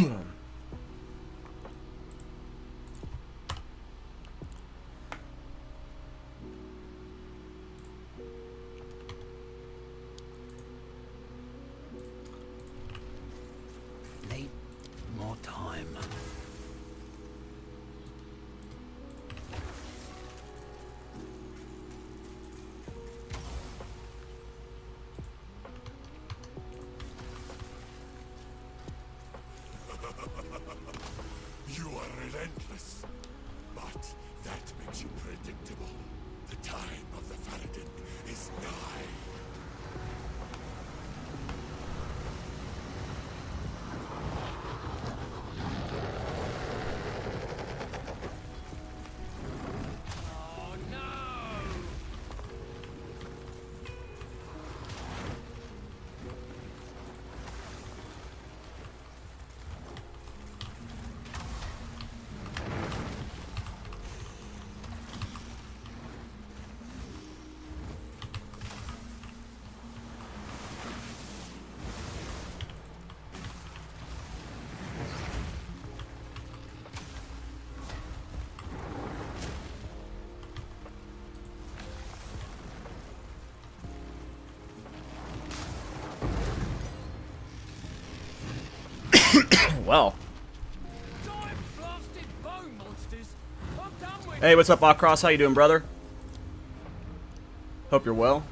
Need more time. You are relentless, but that makes you predictable. The time of the Faradin is nigh. Oh no! Well. Hey, what's up, Akross? How you doing, brother? Hope you're well.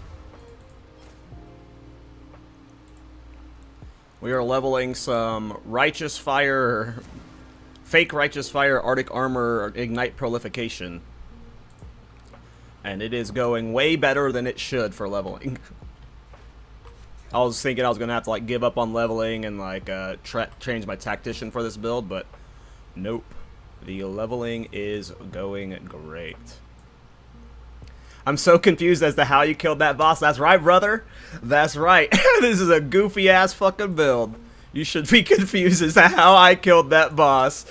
We are leveling some Righteous Fire, Fake Righteous Fire, Arctic Armor, Ignite Prolification. And it is going way better than it should for leveling. I was thinking I was going to have to, like, give up on leveling and, like, change my tactician for this build, but nope. The leveling is going great. I'm so confused as to how you killed that boss. That's right, brother. That's right. This is a goofy-ass fucking build. You should be confused as to how I killed that boss.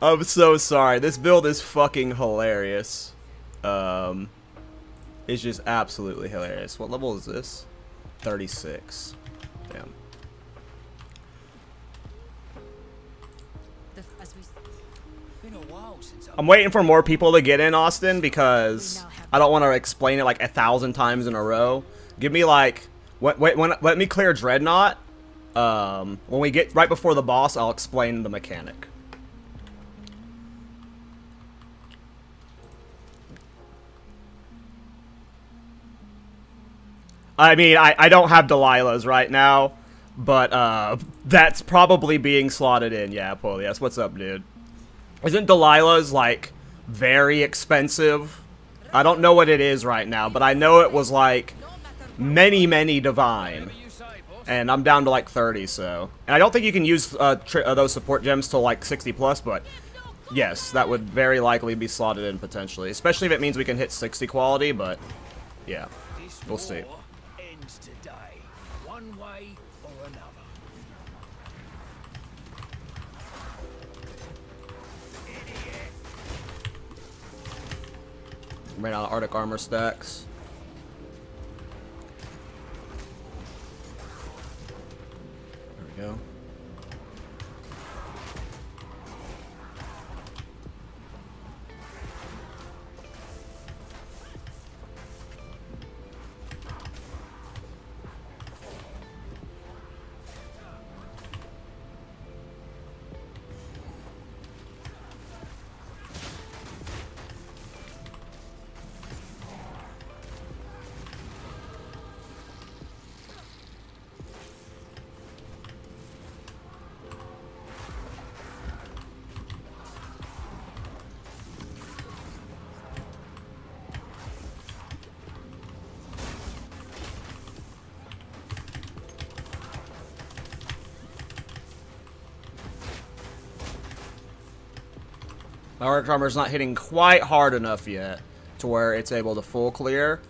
I'm so sorry. This build is fucking hilarious. It's just absolutely hilarious. What level is this? 36. Damn. I'm waiting for more people to get in, Austin, because I don't want to explain it like 1,000 times in a row. Give me like, let me clear Dreadnought. When we get right before the boss, I'll explain the mechanic. I mean, I don't have Delilah's right now, but that's probably being slotted in. Yeah, Polias, what's up, dude? Isn't Delilah's, like, very expensive? I don't know what it is right now, but I know it was, like, many divine. And I'm down to, like, 30, so... And I don't think you can use those support gems till, like, 60 plus, but... Yes, that would very likely be slotted in, potentially. Especially if it means we can hit 60 quality, but... Yeah, we'll see. Ran out of Arctic Armor stacks. There we go. My Arctic Armor's not hitting quite hard enough yet to where it's able to full clear.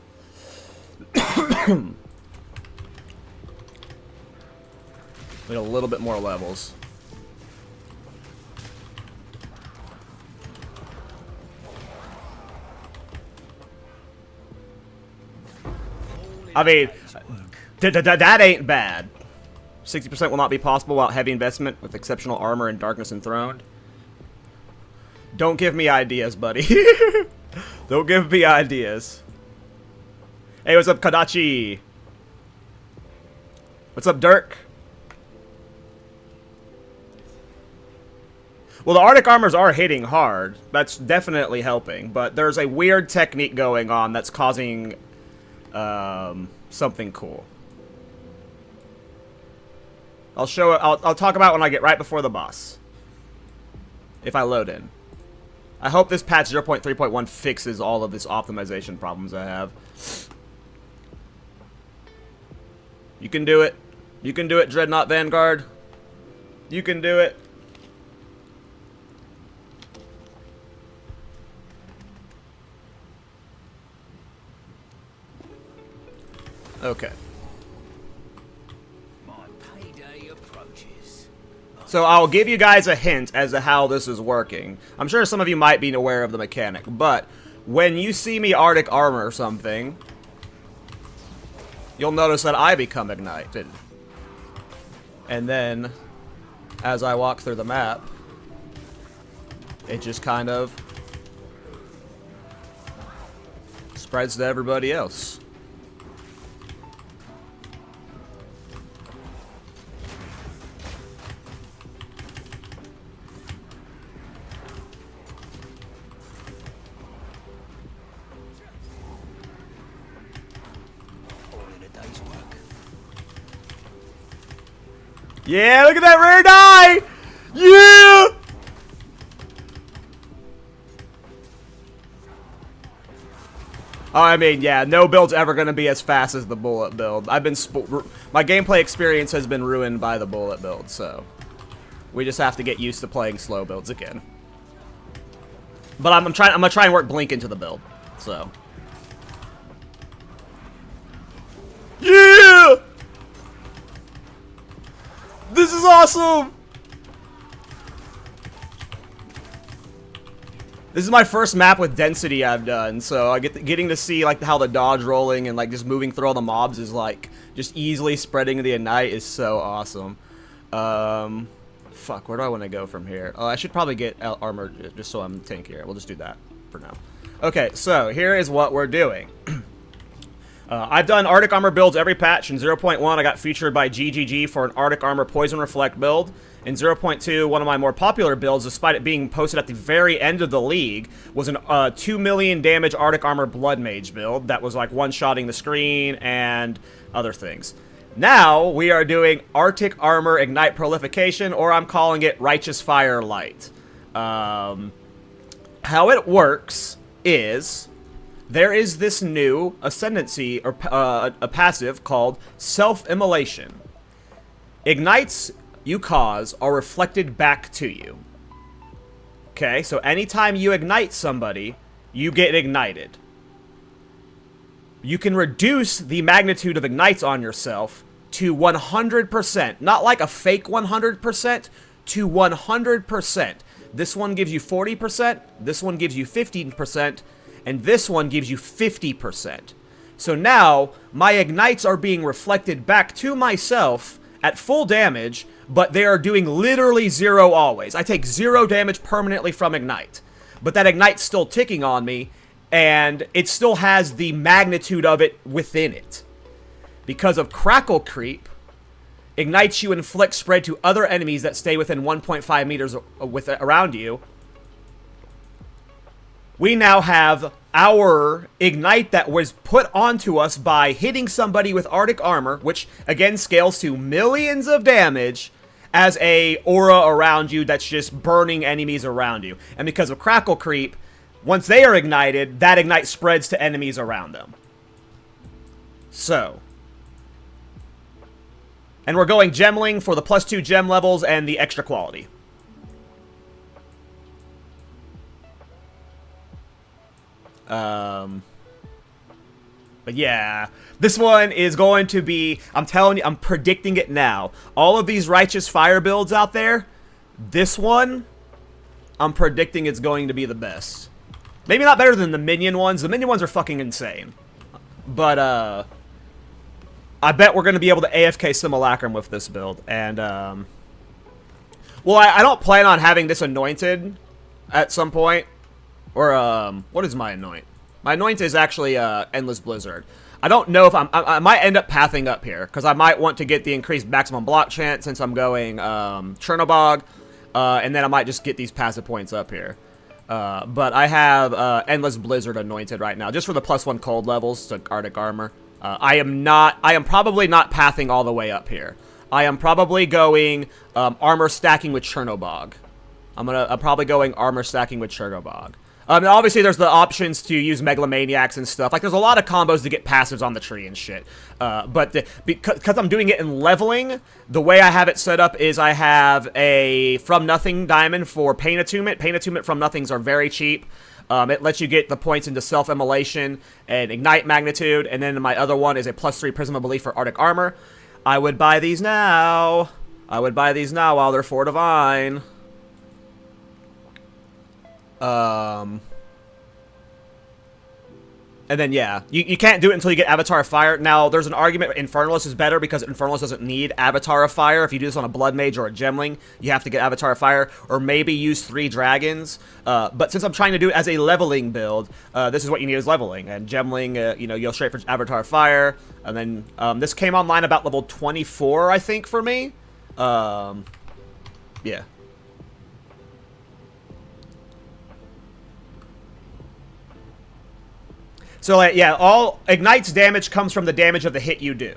We need a little bit more levels. I mean, that ain't bad. 60% will not be possible without heavy investment with exceptional armor and darkness enthroned. Don't give me ideas, buddy. Don't give me ideas. Hey, what's up, Kadachi? What's up, Dirk? Well, the Arctic armors are hitting hard. That's definitely helping. But there's a weird technique going on that's causing something cool. I'll show it. I'll talk about it when I get right before the boss. If I load in. I hope this patch 0.3.1 fixes all of this optimization problems I have. You can do it. You can do it, Dreadnought Vanguard. You can do it. Okay. My payday approaches. So I'll give you guys a hint as to how this is working. I'm sure some of you might be aware of the mechanic, but when you see me Arctic armor something, you'll notice that I become ignited. And then, as I walk through the map, it just kind of spreads to everybody else. Yeah, look at that rare die! Yeah! Oh, I mean, yeah, no build's ever gonna be as fast as the bullet build. My gameplay experience has been ruined by the bullet build, so we just have to get used to playing slow builds again. But I'm gonna try and work Blink into the build, so. Yeah! This is awesome! This is my first map with density I've done, so I getting to see like how the dodge rolling and like just moving through all the mobs is like just easily spreading the Ignite is so awesome. Fuck, where do I want to go from here? Oh, I should probably get armor just so I'm tankier. We'll just do that for now. Okay, so here is what we're doing. I've done Arctic Armor builds every patch. In 0.1, I got featured by GGG for an Arctic Armor Poison Reflect build. In 0.2, one of my more popular builds, despite it being posted at the very end of the league, was an 2 million damage Arctic Armor Blood Mage build that was like one-shotting the screen and other things. Now, we are doing Arctic Armor Ignite Prolification, or I'm calling it Righteous Fire Light. How it works is there is this new Ascendancy, or a passive called Self-Immolation. Ignites you cause are reflected back to you. Okay, so anytime you ignite somebody, you get ignited. You can reduce the magnitude of ignites on yourself to 100%. Not like a fake 100%, to 100%. This one gives you 40%, this one gives you 15%, and this one gives you 50%. So now, my ignites are being reflected back to myself at full damage, but they are doing literally 0 always. I take 0 damage permanently from ignite. But that ignite's still ticking on me, and it still has the magnitude of it within it. Because of Crackle Creep, ignites you inflict spread to other enemies that stay within 1.5 meters around you. We now have our ignite that was put onto us by hitting somebody with Arctic Armor, which again scales to millions of damage, as a aura around you that's just burning enemies around you. And because of Crackle Creep, once they are ignited, that ignite spreads to enemies around them. So. And we're going Gemling for the +2 gem levels and the extra quality. But yeah, this one is going to be, I'm telling you, I'm predicting it now. All of these Righteous Fire builds out there, this one, I'm predicting it's going to be the best. Maybe not better than the minion ones. The minion ones are fucking insane. But, I bet we're going to be able to AFK Simulacrum with this build. And, well, I don't plan on having this anointed at some point. Or, what is my anoint? My anoint is actually, Endless Blizzard. I don't know if I might end up pathing up here, because I might want to get the increased maximum block chance since I'm going, Chernobog. And then I might just get these passive points up here. But I have, Endless Blizzard anointed right now, just for the +1 cold levels to Arctic Armor. I am probably not pathing all the way up here. I am probably going, armor stacking with Chernobog. I'm probably going armor stacking with Chernobog. And obviously, there's the options to use Megalomaniacs and stuff. Like, there's a lot of combos to get passives on the tree and shit. But because I'm doing it in leveling, the way I have it set up is I have a From Nothing diamond for Pain Attunement. Pain Attunement from Nothings are very cheap. It lets you get the points into Self-Immolation and Ignite Magnitude. And then my other one is a +3 Prism of Belief for Arctic Armor. I would buy these now. I would buy these now while they're 4 Divine. And then, yeah, you can't do it until you get Avatar of Fire. Now, there's an argument Infernalist is better because Infernalist doesn't need Avatar of Fire. If you do this on a Blood Mage or a Gemling, you have to get Avatar of Fire, or maybe use 3 Dragons. But since I'm trying to do it as a leveling build, this is what you need is leveling. And Gemling, you know, you'll straight for Avatar of Fire. And then, this came online about level 24, I think, for me. Yeah. So, like, yeah, all Ignite's damage comes from the damage of the hit you do.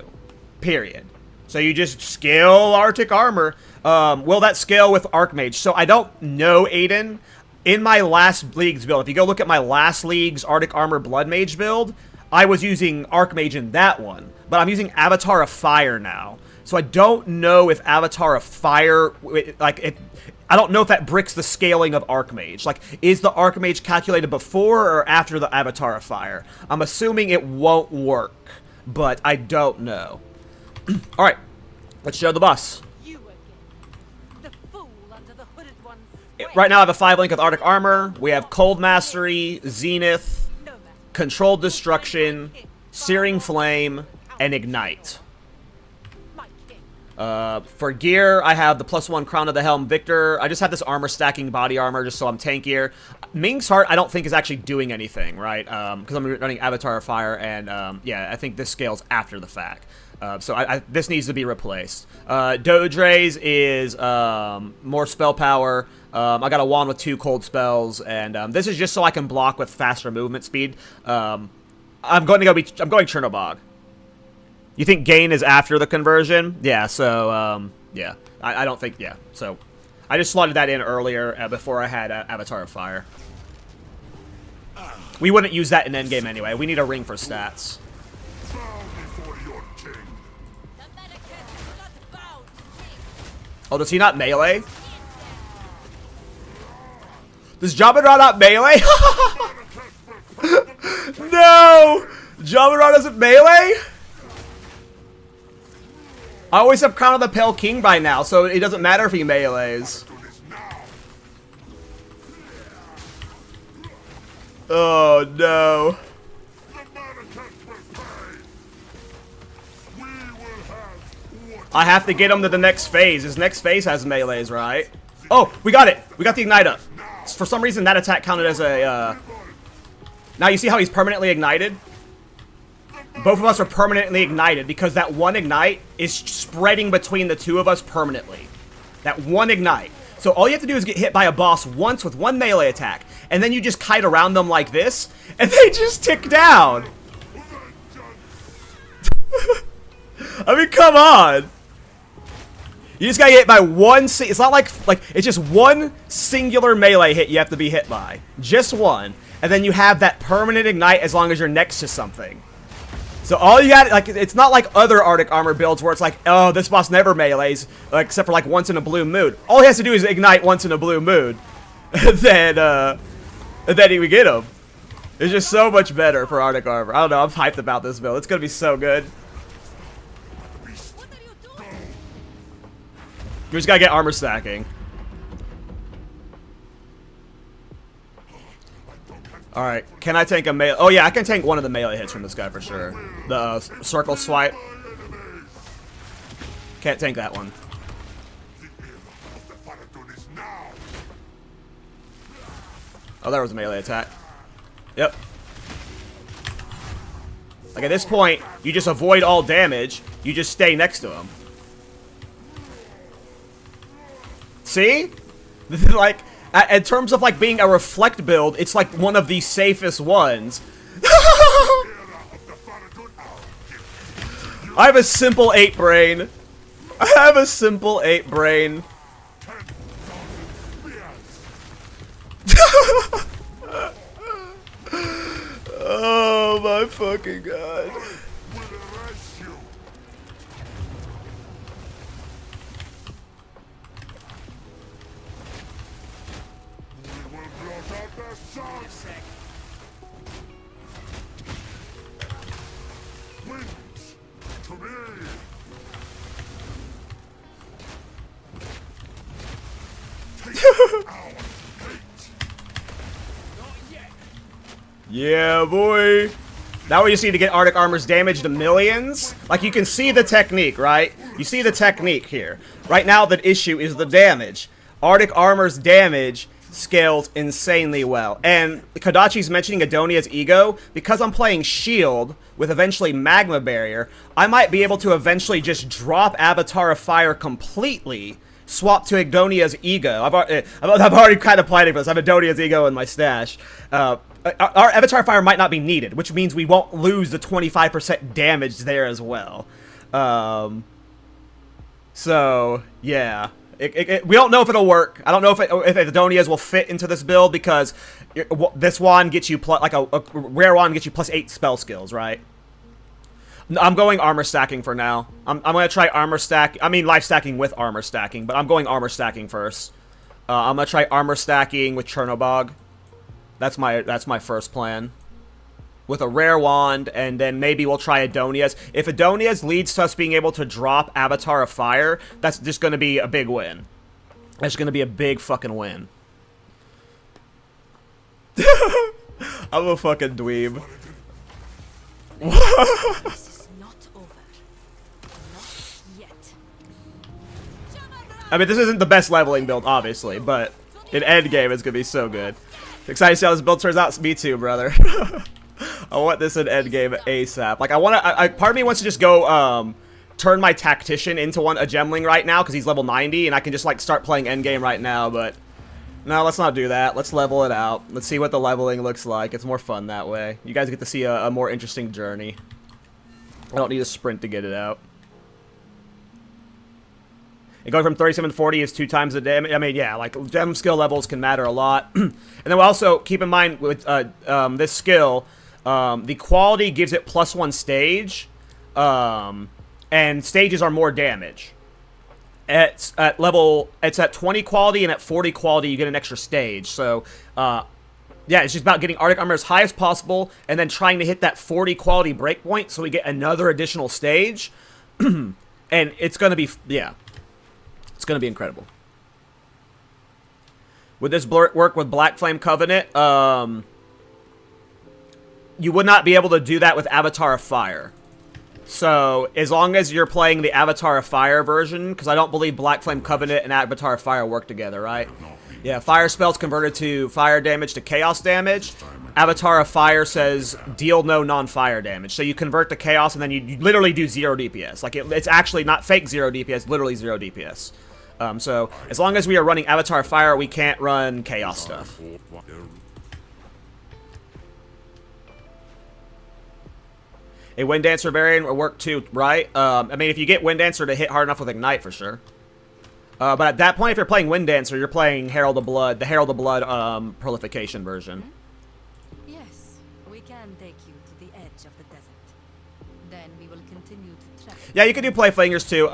Period. So you just scale Arctic Armor. Will that scale with Archmage? So I don't know, Aiden. In my last League's build, if you go look at my last League's Arctic Armor Blood Mage build, I was using Archmage in that one. But I'm using Avatar of Fire now. So I don't know if Avatar of Fire, like, I don't know if that bricks the scaling of Archmage. Like, is the Archmage calculated before or after the Avatar of Fire? I'm assuming it won't work, but I don't know. Alright, let's show the boss. You again. The fool under the hooded one's Right now I have a 5 link with Arctic Armor. We have Cold Mastery, Zenith, Controlled Destruction, Searing Flame, and Ignite. For gear, I have the +1 Crown of the Helm Victor. I just have this armor stacking body armor just so I'm tankier. Ming's Heart, I don't think is actually doing anything, right? Because I'm running Avatar of Fire, and yeah, I think this scales after the fact. So this needs to be replaced. Dodre's is more spell power. I got a wand with 2 cold spells, and this is just so I can block with faster movement speed. I'm going Chernobog. You think gain is after the conversion? Yeah, so, yeah. I don't think, yeah. So, I just slotted that in earlier before I had Avatar of Fire. We wouldn't use that in Endgame anyway. We need a ring for stats. Oh, does he not melee? Does Jabberjaw not melee? No! Jabberjaw doesn't melee? I always have Crown of the Pale King by now, so it doesn't matter if he melees. Oh, no. I have to get him to the next phase. His next phase has melees, right? Oh, we got it. We got the Ignite up. For some reason, that attack counted as a, Now, you see how he's permanently ignited? Both of us are permanently ignited because that one Ignite is spreading between the two of us permanently. That one Ignite. So all you have to do is get hit by a boss once with one melee attack, and then you just kite around them like this, and they just tick down. I mean, come on. You just gotta get hit by one, it's not like, it's just one singular melee hit you have to be hit by. Just one. And then you have that permanent Ignite as long as you're next to something. So all you got, like, it's not like other Arctic Armor builds where it's like, oh, this boss never melees, like, except for like once in a blue moon. All he has to do is ignite once in a blue moon, and then we get him. It's just so much better for Arctic Armor. I don't know, I'm hyped about this build. It's gonna be so good. We just gotta get armor stacking. Alright, can I tank a melee? Oh yeah, I can tank one of the melee hits from this guy for sure. The circle swipe. Can't tank that one. The era of the Faradun is now. Oh, there was a melee attack. Yep. Like, at this point, you just avoid all damage. You just stay next to him. See? Like, in terms of, like, being a reflect build, it's, like, one of the safest ones. I have a simple 8 brain. I have a simple 8 brain. Oh my fucking god. Yeah, boy. Now we just need to get Arctic Armor's damage to millions. Like, you can see the technique, right? You see the technique here. Right now, the issue is the damage. Arctic Armor's damage scales insanely well. And Kodachi's mentioning Adonia's ego. Because I'm playing Shield with eventually Magma Barrier, I might be able to eventually just drop Avatar of Fire completely, swap to Adonia's ego. I've already kind of planning for this. I have Adonia's ego in my stash. Our Avatar Fire might not be needed, which means we won't lose the 25% damage there as well. So, yeah. We don't know if it'll work. I don't know if Adonia's will fit into this build, because this wand gets you, like a rare wand gets you plus 8 spell skills, right? I'm going armor stacking for now. I'm going to try armor stack. I mean life stacking with armor stacking, but I'm going armor stacking first. I'm going to try armor stacking with Chernobog. That's my first plan. With a rare wand, and then maybe we'll try Adonia's. If Adonia's leads to us being able to drop Avatar of Fire, that's just going to be a big win. That's going to be a big fucking win. I'm a fucking dweeb. This is not over. Not yet. I mean, this isn't the best leveling build, obviously, but in Endgame, it's going to be so good. Excited to see how this build turns out. Me too, brother. I want this in Endgame ASAP. Like, part of me wants to just go, turn my Tactician into a Gemling right now, because he's level 90, and I can just, like, start playing Endgame right now, but no, let's not do that. Let's level it out. Let's see what the leveling looks like. It's more fun that way. You guys get to see a more interesting journey. I don't need a sprint to get it out. And going from 37 to 40 is 2 times the damage. I mean, yeah, like, gem skill levels can matter a lot. And then we'll also keep in mind with this skill, the quality gives it +1 stage, and stages are more damage. It's at 20 quality, and at 40 quality you get an extra stage. So, yeah, it's just about getting Arctic Armor as high as possible, and then trying to hit that 40 quality breakpoint so we get another additional stage. And it's going to be, yeah. It's going to be incredible. Would this work with Black Flame Covenant? You would not be able to do that with Avatar of Fire. So, as long as you're playing the Avatar of Fire version, because I don't believe Black Flame Covenant and Avatar of Fire work together, right? Yeah, fire spells converted to fire damage to chaos damage. Avatar of Fire says deal no non-fire damage. So you convert to chaos, and then you literally do 0 DPS. Like, it's actually not fake 0 DPS, literally 0 DPS. So, as long as we are running Avatar of Fire, we can't run chaos stuff. A Wind Dancer variant will work too, right? I mean, if you get Wind Dancer to hit hard enough with Ignite, for sure. But at that point, if you're playing Wind Dancer, you're playing Herald of Blood, the Herald of Blood Prolification version. Yes, we can take you to the edge of the desert. Then we will continue to track. Yeah, you can do Play Flingers too.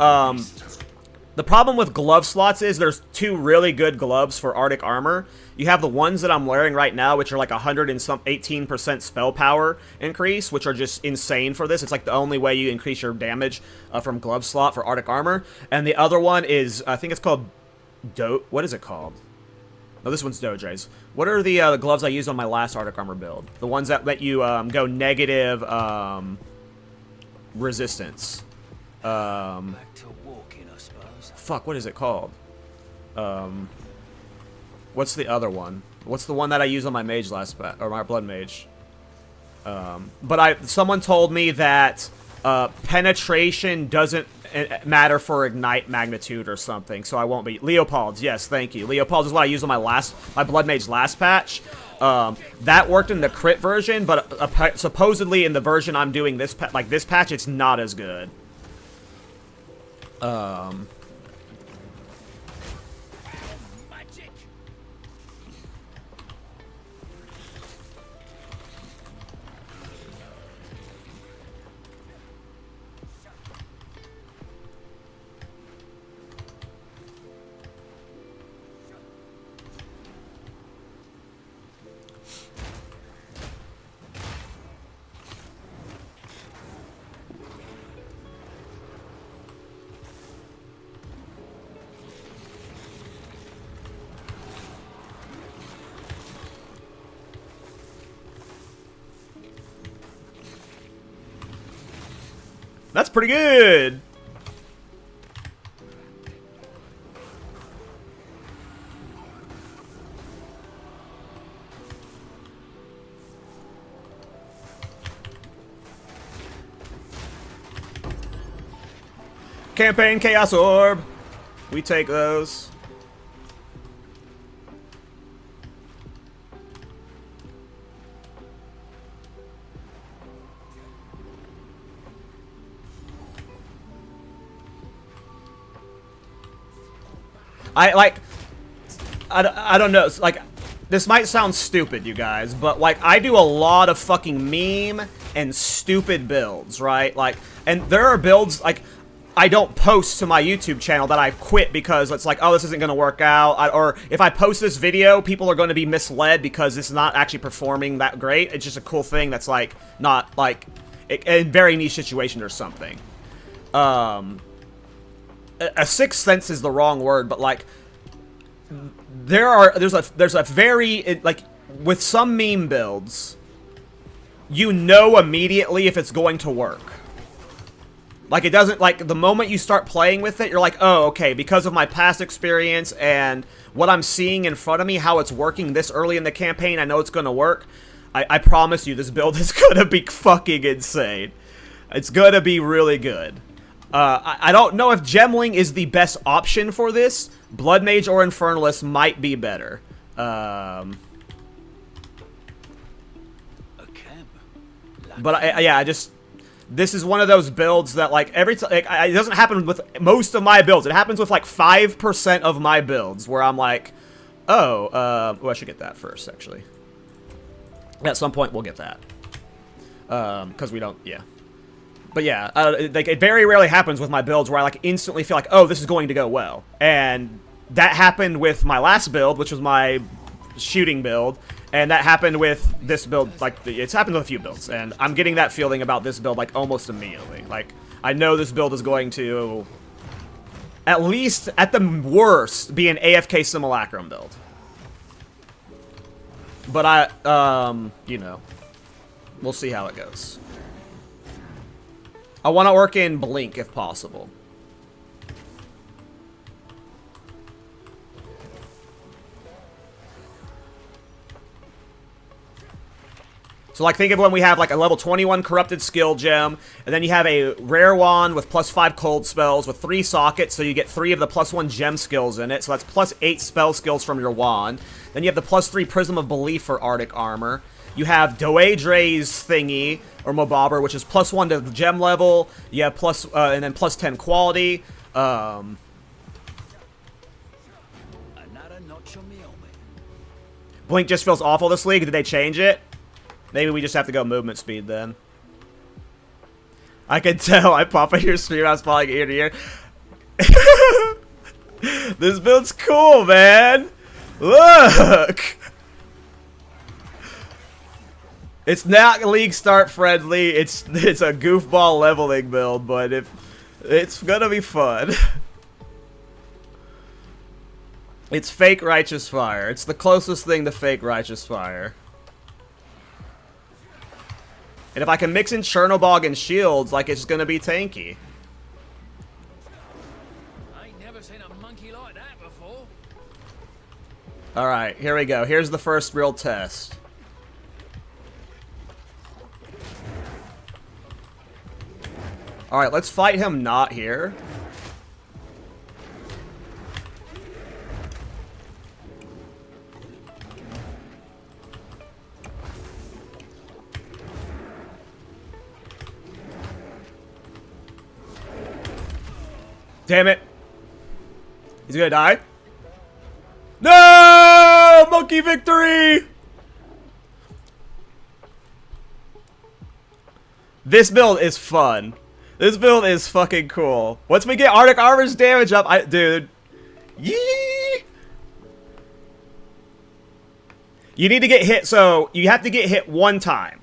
The problem with glove slots is there's 2 really good gloves for Arctic Armor. You have the ones that I'm wearing right now, which are like 118% spell power increase, which are just insane for this. It's like the only way you increase your damage from glove slot for Arctic Armor. And the other one is, I think it's called what is it called? No, this one's Dojay's. What are the gloves I used on my last Arctic Armor build? The ones that let you go negative resistance. Back to walking, I suppose. Fuck, what is it called? What's the other one? What's the one that I use on my mage last or my blood mage? But someone told me that penetration doesn't matter for ignite magnitude or something, so I won't be. Leopold's, yes, thank you. Leopold's is what I used on my blood mage last patch. That worked in the crit version, but supposedly in the version I'm doing this patch, it's not as good. Magic. That's pretty good. Campaign Chaos Orb. We take those. I don't know. Like, this might sound stupid, you guys, but like I do a lot of fucking meme and stupid builds, right? Like, and there are builds like I don't post to my YouTube channel that I quit because it's like, oh, this isn't going to work out. Or if I post this video, people are going to be misled because it's not actually performing that great. It's just a cool thing that's like not like a very niche situation or something. A sixth sense is the wrong word, but like there's a very like with some meme builds, you know immediately if it's going to work. Like, it doesn't, like, the moment you start playing with it, you're like, oh, okay, because of my past experience and what I'm seeing in front of me, how it's working this early in the campaign, I know it's gonna work. I promise you, this build is gonna be fucking insane. It's gonna be really good. I don't know if Gemling is the best option for this. Blood Mage or Infernalist might be better. A camp. But yeah, this is one of those builds that, like, every time, like, it doesn't happen with most of my builds. It happens with, like, 5% of my builds, where I'm like, oh, well, I should get that first, actually. At some point, we'll get that. Because we don't, yeah. But yeah, like, it very rarely happens with my builds where I, like, instantly feel like, oh, this is going to go well. And that happened with my last build, which was my shooting build. And that happened with this build, like, it's happened with a few builds, and I'm getting that feeling about this build, like, almost immediately. Like, I know this build is going to, at least, at the worst, be an AFK Simulacrum build. But you know, we'll see how it goes. I want to work in Blink, if possible. So, like, think of when we have, like, a level 21 Corrupted Skill Gem, and then you have a Rare Wand with +5 Cold Spells with 3 sockets, so you get 3 of the +1 Gem skills in it, so that's +8 spell skills from your wand. Then you have the +3 Prism of Belief for Arctic Armor. You have Doedre's thingy, or Mobobber, which is +1 to the Gem level. You have and then +10 quality. Another notch on me helmet. Blink just feels awful this league. Did they change it? Maybe we just have to go movement speed then. I can tell. I pop in your stream. I was falling ear to ear. This build's cool, man. Look. It's not league start friendly. It's a goofball leveling build, but it's gonna be fun. It's fake Righteous Fire. It's the closest thing to fake Righteous Fire. And if I can mix in Chernobog and shields, like, it's gonna be tanky. never seen a monkey like that before. Alright, here we go. Here's the first real test. Alright, let's fight him not here. Damn it. He's gonna die. No! Monkey victory! This build is fun. This build is fucking cool. Once we get Arctic Armor's damage up, dude. Yee! You need to get hit, so you have to get hit one time.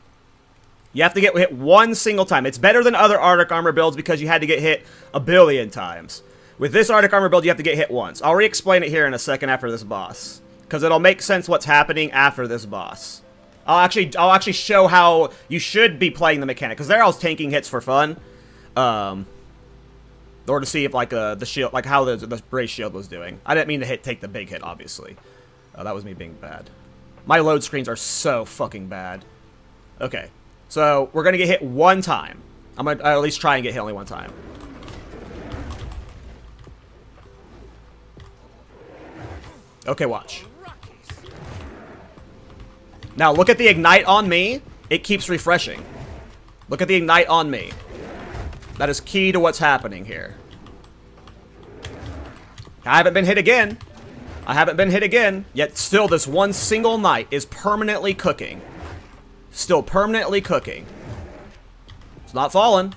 You have to get hit one single time. It's better than other Arctic Armor builds because you had to get hit a billion times. With this Arctic Armor build, you have to get hit once. I'll re-explain it here in a second after this boss, because it'll make sense what's happening after this boss. I'll actually show how you should be playing the mechanic, because there I was tanking hits for fun, or to see if like the shield, like how the Brace shield was doing. I didn't mean to take the big hit, obviously. That was me being bad. My load screens are so fucking bad. Okay. So, we're gonna get hit one time. I'm gonna at least try and get hit only one time. Okay, watch. Now, look at the Ignite on me. It keeps refreshing. Look at the Ignite on me. That is key to what's happening here. I haven't been hit again. I haven't been hit again. Yet, still, this one single Knight is permanently cooking. Still permanently cooking. It's not falling.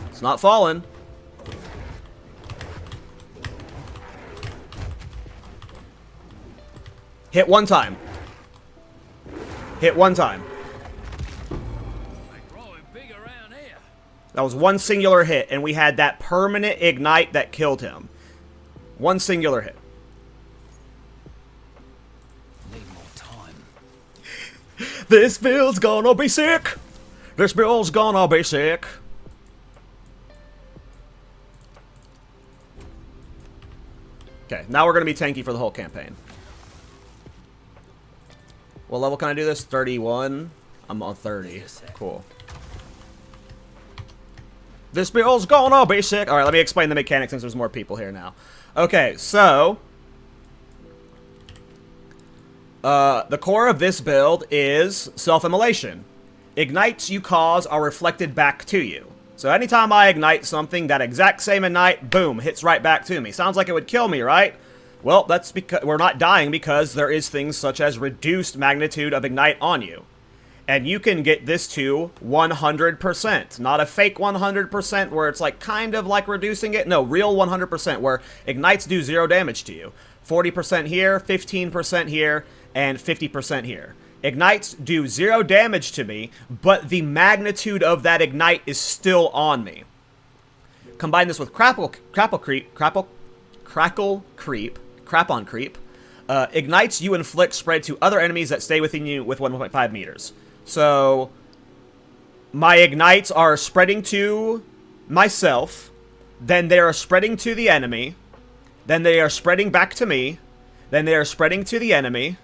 It's not falling. Hit one time. Hit one time. That was one singular hit, and we had that permanent Ignite that killed him. One singular hit. This build's gonna be sick. This build's gonna be sick. Okay, now we're gonna be tanky for the whole campaign. What level can I do this? 31. I'm on 30. Cool. This build's gonna be sick. Alright, let me explain the mechanics since there's more people here now. Okay, so the core of this build is self-immolation. Ignites you cause are reflected back to you. So anytime I ignite something, that exact same ignite, boom, hits right back to me. Sounds like it would kill me, right? Well, that's because we're not dying because there is things such as reduced magnitude of ignite on you. And you can get this to 100%. Not a fake 100% where it's like kind of like reducing it. No, real 100% where ignites do 0 damage to you. 40% here, 15% here, and 50% here. Ignites do 0 damage to me, but the magnitude of that ignite is still on me. Combine this with Crackle Creep. Ignites you inflict spread to other enemies that stay within you with 1.5 meters. So, my ignites are spreading to myself, then they are spreading to the enemy, then they are spreading back to me, then they are spreading to the enemy,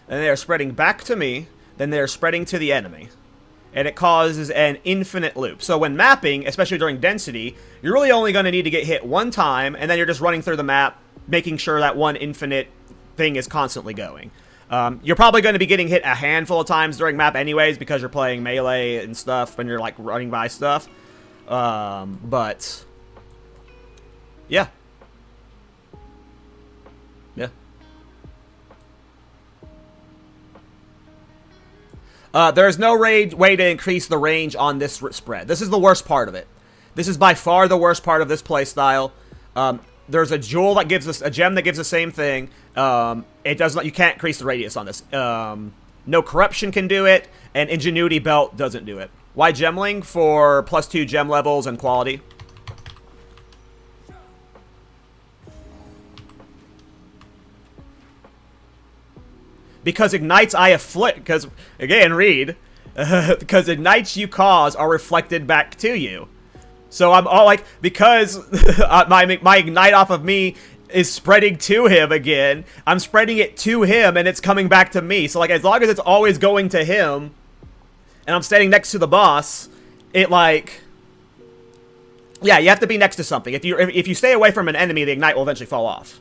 then they are spreading back to me, then they are spreading to the enemy. And it causes an infinite loop. So when mapping, especially during density, you're really only going to need to get hit one time, and then you're just running through the map, making sure that one infinite thing is constantly going. You're probably going to be getting hit a handful of times during map anyways, because you're playing melee and stuff, and you're like running by stuff. But yeah. Yeah. There's no way to increase the range on this spread. This is the worst part of it. This is by far the worst part of this playstyle. There's a jewel that gives us a gem that gives the same thing. It does not. You can't increase the radius on this. No corruption can do it, and ingenuity belt doesn't do it. Why Gemling? For +2 gem levels and quality. Because ignites I afflict. Because again, read. Because ignites you cause are reflected back to you. So I'm all like, because my ignite off of me is spreading to him again. I'm spreading it to him, and it's coming back to me. So, like, as long as it's always going to him, and I'm standing next to the boss, it, like... Yeah, you have to be next to something. If you stay away from an enemy, the Ignite will eventually fall off.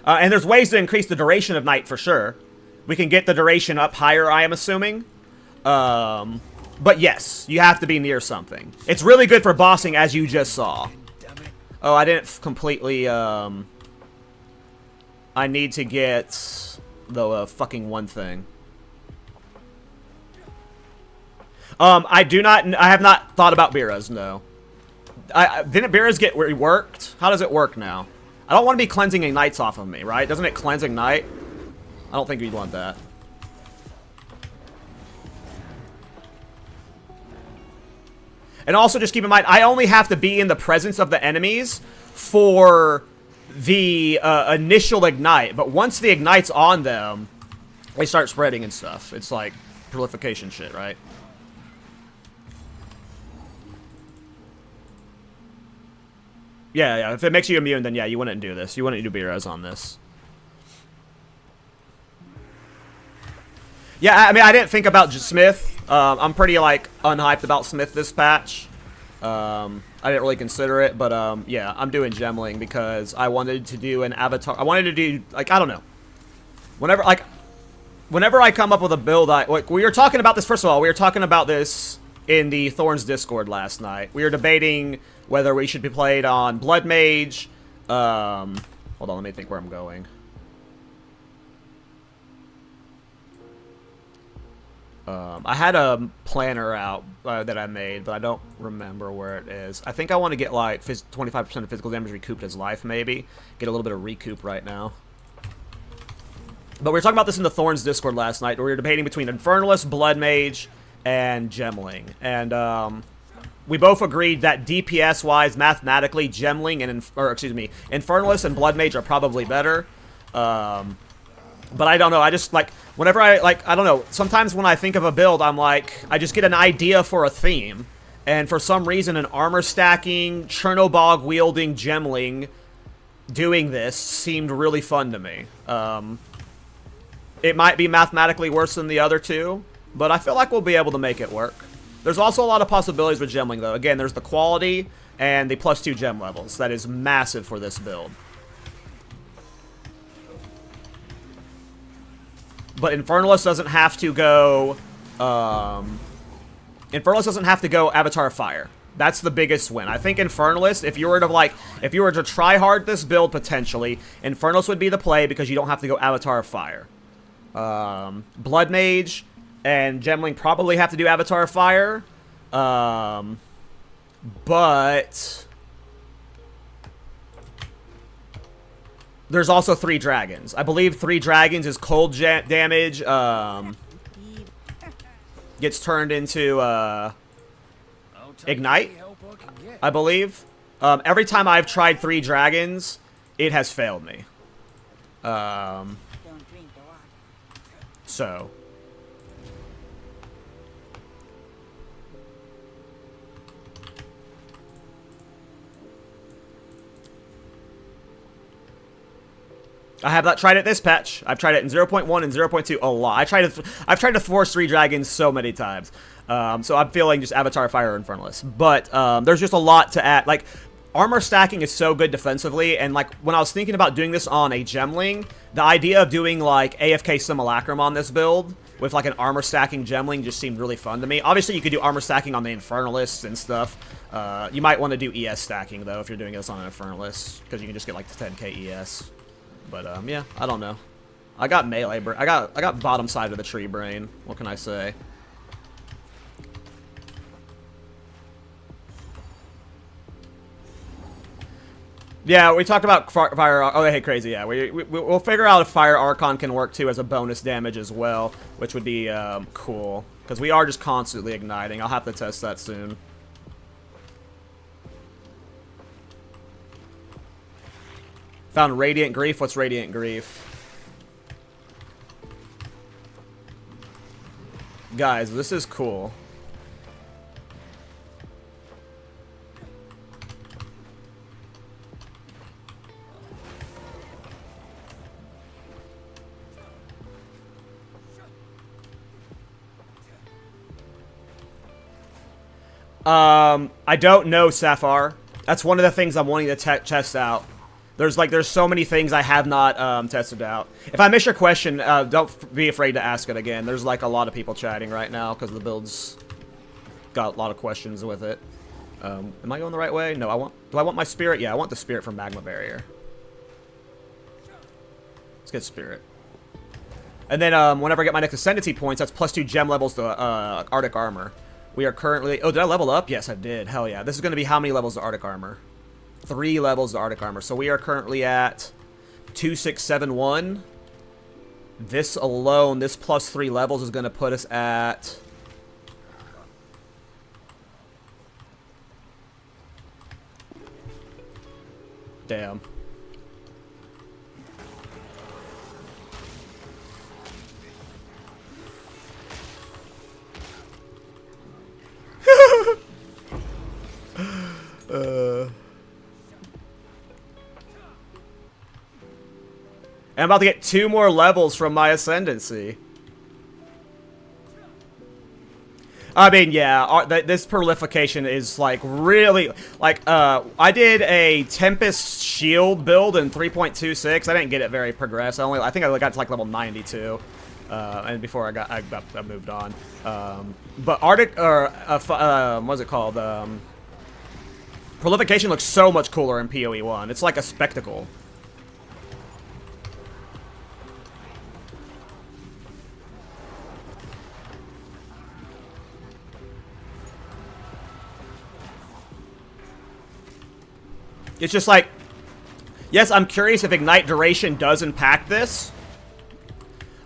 And there's ways to increase the duration of Night, for sure. We can get the duration up higher, I am assuming. But yes, you have to be near something. It's really good for bossing, as you just saw. Oh, I didn't completely, I need to get the fucking one thing. I have not thought about Bira's, no. Didn't Bira's get reworked? How does it work now? I don't want to be cleansing Ignites off of me, right? Doesn't it cleanse Ignite? I don't think we'd want that. And also just keep in mind, I only have to be in the presence of the enemies for the initial Ignite. But once the Ignite's on them, they start spreading and stuff. It's like prolification shit, right? Yeah, if it makes you immune, then yeah, you wouldn't do this. You wouldn't do B-Res on this. Yeah, I mean, I didn't think about Smith. I'm pretty, like, unhyped about Smith this patch. I didn't really consider it, but, yeah, I'm doing Gemling because I wanted to do an avatar. I wanted to do, like, I don't know. Whenever I come up with a build, like, we were talking about this, first of all, we were talking about this in the Thorns Discord last night. We were debating whether we should be played on Blood Mage. Hold on, let me think where I'm going. I had a planner out that I made, but I don't remember where it is. I think I want to get like 25% of physical damage recouped as life, maybe. Get a little bit of recoup right now. But we were talking about this in the Thorns Discord last night, where we were debating between Infernalist, Blood Mage, and Gemling. And we both agreed that DPS-wise, mathematically, Gemling and Infernalist and Blood Mage are probably better. But I don't know, I just, like, whenever I don't know, sometimes when I think of a build, I'm like, I just get an idea for a theme. And for some reason, an armor stacking, Chernobog wielding Gemling doing this seemed really fun to me. It might be mathematically worse than the other two, but I feel like we'll be able to make it work. There's also a lot of possibilities with Gemling, though. Again, there's the quality and the +2 gem levels. That is massive for this build. But Infernalist doesn't have to go... Infernalist doesn't have to go Avatar Fire. That's the biggest win. I think Infernalist, if you were to try hard this build, potentially, Infernalist would be the play because you don't have to go Avatar Fire. Blood Mage and Gemling probably have to do Avatar Fire. But there's also 3 dragons. I believe 3 dragons is cold damage. Gets turned into Ignite, I believe. Every time I've tried 3 dragons, it has failed me. So I have not tried it this patch. I've tried it in 0.1 and 0.2 a lot. I've tried to force 3 dragons so many times. So I'm feeling just Avatar Fire Infernalist. But there's just a lot to add. Like, armor stacking is so good defensively, and like when I was thinking about doing this on a Gemling, the idea of doing like AFK Simulacrum on this build with like an armor stacking Gemling just seemed really fun to me. Obviously, you could do armor stacking on the Infernalists and stuff. You might want to do ES stacking though if you're doing this on an Infernalist, because you can just get like the 10k ES. But yeah, I don't know. I got melee. I got bottom side of the tree brain. What can I say? Yeah, we talked about Fire... Oh, hey, crazy, yeah. We'll figure out if Fire Archon can work, too, as a bonus damage as well, which would be cool. Because we are just constantly igniting. I'll have to test that soon. Found Radiant Grief. What's Radiant Grief? Guys, this is cool. I don't know, Sapphire. That's one of the things I'm wanting to test out. There's so many things I have not tested out. If I miss your question, don't be afraid to ask it again. There's like a lot of people chatting right now because the build's got a lot of questions with it. Am I going the right way? No, do I want my spirit? Yeah, I want the spirit from Magma Barrier. Let's get spirit. And then whenever I get my next Ascendancy points, that's +2 gem levels to Arctic Armor. We are currently... Oh, did I level up? Yes, I did. Hell yeah. This is going to be how many levels to Arctic Armor? 3 levels to Arctic Armor. So we are currently at 2671. This alone, this +3 levels is going to put us at... Damn. I'm about to get 2 more levels from my Ascendancy. I mean, yeah, this prolification is, like, really... Like, I did a Tempest Shield build in 3.26. I didn't get it very progressed. I think I got to, like, level 92. And before I moved on. But Arctic... what's it called? Prolification looks so much cooler in PoE 1. It's like a spectacle. It's just like, yes, I'm curious if Ignite duration does impact this.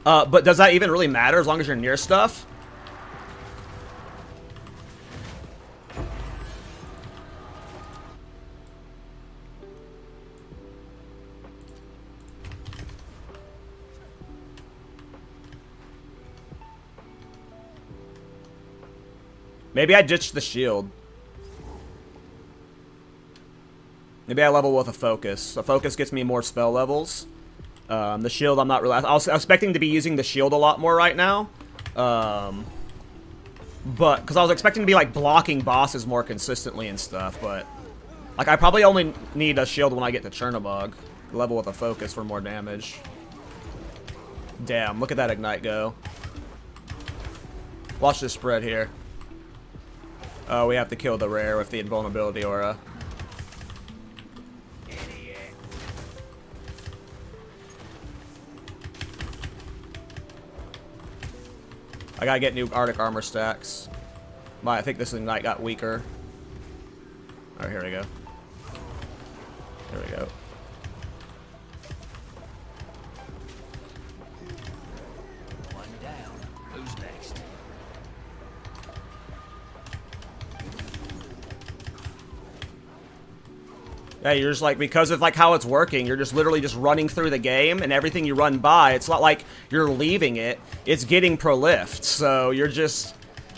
But does that even really matter as long as you're near stuff? Maybe I ditched the shield. Maybe I level with a focus. A focus gets me more spell levels. The shield, I'm not really... I was expecting to be using the shield a lot more right now. But... Because I was expecting to be, like, blocking bosses more consistently and stuff, but... Like, I probably only need a shield when I get to Chernobog. Level with a focus for more damage. Damn, look at that Ignite go. Watch this spread here. Oh, we have to kill the rare with the invulnerability aura. I gotta get new Arctic Armor stacks. I think this Ignite got weaker. Alright, here we go. Here we go. One down. Who's next? Yeah, you're just like, because of like how it's working, you're just literally just running through the game, and everything you run by, it's not like you're leaving it, it's getting prolifed. So you're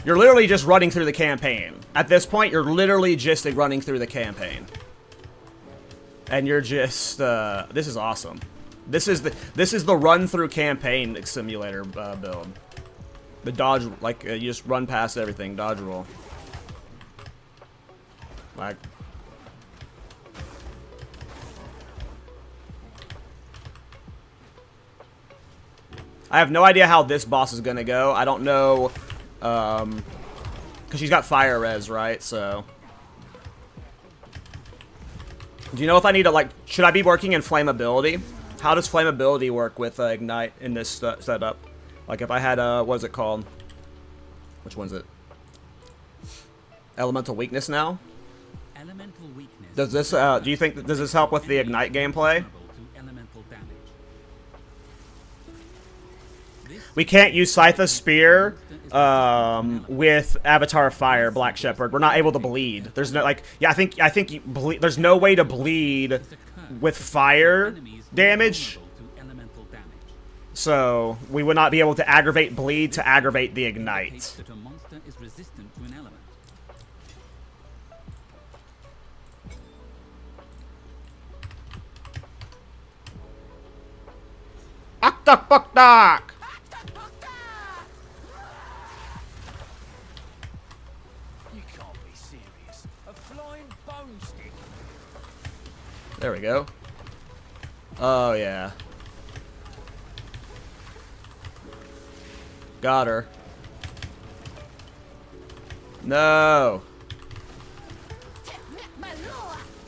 literally just running through the campaign. At this point, you're literally just running through the campaign. And you're just, this is awesome. This is the run through campaign simulator build. The dodge, like, you just run past everything, dodge roll. Like, I have no idea how this boss is gonna go. I don't know, because she's got fire res, right? So, do you know if I need to, like, should I be working in flammability? How does flammability work with Ignite in this setup? Like, if I had what is it called? Which one's it? Elemental weakness now. Elemental weakness. Does this? Do you think does this help with the Ignite gameplay? We can't use Scytha's Spear with Avatar Fire, Black Shepherd. We're not able to bleed. There's no, like, yeah, I think you bleed, there's no way to bleed with fire damage. So we would not be able to aggravate bleed to aggravate the Ignite. Oktak Boktak! You can't be serious. There we go. Oh, yeah. Got her. No.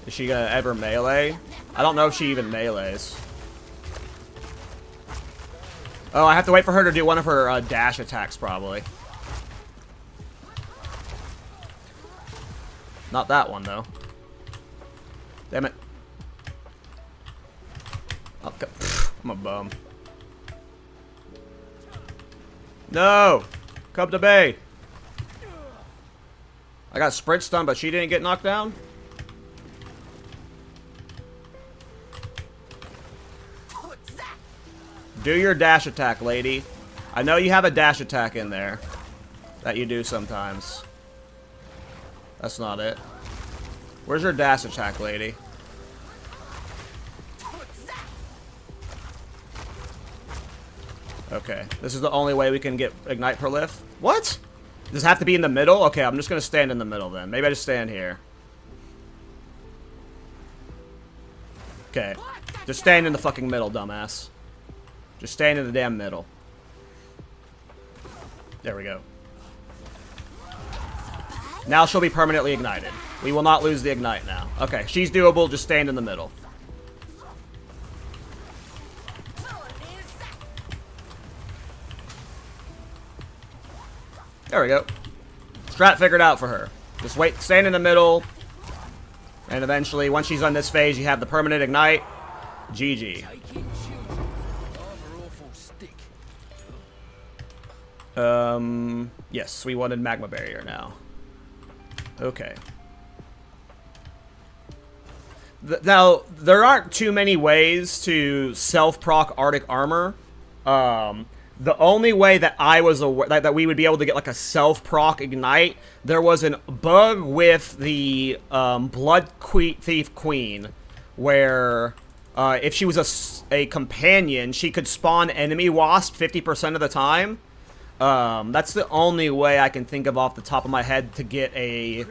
Is she gonna ever melee? I don't know if she even melees. Oh, I have to wait for her to do one of her dash attacks, probably. Not that one, though. Damn it. Oh, I'm a bum. No! Come to bay! I got sprint stun, but she didn't get knocked down? Do your dash attack, lady. I know you have a dash attack in there. That you do sometimes. That's not it. Where's your dash attack, lady? Okay. This is the only way we can get Ignite Prolif. What? Does it have to be in the middle? Okay, I'm just gonna stand in the middle then. Maybe I just stand here. Okay. Just stand in the fucking middle, dumbass. Just stand in the damn middle. There we go. Now she'll be permanently ignited. We will not lose the ignite now. Okay, she's doable. Just stand in the middle. There we go. Strat figured out for her. Just wait, stand in the middle. And eventually, once she's on this phase, you have the permanent ignite. GG. Yes, we wanted magma barrier now. Okay. Now, there aren't too many ways to self-proc Arctic Armor. The only way that I was aware that we would be able to get like a self-proc ignite, there was a bug with the Blood Thief Queen, where if she was a companion, she could spawn enemy wasp 50% of the time. That's the only way I can think of off the top of my head to get a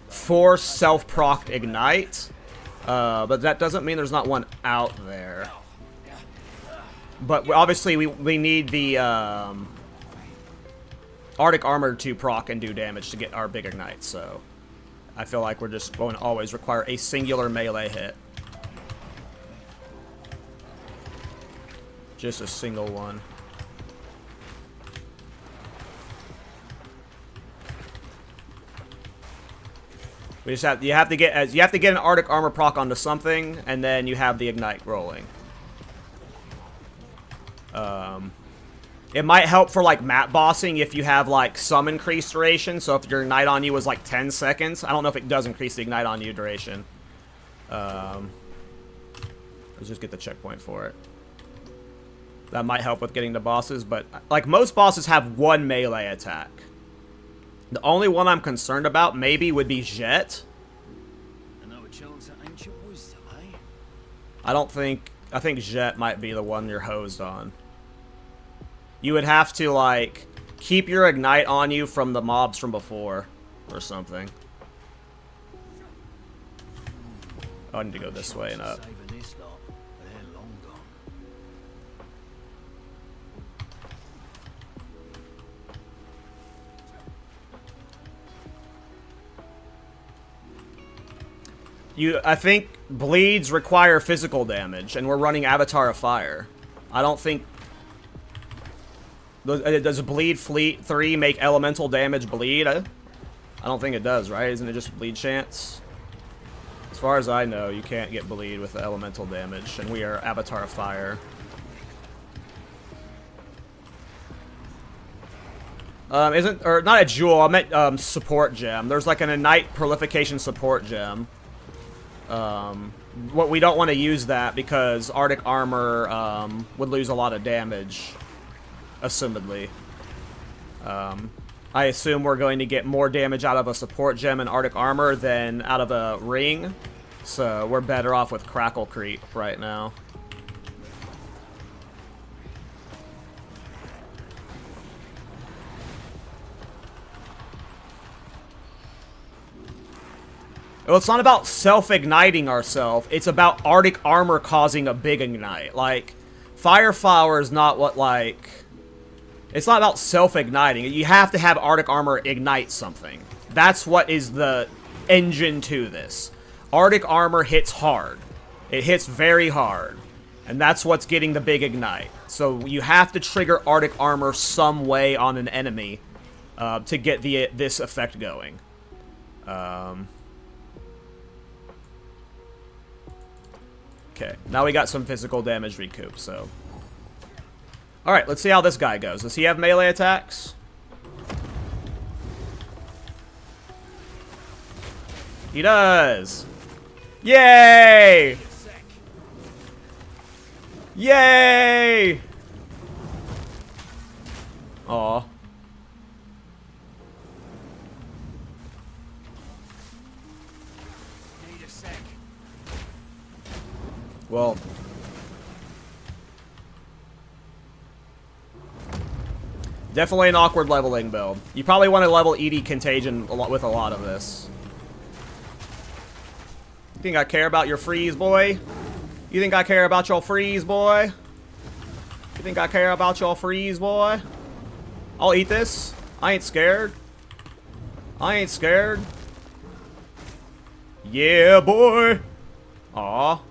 force self-proc ignite. But that doesn't mean there's not one out there. But obviously we need the Arctic Armor to proc and do damage to get our big ignite, so I feel like we're just going to always require a singular melee hit. Just a single one. We just have you have to get an Arctic Armor proc onto something, and then you have the ignite rolling. It might help for like map bossing if you have like some increased duration. So if your ignite on you was like 10 seconds, I don't know if it does increase the ignite on you duration. Let's just get the checkpoint for it. That might help with getting the bosses, but like most bosses have one melee attack. The only one I'm concerned about maybe would be Jet. I think Jet might be the one you're hosed on. You would have to like keep your ignite on you from the mobs from before or something. Oh, I need to go this way and up. I think bleeds require physical damage, and we're running Avatar of Fire. I don't think... Does Bleed Fleet 3 make elemental damage bleed? I don't think it does, right? Isn't it just bleed chance? As far as I know, you can't get bleed with elemental damage, and we are Avatar of Fire. Or not a jewel, I meant support gem. There's like an Ignite Prolification support gem. What we don't want to use that because Arctic Armor would lose a lot of damage, assumedly. I assume we're going to get more damage out of a support gem in Arctic Armor than out of a ring, so we're better off with Crackle Creep right now. Well, it's not about self-igniting ourselves. It's about Arctic Armor causing a big ignite. Like, Fire Flower is not what, like... It's not about self-igniting. You have to have Arctic Armor ignite something. That's what is the engine to this. Arctic Armor hits hard. It hits very hard. And that's what's getting the big ignite. So you have to trigger Arctic Armor some way on an enemy to get this effect going. Okay, now we got some physical damage recoup, so... Alright, let's see how this guy goes. Does he have melee attacks? He does! Yay! Yay! Aw. Need a sec. Well... Definitely an awkward leveling build. You probably want to level ED Contagion with a lot of this. You think I care about your freeze, boy? You think I care about your freeze, boy? You think I care about your freeze, boy? I'll eat this. I ain't scared. I ain't scared. Yeah, boy. Aw.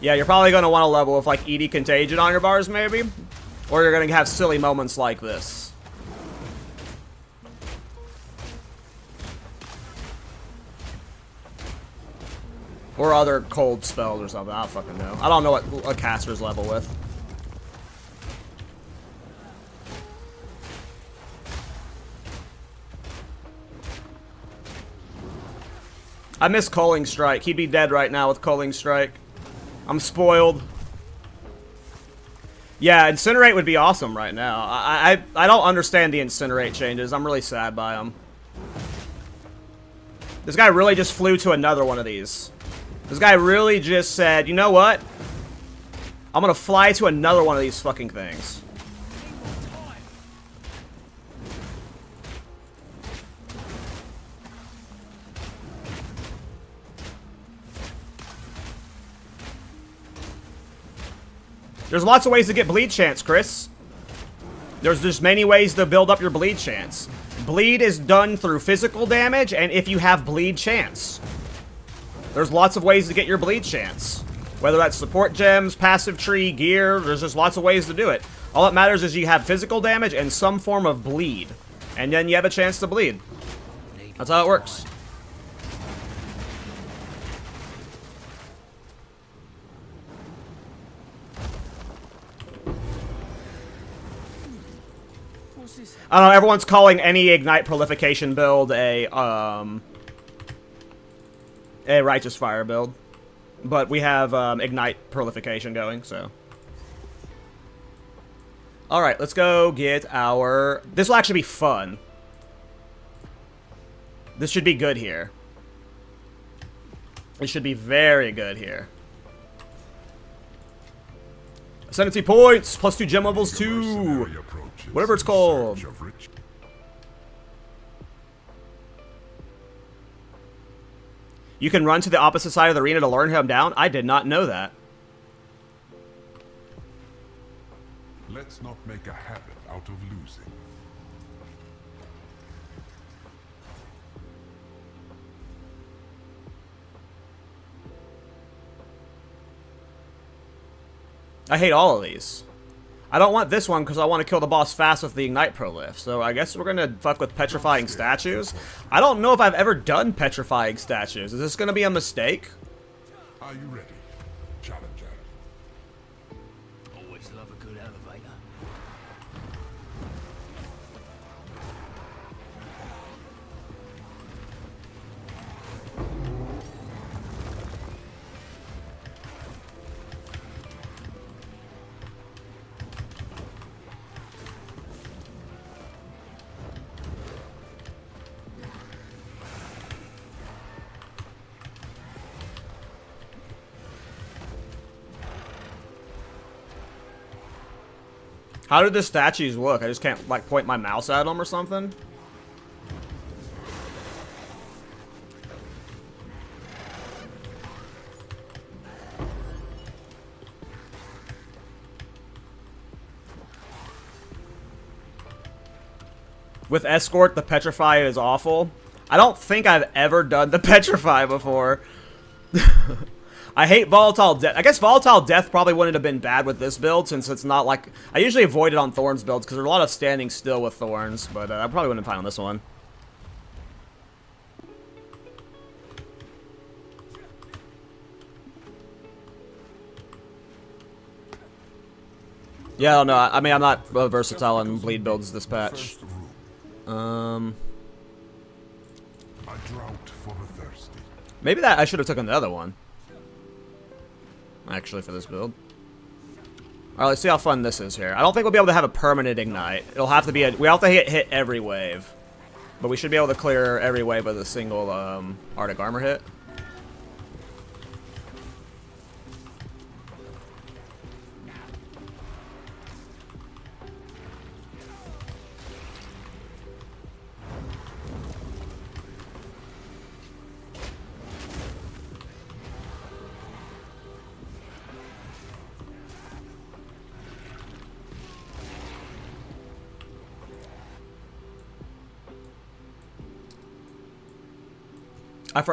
Yeah, you're probably going to want to level with, like, ED Contagion on your bars, maybe? Or you're going to have silly moments like this. Or other cold spells or something. I don't fucking know. I don't know what casters level with. I miss Culling Strike. He'd be dead right now with Culling Strike. I'm spoiled. Yeah, Incinerate would be awesome right now. I don't understand the Incinerate changes. I'm really sad by them. This guy really just flew to another one of these. This guy really just said, you know what? I'm gonna fly to another one of these fucking things. There's lots of ways to get bleed chance, Chris. There's just many ways to build up your bleed chance. Bleed is done through physical damage, and if you have bleed chance. There's lots of ways to get your bleed chance. Whether that's support gems, passive tree, gear, there's just lots of ways to do it. All that matters is you have physical damage and some form of bleed. And then you have a chance to bleed. That's how it works. I don't know, everyone's calling any Ignite Prolification build a Righteous Fire build. But we have Ignite Prolification going, so. Alright, let's go get our... This will actually be fun. This should be good here. It should be very good here. Ascendancy points! Plus 2 gem levels 2! Whatever it's called. You can run to the opposite side of the arena to learn him down? I did not know that. Let's not make a habit out of losing. I hate all of these. I don't want this one because I want to kill the boss fast with the Ignite Prolif. So I guess we're going to fuck with Petrifying Statues. I don't know if I've ever done Petrifying Statues. Is this going to be a mistake? Are you ready, Challenger? Always love a good elevator. How did the statues look? I just can't, like, point my mouse at them or something? With Escort, the Petrify is awful. I don't think I've ever done the Petrify before. I hate Volatile Death. I guess Volatile Death probably wouldn't have been bad with this build, since it's not like... I usually avoid it on Thorns builds, because there's a lot of standing still with Thorns, but I probably wouldn't have fine on this one. Yeah, I don't know. I mean, I'm not versatile in bleed builds this patch. A drought for the thirsty. Maybe that I should have taken the other one. Actually, for this build. Alright, let's see how fun this is here. I don't think we'll be able to have a permanent ignite. It'll have to be a... We have to hit every wave. But we should be able to clear every wave with a single Arctic Armor hit.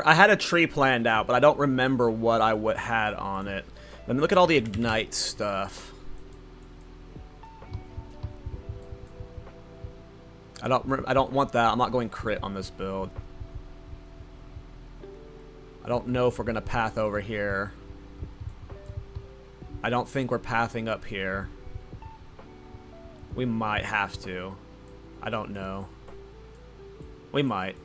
I had a tree planned out, but I don't remember what I had on it. Let me look at all the Ignite stuff. I don't want that. I'm not going crit on this build. I don't know if we're gonna path over here. I don't think we're pathing up here. We might have to. I don't know. We might.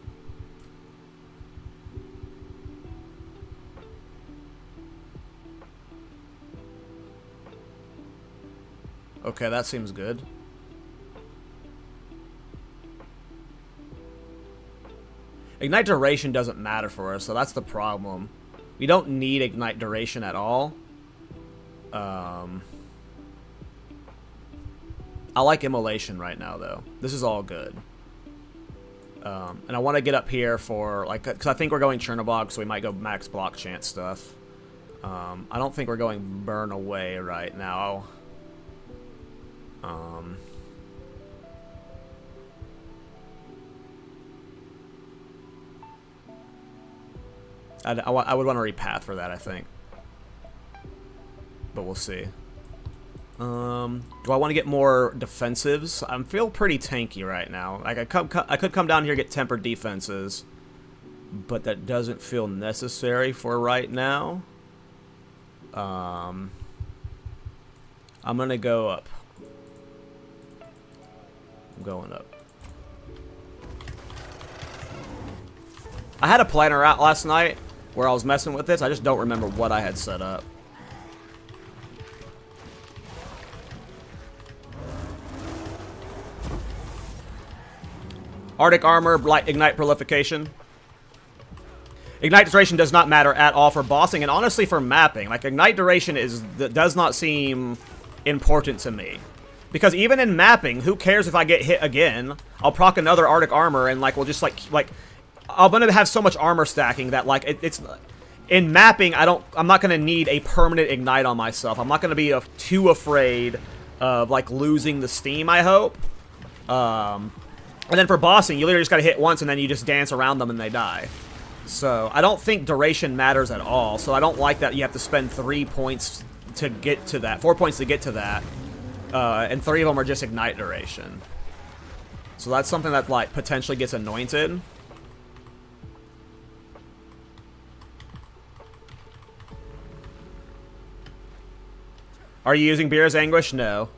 Okay, that seems good. Ignite duration doesn't matter for us, so that's the problem. We don't need Ignite duration at all. I like Immolation right now, though. This is all good. And I want to get up here for, like, because I think we're going Chernobog, so we might go max block chance stuff. I don't think we're going Burn Away right now. I would want to repath for that, I think. But we'll see. Do I want to get more defensives? I feel pretty tanky right now. Like I could come down here and get tempered defenses, but that doesn't feel necessary for right now. I'm gonna go up. I'm going up. I had a planner out last night where I was messing with this. I just don't remember what I had set up. Arctic Armor, Light Ignite Prolification. Ignite duration does not matter at all for bossing, and honestly for mapping. Like, Ignite duration does not seem important to me. Because even in mapping, who cares if I get hit again? I'll proc another Arctic Armor and, like, we'll just, like I'm gonna have so much armor stacking that, like, it's... In mapping, I'm not gonna need a permanent Ignite on myself. I'm not gonna be too afraid of, like, losing the steam, I hope. And then for bossing, you literally just gotta hit once and then you just dance around them and they die. So, I don't think duration matters at all. So, I don't like that you have to spend 3 points to get to that. 4 points to get to that. And 3 of them are just Ignite duration. So, that's something that, like, potentially gets anointed. Are you using Beer's Anguish? No.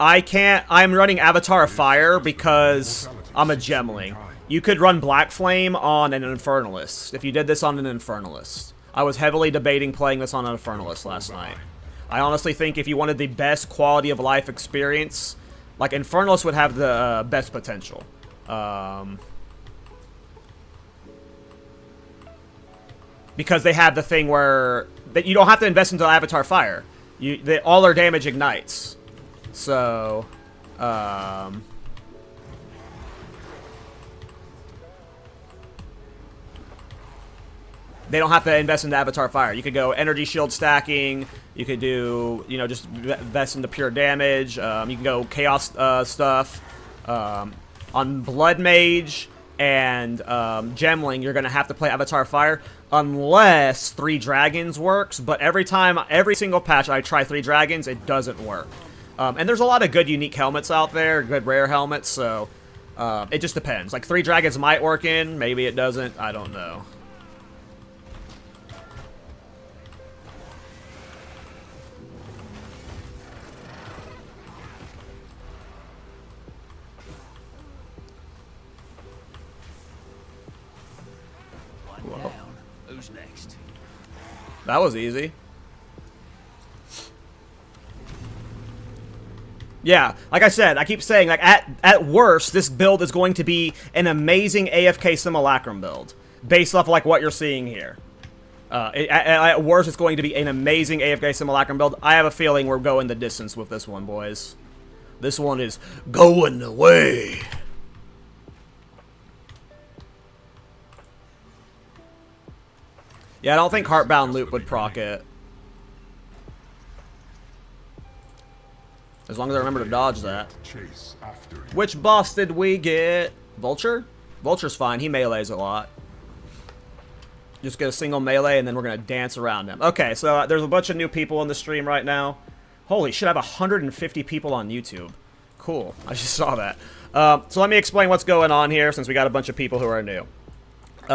I can't. I'm running Avatar of Fire because I'm a Gemling. You could run Black Flame on an Infernalist if you did this on an Infernalist. I was heavily debating playing this on an Infernalist last night. I honestly think if you wanted the best quality of life experience, like, Infernalist would have the best potential. because they have the thing where that you don't have to invest into Avatar Fire. All their damage ignites. So, they don't have to invest into Avatar Fire. You could go energy shield stacking. You could do, you know, just invest into pure damage. You can go chaos stuff. On Blood Mage and Gemling, you're going to have to play Avatar Fire unless 3 Dragons works. But every single patch I try 3 Dragons, it doesn't work. And there's a lot of good unique helmets out there, good rare helmets, so it just depends. Like 3 Dragons might work in, maybe it doesn't, I don't know. One down. Who's next? That was easy. Yeah, like I said, I keep saying, like, at worst, this build is going to be an amazing AFK Simulacrum build, based off of, like, what you're seeing here. At worst, it's going to be an amazing AFK Simulacrum build. I have a feeling we're going the distance with this one, boys. This one is going away. Yeah, I don't think Heartbound Loop would proc it. As long as I remember to dodge that. Which boss did we get? Vulture? Vulture's fine. He melees a lot. Just get a single melee, and then we're going to dance around him. Okay, so there's a bunch of new people in the stream right now. Holy shit, I have 150 people on YouTube. Cool. I just saw that. So let me explain what's going on here, since we got a bunch of people who are new. In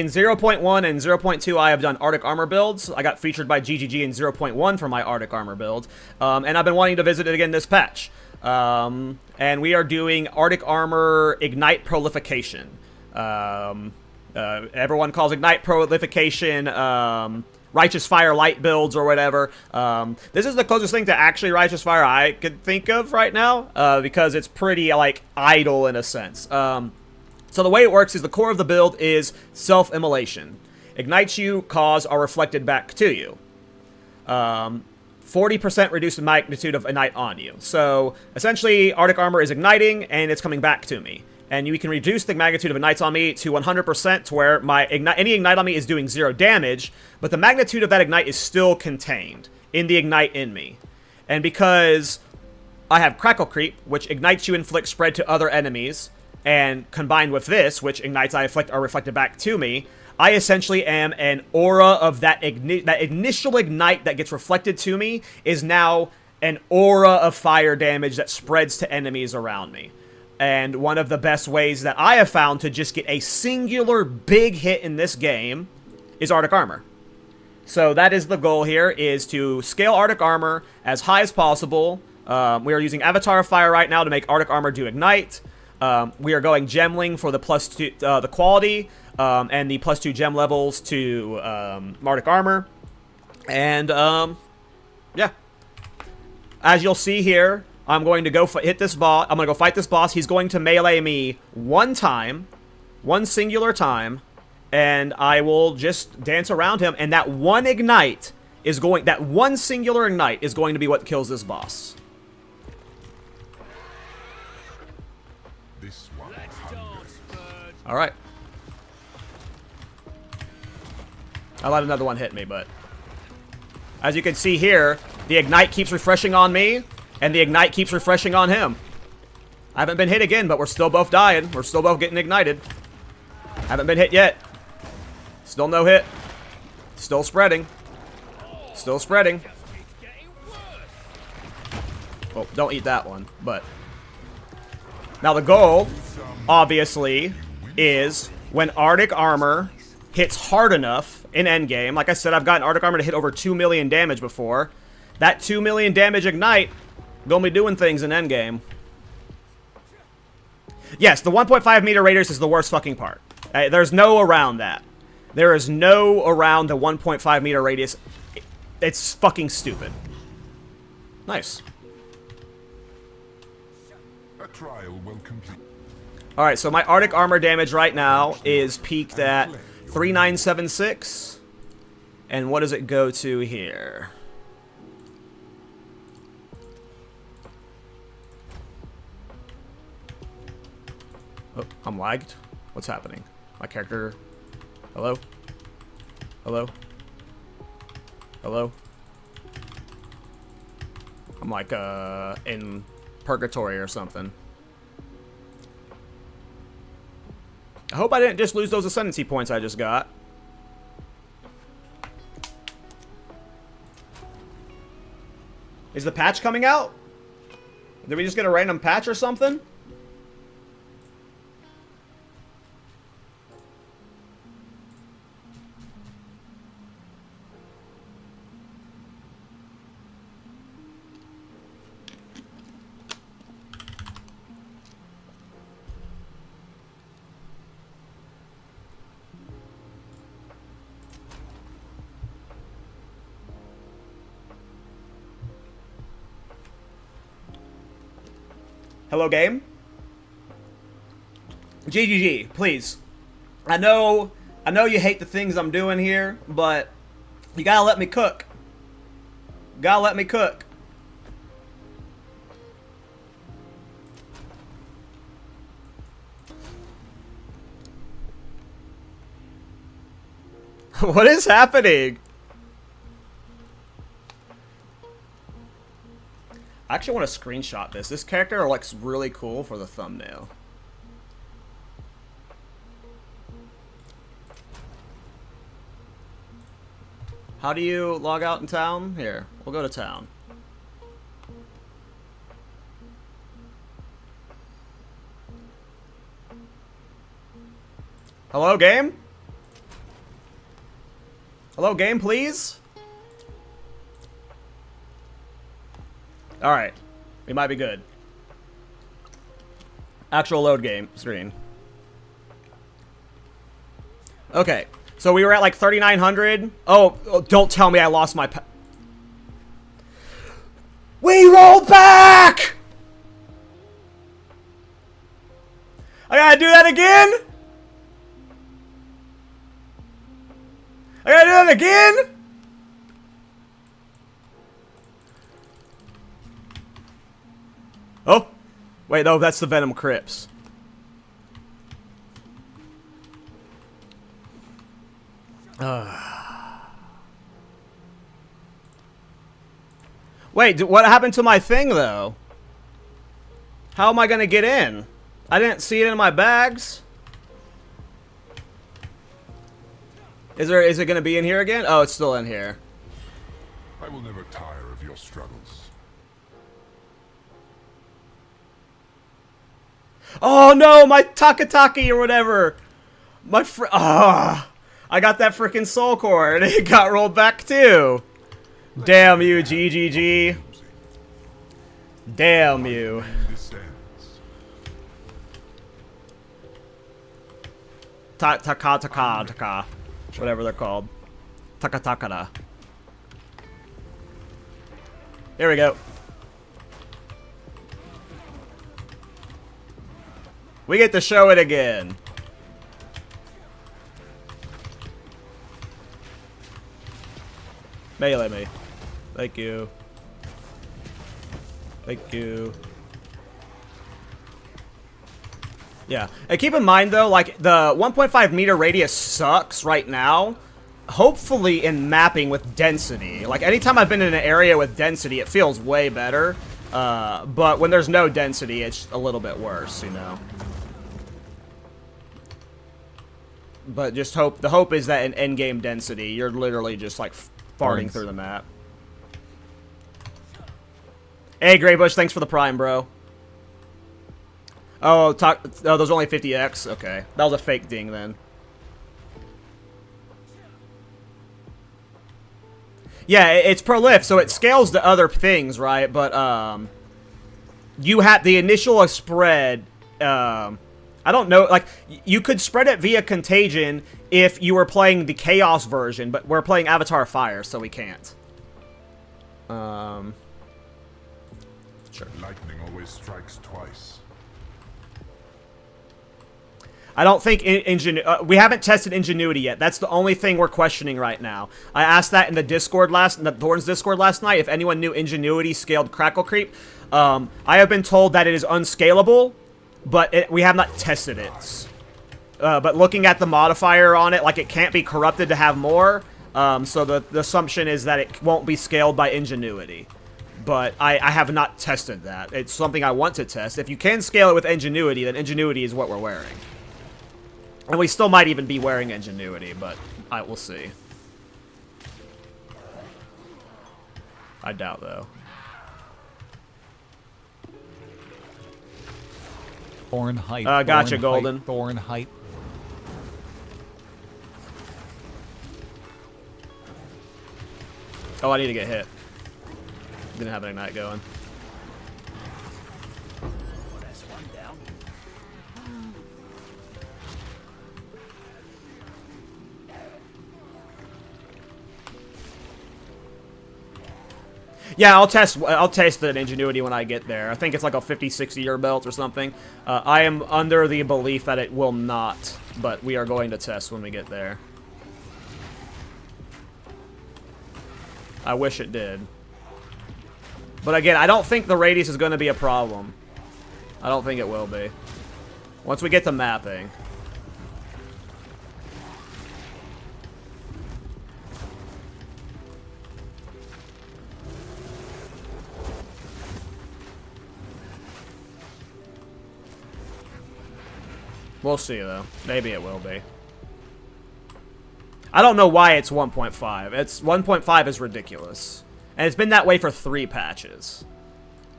0.1 and 0.2, I have done Arctic Armor builds. I got featured by GGG in 0.1 for my Arctic Armor build. And I've been wanting to visit it again this patch. And we are doing Arctic Armor Ignite Prolification. Everyone calls Ignite Prolification Righteous Fire Light builds or whatever. This is the closest thing to actually Righteous Fire I could think of right now, because it's pretty, like, idle in a sense. So the way it works is the core of the build is self-immolation. Ignites you, cause are reflected back to you. 40% reduced magnitude of Ignite on you. So essentially, Arctic Armor is igniting, and it's coming back to me. And you can reduce the magnitude of Ignites on me to 100% to where any Ignite on me is doing 0 damage, but the magnitude of that Ignite is still contained in the Ignite in me. And because I have Crackle Creep, which ignites you inflict spread to other enemies, and combined with this, which ignites I inflict are reflected back to me, I essentially am an aura of that initial ignite that gets reflected to me is now an aura of fire damage that spreads to enemies around me. And one of the best ways that I have found to just get a singular big hit in this game is Arctic Armor. So that is the goal here, is to scale Arctic Armor as high as possible. We are using Avatar Fire right now to make Arctic Armor do Ignite. We are going Gemling for the +2, the quality, and the +2 gem levels to Arctic Armor. And, yeah. As you'll see here, I'm going to go hit this boss. I'm going to go fight this boss. He's going to melee me one singular time, and I will just dance around him. And that one ignite is that one singular ignite is going to be what kills this boss. All right. I let another one hit me, but as you can see here, the ignite keeps refreshing on me, and the ignite keeps refreshing on him. I haven't been hit again, but we're still both dying. We're still both getting ignited. Haven't been hit yet. Still no hit. Still spreading. Still spreading. Well, don't eat that one, but now the goal, obviously, is when Arctic Armor hits hard enough in Endgame. Like I said, I've gotten Arctic Armor to hit over 2 million damage before. That 2 million damage Ignite gonna be doing things in Endgame. Yes, the 1.5 meter radius is the worst fucking part. There's no around that. There is no around the 1.5 meter radius. It's fucking stupid. Nice. A trial will complete. Alright, so my Arctic Armor damage right now is peaked at 3976. And what does it go to here? Oh, I'm lagged. What's happening? My character... Hello? Hello? Hello? I'm like, in purgatory or something. I hope I didn't just lose those Ascendancy points I just got. Is the patch coming out? Did we just get a random patch or something? Hello, game? GGG, please. I know you hate the things I'm doing here, but you gotta let me cook. Gotta let me cook. What is happening? I actually want to screenshot this. This character looks really cool for the thumbnail. How do you log out in town? Here, we'll go to town. Hello, game? Hello, game, please? Alright. We might be good. Actual load game screen. Okay. So we were at like 3,900. Oh, don't tell me I lost my... We rolled back! I gotta do that again? I gotta do that again? Oh! Wait, no, that's the Venom Crypts. Wait, what happened to my thing, though? How am I gonna get in? I didn't see it in my bags. Is it gonna be in here again? Oh, it's still in here. I will never tire of your struggles. Oh no, my Takataki or whatever. My I got that freaking soul core and it got rolled back too. Damn you, GGG. Damn you. Taka. Whatever they're called. Takatakara. Here we go. We get to show it again. Melee me. Thank you. Thank you. Yeah. And keep in mind, though, like, the 1.5 meter radius sucks right now. Hopefully in mapping with density. Like, anytime I've been in an area with density, it feels way better. But when there's no density, it's a little bit worse, you know. But just hope, the hope is that in endgame density, you're literally just, like, farting through the map. Hey, Greybush, thanks for the prime, bro. Oh, those are only 50x? Okay. That was a fake ding, then. Yeah, it's Prolif, so it scales to other things, right? But, you have the initial spread, I don't know, like, you could spread it via Contagion if you were playing the Chaos version, but we're playing Avatar Fire, so we can't. Sure. Lightning always strikes twice. I don't think we haven't tested Ingenuity yet. That's the only thing we're questioning right now. I asked that in the Thorn's Discord last night, if anyone knew Ingenuity scaled Crackle Creep. I have been told that it is unscalable, but we have not tested it. But looking at the modifier on it, like, it can't be corrupted to have more. So the assumption is that it won't be scaled by Ingenuity. But I have not tested that. It's something I want to test. If you can scale it with Ingenuity, then Ingenuity is what we're wearing. And we still might even be wearing Ingenuity, but we'll see. I doubt, though. Thorn height. Gotcha, Thorn Golden. Height, Thorn height. Oh, I need to get hit. Didn't have an ignite going. Well, that's one down. Yeah, I'll test the Ingenuity when I get there. I think it's like a 50-60 year belt or something. I am under the belief that it will not, but we are going to test when we get there. I wish it did. But again, I don't think the radius is going to be a problem. I don't think it will be. Once we get to mapping. We'll see, though. Maybe it will be. I don't know why it's 1.5. 1.5 is ridiculous. And it's been that way for 3 patches.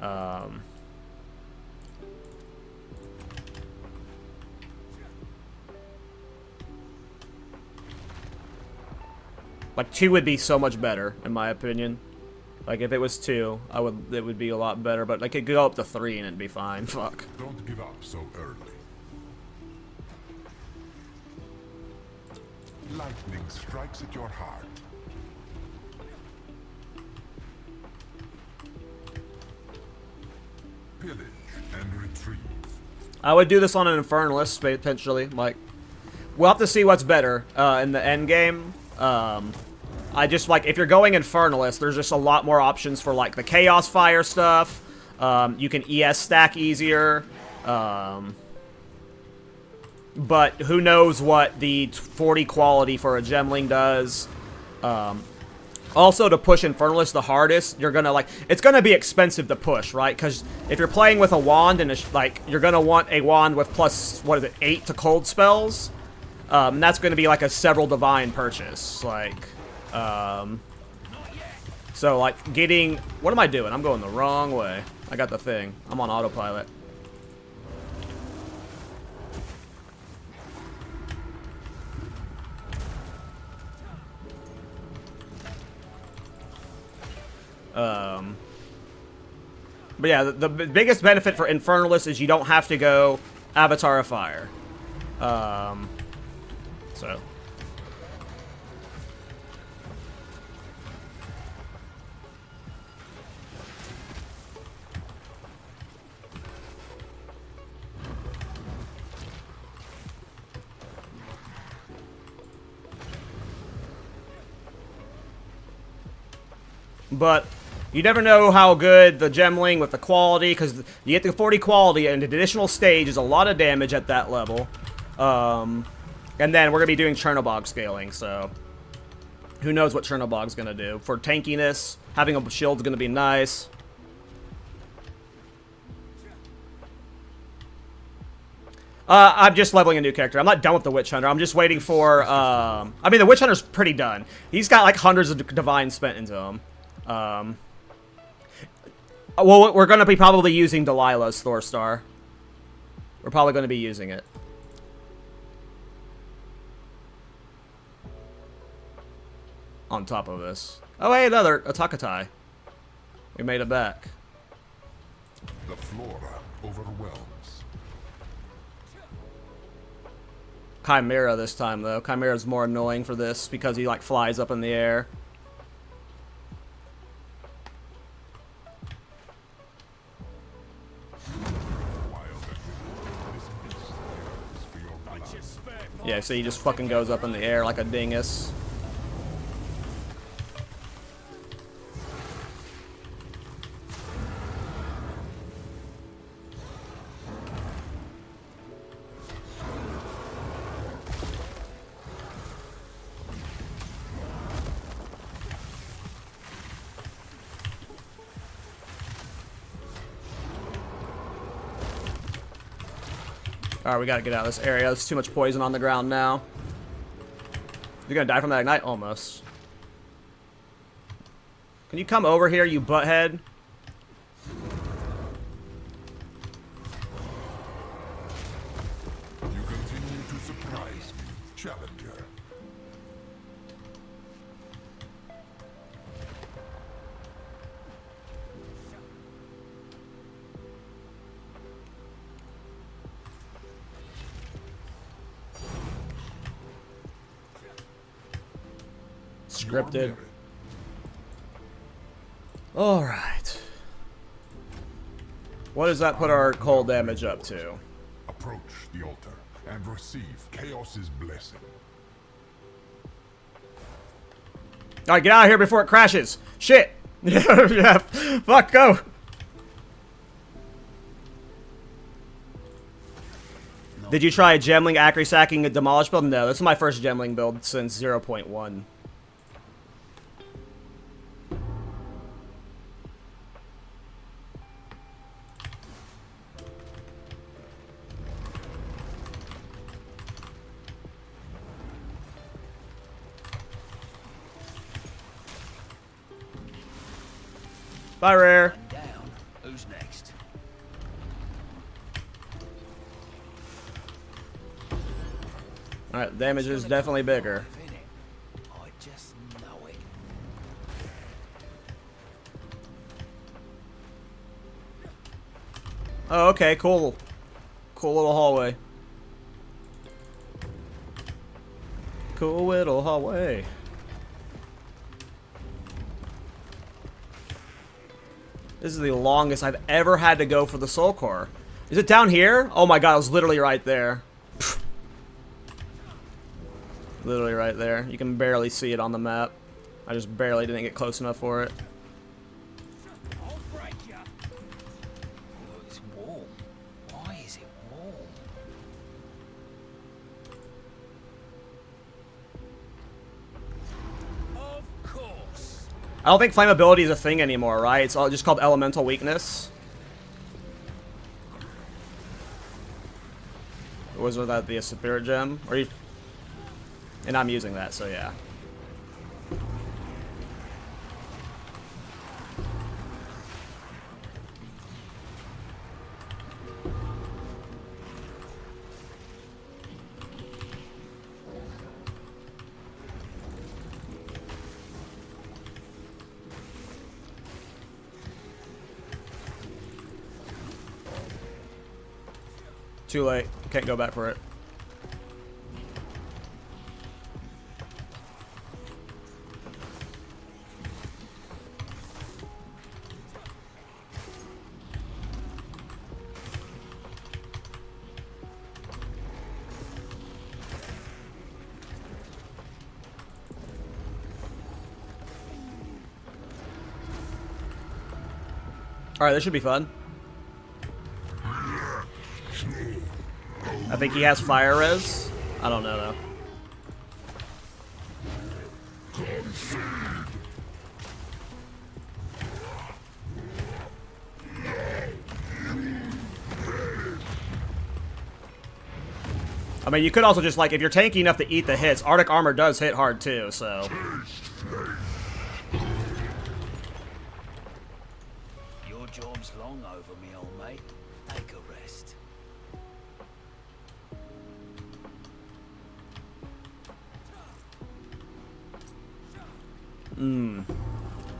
Like, 2 would be so much better, in my opinion. Like, if it was 2, it would be a lot better. But, like, it could go up to 3 and it'd be fine. Fuck. Don't give up so early. Lightning strikes at your heart. Pillage and retrieve. I would do this on an Infernalist, potentially. Like, we'll have to see what's better in the endgame. I just, like, if you're going Infernalist, there's just a lot more options for, like, the Chaos Fire stuff. You can ES stack easier. But who knows what the 40 quality for a Gemling does. Also, to push Infernalist the hardest, you're gonna, like, it's gonna be expensive to push, right? Because if you're playing with a wand, and like, you're gonna want a wand with plus, what is it, 8 to cold spells? And that's gonna be, like, a several divine purchase. Like, so, like, getting, what am I doing? I'm going the wrong way. I got the thing. I'm on autopilot. But yeah, the biggest benefit for Infernalist is you don't have to go Avatar of Fire. So. But you never know how good the Gemling with the quality, because you get the 40 quality and the additional stage is a lot of damage at that level. And then we're going to be doing Chernobog scaling, so who knows what Chernobog's going to do. For tankiness, having a shield's going to be nice. I'm just leveling a new character. I'm not done with the Witch Hunter. I'm just waiting for, I mean, the Witch Hunter's pretty done. He's got like hundreds of divine spent into him. Well, we're going to be probably using Delilah's Thor Star. We're probably going to be using it. On top of this. Oh, hey, another Atakatai. We made it back. The flora overwhelms. Chimera this time, though. Chimera's more annoying for this because he, like, flies up in the air. Yeah, so he just fucking goes up in the air like a dingus. Alright, we gotta get out of this area. There's too much poison on the ground now. You're gonna die from that ignite? Almost. Can you come over here, you butthead? You continue to surprise me, Challenger. Scripted. Alright. What does that put our cold damage up to? Approach the altar and receive Chaos's blessing. Alright, get out of here before it crashes. Shit. Yeah. Fuck, go. Did you try a Gemling Acri sacking a Demolish build? No, this is my first Gemling build since 0.1. Bye, Rare. One down. Who's next? Alright, damage is definitely bigger. I just know it. Oh, okay, cool. Cool little hallway. Cool little hallway. This is the longest I've ever had to go for the Soul Core. Is it down here? Oh my god, it was literally right there. Literally right there. You can barely see it on the map. I just barely didn't get close enough for it. I'll break ya. Oh, it's warm. Why is it warm? Of course. I don't think flammability is a thing anymore, right? It's all just called elemental weakness. Or was that the spirit gem? Or you... And I'm using that, so yeah. Too late. Can't go back for it. Alright, this should be fun. I think he has fire res. I don't know though. I mean, you could also just, like, if you're tanky enough to eat the hits, Arctic Armor does hit hard too, so. Your job's long over me, old mate. Take a rest.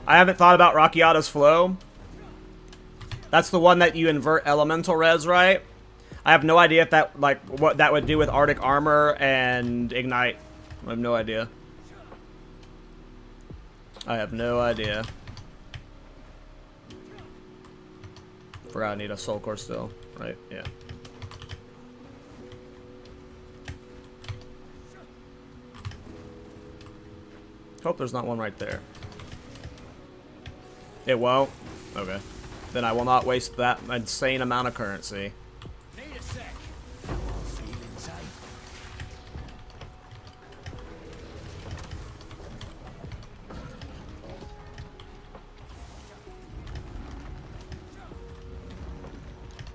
I haven't thought about Rockiata's Flow. That's the one that you invert elemental res, right? I have no idea if that, like, what that would do with Arctic Armor and Ignite. I have no idea. I have no idea. Forgot I need a Soul Core still, right? Yeah. Hope there's not one right there. It won't? Okay. Then I will not waste that insane amount of currency. Need a sec. Feeling safe.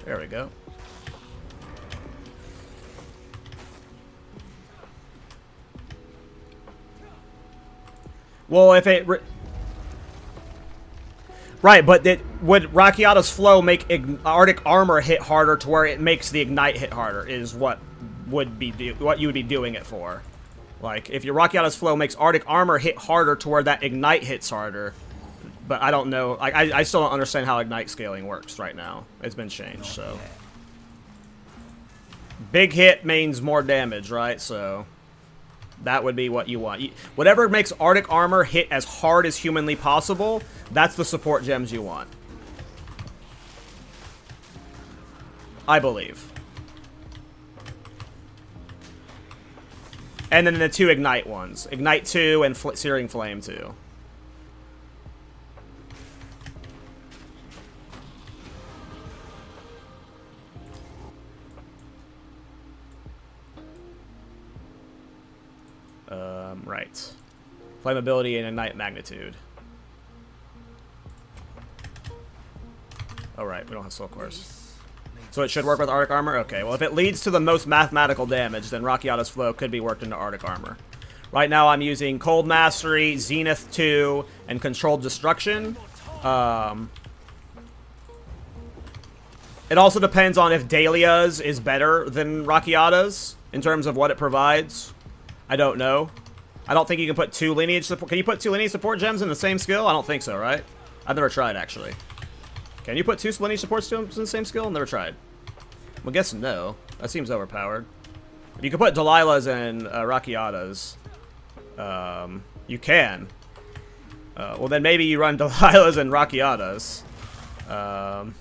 There we go. Well, if it... Right, but would Rakiata's flow make Arctic Armor hit harder to where it makes the Ignite hit harder, is what what you would be doing it for. Like, if your Rakiata's flow makes Arctic Armor hit harder to where that Ignite hits harder, but I don't know, I still don't understand how Ignite scaling works right now. It's been changed, so. Big hit means more damage, right? So that would be what you want. Whatever makes Arctic Armor hit as hard as humanly possible, that's the support gems you want. I believe. And then the 2 Ignite ones. Ignite 2 and Searing Flame 2. Right. Flammability and Ignite Magnitude. Oh, right. We don't have Soul Course. So it should work with Arctic Armor? Okay, well, if it leads to the most mathematical damage, then Rakiata's Flow could be worked into Arctic Armor. Right now, I'm using Cold Mastery, Zenith 2, and Controlled Destruction. It also depends on if Dahlia's is better than Rakiata's in terms of what it provides. I don't know. I don't think you can put 2 lineage support. Can you put 2 lineage support gems in the same skill? I don't think so, right? I've never tried, actually. Can you put 2 lineage support gems in the same skill? Never tried. I'm guessing no. That seems overpowered. You can put Delilah's and Rakiata's. You can. Well, then maybe you run Delilah's and Rakiata's. I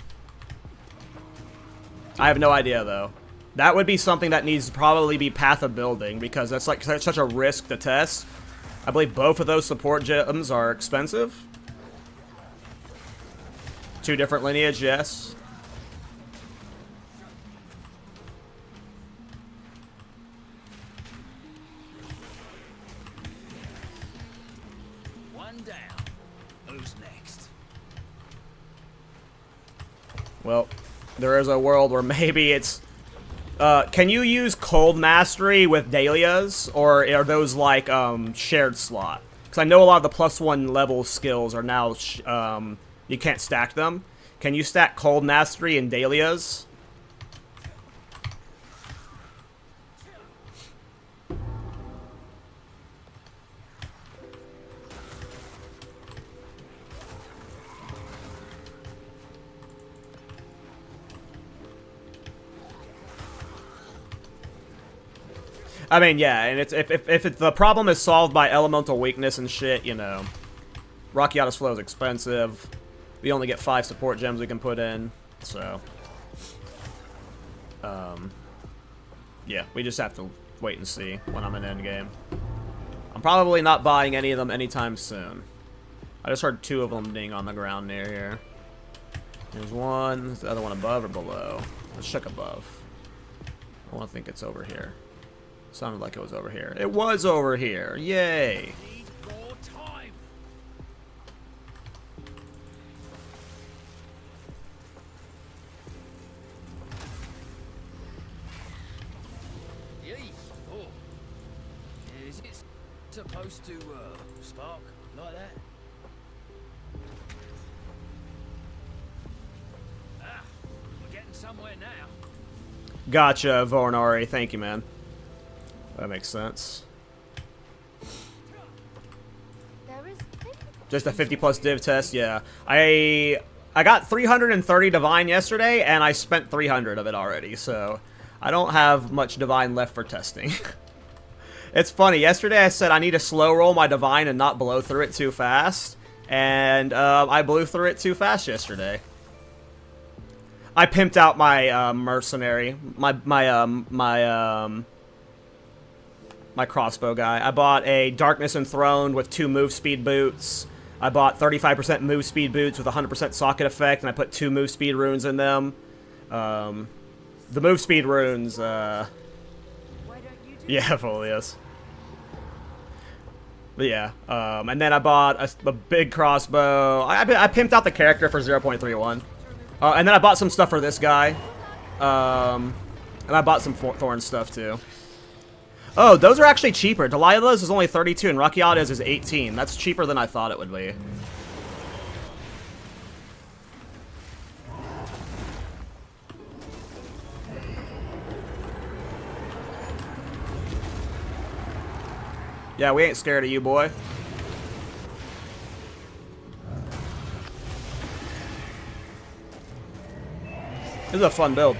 have no idea, though. That would be something that needs to probably be Path of Building, because that's like such a risk to test. I believe both of those support gems are expensive. 2 different lineage, yes. One down. Who's next? Well, there is a world where maybe it's... can you use Cold Mastery with Dahlia's, or are those like shared slot? Because I know a lot of the +1 level skills are now you can't stack them. Can you stack Cold Mastery and Dahlia's? I mean, yeah, and it's if the problem is solved by elemental weakness and shit, you know, Rakiata's Flow is expensive. We only get 5 support gems we can put in, so yeah, we just have to wait and see when I'm in Endgame. I'm probably not buying any of them anytime soon. I just heard 2 of them being on the ground near here. There's one. Is the other one above or below? Let's check above. I want to think it's over here. Sounded like it was over here. It was over here. Yay. Need more time. Yee. Oh. Is it supposed to spark like that? Ah, we're getting somewhere now. Gotcha, Vornari. Thank you, man. That makes sense. Just a 50+ div test, yeah. I got 330 divine yesterday, and I spent 300 of it already, so I don't have much divine left for testing. It's funny, yesterday I said I need to slow roll my divine and not blow through it too fast, and I blew through it too fast yesterday. I pimped out my mercenary, my my crossbow guy. I bought a Darkness Enthroned with 2 move speed boots. I bought 35% move speed boots with 100% socket effect, and I put 2 move speed runes in them. The move speed runes, Why don't you do yeah, Folius. But yeah, and then I bought a big crossbow. I pimped out the character for 0.31. And then I bought some stuff for this guy. And I bought some Thorn stuff too. Oh, those are actually cheaper. Delilah's is only 32 and Rakiata's is 18. That's cheaper than I thought it would be. Yeah, we ain't scared of you, boy. This is a fun build.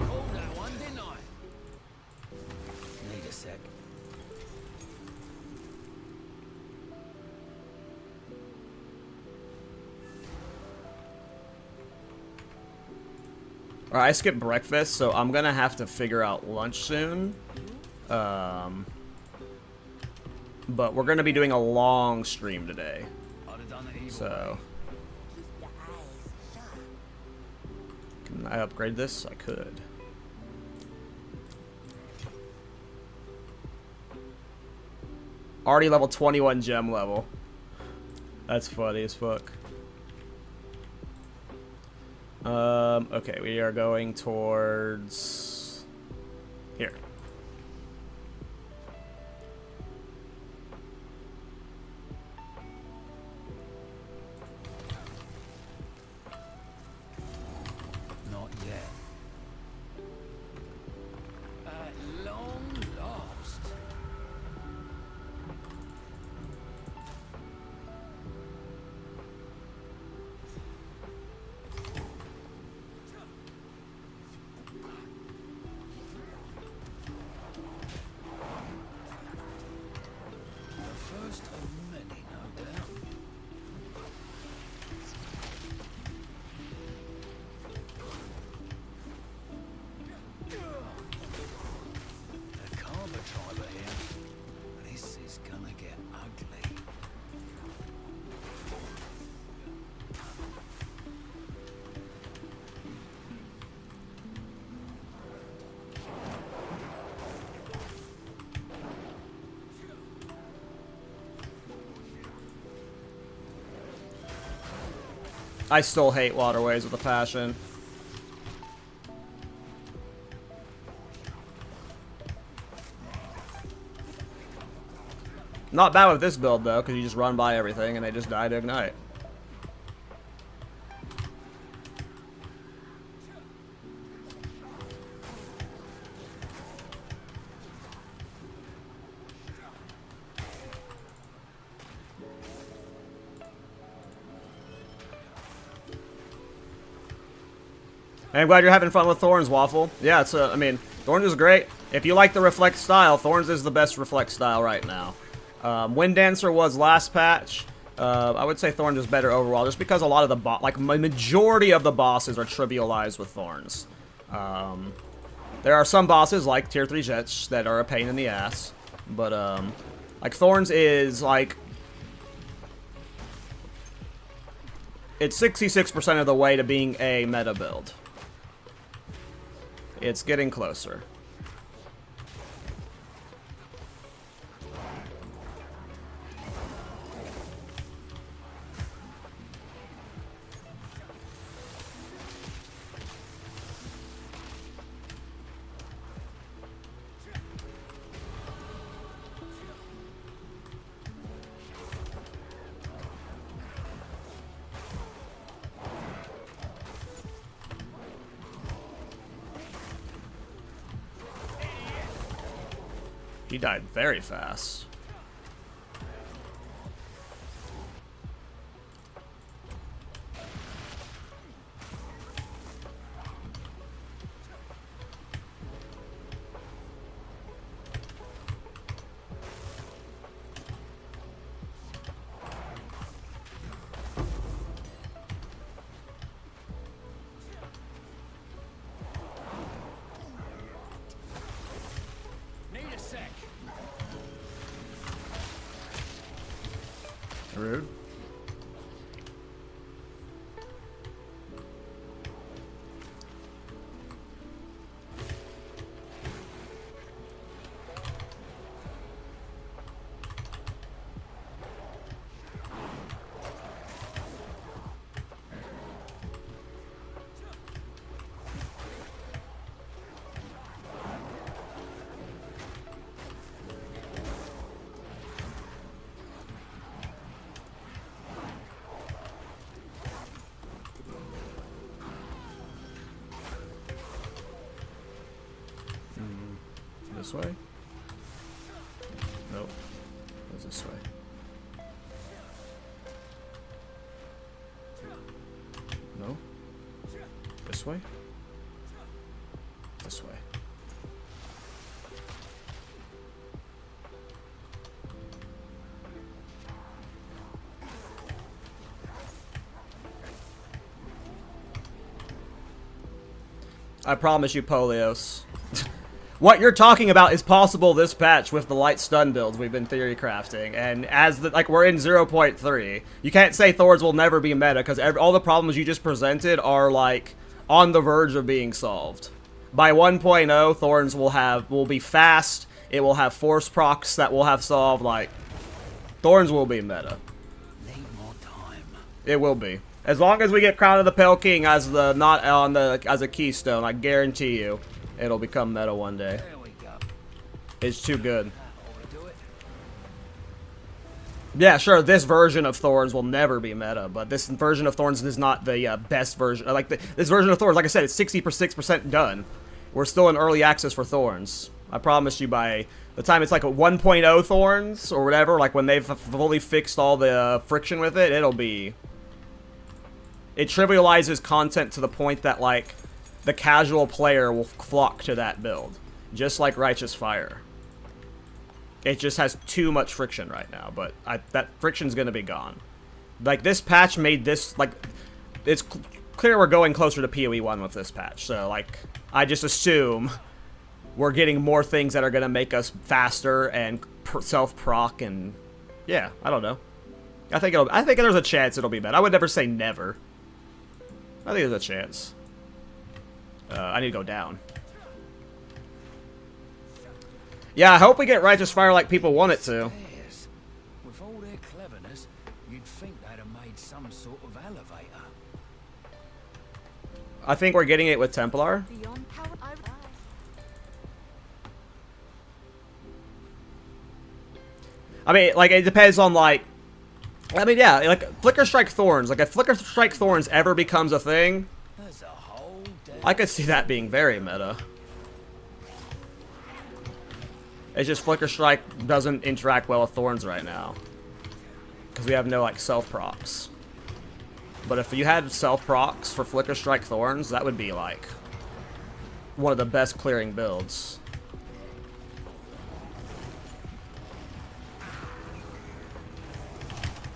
Called that one, didn't I? Need a sec. Alright, I skipped breakfast, so I'm gonna have to figure out lunch soon. But we're gonna be doing a long stream today. I'd have done it either So, way. can I upgrade this? I could. Already level 21 gem level. That's funny as fuck. Okay, we are going towards here. Not yet. At long last. The first of many, no doubt. The Carver tribe are here. This is gonna get ugly. I still hate waterways with a passion. Not bad with this build though, because you just run by everything and they just die to ignite. I'm glad you're having fun with Thorns, Waffle. Yeah, it's I mean, Thorns is great. If you like the Reflect style, Thorns is the best Reflect style right now. Wind Dancer was last patch. I would say Thorns is better overall, just because a lot of the like majority of the bosses are trivialized with Thorns. There are some bosses like Tier 3 Jets that are a pain in the ass, but like Thorns is like it's 66% of the way to being a meta build. It's getting closer. He died very fast. Need a sec. Rude. This way? Nope. Goes this way. No? This way? This way. I promise you, Polios. What you're talking about is possible this patch with the light stun builds we've been theory crafting, and as the, like, we're in 0.3. You can't say Thorns will never be meta because all the problems you just presented are like on the verge of being solved. By 1.0, Thorns will be fast. It will have force procs that will have solved. Like, Thorns will be meta. Need more time. It will be. As long as we get Crown of the Pale King as the as a keystone, I guarantee you. It'll become meta one day. There we go. It's too good. That ought to do it. Yeah, sure, this version of Thorns will never be meta, but this version of Thorns is not the best version. Like, this version of Thorns, like I said, it's 66% done. We're still in early access for Thorns. I promise you by the time it's like a 1.0 Thorns, or whatever, like when they've fully fixed all the friction with it, it'll be... It trivializes content to the point that, like, the casual player will flock to that build. Just like Righteous Fire. It just has too much friction right now, but that friction's gonna be gone. Like, this patch made this, like, it's clear we're going closer to PoE 1 with this patch, so, like, I just assume we're getting more things that are gonna make us faster and self-proc, and, yeah, I don't know. I think there's a chance it'll be better. I would never say never. I think there's a chance. I need to go down. Yeah, I hope we get Righteous Fire like people want it to. Yes. With all their cleverness, you'd think they'd have made some sort of elevator. I think we're getting it with Templar. Beyond power, I mean, like, it depends on, like... I mean, yeah, like, Flicker Strike Thorns. Like, if Flicker Strike Thorns ever becomes a thing... There's a whole I could see that being very meta. It's just Flicker Strike doesn't interact well with Thorns right now. Because we have no, like, self-procs. But if you had self-procs for Flicker Strike Thorns, that would be, like, one of the best clearing builds.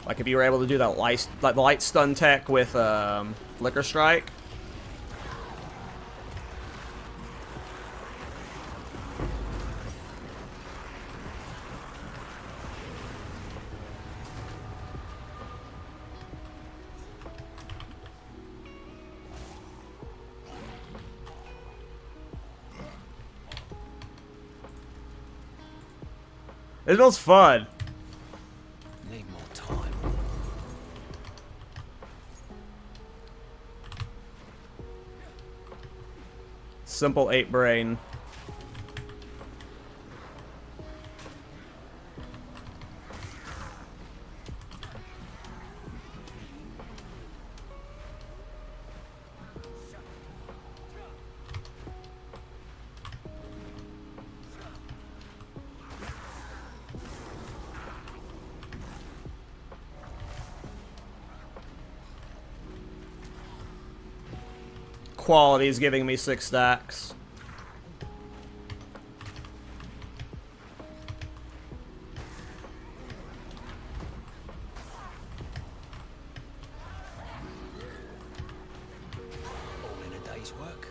Like, if you were able to do that light stun tech with Flicker Strike. It feels fun. Need more time. Simple 8 brain. Quality is giving me 6 stacks. All in a day's work.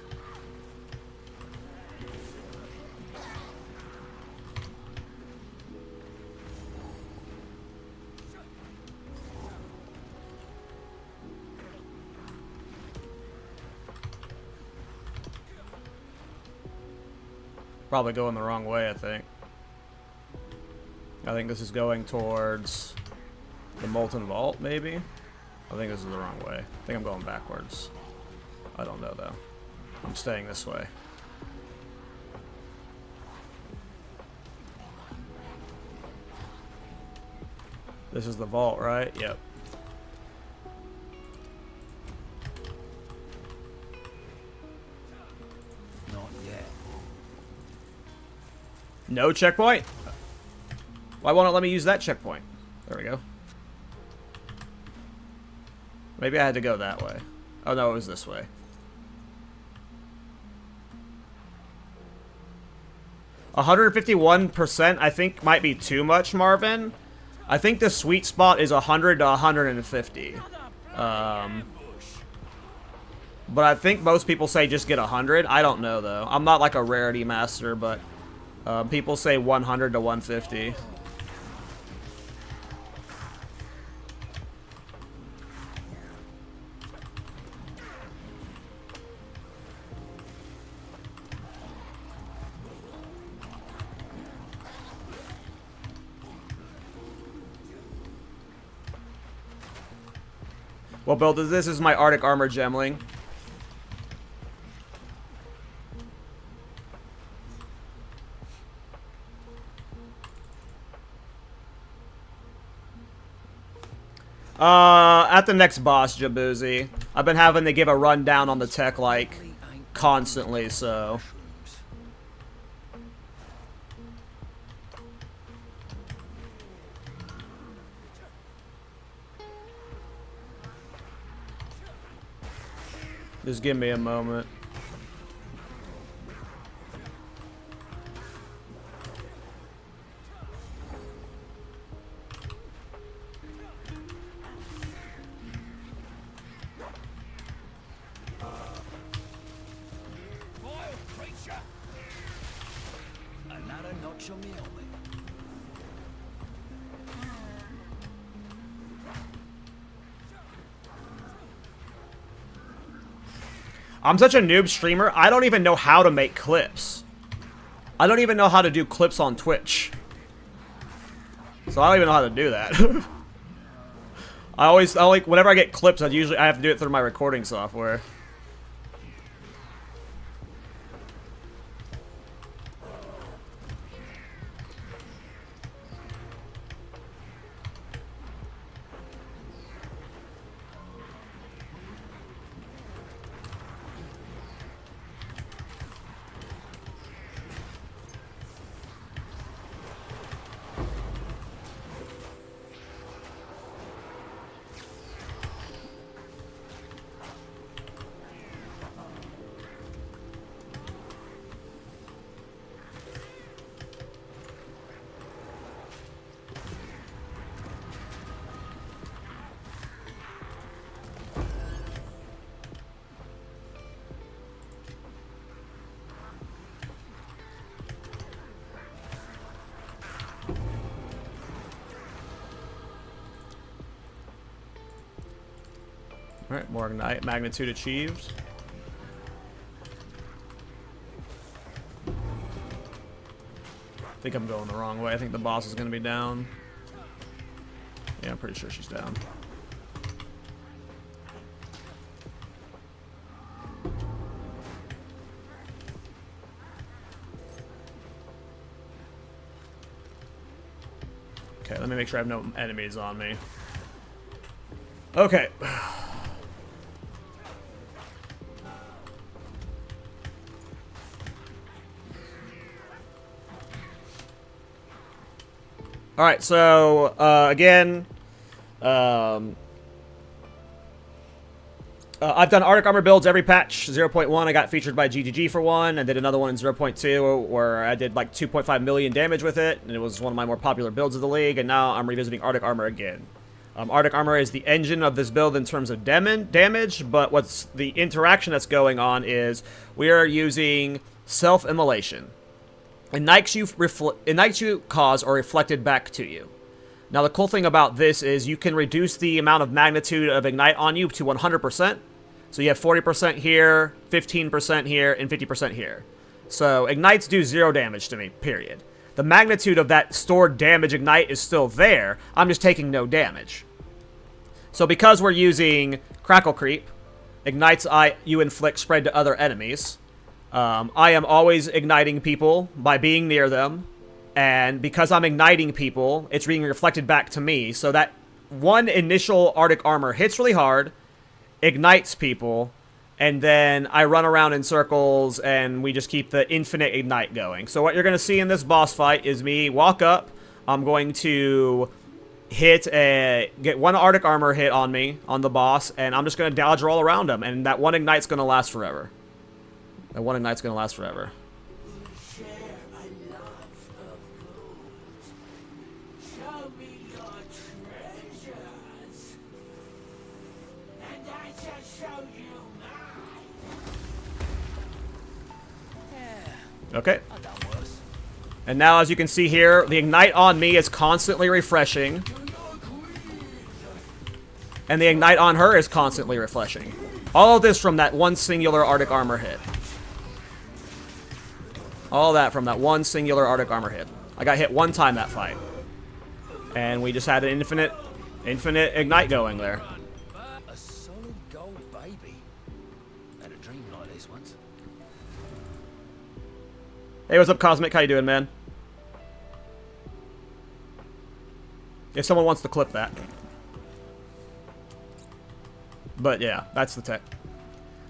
Probably going the wrong way, I think. I think this is going towards the Molten Vault, maybe? I think this is the wrong way. I think I'm going backwards. I don't know, though. I'm staying this way. This is the vault, right? Yep. Not yet. No checkpoint? Why won't it let me use that checkpoint? There we go. Maybe I had to go that way. Oh no, it was this way. 151% I think might be too much, Marvin. I think the sweet spot is 100 to 150. But I think most people say just get 100. I don't know, though. I'm not like a rarity master, but people say 100 to 150. Well, Bill, this is my Arctic Armor Gemling. At the next boss, Jaboozy. I've been having to give a rundown on the tech, like, constantly, so... Just give me a moment. Vile creature! Another notch on the helmet. I'm such a noob streamer, I don't even know how to make clips. I don't even know how to do clips on Twitch. So I don't even know how to do that. Whenever I get clips, I have to do it through my recording software. Alright, more Ignite. Magnitude achieved. I think I'm going the wrong way. I think the boss is going to be down. Yeah, I'm pretty sure she's down. Okay, let me make sure I have no enemies on me. Okay. Alright, so, again, I've done Arctic Armor builds every patch. 0.1, I got featured by GGG for one, and did another one in 0.2 where I did like 2.5 million damage with it, and it was one of my more popular builds of the league, and now I'm revisiting Arctic Armor again. Arctic Armor is the engine of this build in terms of damage, but what's the interaction that's going on is we are using Self-Immolation. Ignites you cause or reflected back to you. Now the cool thing about this is you can reduce the amount of magnitude of Ignite on you to 100%. So you have 40% here, 15% here, and 50% here. So ignites do 0 damage to me, period. The magnitude of that stored damage ignite is still there. I'm just taking no damage. So because we're using Crackle Creep, ignites you inflict spread to other enemies. I am always igniting people by being near them. And because I'm igniting people, it's being reflected back to me. So that one initial Arctic Armor hits really hard, ignites people, and then I run around in circles and we just keep the infinite ignite going. So what you're going to see in this boss fight is me walk up. I'm going to get one Arctic Armor hit on me, on the boss, and I'm just going to dodge roll around him. And that one ignite's going to last forever. That one ignite's going to last forever. Okay. And now, as you can see here, the ignite on me is constantly refreshing. And the ignite on her is constantly refreshing. All of this from that one singular Arctic Armor hit. All that from that one singular Arctic Armor hit. I got hit one time that fight. And we just had an infinite ignite going there. A solid gold baby. Had a dream like this once. Hey, what's up, Cosmic? How you doing, man? If someone wants to clip that. But yeah, that's the tech.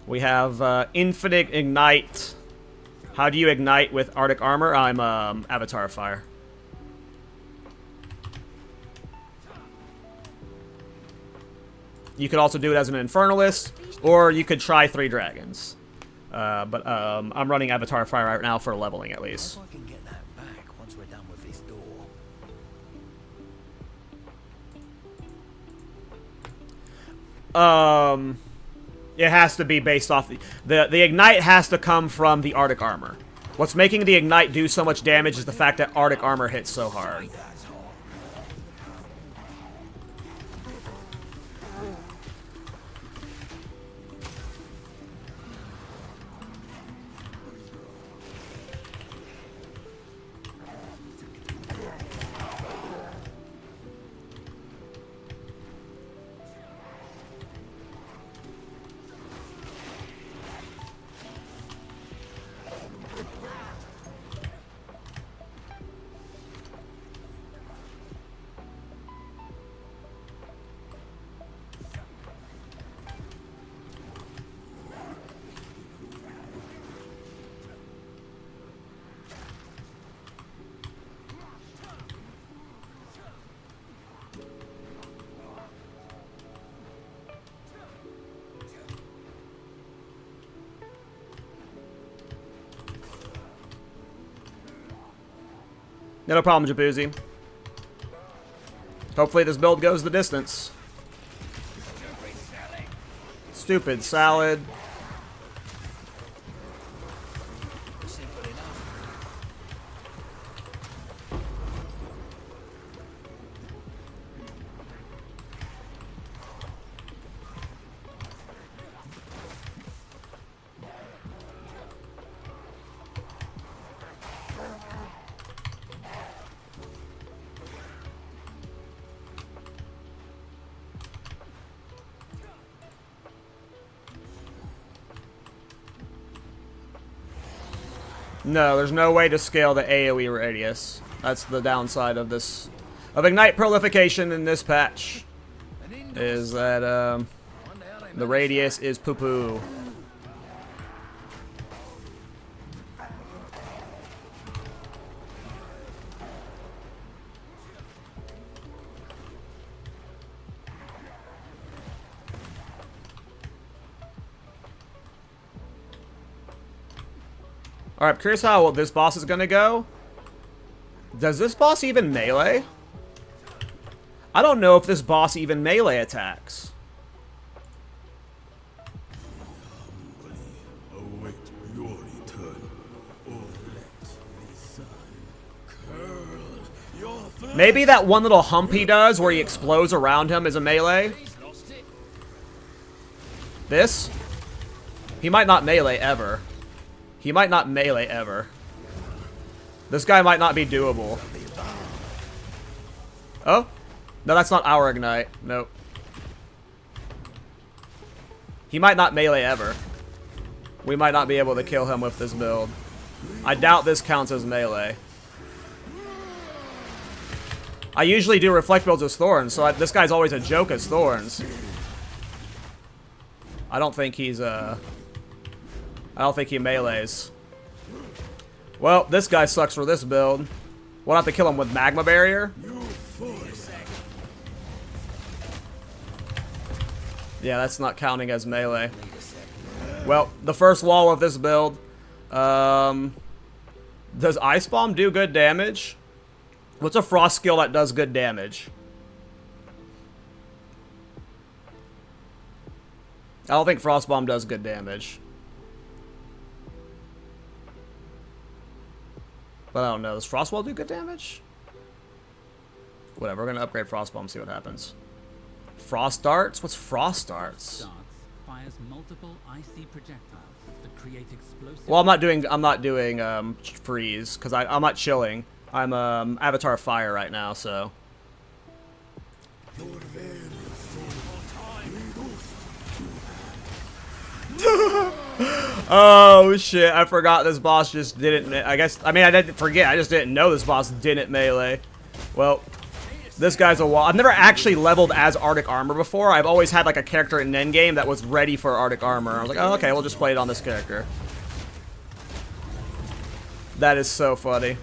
We have infinite ignite. How do you ignite with Arctic Armor? I'm Avatar of Fire. You could also do it as an Infernalist, or you could try 3 dragons. But I'm running Avatar of Fire right now for leveling at least. If I can get that back once we're done with this door. It has to be based off the ignite has to come from the Arctic Armor. What's making the ignite do so much damage is the fact that Arctic Armor hits so hard. No problem, Jaboozy. Hopefully this build goes the distance. Stupid salad. Simple enough. No, there's no way to scale the AoE radius. That's the downside of this, of Ignite Prolification in this patch, is that the radius is poo-poo. Alright, I'm curious how this boss is gonna go. Does this boss even melee? I don't know if this boss even melee attacks. Await your return, or let the sun curl your flesh. Maybe that one little hump he does where he explodes around him is a melee. He's lost it. This? He might not melee ever. He might not melee ever. This guy might not be doable. Oh? No, that's not our Ignite. Nope. He might not melee ever. We might not be able to kill him with this build. I doubt this counts as melee. I usually do reflect builds as Thorns, so this guy's always a joke as Thorns. I don't think he's, I don't think he melees. Well, this guy sucks for this build. We'll have to kill him with Magma Barrier. Yeah, that's not counting as melee. Well, the first wall of this build. Does Ice Bomb do good damage? What's a Frost skill that does good damage? I don't think Frost Bomb does good damage. But I don't know. Does Frost Wall do good damage? Whatever. We're going to upgrade Frost Bomb, see what happens. Frost Darts? What's Frost Darts? Darts fires multiple icy projectiles that create explosive. Well, I'm not doing freeze because I'm not chilling. I'm Avatar of Fire right now, so. Oh shit! I forgot this boss just didn't. I mean I didn't forget. I just didn't know this boss didn't melee. Well, this guy's a wall. I've never actually leveled as Arctic Armor before. I've always had like a character in Endgame that was ready for Arctic Armor. I was like, oh okay, we'll just play it on this character. That is so funny.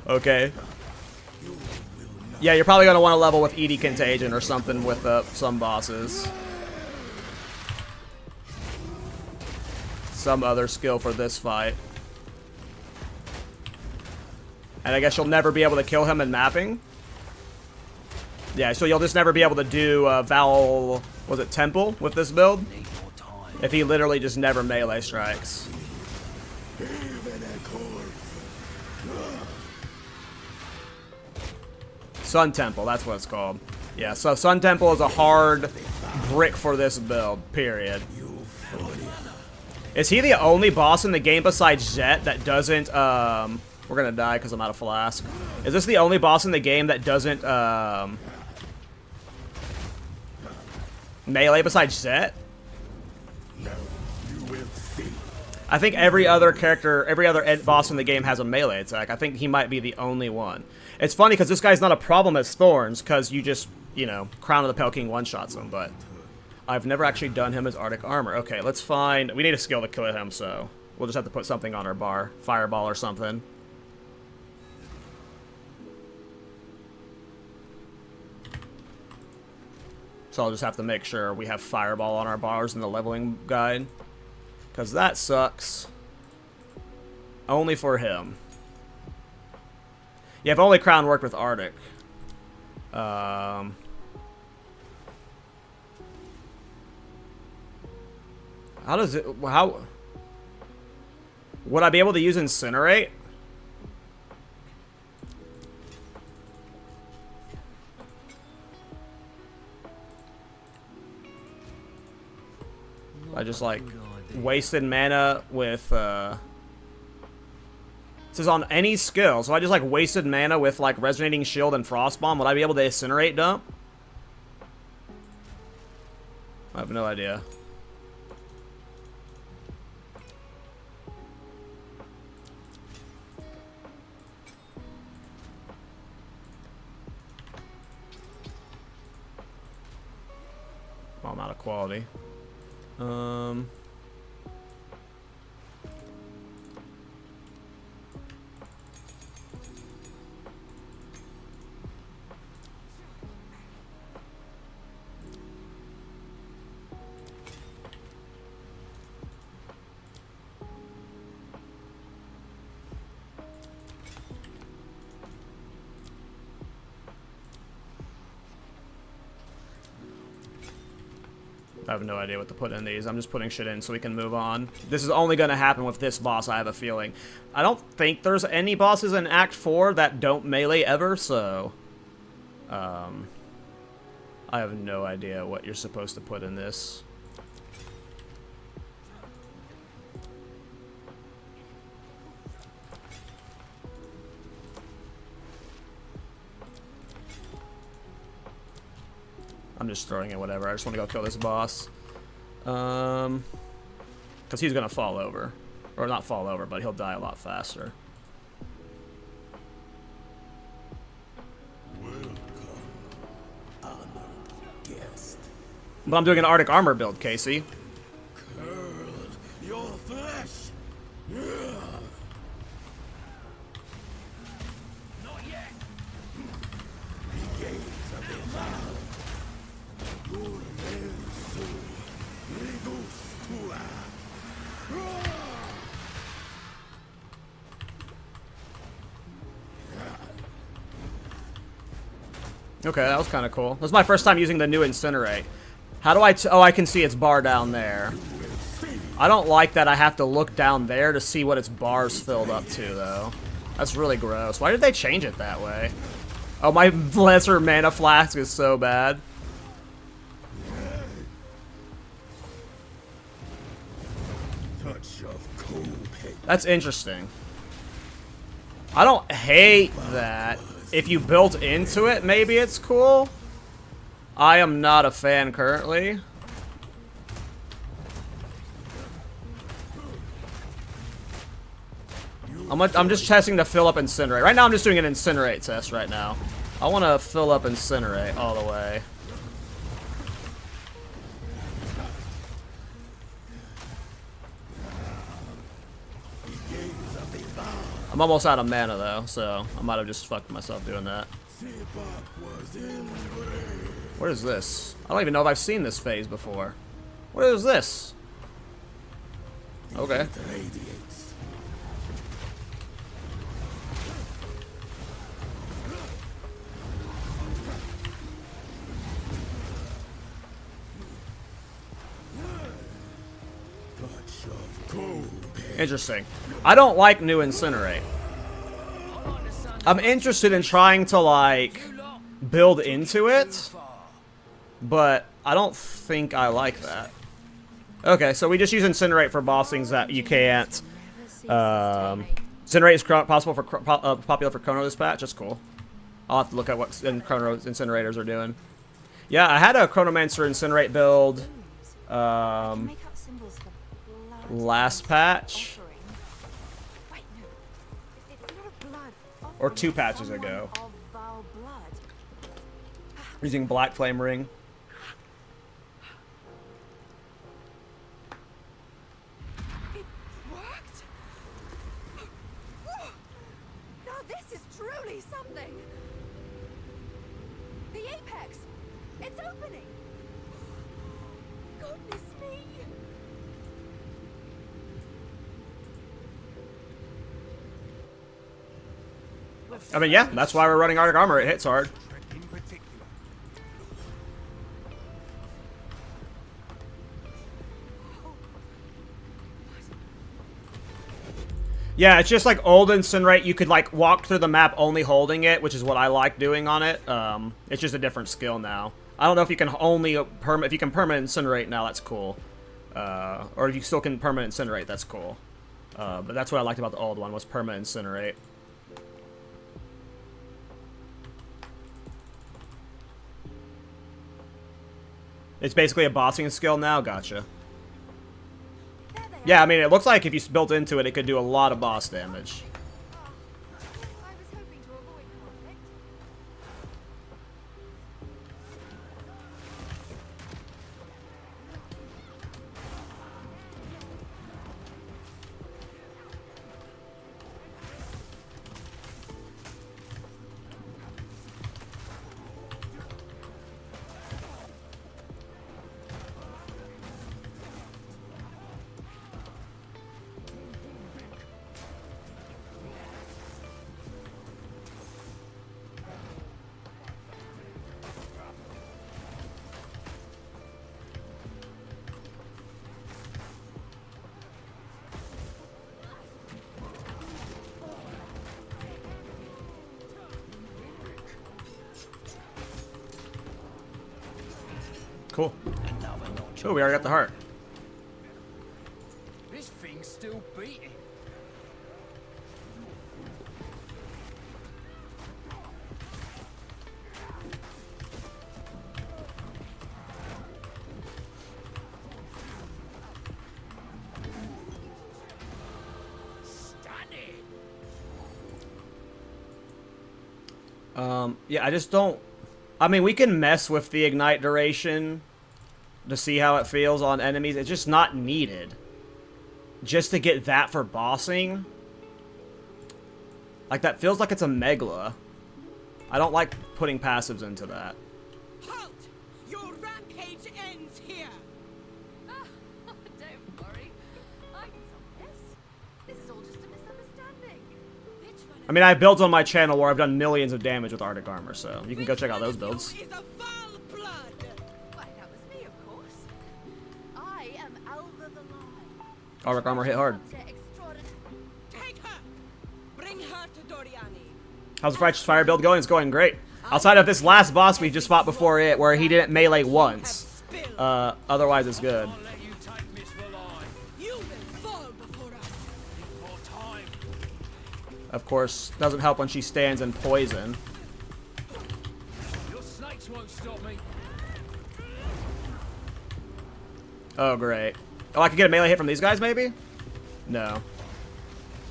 Okay. Yeah, you're probably gonna want to level with ED Contagion or something with some bosses. Some other skill for this fight. And I guess you'll never be able to kill him in mapping. Yeah, so you'll just never be able to do Val, was it Temple with this build? If he literally just never melee strikes. Sun Temple, that's what it's called. Yeah, so Sun Temple is a hard brick for this build, period. Is he the only boss in the game besides Zet that doesn't, we're gonna die because I'm out of flask. Is this the only boss in the game that doesn't, melee besides Zet? I think every other character, every other boss in the game has a melee attack. I think he might be the only one. It's funny because this guy's not a problem as Thorns because you just, you know, Crown of the Pale King one-shots him, but I've never actually done him as Arctic Armor. Okay, let's find... We need a skill to kill him, so we'll just have to put something on our bar. Fireball or something. So I'll just have to make sure we have Fireball on our bars in the leveling guide. Because that sucks. Only for him. Yeah, if only Crown worked with Arctic. How does it... How... Would I be able to use Incinerate? I just, like, wasted mana with, This is on any skill, so I just, like, wasted mana with, like, Resonating Shield and Frost Bomb. Would I be able to Incinerate dump? I have no idea. Well, I'm out of quality. I have no idea what to put in these. I'm just putting shit in so we can move on. This is only going to happen with this boss, I have a feeling. I don't think there's any bosses in Act 4 that don't melee ever, so... I have no idea what you're supposed to put in this. I'm just throwing in whatever. I just want to go kill this boss. Because he's going to fall over. Or not fall over, but he'll die a lot faster. But I'm doing an Arctic Armor build, Casey. Your flesh. Not yet. Okay, that was kind of cool. This was my first time using the new Incinerate. How do I... oh, I can see its bar down there. I don't like that I have to look down there to see what its bar's filled up to, though. That's really gross. Why did they change it that way? Oh, my lesser mana flask is so bad. That's interesting. I don't hate that. If you built into it, maybe it's cool. I am not a fan currently. I'm just testing to fill up Incinerate. Right now I'm just doing an Incinerate test right now. I want to fill up Incinerate all the way. I'm almost out of mana though, so I might have just fucked myself doing that. What is this? I don't even know if I've seen this phase before. What is this? Okay. Interesting. I don't like new Incinerate. I'm interested in trying to, like, build into it, but I don't think I like that. Okay, so we just use Incinerate for bossings that you can't. Incinerate is possible for popular for Chrono Dispatch. That's cool. I'll have to look at what Chrono Incinerators are doing. Yeah, I had a Chronomancer Incinerate build last patch. Or 2 patches ago. Using Black Flame Ring. It worked. Now this is truly something. The apex. It's opening. Goodness me. I mean, yeah, that's why we're running Arctic Armor. It hits hard. In particular. Yeah, it's just like old Incinerate. You could like walk through the map only holding it, which is what I like doing on it. It's just a different skill now. I don't know if you can only if you can permanent Incinerate now. That's cool. Or if you still can permanent Incinerate, that's cool. But that's what I liked about the old one was permanent Incinerate. It's basically a bossing skill now? Gotcha. Yeah, I mean, it looks like if you built into it, it could do a lot of boss damage. I was hoping to avoid conflict. Cool. Oh, we already got the heart. This thing's still beating. Yeah, I just don't... I mean, we can mess with the ignite duration to see how it feels on enemies. It's just not needed. Just to get that for bossing. Like, that feels like it's a Megla. I don't like putting passives into that. Halt! Your rampage ends here! Don't worry. I can solve this. This is all just a misunderstanding. Which one I mean, I have builds on my channel where I've done millions of damage with Arctic Armor, so you can go check out those builds. Is a foul blood! Why, that was me, of course. I am Alva the Lie. Arctic Armor hit hard. Take her! Bring her to Doriany. How's the Righteous Fire build going? It's going great. Outside of this last boss we just fought before it, where he didn't melee once. Otherwise it's good. I'll let you take Miss Valai. You will fall before us. More time. Of course, doesn't help when she stands in poison. Your snakes won't stop me. Oh, great. Oh, I could get a melee hit from these guys, maybe? No.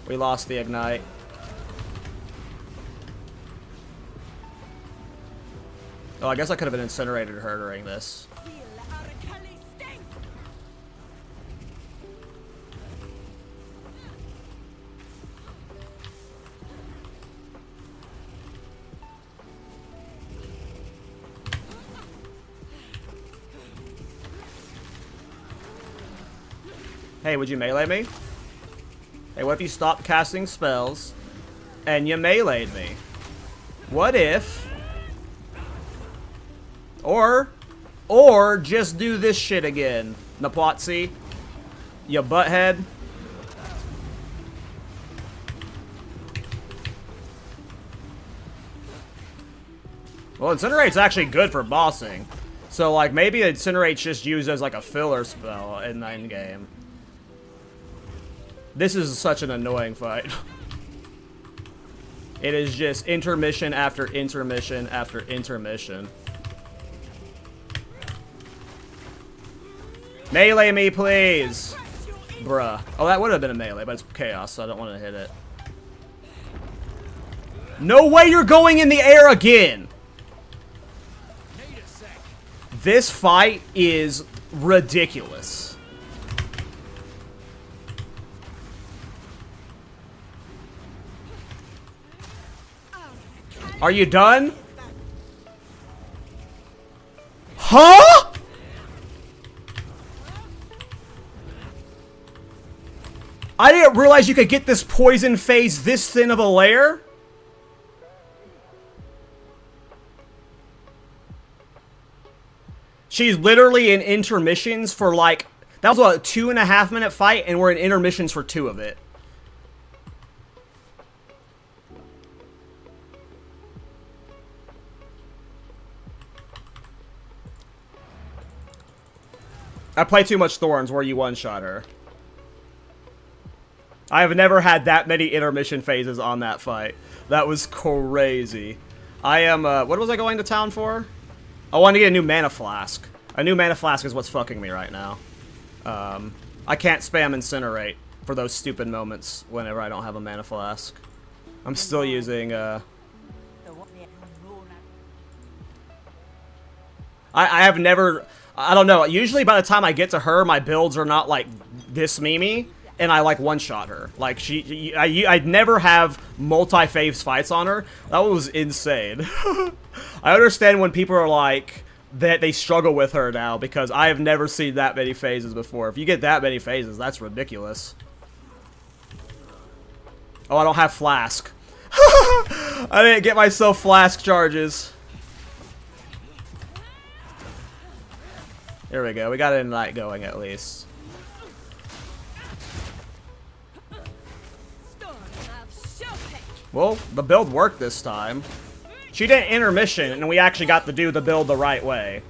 We lost the ignite. Oh, I guess I could have incinerated her during this. Feel our Achilles sting. Hey, would you melee me? Hey, what if you stopped casting spells and you meleeed me? What if... Or just do this shit again, Napotzi. You butthead. Well, Incinerate's actually good for bossing. So, like, maybe Incinerate's just used as, like, a filler spell in the endgame. This is such an annoying fight. It is just intermission after intermission after intermission. Melee me, please! Bruh. Oh, that would have been a melee, but it's chaos, so I don't want to hit it. No way you're going in the air again! Need a sec. This fight is ridiculous. Are you done? Huh? I didn't realize you could get this poison phase this thin of a layer. She's literally in intermissions for like... That was a 2.5 minute fight, and we're in intermissions for 2 of it. I play too much Thorns where you one-shot her. I have never had that many intermission phases on that fight. That was crazy. I am, what was I going to town for? I wanted to get a new mana flask. A new mana flask is what's fucking me right now. I can't spam Incinerate for those stupid moments whenever I don't have a mana flask. I'm still using, I have never... I don't know. Usually by the time I get to her, my builds are not like this memey, and I like one-shot her. Like I'd never have multi-phase fights on her. That was insane. I understand when people are like that they struggle with her now because I have never seen that many phases before. If you get that many phases, that's ridiculous. Oh, I don't have flask. I didn't get myself flask charges. Here we go. We got a night going at least. Well, the build worked this time. She didn't intermission, and we actually got to do the build the right way.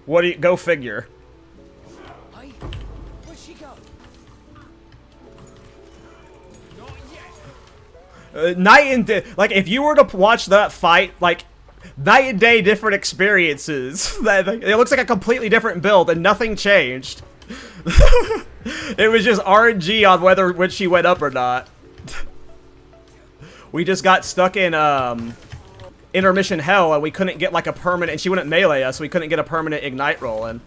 What do you... Go figure. Hey, where'd she go? Not yet. Night and day... Like, if you were to watch that fight, like... Night and day different experiences. It looks like a completely different build and nothing changed. It was just RNG on whether when she went up or not. We just got stuck in intermission hell, and we couldn't get like a permanent, and she wouldn't melee us, so we couldn't get a permanent ignite roll in.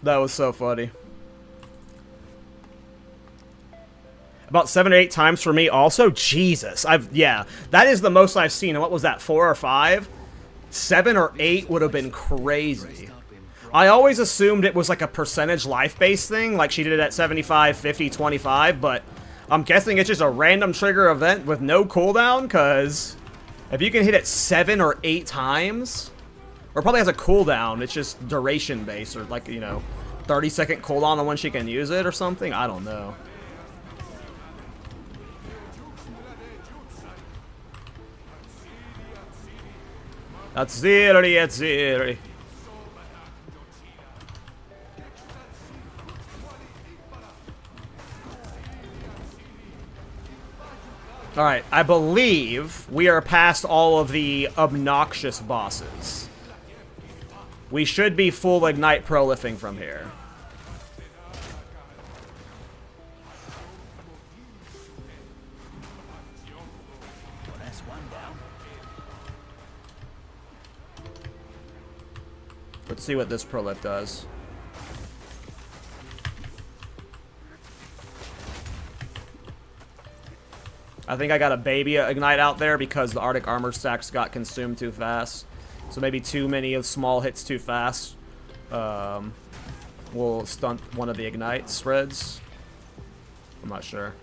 That was so funny. About 7 or 8 times for me also. Jesus. Yeah, that is the most I've seen. And what was that, 4 or 5? 7 or 8 would have been crazy. I always assumed it was like a percentage life-based thing, like she did it at 75, 50, 25, but I'm guessing it's just a random trigger event with no cooldown, because if you can hit it 7 or 8 times, or probably has a cooldown, it's just duration-based, or like, you know, 30-second cooldown on when she can use it or something, I don't know. Atziri, Atziri. Alright, I believe we are past all of the obnoxious bosses. We should be full Ignite Prolifing from here. Well, that's one down. Let's see what this Prolif does. I think I got a baby Ignite out there because the Arctic Armor stacks got consumed too fast. So maybe too many of small hits too fast will stunt one of the Ignite spreads. I'm not sure.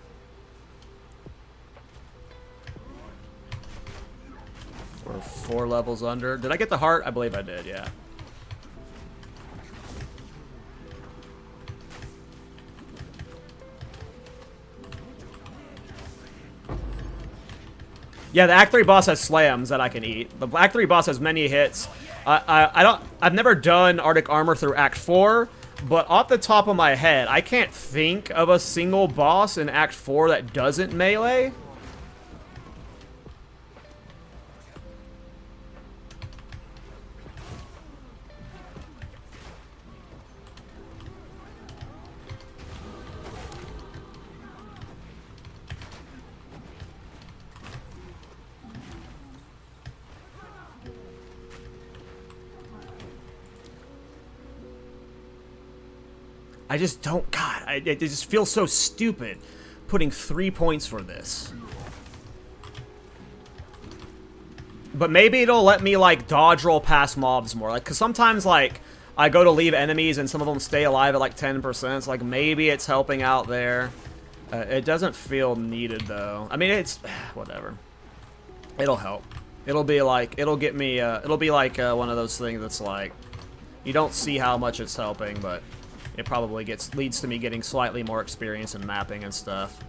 We're 4 levels under. Did I get the heart? I believe I did, yeah. Yeah, the Act 3 boss has slams that I can eat. The Act 3 boss has many hits. I've never done Arctic Armor through Act 4, but off the top of my head, I can't think of a single boss in Act 4 that doesn't melee. I just don't, God, it just feels so stupid putting 3 points for this. But maybe it'll let me, like, dodge roll past mobs more. Like, because sometimes, like, I go to leave enemies and some of them stay alive at, like, 10%. So, like, maybe it's helping out there. It doesn't feel needed, though. I mean, it's, whatever. It'll help. It'll be, like, it'll get me, it'll be, like, one of those things that's, like, you don't see how much it's helping, but it probably leads to me getting slightly more experience in mapping and stuff.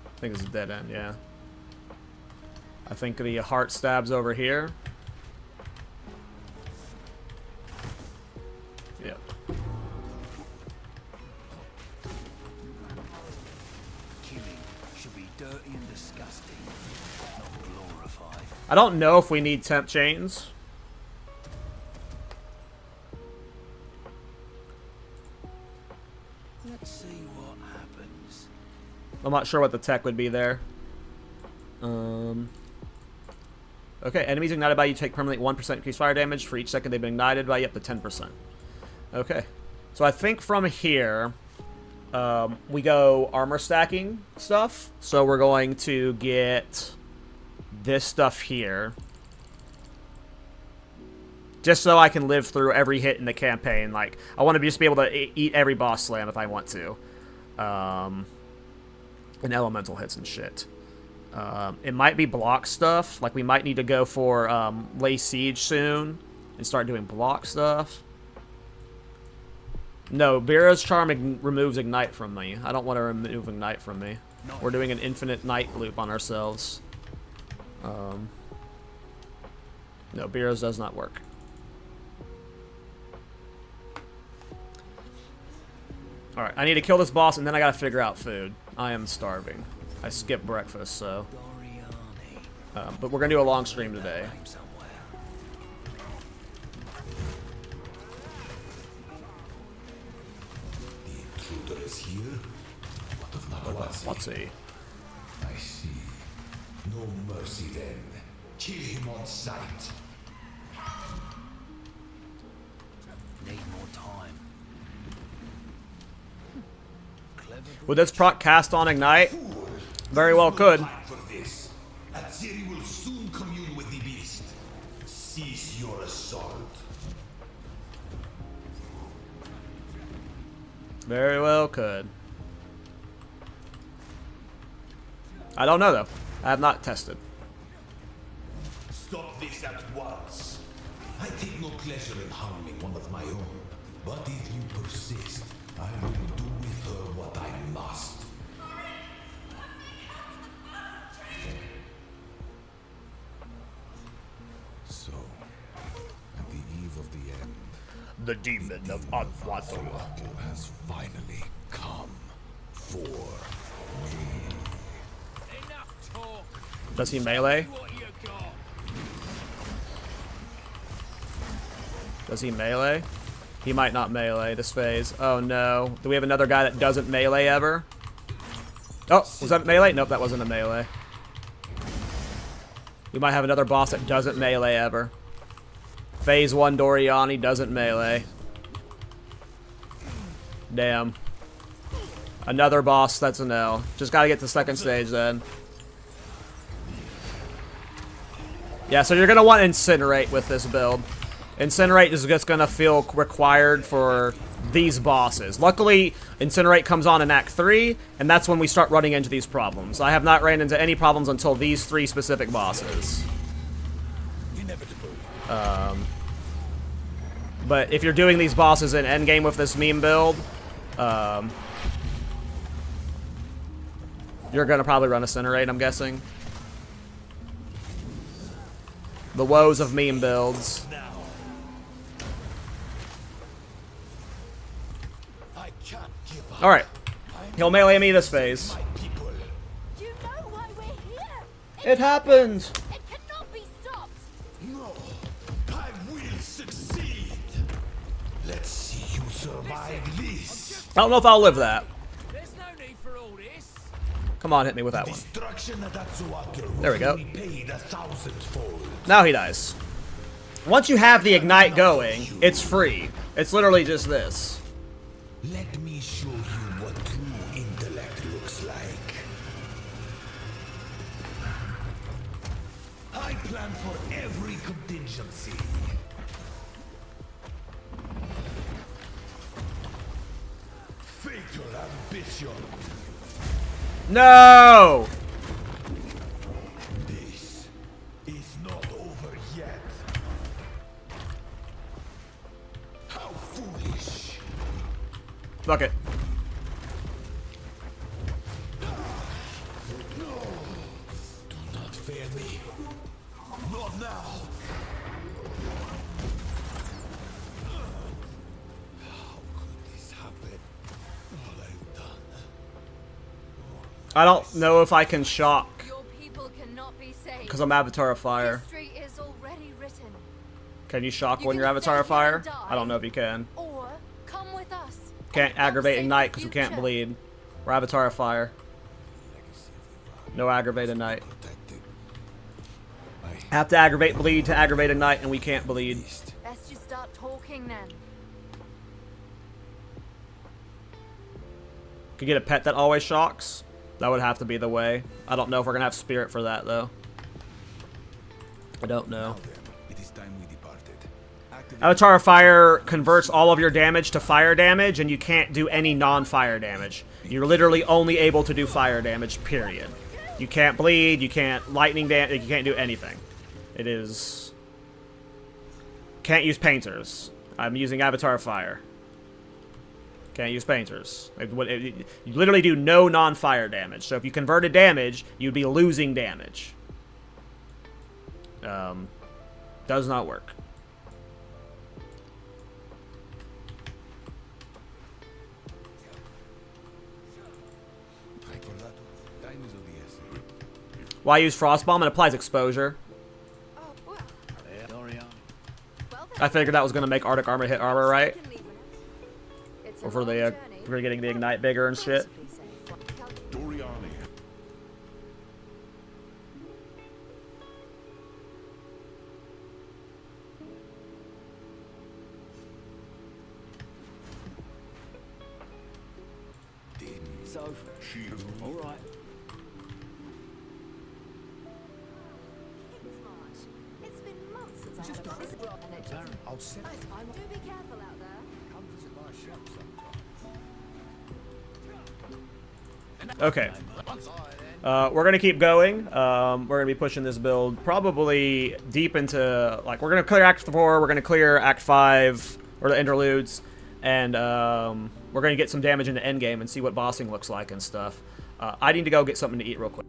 I think it's a dead end, yeah. I think the heart stabs over here. Yep. Dirty and disgusting, not glorified. I don't know if we need temp chains. Let's see what happens. I'm not sure what the tech would be there. Okay, enemies ignited by you take permanently 1% increased fire damage for each second they've been ignited by you, up to 10%. Okay, so I think from here we go armor stacking stuff. So we're going to get this stuff here. Just so I can live through every hit in the campaign. Like, I want to just be able to eat every boss slam if I want to. And elemental hits and shit. It might be block stuff. Like, we might need to go for lay siege soon and start doing block stuff. No, Bira's Charm removes Ignite from me. I don't want to remove Ignite from me. We're doing an infinite night loop on ourselves. No, Bira's does not work. Alright, I need to kill this boss and then I gotta figure out food. I am starving. I skipped breakfast, so... Doriany. But we're gonna do a long stream today. Name somewhere. The intruder is here? What of Nagalasi? Let's see. I see. No mercy then. Kill him on sight. Need more time. Clever. Would this proc cast on Ignite? Very well could. For this, Azeri will soon commune with the beast. Cease your assault. Very well could. I don't know though. I have not tested. Stop this at once. I take no pleasure in harming one of my own. But if you persist, I will do with her what I must. So, at the eve of the end, The demon of Anwato. battle has finally come for me. Enough talk. Does he melee? What you got? Does he melee? He might not melee this phase. Oh no. Do we have another guy that doesn't melee ever? Oh, was that melee? Nope, that wasn't a melee. We might have another boss that doesn't melee ever. Phase 1 Doriany doesn't melee. Damn. Another boss that's a no. Just gotta get to second stage then. Yeah, so you're gonna want Incinerate with this build. Incinerate is just gonna feel required for these bosses. Luckily, Incinerate comes on in Act 3, and that's when we start running into these problems. I have not ran into any problems until these 3 specific bosses. But if you're doing these bosses in Endgame with this meme build, you're gonna probably run Incinerate, I'm guessing. The woes of meme builds. I can't give up. Alright. He'll melee me this phase. My people. You know why we're here? It happened! It cannot be stopped! No, I will succeed. Let's see you survive this. I don't know if I'll live that. There's no need for all this. Come on, hit me with that one. Destruction at Atsuwater There we go. will be paid 1,000-fold. Now he dies. Once you have the Ignite going, it's free. It's literally just this. Let me show you what true intellect looks like. I plan for every contingency. Fatal ambition. No! This is not over yet. How foolish. Fuck it. Do not fail me. Not now. How could this happen? All I've done. I don't know if I can shock, Your people cannot be saved. because I'm Avatar of Fire. History is already written. Can you shock You when can you're Avatar of stay here Fire? and die. I don't know if you can. Or come with us. Can't and help aggravate save Ignite the because we can't future. bleed. We're Avatar of Fire. No aggravate Ignite. Protected. Have to aggravate bleed to aggravate Ignite, and we can't bleed. Best you start talking then. Could get a pet that always shocks. That would have to be the way. I don't know if we're gonna have spirit for that though. I don't know. It is time we departed. Avatar of Fire converts all of your damage to fire damage, and you can't do any non-fire damage. You're literally only able to do fire damage, period. You can't bleed, you can't lightning damage, you can't do anything. It is... Can't use painters. I'm using Avatar of Fire. Can't use painters. You literally do no non-fire damage. So if you converted damage, you'd be losing damage. Does not work. Why use Frost Bomb? It applies exposure. Oh, well. Doriany. Well then, I figured that was going to make Arctic Armor hit armor, right? you can leave whenever. It's a Or for long the, journey, for getting the Ignite bigger and shit. relatively safe. Doriany. So, all right. It's been months since I had a visit. And it just... I'll set Do be careful out there. come visit my shop sometime. Okay. We're going to keep going. We're going to be pushing this build probably deep into, like, we're going to clear Act 4, we're going to clear Act 5, or the interludes, and we're going to get some damage into Endgame and see what bossing looks like and stuff. I need to go get something to eat real quick.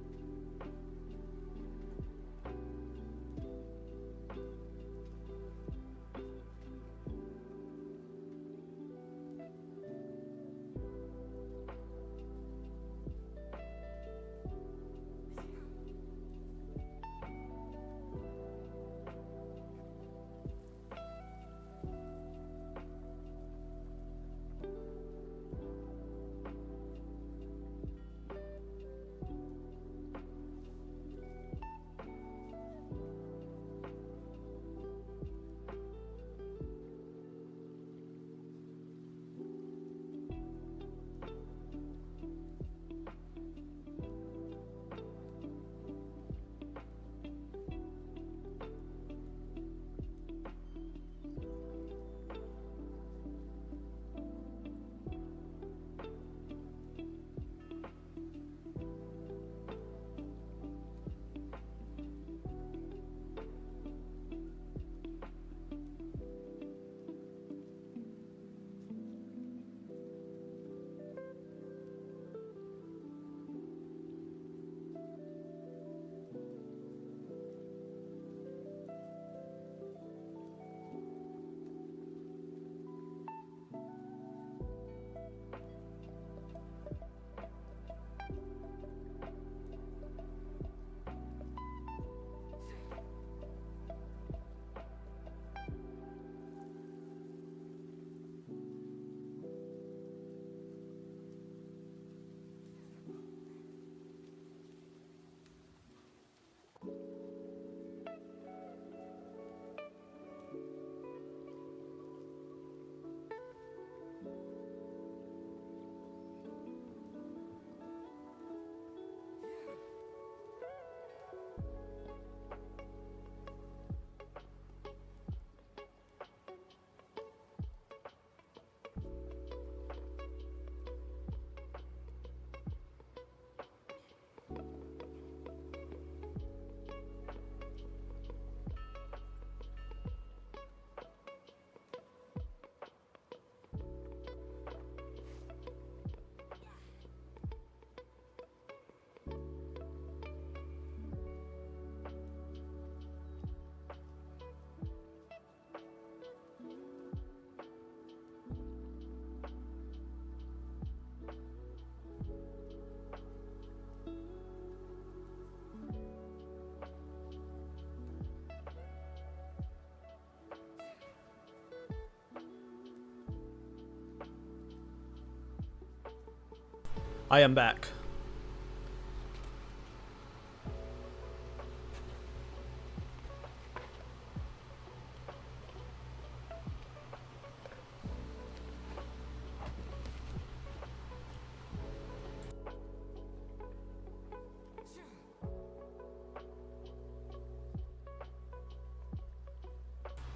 I am back.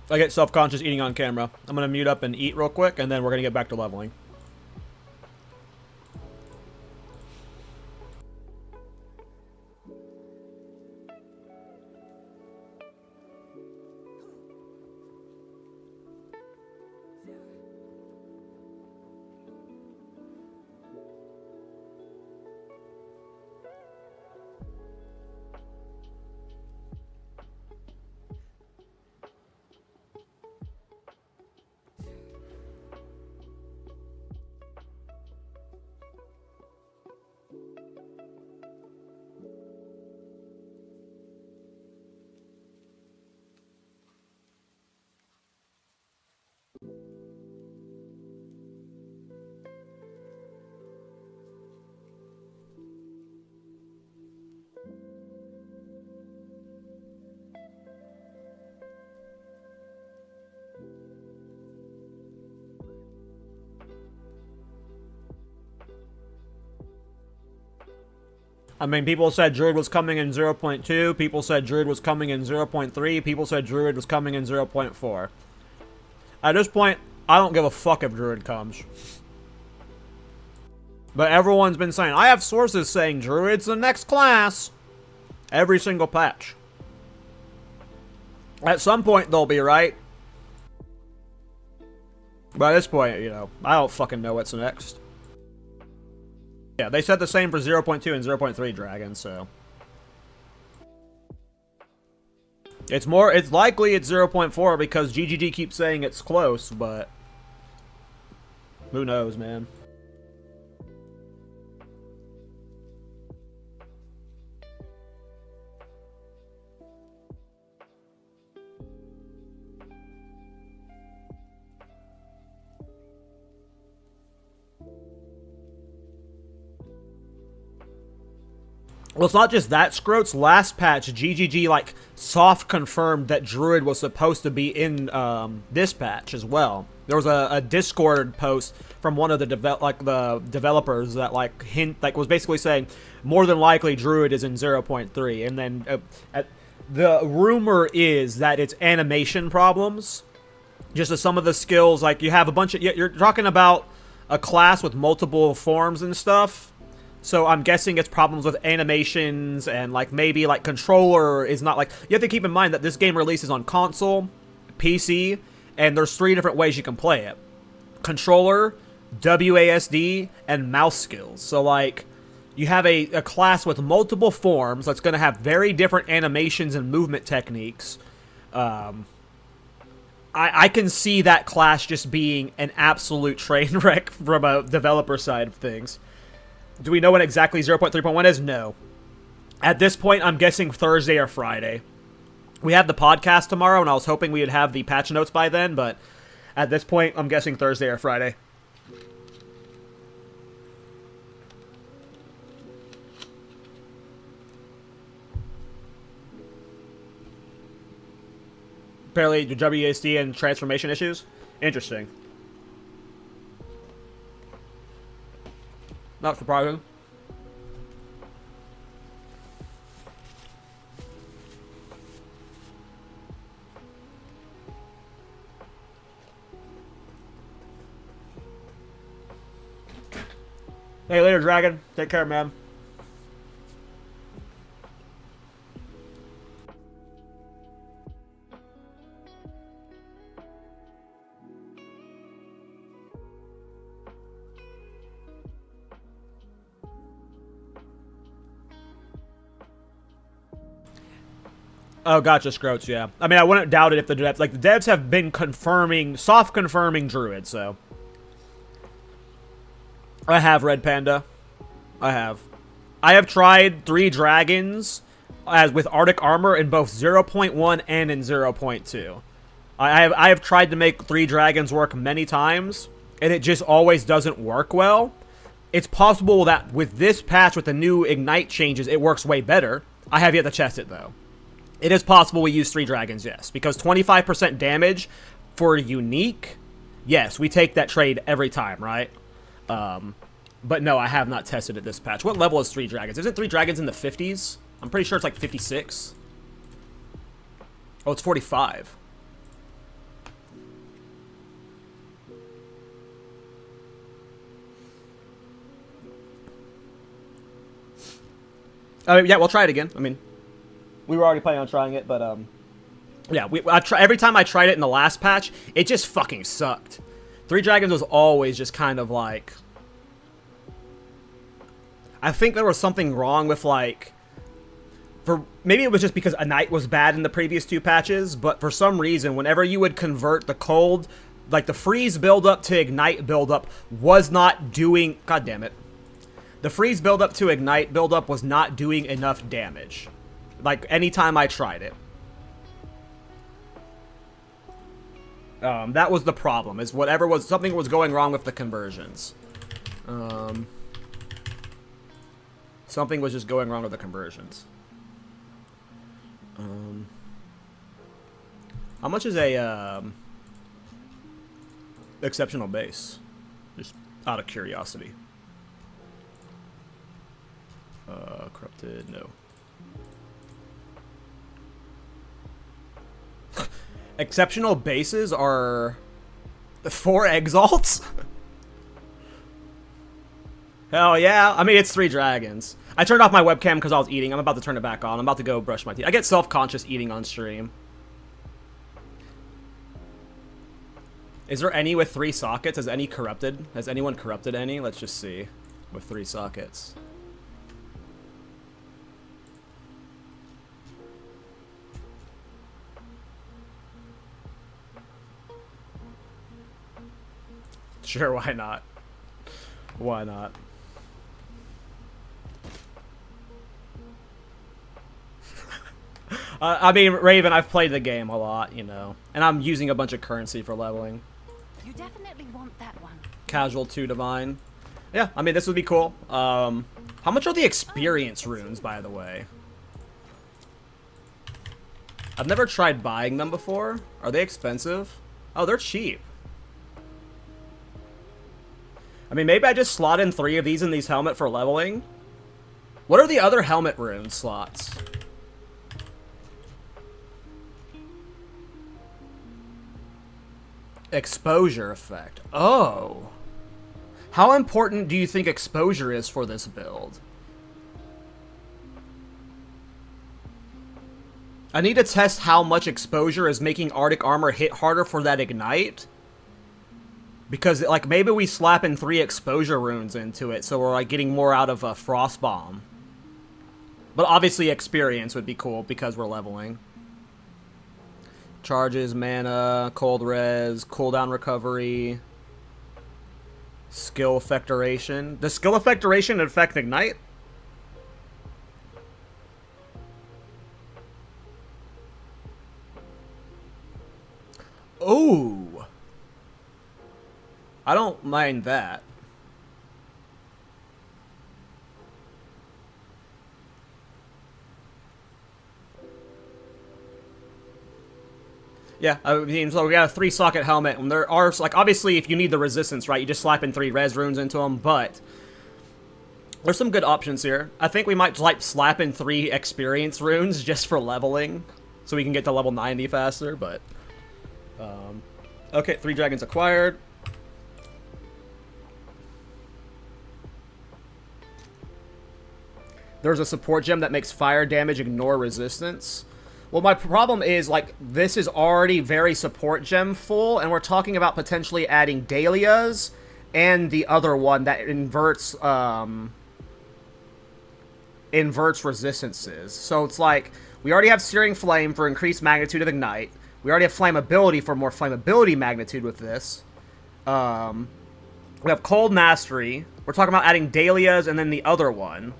I get self-conscious eating on camera. I'm going to mute up and eat real quick, and then we're going to get back to leveling. I mean, people said Druid was coming in 0.2. People said Druid was coming in 0.3. People said Druid was coming in 0.4. At this point, I don't give a fuck if Druid comes. But everyone's been saying, I have sources saying Druid's the next class. Every single patch. At some point, they'll be right. But at this point, you know, I don't fucking know what's next. Yeah, they said the same for 0.2 and 0.3 dragons, so. It's likely it's 0.4 because GGG keeps saying it's close, but who knows, man. Well, it's not just that, Scroats. Last patch, GGG, like, soft confirmed that Druid was supposed to be in, this patch as well. There was a Discord post from one of the developers that, like, was basically saying, more than likely, Druid is in 0.3. And then, the rumor is that it's animation problems. Just as some of the skills, like, you have a bunch of, you're talking about a class with multiple forms and stuff. So I'm guessing it's problems with animations and, like, maybe, like, controller is not, like... You have to keep in mind that this game releases on console, PC, and there's 3 different ways you can play it. Controller, WASD, and mouse skills. So, like, you have a class with multiple forms that's going to have very different animations and movement techniques. I can see that class just being an absolute train wreck from a developer side of things. Do we know when exactly 0.3.1 is? No. At this point, I'm guessing Thursday or Friday. We have the podcast tomorrow, and I was hoping we would have the patch notes by then, but at this point, I'm guessing Thursday or Friday. Apparently, the WASD and transformation issues? Interesting. Not surprising. Hey, later, Dragon. Take care, man. Oh, gotcha, Scroats, yeah. I mean, I wouldn't doubt it if the devs... Like, the devs have been soft confirming Druid, so... I have, Red Panda. I have. I have tried 3 dragons with Arctic Armor in both 0.1 and in 0.2. I have tried to make 3 dragons work many times, and it just always doesn't work well. It's possible that with this patch, with the new Ignite changes, it works way better. I have yet to test it, though. It is possible we use 3 dragons, yes. Because 25% damage for unique, yes, we take that trade every time, right? But no, I have not tested it this patch. What level is 3 dragons? Isn't 3 dragons in the 50s? I'm pretty sure it's like 56. Oh, it's 45. Yeah, we'll try it again. I mean... We were already planning on trying it, but, yeah, every time I tried it in the last patch, it just fucking sucked. 3 Dragons was always just kind of like... I think there was something wrong with, like... Maybe it was just because Ignite was bad in the previous 2 patches, but for some reason, whenever you would convert the cold, like, the freeze build-up to Ignite build-up was not doing... God damn it. The freeze build-up to Ignite build-up was not doing enough damage. Like, anytime I tried it. That was the problem, is something was going wrong with the conversions. Something was just going wrong with the conversions. How much is a, exceptional base? Just out of curiosity. Corrupted, no. Exceptional bases are 4 exalts? Hell yeah. I mean, it's 3 dragons. I turned off my webcam because I was eating. I'm about to turn it back on. I'm about to go brush my teeth. I get self-conscious eating on stream. Is there any with 3 sockets? Has any corrupted? Has anyone corrupted any? Let's just see. With 3 sockets. Sure, why not? Why not? I mean, Raven, I've played the game a lot, you know. And I'm using a bunch of currency for leveling. You definitely want that one. Casual 2 divine. Yeah, I mean, this would be cool. How much are the experience runes, by the way? I've never tried buying them before. Are they expensive? Oh, they're cheap. I mean, maybe I just slot in 3 of these in these helmet for leveling. What are the other helmet rune slots? Exposure effect. Oh. How important do you think exposure is for this build? I need to test how much exposure is making Arctic Armor hit harder for that ignite. Because, like, maybe we slap in 3 exposure runes into it, so we're, like, getting more out of a Frost Bomb. But obviously experience would be cool because we're leveling. Charges, mana, cold res, cooldown recovery, skill effect duration. Does skill effect duration affect ignite? Ooh. I don't mind that. Yeah, I mean, so we got a 3 socket helmet, and there are, like, obviously, if you need the resistance, right, you just slap in 3 res runes into them, but there's some good options here. I think we might, like, slap in 3 experience runes just for leveling, so we can get to level 90 faster, but, okay, 3 dragons acquired. There's a support gem that makes fire damage ignore resistance. Well, my problem is, like, this is already very support gem full, and we're talking about potentially adding Dahlias and the other one that inverts resistances. So it's like, we already have Searing Flame for increased magnitude of Ignite. We already have Flammability for more Flammability magnitude with this. We have Cold Mastery. We're talking about adding Dahlias and then the other one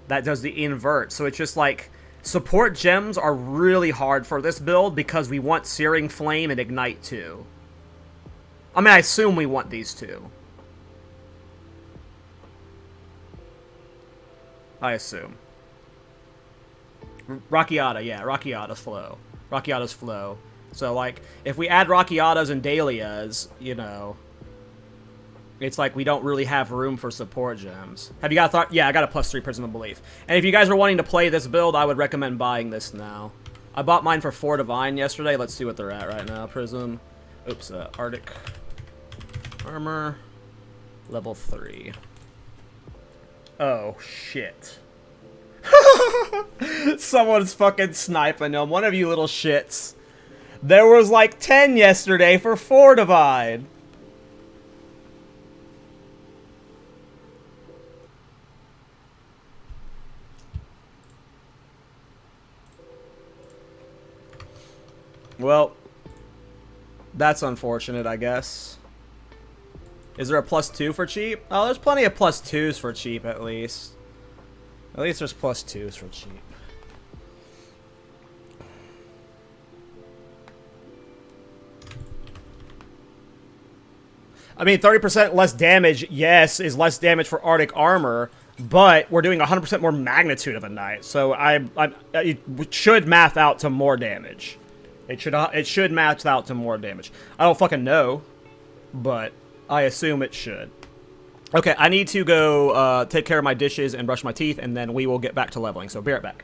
that does the invert. So it's just like, support gems are really hard for this build because we want Searing Flame and Ignite too. I mean, I assume we want these two. I assume. Rockiata, yeah, Rockiata's flow. Rockiata's flow. So, like, if we add Rockiatas and Dahlias, you know, it's like we don't really have room for support gems. Have you got a thought? Yeah, I got a +3 Prism of Belief. And if you guys are wanting to play this build, I would recommend buying this now. I bought mine for 4 Divine yesterday. Let's see what they're at right now. Prism. Oops, Arctic Armor. Level 3. Oh, shit. Someone's fucking sniping them. One of you little shits. There was like 10 yesterday for 4 Divine. Well, that's unfortunate, I guess. Is there a +2 for cheap? Oh, there's plenty of +2s for cheap, at least. At least there's +2s for cheap. I mean, 30% less damage, yes, is less damage for Arctic Armor, but we're doing 100% more magnitude of a knight, so it should math out to more damage. It should match out to more damage. I don't fucking know, but I assume it should. Okay, I need to go take care of my dishes and brush my teeth, and then we will get back to leveling. So be right back.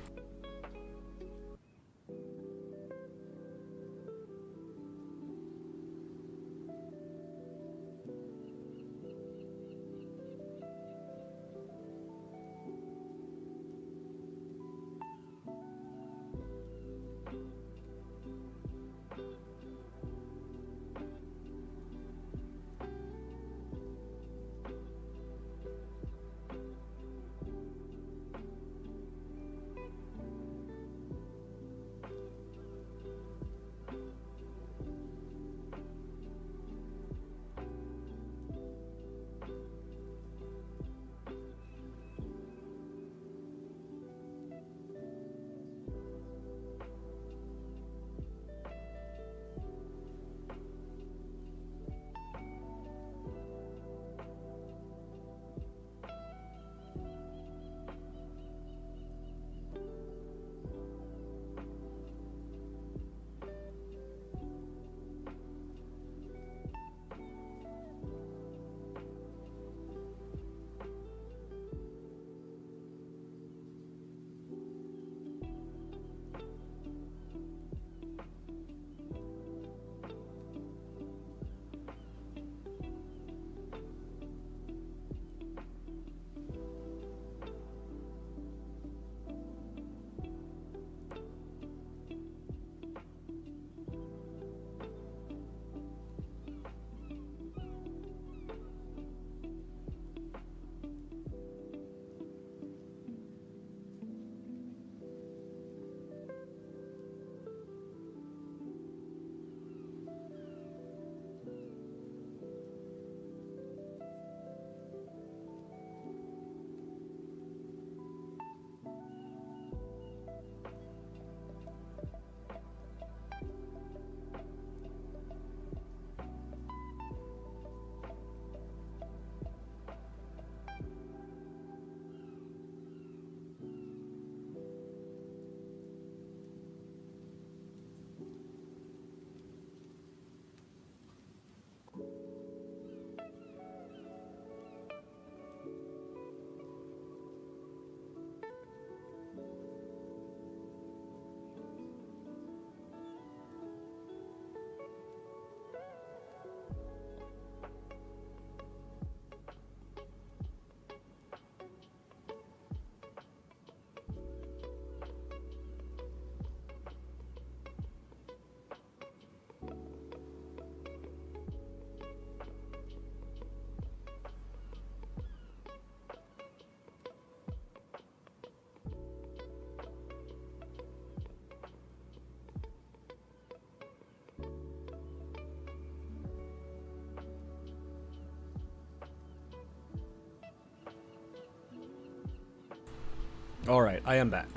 Alright, I am back.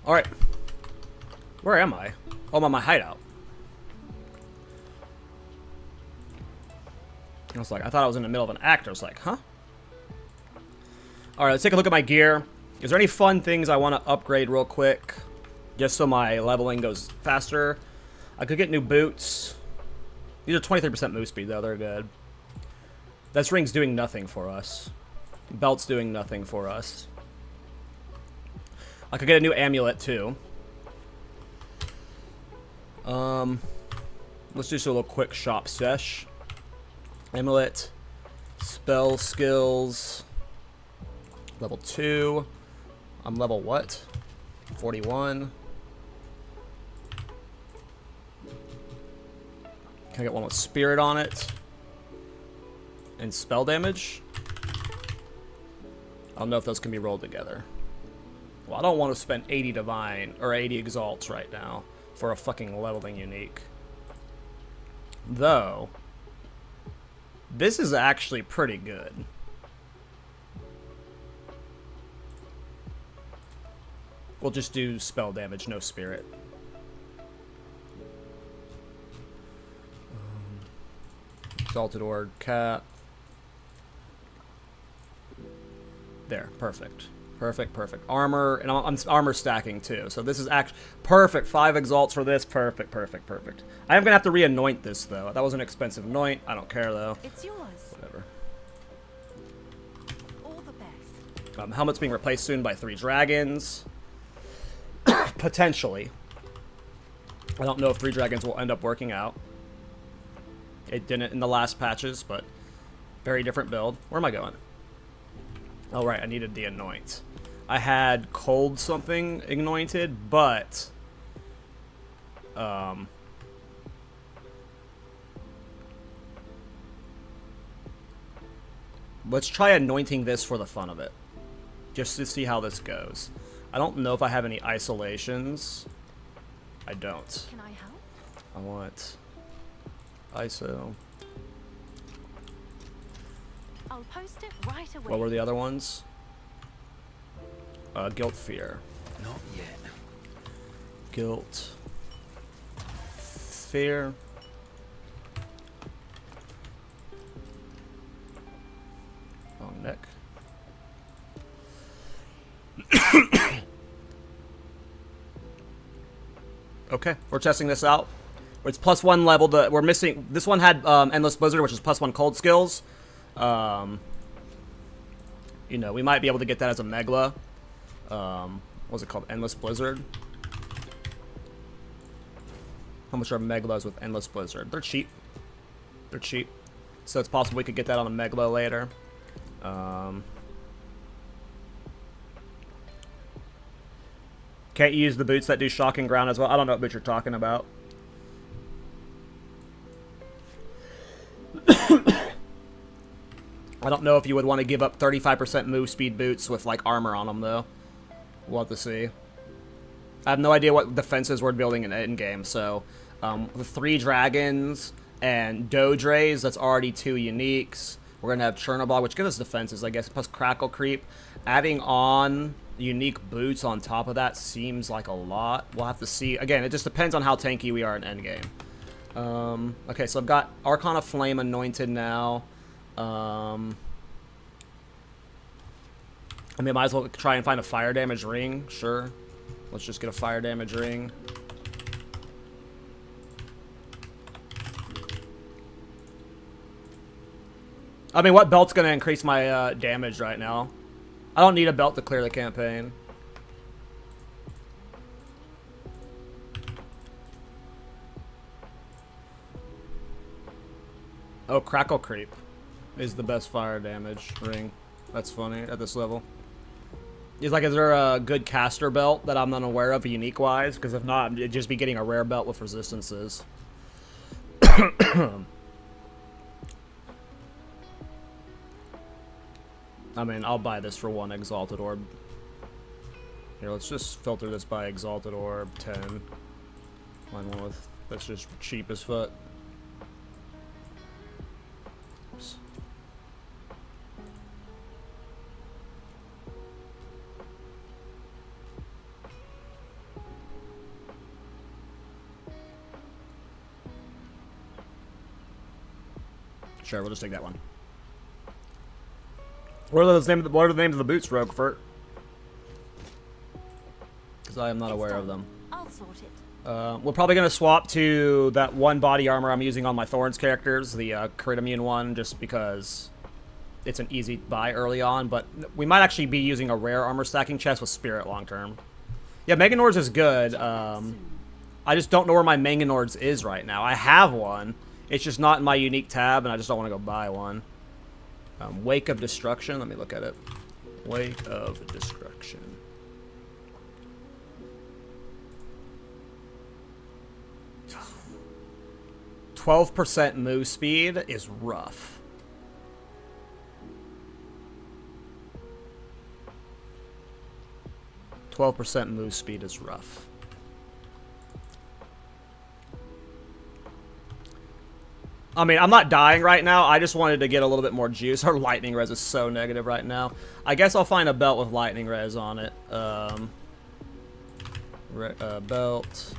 Alright. Where am I? Oh, I'm on my hideout. I was like, I thought I was in the middle of an act. I was like, huh? Alright, let's take a look at my gear. Is there any fun things I want to upgrade real quick? Just so my leveling goes faster. I could get new boots. These are 23% move speed, though. They're good. This ring's doing nothing for us. Belt's doing nothing for us. I could get a new amulet, too. Let's just do a little quick shop sesh. Amulet. Spell skills. Level 2. I'm level what? 41. Can I get one with spirit on it? And spell damage? I don't know if those can be rolled together. Well, I don't want to spend 80 divine or 80 exalts right now for a fucking leveling unique. Though, this is actually pretty good. We'll just do spell damage, no spirit. Exalted Orb, Cat. There, perfect. Perfect, perfect. Armor, and I'm armor stacking too. So this is actually perfect. 5 exalts for this. Perfect, perfect, perfect. I am going to have to re-anoint this though. That was an expensive anoint. I don't care though. It's yours. Whatever. Helmet's being replaced soon by 3 dragons. Potentially. I don't know if 3 dragons will end up working out. It didn't in the last patches, but very different build. Where am I going? Oh, right, I needed the anoint. I had cold something anointed, but... let's try anointing this for the fun of it. Just to see how this goes. I don't know if I have any isolations. I don't. Can I help? I want ISO. I'll post it right away. What were the other ones? Guilt Fear. Not yet. Guilt. Fear. Long neck. Okay, we're testing this out. It's +1 level. We're missing. This one had Endless Blizzard, which is +1 cold skills. You know, we might be able to get that as a Megla. What's it called? Endless Blizzard. How much are Meglas with Endless Blizzard? They're cheap. They're cheap. So it's possible we could get that on a Megla later. Can't use the boots that do Shocking Ground as well. I don't know what boots you're talking about. I don't know if you would want to give up 35% move speed boots with, like, armor on them, though. We'll have to see. I have no idea what defenses we're building in Endgame, so... with 3 dragons and Dodres, that's already 2 uniques. We're going to have Chernobyl, which gives us defenses, I guess, plus Crackle Creep. Adding on unique boots on top of that seems like a lot. We'll have to see. Again, it just depends on how tanky we are in Endgame. Okay, so I've got Archon of Flame anointed now. I mean, might as well try and find a fire damage ring. Sure. Let's just get a fire damage ring. I mean, what belt's going to increase my damage right now? I don't need a belt to clear the campaign. Oh, Crackle Creep is the best fire damage ring. That's funny at this level. He's like, is there a good caster belt that I'm unaware of unique-wise? Because if not, it'd just be getting a rare belt with resistances. I mean, I'll buy this for 1 Exalted Orb. Here, let's just filter this by Exalted Orb 10. Find one with that's just cheap as fuck. Oops. Sure, we'll just take that one. What are the names of the boots, Roguefort? Because I am not aware of them. I'll sort it. We're probably going to swap to that one body armor I'm using on my Thorns characters, the crit immune one, just because it's an easy buy early on. But we might actually be using a rare armor stacking chest with Spirit long term. Yeah, Meganords is good. I just don't know where my Meganords is right now. I have one. It's just not in my unique tab, and I just don't want to go buy one. Wake of Destruction. Let me look at it. Wake of Destruction. %12 move speed is rough. %12 move speed is rough. I mean, I'm not dying right now. I just wanted to get a little bit more juice. Our lightning res is so negative right now. I guess I'll find a belt with lightning res on it. Belt.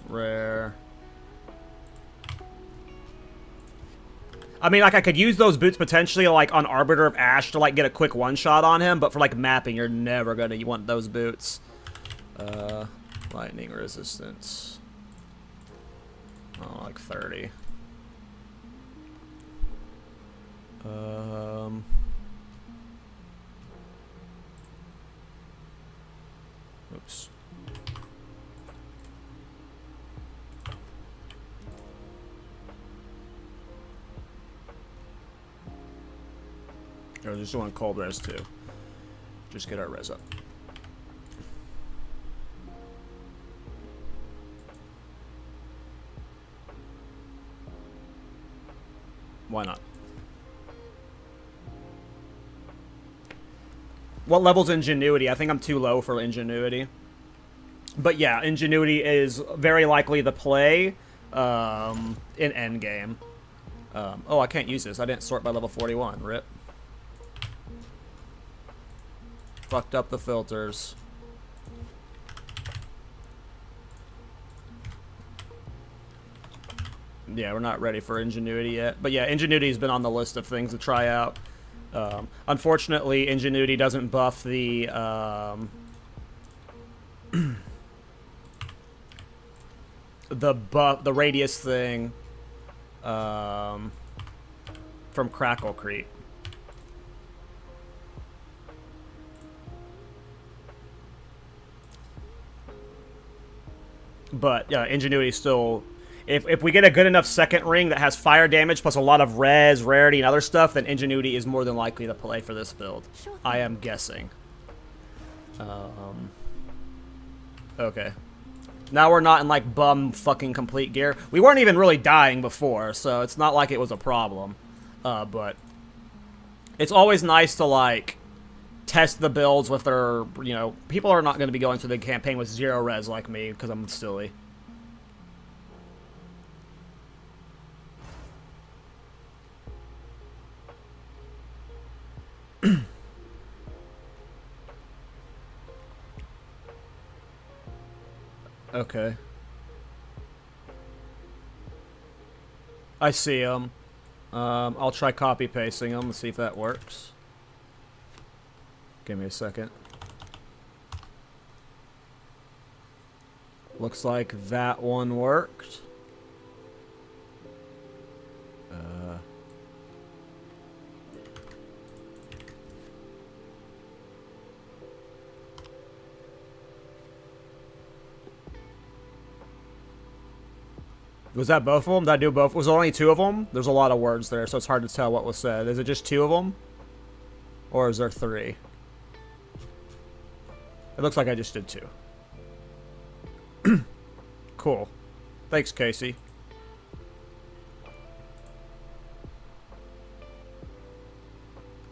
Rare. I mean, like, I could use those boots potentially, like, on Arbiter of Ash to, like, get a quick one-shot on him, but for, like, mapping, you're never gonna want those boots. Lightning resistance. Oh, like 30. Oops. I just want cold res too. Just get our res up. Why not? What level's Ingenuity? I think I'm too low for Ingenuity. But yeah, Ingenuity is very likely the play in Endgame. Oh, I can't use this. I didn't sort by level 41. Rip. Fucked up the filters. Yeah, we're not ready for Ingenuity yet. But yeah, Ingenuity's been on the list of things to try out. Unfortunately, Ingenuity doesn't buff the the radius thing from Cracklecrete. But yeah, Ingenuity still. If we get a good enough second ring that has fire damage plus a lot of res, rarity, and other stuff, then Ingenuity is more than likely to play for this build. Sure. I am guessing. Okay. Now we're not in, like, bum fucking complete gear. We weren't even really dying before, so it's not like it was a problem. But it's always nice to, like, test the builds with their, you know, people are not going to be going through the campaign with 0 res like me, because I'm silly. Okay. I see them. I'll try copy pasting them and see if that works. Give me a second. Looks like that one worked. Was that both of them? Did I do both? Was there only 2 of them? There's a lot of words there, so it's hard to tell what was said. Is it just 2 of them? Or is there 3? It looks like I just did 2. Cool. Thanks, Casey.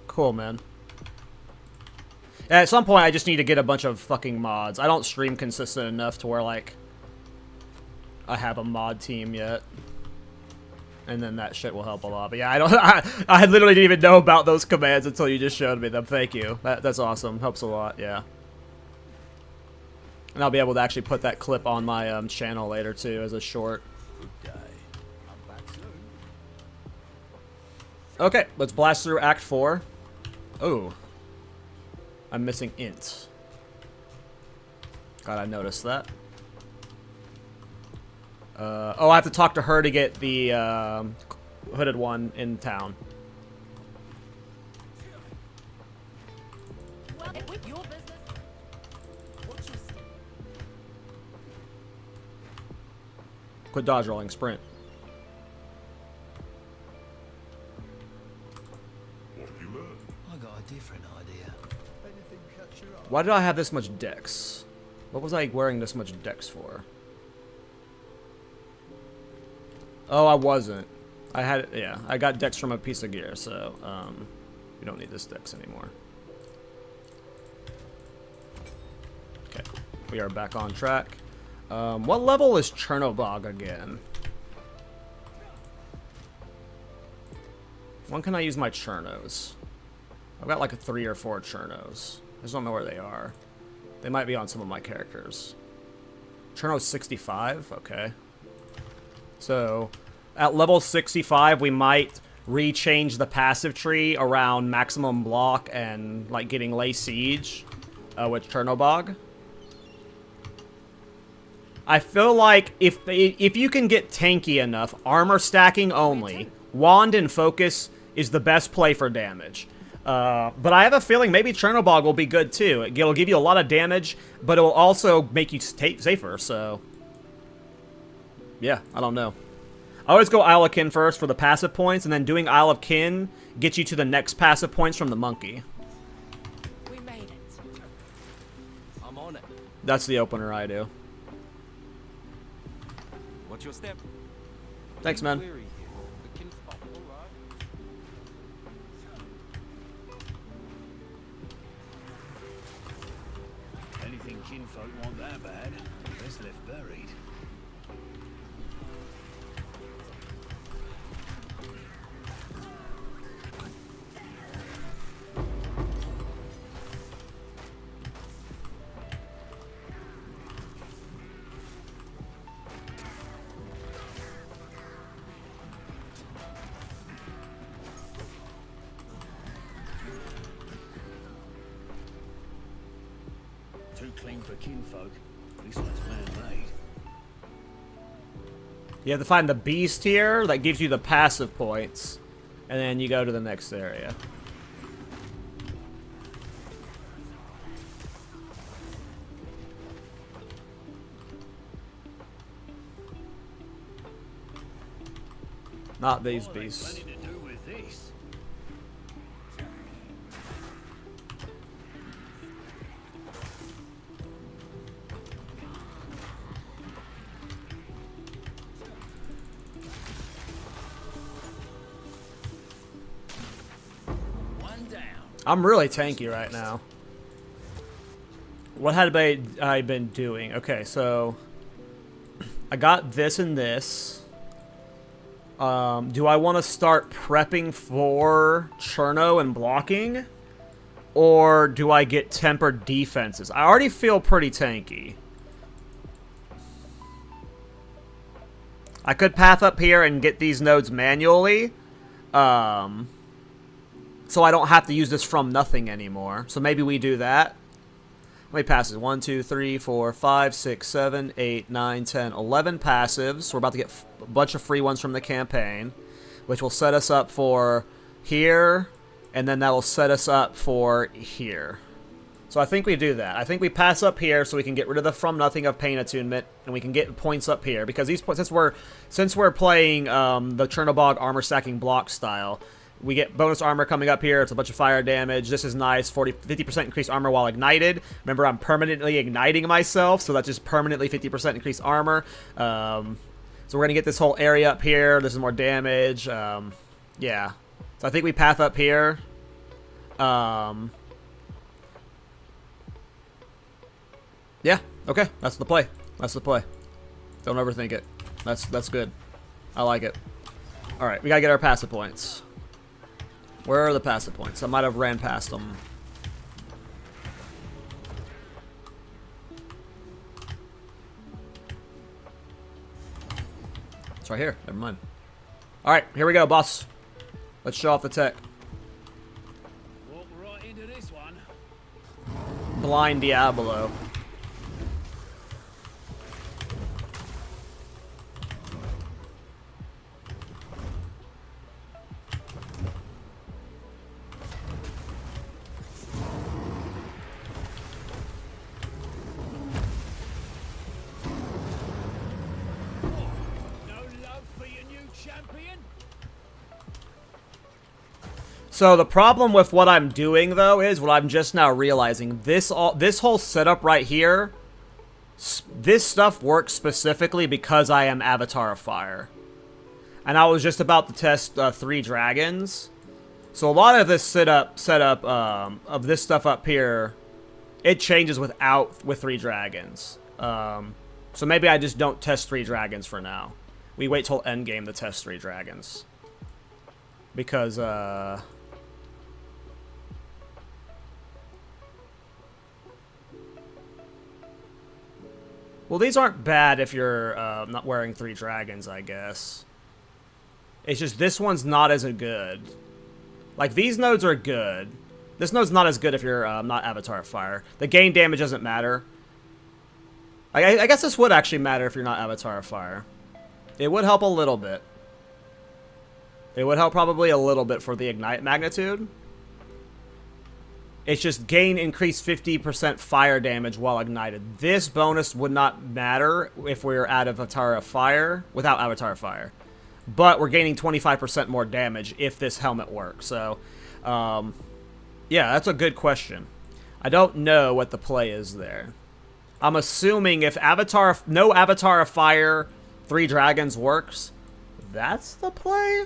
Cool, man. At some point, I just need to get a bunch of fucking mods. I don't stream consistent enough to where, like, I have a mod team yet. And then that shit will help a lot. But yeah, I literally didn't even know about those commands until you just showed me them. Thank you. That's awesome. Helps a lot, yeah. And I'll be able to actually put that clip on my channel later too as a short. Okay, let's blast through Act 4. Oh. I'm missing int. God, I noticed that. Oh, I have to talk to her to get the hooded one in town. Quit dodge rolling, sprint. I got a different idea. Why did I have this much dex? What was I wearing this much dex for? Oh, I wasn't. I had, yeah, I got dex from a piece of gear, so, we don't need this dex anymore. Okay, we are back on track. What level is Chernobog again? When can I use my Chernos? I've got like a 3 or 4 Chernos. I just don't know where they are. They might be on some of my characters. Cherno's 65? Okay. So, at level 65, we might rechange the passive tree around maximum block and, like, getting lay siege with Chernobog. I feel like if you can get tanky enough, armor stacking only, wand and focus is the best play for damage. But I have a feeling maybe Chernobog will be good too. It'll give you a lot of damage, but it will also make you safer, so... Yeah, I don't know. I always go Isle of Kin first for the passive points, and then doing Isle of Kin gets you to the next passive points from the monkey. We made it. I'm on it. That's the opener I do. What's your step? Thanks, man. Weary here. The kinfolk, all right. Anything kinfolk want that bad, best left buried. Too clean for kinfolk. At least that's man-made. You have to find the beast here that gives you the passive points, and then you go to the next area. Not these beasts. Plenty to do with this. One down. I'm really tanky right now. What had I been doing? Okay, so I got this and this. Do I want to start prepping for Cherno and blocking? Or do I get tempered defenses? I already feel pretty tanky. I could path up here and get these nodes manually. So I don't have to use this from nothing anymore. So maybe we do that. How many passes? 1, 2, 3, 4, 5, 6, 7, 8, 9, 10, 11 passives. We're about to get a bunch of free ones from the campaign, which will set us up for here, and then that will set us up for here. So I think we do that. I think we pass up here so we can get rid of the from nothing of pain attunement, and we can get points up here because these points, since we're playing the Chernobog armor stacking block style. We get bonus armor coming up here. It's a bunch of fire damage. This is nice. 50% increased armor while ignited. Remember, I'm permanently igniting myself, so that's just permanently 50% increased armor. So we're going to get this whole area up here. This is more damage. Yeah. So I think we path up here. Yeah. Okay. That's the play. That's the play. Don't overthink it. That's good. I like it. All right. We got to get our passive points. Where are the passive points? I might have ran past them. It's right here. Never mind. Alright, here we go, boss. Let's show off the tech. Walk right into this one. Blind Diablo. So the problem with what I'm doing, though, is what I'm just now realizing. This whole setup right here, this stuff works specifically because I am Avatar of Fire. And I was just about to test 3 dragons. So a lot of this setup of this stuff up here, it changes with 3 dragons. So maybe I just don't test 3 dragons for now. We wait till Endgame to test 3 dragons. Because, well, these aren't bad if you're not wearing 3 dragons, I guess. It's just this one's not as good. Like, these nodes are good. This node's not as good if you're not Avatar of Fire. The gain damage doesn't matter. I guess this would actually matter if you're not Avatar of Fire. It would help a little bit. It would help probably a little bit for the Ignite magnitude. It's just gain increased 50% fire damage while ignited. This bonus would not matter if we were at Avatar of Fire, without Avatar of Fire. But we're gaining 25% more damage if this helmet works. So, yeah, that's a good question. I don't know what the play is there. I'm assuming if no Avatar of Fire, 3 Dragons works, that's the play?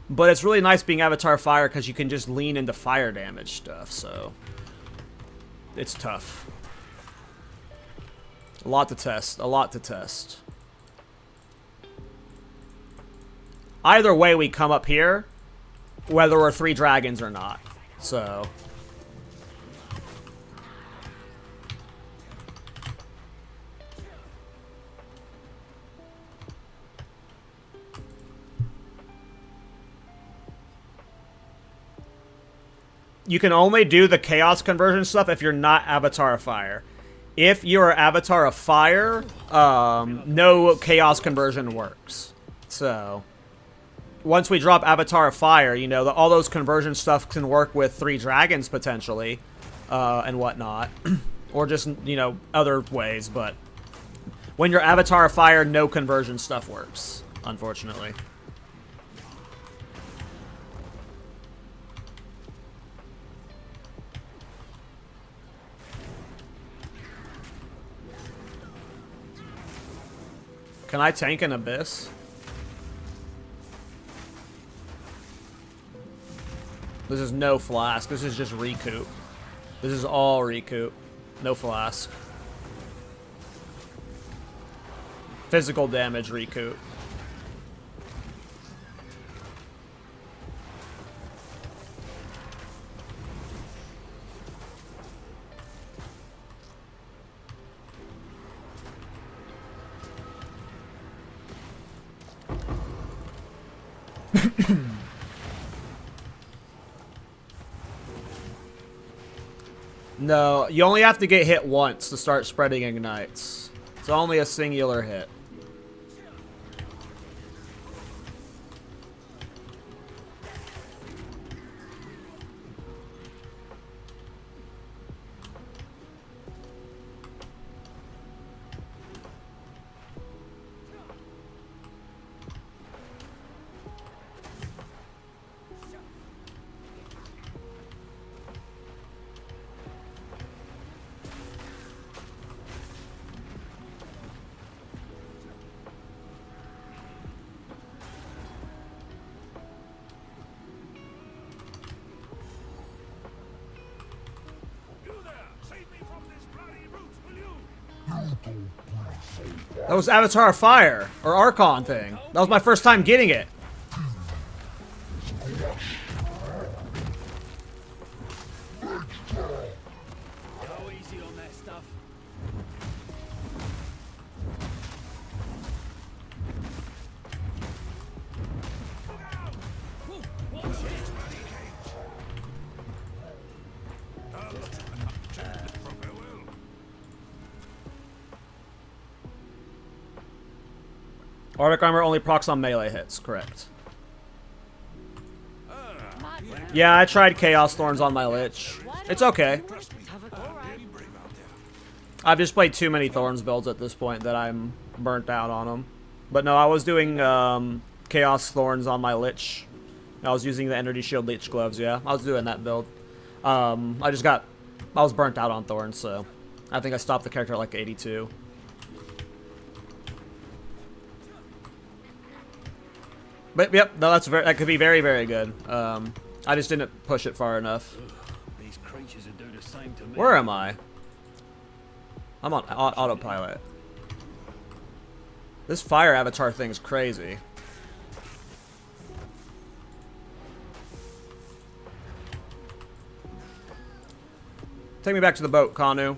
But it's really nice being Avatar of Fire because you can just lean into fire damage stuff, so it's tough. A lot to test, a lot to test. Either way, we come up here, whether we're 3 dragons or not, so... You can only do the Chaos Conversion stuff if you're not Avatar of Fire. If you're Avatar of Fire, no Chaos Conversion works. So, once we drop Avatar of Fire, you know, all those conversion stuff can work with 3 dragons, potentially, and whatnot. Or just, you know, other ways, but... When you're Avatar of Fire, no conversion stuff works, unfortunately. Can I tank an Abyss? This is no flask. This is just recoup. This is all recoup. No flask. Physical damage recoup. No, you only have to get hit once to start spreading ignites. It's only a singular hit. That was Avatar of Fire, or Archon thing. That was my first time getting it. Go easy on that stuff. Arctic Armor only procs on melee hits, correct. Yeah, I tried Chaos Thorns on my Lich. It's okay. I've just played too many Thorns builds at this point that I'm burnt out on them. But no, I was doing Chaos Thorns on my Lich. I was using the Energy Shield Leech Gloves, yeah. I was doing that build. I was burnt out on Thorns, so I think I stopped the character at like 82. But yep, no, that could be very, very good. I just didn't push it far enough. These creatures would do the same to me. Where am I? I'm on autopilot. This fire avatar thing is crazy. Take me back to the boat, Kanu.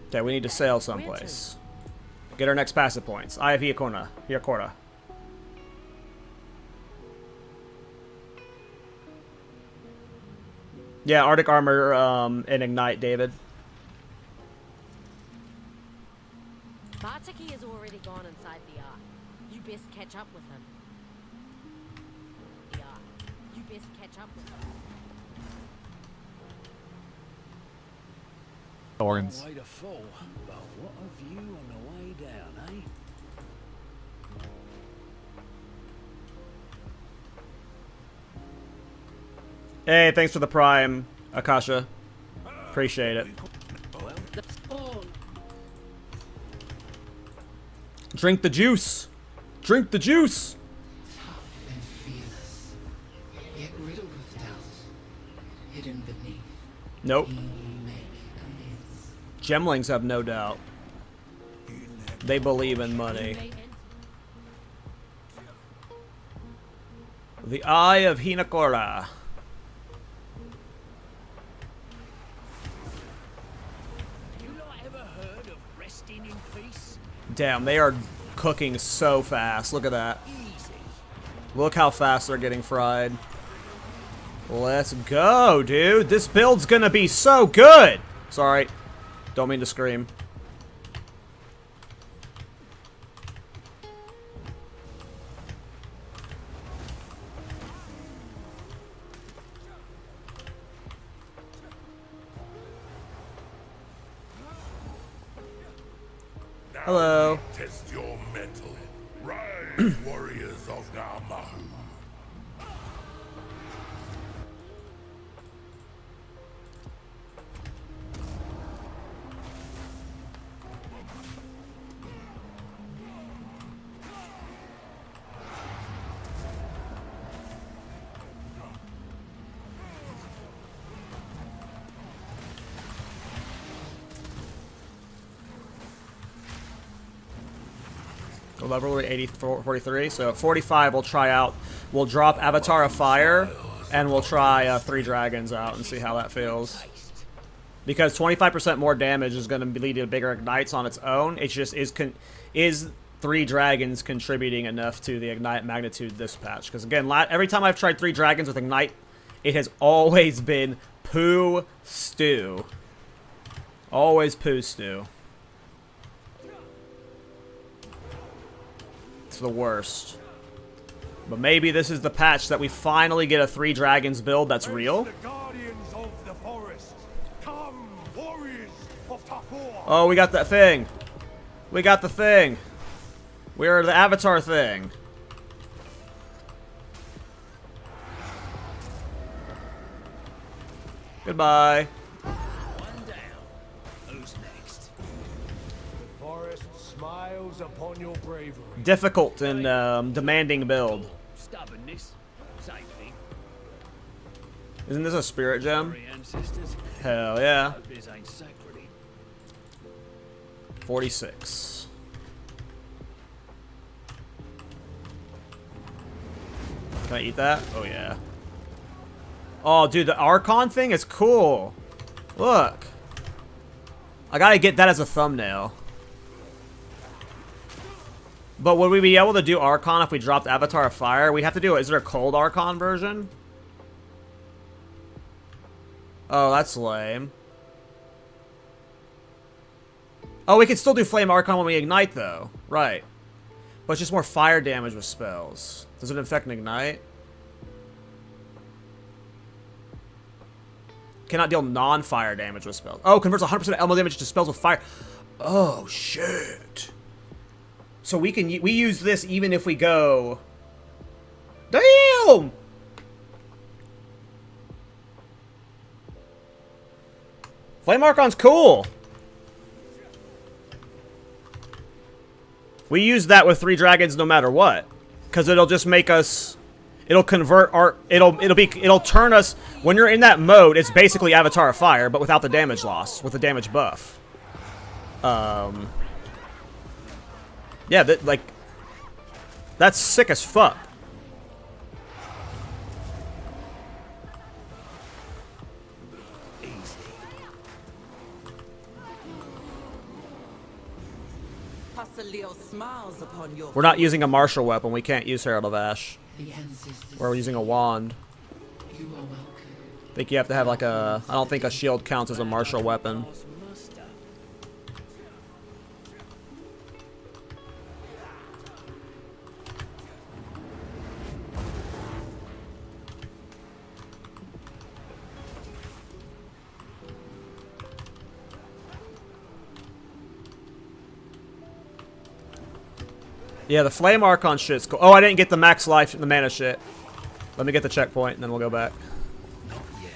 Okay, we need to sail someplace. Get our next passive points. I have Yakorta. Yeah, Arctic Armor and Ignite, David. Bartaki has already gone inside the Ark. You best catch up with him. champ. Thorns. Way to fall, but what a view on the way down, eh? Hey, thanks for the prime, Akasha. Appreciate it. Well, that's all. Drink the juice. Drink the juice. Tough and fearless, yet riddled with doubt, hidden beneath. Nope. He make amends. Gemlings have no doubt. They believe in money. The Eye of Hinakora. You lot ever heard of resting in peace? Damn, they are cooking so fast. Look at that. Easy. Look how fast they're getting fried. Let's go, dude. This build's gonna be so good. Sorry. Don't mean to scream. Hello. Test your mettle. Rise, warriors of Armour. Level 43, so 45 we'll try out. We'll drop Avatar of Fire, and we'll try 3 dragons out and see how that feels. Because 25% more damage is going to lead to bigger ignites on its own. It just is 3 dragons contributing enough to the ignite magnitude this patch. Because again, every time I've tried 3 dragons with ignite, it has always been poo stew. Always poo stew. It's the worst. But maybe this is the patch that we finally get a 3 dragons build that's real. The guardians of the forest. Come, warriors of Tafur. Oh, we got that thing. We got the thing. We're the Avatar thing. Goodbye. One down. Who's next? The forest smiles upon your bravery. Difficult and demanding build. Stubbornness. Same thing. Isn't this a spirit gem? Sorry, ancestors. Hell yeah. Hope this ain't sacred. 46. Can I eat that? Oh yeah. Oh dude, the Archon thing is cool. Look. I gotta get that as a thumbnail. But would we be able to do Archon if we dropped Avatar of Fire? We'd have to do it. Is there a cold Archon version? Oh, that's lame. Oh, we can still do Flame Archon when we ignite, though. Right. But it's just more fire damage with spells. Does it infect and ignite? Cannot deal non-fire damage with spells. Oh, converts 100% of elemental damage to spells with fire. Oh, shit. So we use this even if we go... Damn! Flame Archon's cool. We use that with 3 dragons no matter what, because it'll just make us. It'll convert our. It'll turn us. When you're in that mode, it's basically Avatar of Fire, but without the damage loss, with the damage buff. Yeah, that's sick as fuck. Smiles upon your We're not using a martial weapon. We can't use Herald of Ash. The ancestors. We're using a wand. You are welcome. I think you have to have like a. I don't think a shield counts as a martial weapon. Muster. Yeah, the Flame Archon shit's cool. Oh, I didn't get the max life and the mana shit. Let me get the checkpoint, and then we'll go back. Not yet.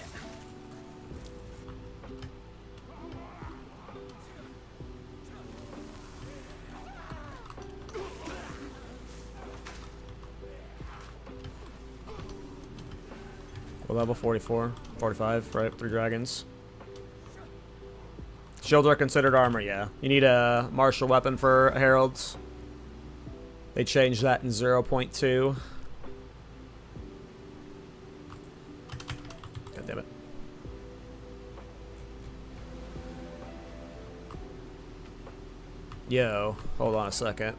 We're level 44, 45, right? 3 dragons. Shields are considered armor, yeah. You need a martial weapon for heralds. They changed that in 0.2. God damn it. Yo, hold on a second.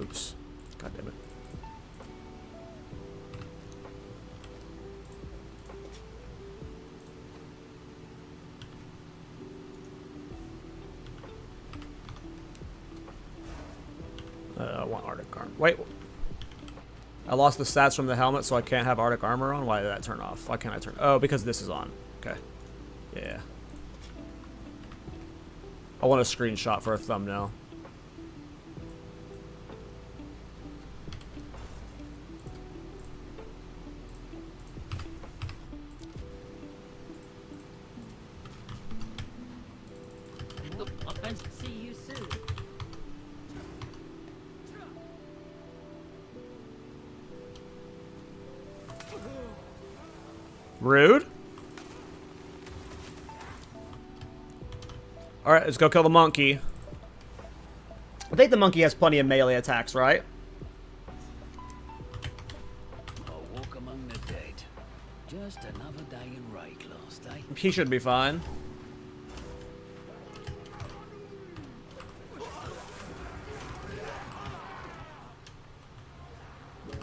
Oops. God damn it. I want Arctic Armor. Wait. I lost the stats from the helmet, so I can't have Arctic Armor on? Why did that turn off? Why can't I turn... Oh, because this is on. Okay. Yeah. I want a screenshot for a thumbnail. Look, I'll see you soon. Rude. Alright, let's go kill the monkey. I think the monkey has plenty of melee attacks, right? I'll walk among the dead. Just another day in Raidlast, eh? He should be fine.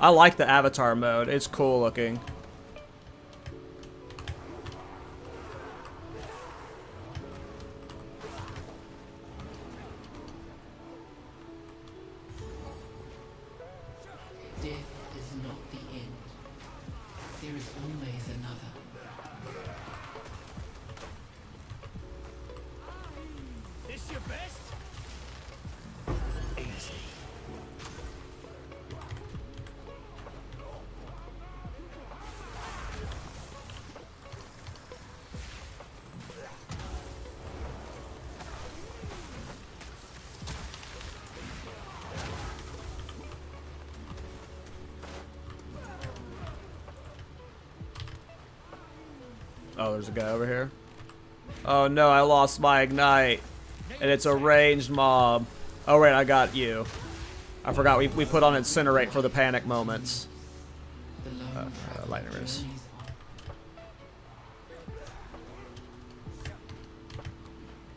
I like the avatar mode. It's cool looking. Death is not the end. There is always another. This your best? Easy. Oh, there's a guy over here. Oh no, I lost my ignite. And it's a ranged mob. Oh right, I got you. I forgot we put on Incinerate for the panic moments. The lone Lightning Race. journeys on.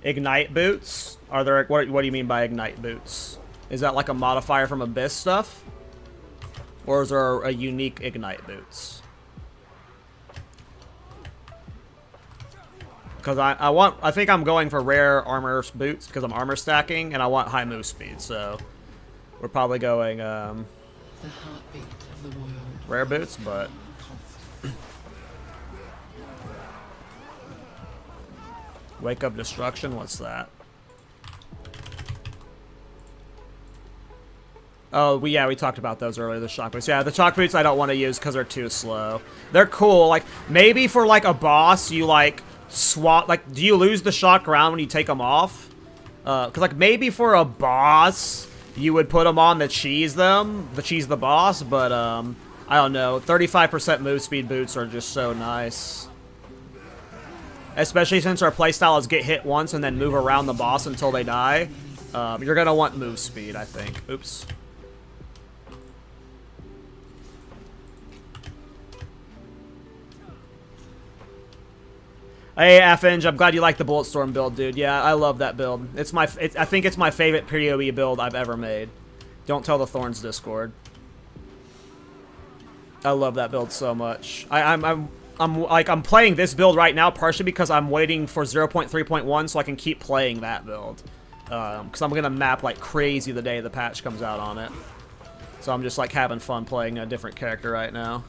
Ignite boots? Are there what do you mean by ignite boots? Is that like a modifier from Abyss stuff? Or is there a unique ignite boots? Because I think I'm going for rare armor boots because I'm armor stacking and I want high move speed, so we're probably going The heartbeat of the world. rare boots, but Wake Up Destruction, what's that? Oh, we talked about those earlier, the shock boots. Yeah, the shock boots I don't want to use because they're too slow. They're cool, like, maybe for, like, a boss, you, like, swap, like, do you lose the shock round when you take them off? Because, like, maybe for a boss, you would put them on to cheese the boss, but, I don't know. 35% move speed boots are just so nice. Especially since our playstyle is get hit once and then move around the boss until they die. You're gonna want move speed, I think. Oops. Hey, Affenge, I'm glad you like the Bulletstorm build, dude. Yeah, I love that build. I think it's my favorite PoE build I've ever made. Don't tell the Thorns Discord. I love that build so much. I'm playing this build right now partially because I'm waiting for 0.3.1 so I can keep playing that build. Because I'm gonna map like crazy the day the patch comes out on it. So I'm just like having fun playing a different character right now.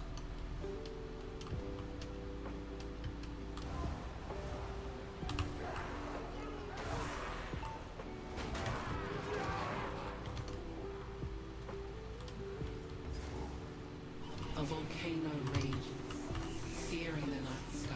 volcano rages, searing the night sky.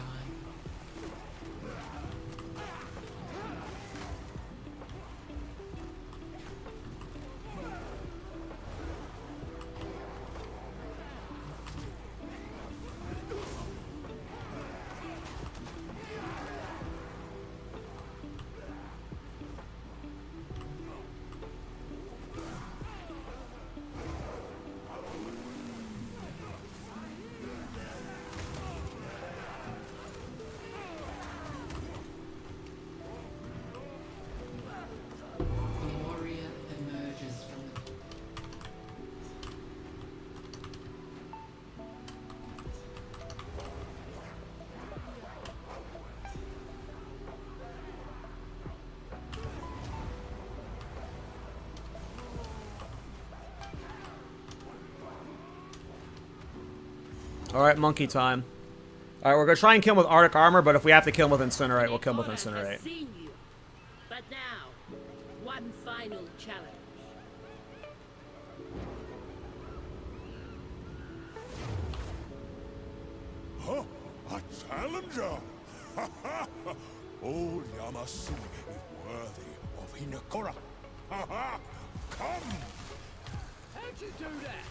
Alright, monkey time. Alright, we're gonna try and kill him with Arctic Armor, but if we have to kill him with Incinerate, we'll kill him with Incinerate. I've seen you. But now, one final challenge. Huh? A challenger? Old Yamasu is worthy of Hinekora. Come! How'd you do that?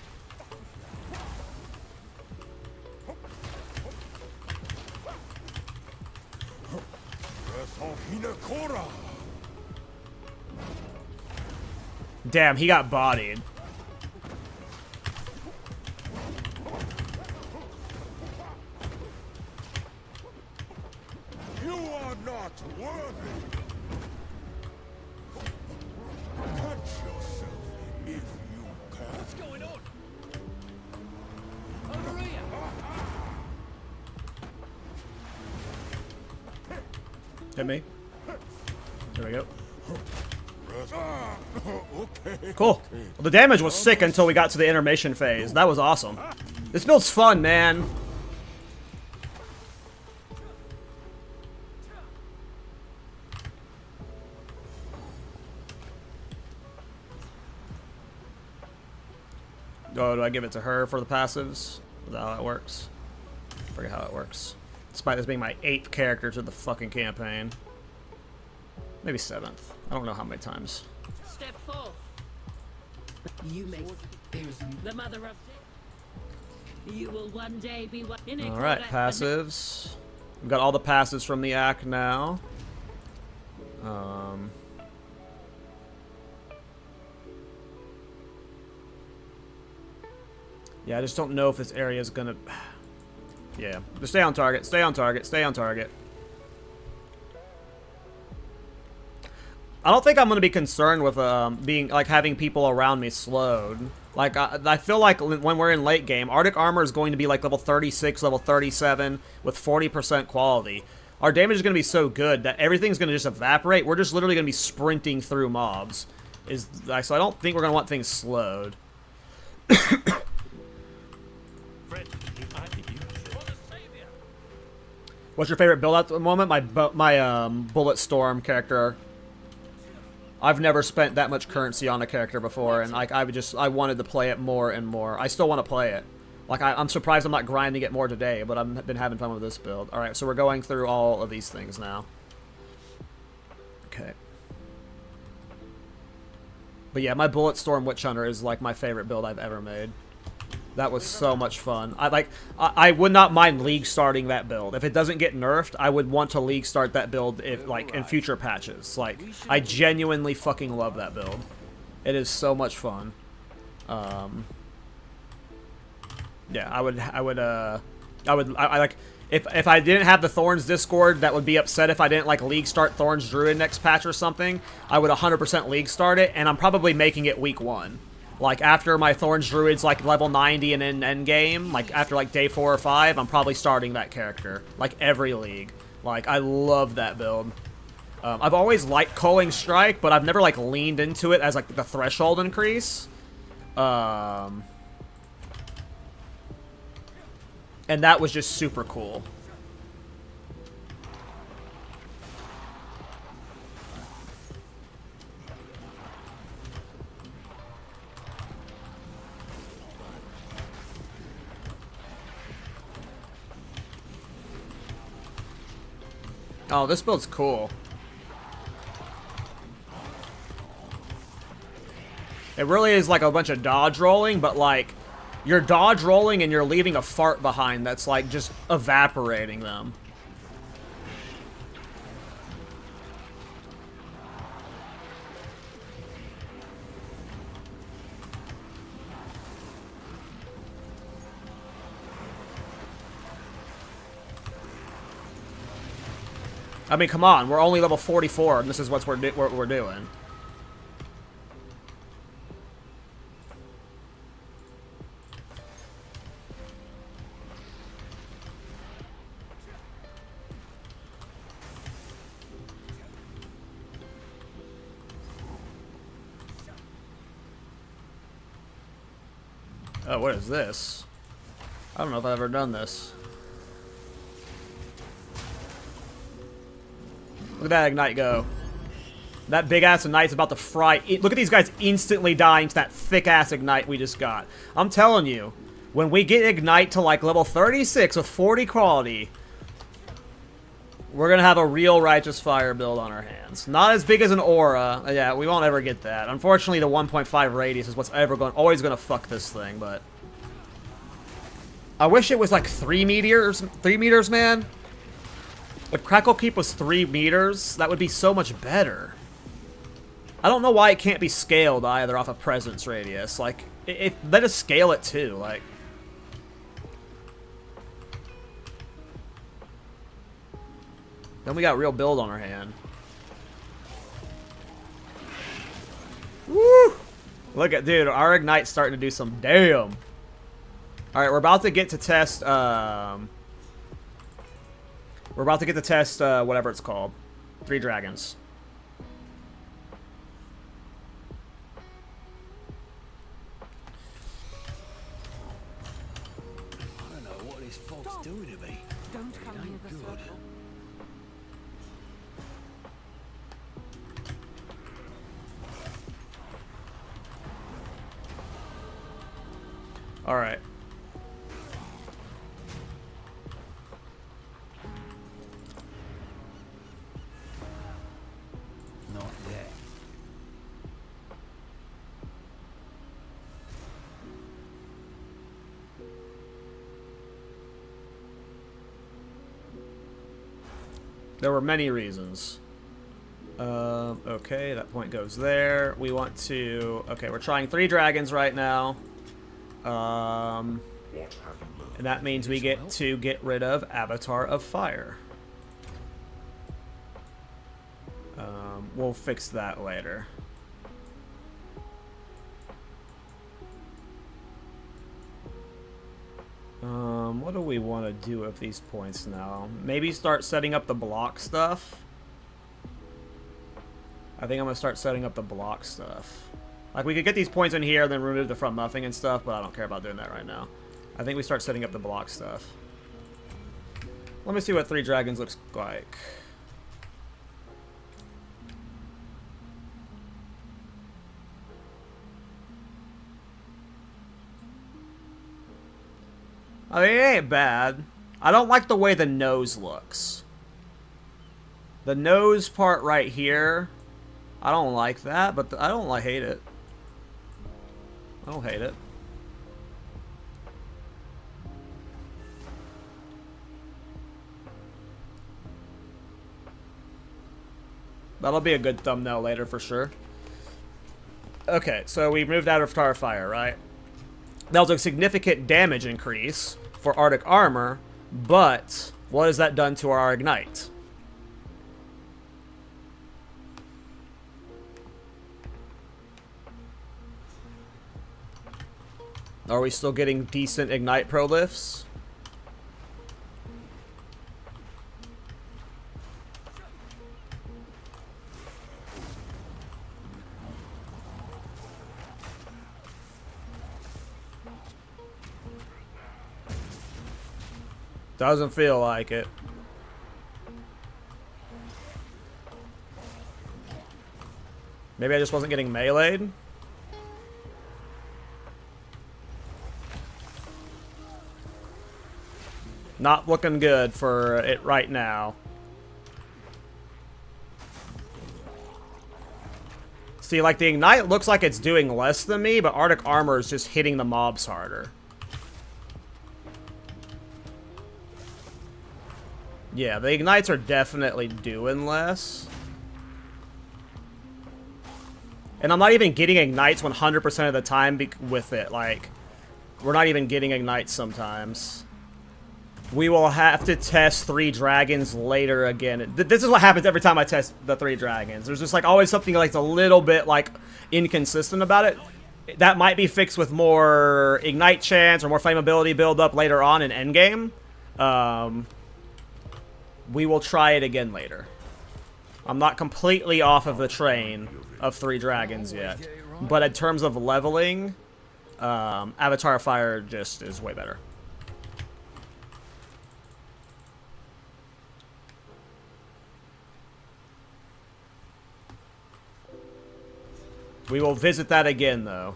Breath of Hinekora! Damn, he got bodied. You are not worthy! Catch yourself if you can. What's going on? Over here! Hit me. There we go. Okay. Cool. Well, the damage was sick until we got to the intermission phase. That was awesome. This build's fun, man. Oh, do I give it to her for the passives? Is that how it works? I forget how it works. Despite this being my 8th character to the fucking campaign. Maybe 7th. I don't know how many times. Step forth. You make There's the mother of death. You will one day be one. Alright, passives. We've got all the passives from the act now. Yeah, I just don't know if this area is gonna... Yeah, just stay on target, stay on target, stay on target. I don't think I'm gonna be concerned with being like having people around me slowed. Like I feel like when we're in late game, Arctic Armor is going to be like level 36, level 37 with 40% quality. Our damage is gonna be so good that everything's gonna just evaporate. We're just literally gonna be sprinting through mobs. So I don't think we're gonna want things slowed. What's your favorite build at the moment? My Bullet Storm character. I've never spent that much currency on a character before, and like I wanted to play it more and more. I still want to play it. Like I'm surprised I'm not grinding it more today, but I've been having fun with this build. All right, so we're going through all of these things now. Okay. But yeah, my Bullet Storm Witch Hunter is like my favorite build I've ever made. That was so much fun. I would not mind league starting that build. If it doesn't get nerfed, I would want to league start that build if like in future patches. Like I genuinely fucking love that build. It is so much fun. Yeah, I like if I didn't have the Thorns Discord that would be upset if I didn't like league start Thorns Druid next patch or something. I would 100% league start it, and I'm probably making it week 1. Like, after my Thorns Druid's, like, level 90 and in endgame, like, after, like, day 4 or 5, I'm probably starting that character. Like, every league. Like, I love that build. I've always liked Culling Strike, but I've never, like, leaned into it as, like, the threshold increase. And that was just super cool. Oh, this build's cool. It really is like a bunch of dodge rolling, but like you're dodge rolling and you're leaving a fart behind that's like just evaporating them. I mean, come on, we're only level 44 and this is what we're doing. Oh, what is this? I don't know if I've ever done this. Look at that Ignite go. That big-ass Ignite's about to fry. Look at these guys instantly dying to that thick-ass Ignite we just got. I'm telling you, when we get Ignite to like level 36 with 40 quality, we're going to have a real Righteous Fire build on our hands. Not as big as an Aura. Yeah, we won't ever get that. Unfortunately, the 1.5 radius is what's always going to fuck this thing, but I wish it was like 3 meters. 3 meters, man. If Crackle Keep was 3 meters, that would be so much better. I don't know why it can't be scaled either off of presence radius. Like, let us scale it too. Like, then we got real build on our hand. Woo! Look at, dude, our Ignite's starting to do some damn. Alright, we're about to get to test, whatever it's called. 3 dragons. I don't know what this fog's doing to me. Don't But come it near ain't the good. circle. Alright. Not yet. There were many reasons. Okay, that point goes there. We want to... Okay, we're trying 3 dragons right now. And that means we get to get rid of Avatar of Fire. We'll fix that later. What do we want to do with these points now? Maybe start setting up the block stuff. I think I'm going to start setting up the block stuff. Like, we could get these points in here and then remove the front muffing and stuff, but I don't care about doing that right now. I think we start setting up the block stuff. Let me see what 3 dragons looks like. I mean, it ain't bad. I don't like the way the nose looks. The nose part right here, I don't like that, but I don't hate it. I don't hate it. That'll be a good thumbnail later for sure. Okay, so we moved out of Avatar of Fire, right? That was a significant damage increase for Arctic Armor, but what has that done to our Ignite? Are we still getting decent Ignite Prolifs? Doesn't feel like it. Maybe I just wasn't getting meleeed? Not looking good for it right now. See, like, the Ignite looks like it's doing less than me, but Arctic Armor is just hitting the mobs harder. Yeah, the Ignites are definitely doing less. And I'm not even getting Ignites 100% of the time with it. Like, we're not even getting Ignites sometimes. We will have to test 3 dragons later again. This is what happens every time I test the 3 dragons. There's just like always something like a little bit like inconsistent about it. That might be fixed with more Ignite chance or more flammability build up later on in Endgame. We will try it again later. I'm not completely off of the train of 3 dragons yet. But in terms of leveling, Avatar Fire just is way better. We will visit that again, though.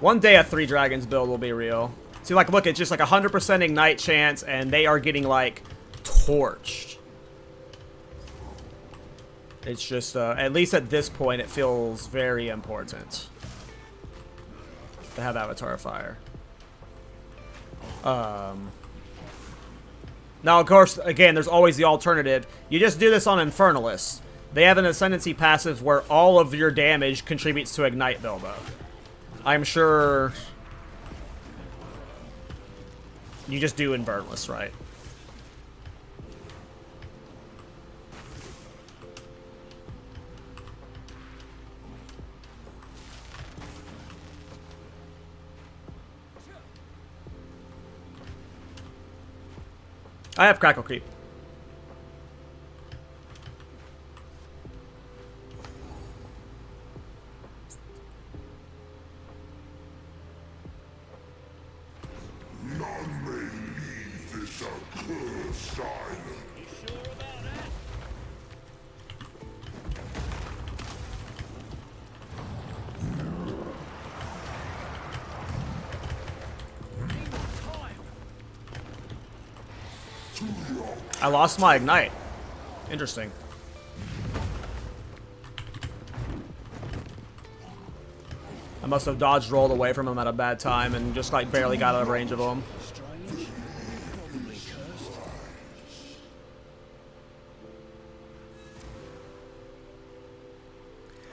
One day a 3 dragons build will be real. See, like, look, it's just like 100% Ignite chance, and they are getting, like, torched. It's just, at least at this point, it feels very important to have Avatar Fire. Now, of course, again, there's always the alternative. You just do this on Infernalists. They have an Ascendancy passive where all of your damage contributes to Ignite buildup. I'm sure you just do Infernalists, right? I have Crackle Creep. None may leave this accursed island. I lost my Ignite. Interesting. I must have dodged rolled away from him at a bad time and just like barely got out of range of him. Strange. Probably cursed.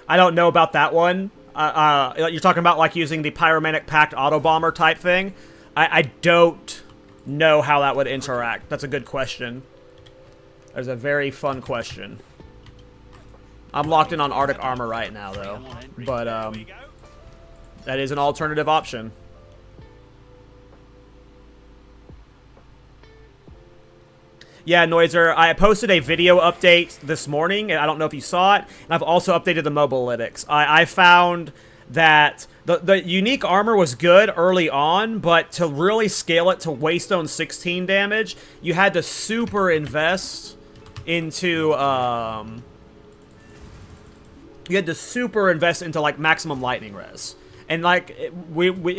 I don't know about that one. You're talking about like using the Pyromanic Pact Auto Bomber type thing. I don't know how that would interact. That's a good question. That's a very fun question. I'm locked in on Arctic Armor right now, though. But, that is an alternative option. Yeah, Noiser, I posted a video update this morning, and I don't know if you saw it, and I've also updated the Mobalytics. I found that the unique armor was good early on, but to really scale it to Waystone 16 damage, you had to super invest into, like, maximum lightning res. And, like, it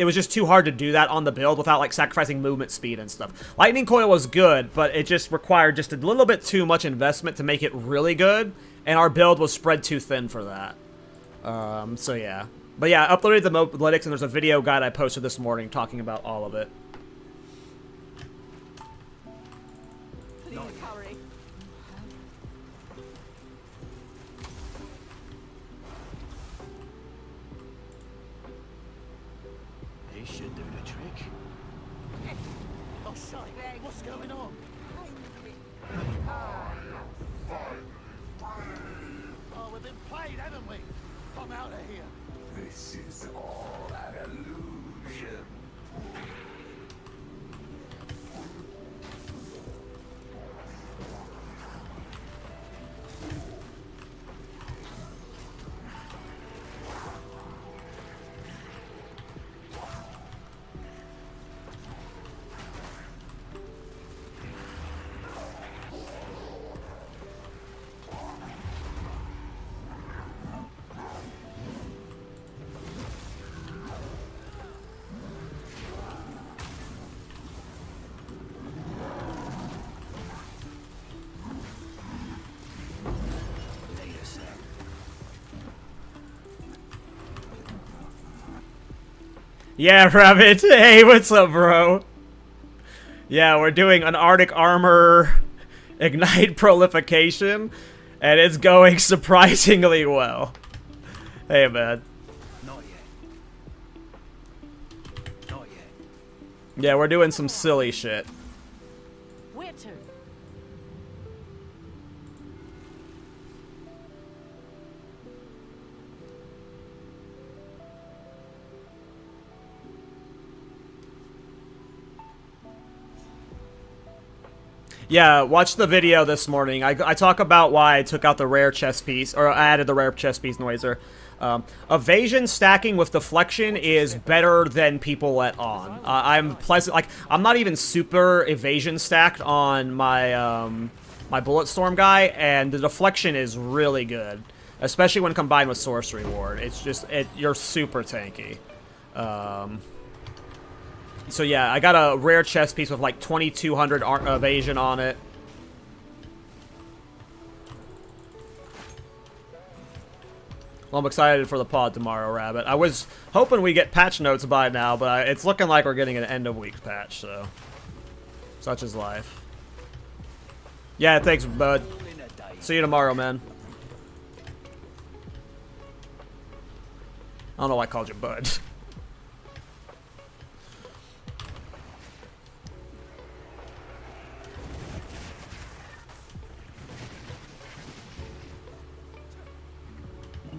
was just too hard to do that on the build without, like, sacrificing movement speed and stuff. Lightning Coil was good, but it just required just a little bit too much investment to make it really good, and our build was spread too thin for that. So, yeah. But, yeah, I uploaded the Mobalytics, and there's a video guide I posted this morning talking about all of it. This should do the trick. Oh, shite. What's going on? Oh, we've been played, haven't we? Come out of here. This is all an illusion. Yeah, Rabbit. Hey, what's up, bro? Yeah, we're doing an Arctic Armor Ignite Prolification, and it's going surprisingly well. Hey, man. Not yet. Not yet. Yeah, we're doing some silly shit. Where to? Yeah, watch the video this morning. I talk about why I took out the rare chest piece, or I added the rare chest piece noiser. Evasion stacking with deflection is better than people let on. I'm pleasant, like, I'm not even super evasion stacked on my, my bullet storm guy, and the deflection is really good. Especially when combined with sorcery ward. It's just, you're super tanky. So yeah, I got a rare chest piece with like 2200 evasion on it. Well, I'm excited for the pod tomorrow, Rabbit. I was hoping we get patch notes by now, but it's looking like we're getting an end of week patch, so. Such is life. Yeah, thanks, bud. See you tomorrow, man. I don't know why I called you bud.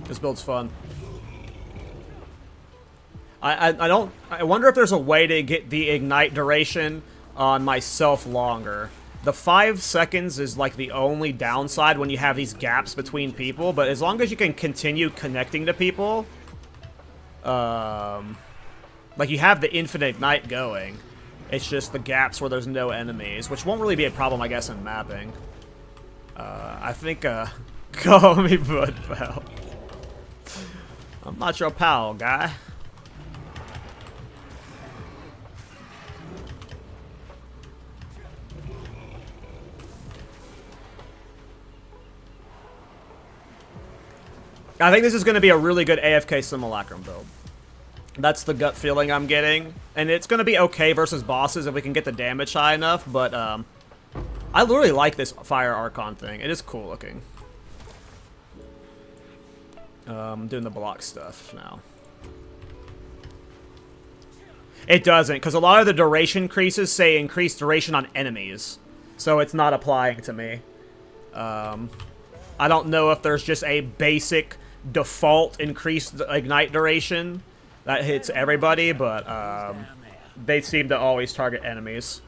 This build's fun. I wonder if there's a way to get the ignite duration on myself longer. The 5 seconds is like the only downside when you have these gaps between people, but as long as you can continue connecting to people, like you have the infinite ignite going. It's just the gaps where there's no enemies, which won't really be a problem, I guess, in mapping. I think, call me bud, pal. I'm not your pal, guy. I think this is going to be a really good AFK Simulacrum build. That's the gut feeling I'm getting. And it's going to be okay versus bosses if we can get the damage high enough, but I really like this Fire Archon thing. It is cool looking. Doing the block stuff now. It doesn't, because a lot of the duration increases say increased duration on enemies. So it's not applying to me. I don't know if there's just a basic default increased ignite duration that hits everybody, but they seem to always target enemies.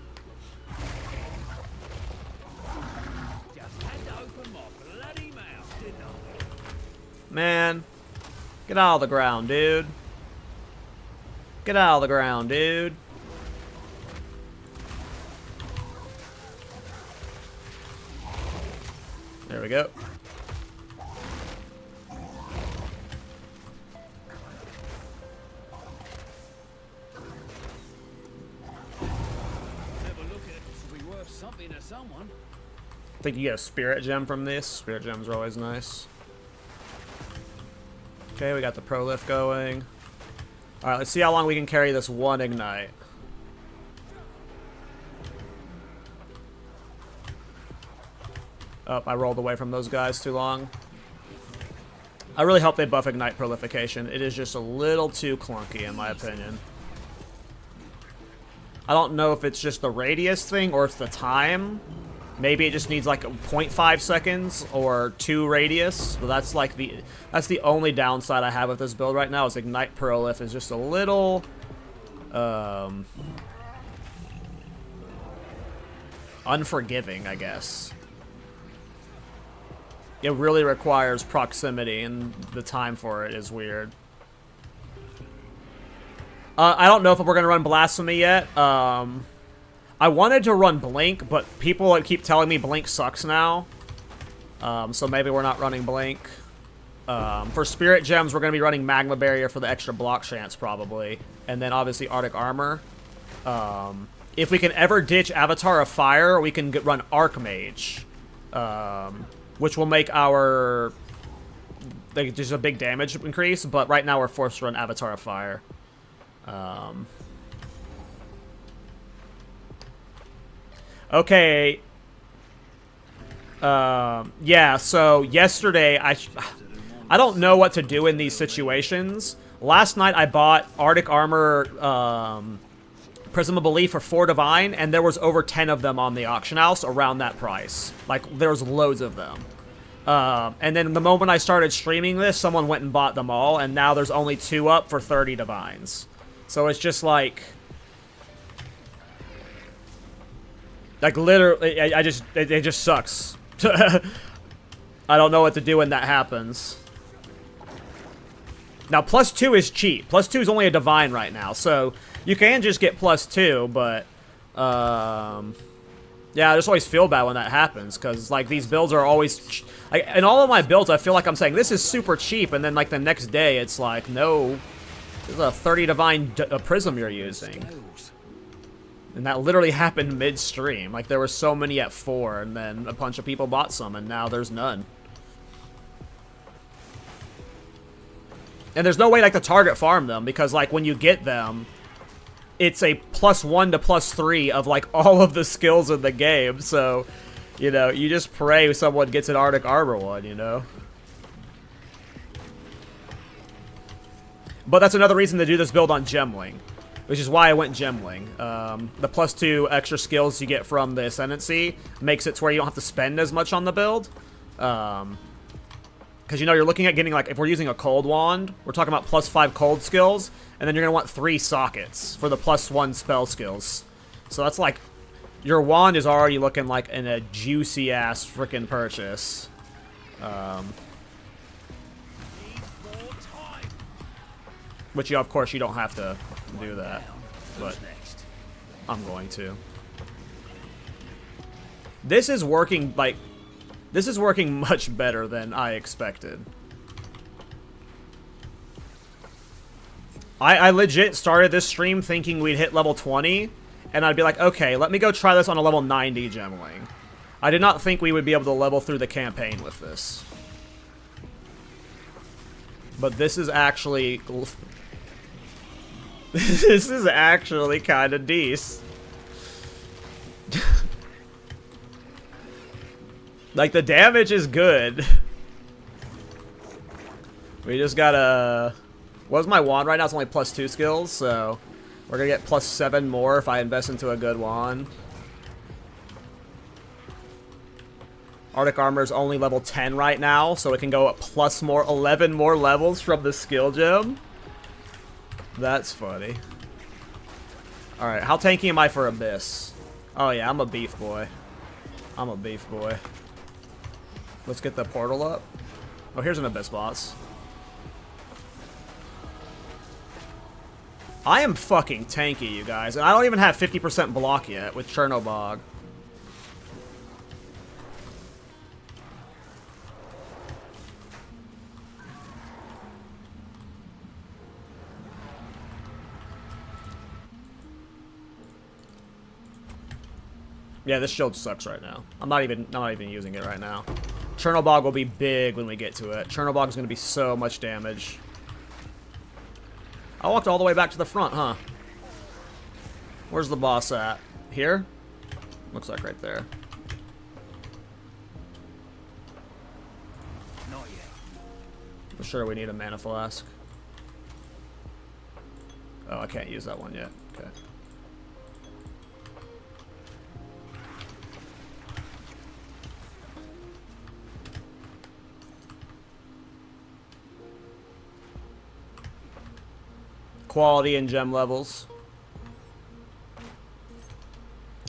Man, get out of the ground, dude. Get out of the ground, dude. There we go. I think you get a spirit gem from this. Spirit gems are always nice. Okay, we got the Prolif going. Alright, let's see how long we can carry this one ignite. Oh, I rolled away from those guys too long. I really hope they buff ignite prolification. It is just a little too clunky in my opinion. I don't know if it's just the radius thing or it's the time. Maybe it just needs like 0.5 seconds or 2 radius. But that's like that's the only downside I have with this build right now is Ignite Prolif is just a little unforgiving, I guess. It really requires proximity and the time for it is weird. I don't know if we're gonna run Blasphemy yet. I wanted to run Blink, but people keep telling me Blink sucks now. So maybe we're not running Blink. For Spirit Gems, we're going to be running Magma Barrier for the extra block chance, probably. And then, obviously, Arctic Armor. If we can ever ditch Avatar of Fire, we can run Archmage. Which will make our... like, just a big damage increase, but right now we're forced to run Avatar of Fire. Okay. Yeah, so yesterday I don't know what to do in these situations. Last night I bought Arctic Armor Prism of Belief for 4 Divine, and there was over 10 of them on the auction house around that price. Like, there was loads of them. And then the moment I started streaming this, someone went and bought them all, and now there's only 2 up for 30 Divines. So it's just like literally, it just sucks. I don't know what to do when that happens. Now, +2 is cheap. +2 is only a Divine right now, so you can just get +2, but, yeah, I just always feel bad when that happens, because, like, these builds are always, like, in all of my builds, I feel like I'm saying, this is super cheap, and then, like, the next day, it's like, no, this is a 30 Divine Prism you're using. And that literally happened mid-stream. Like, there were so many at 4, and then a bunch of people bought some, and now there's none. And there's no way, like, to target farm them, because, like, when you get them, it's a +1 to +3 of, like, all of the skills in the game. So, you know, you just pray someone gets an Arctic Armor one, you know? But that's another reason to do this build on Gemling, which is why I went Gemling. The +2 extra skills you get from the Ascendancy makes it to where you don't have to spend as much on the build. Because, you know, you're looking at getting, like, if we're using a cold wand, we're talking about +5 cold skills, and then you're going to want 3 sockets for the +1 spell skills. So that's like, your wand is already looking like in a juicy-ass freaking purchase. Which, of course, you don't have to do that, but I'm going to. This is working, like, this is working much better than I expected. I legit started this stream thinking we'd hit level 20, and I'd be like, okay, let me go try this on a level 90 Gemling. I did not think we would be able to level through the campaign with this. But this is actually... this is actually kind of decent. Like, the damage is good. We just gotta... What's my wand right now? It's only +2 skills, so... We're gonna get +7 more if I invest into a good wand. Arctic Armor is only level 10 right now, so it can go up +11 more levels from the skill gem. That's funny. Alright, how tanky am I for Abyss? Oh yeah, I'm a beef boy. I'm a beef boy. Let's get the portal up. Oh, here's an Abyss boss. I am fucking tanky, you guys. And I don't even have 50% block yet with Chernobog. Yeah, this shield sucks right now. I'm not even using it right now. Chernobog will be big when we get to it. Chernobog is going to be so much damage. I walked all the way back to the front, huh? Where's the boss at? Here? Looks like right there. Not yet. I'm sure we need a mana flask. Oh, I can't use that one yet. Okay. Quality and gem levels.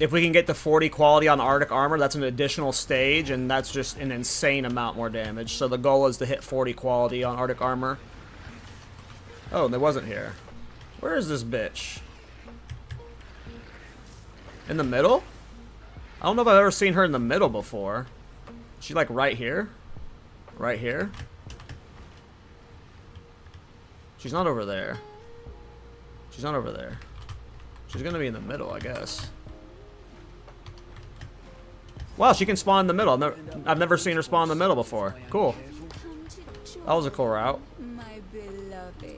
If we can get to 40 quality on Arctic Armor, that's an additional stage, and that's just an insane amount more damage. So the goal is to hit 40 quality on Arctic Armor. Oh, there wasn't here. Where is this bitch? In the middle? I don't know if I've ever seen her in the middle before. Is she like right here? Right here? She's not over there. She's not over there. She's gonna be in the middle, I guess. Wow, she can spawn in the middle. I've never seen her spawn in the middle before. Cool. That was a cool route. My beloved.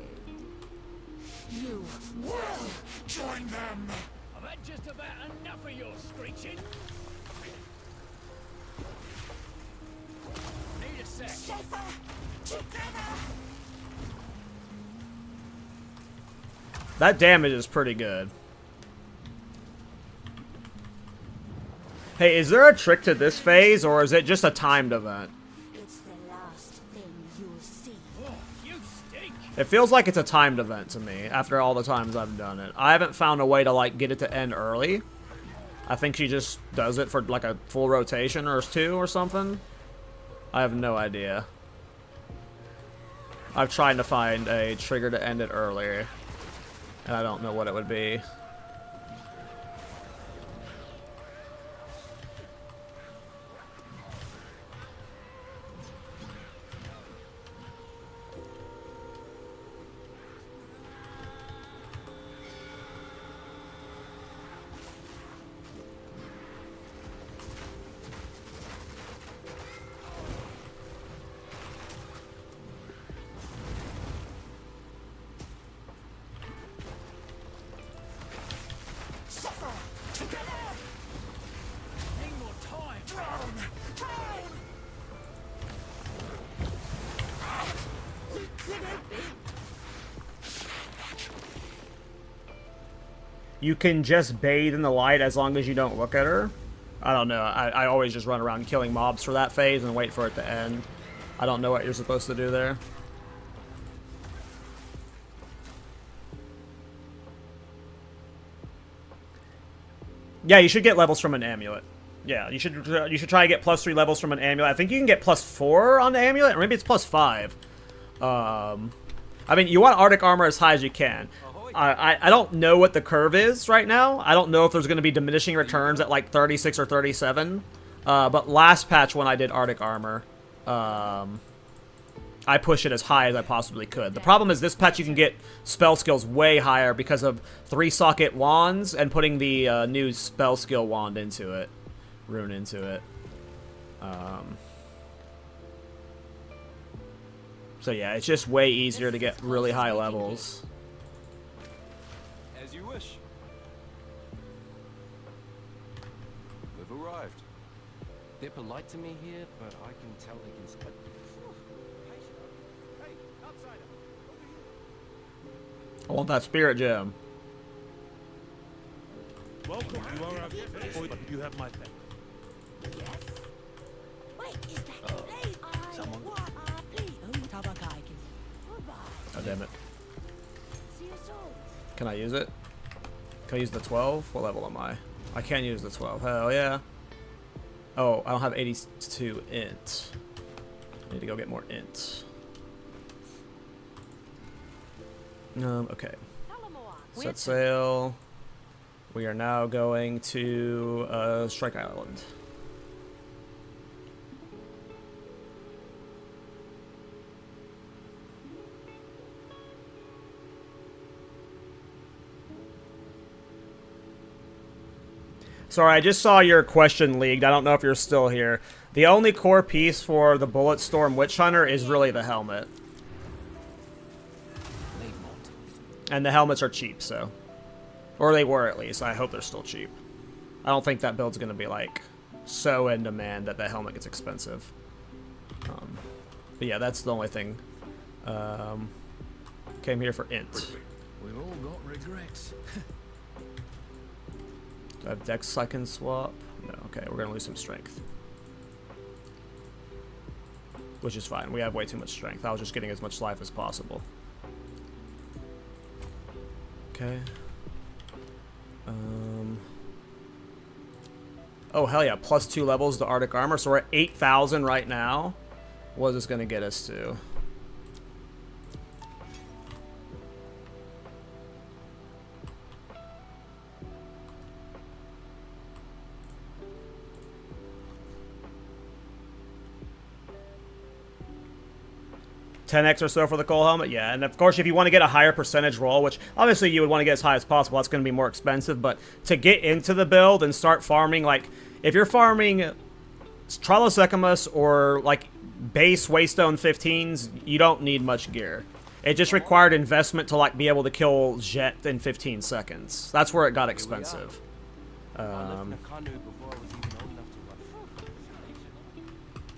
You will join them. I've had just about enough of your screeching. Need a sec. Suffer together. That damage is pretty good. Hey, is there a trick to this phase, or is it just a timed event? It's the last thing you'll see. Oh, you stink. It feels like it's a timed event to me, after all the times I've done it. I haven't found a way to, like, get it to end early. I think she just does it for, like, a full rotation or two or something. I have no idea. I've tried to find a trigger to end it earlier, and I don't know what it would be. Need more time. You can just bathe in the light as long as you don't look at her. I don't know. I always just run around killing mobs for that phase and wait for it to end. I don't know what you're supposed to do there. Yeah, you should get levels from an amulet. Yeah, you should try to get +3 levels from an amulet. I think you can get +4 on the amulet, or maybe it's +5. I mean, you want Arctic armor as high as you can. I don't know what the curve is right now. I don't know if there's going to be diminishing returns at like 36 or 37. But last patch when I did Arctic armor, I pushed it as high as I possibly could. The problem is this patch you can get spell skills way higher because of 3-socket wands and putting the new spell skill wand into it. Rune into it. So yeah, it's just way easier to get really high levels. As you wish. We've arrived. They're polite to me here, but I can tell they can split. Hey, outsider. I want that spirit gem. Welcome. You are our but you have my thanks. Yes. Wait, is that please? someone? Please. Oh, damn it. See you soon. Can I use it? Can I use the 12? What level am I? I can use the 12. Hell yeah. Oh, I don't have 82 int. I need to go get more int. Okay. Set sail. We are now going to Strike Island. Sorry, I just saw your question leaked. I don't know if you're still here. The only core piece for the Bulletstorm Witch Hunter is really the helmet. And the helmets are cheap, so. Or they were, at least. I hope they're still cheap. I don't think that build's going to be, like, so in demand that the helmet gets expensive. But yeah, that's the only thing. Came here for int. We've all got regrets. Do I have dex I can swap? No, okay, we're gonna lose some strength. Which is fine, we have way too much strength. I was just getting as much life as possible. Okay. Oh, hell yeah, +2 levels to Arctic armor, so we're at 8,000 right now. What is this gonna get us to? $10x or so for the coal helmet, yeah. And of course, if you want to get a higher percentage roll, which obviously you would want to get as high as possible, that's going to be more expensive. But to get into the build and start farming, like, if you're farming Tralosecamus or, like, base Waystone 15s, you don't need much gear. It just required investment to like be able to kill Jet in 15 seconds. That's where it got expensive. I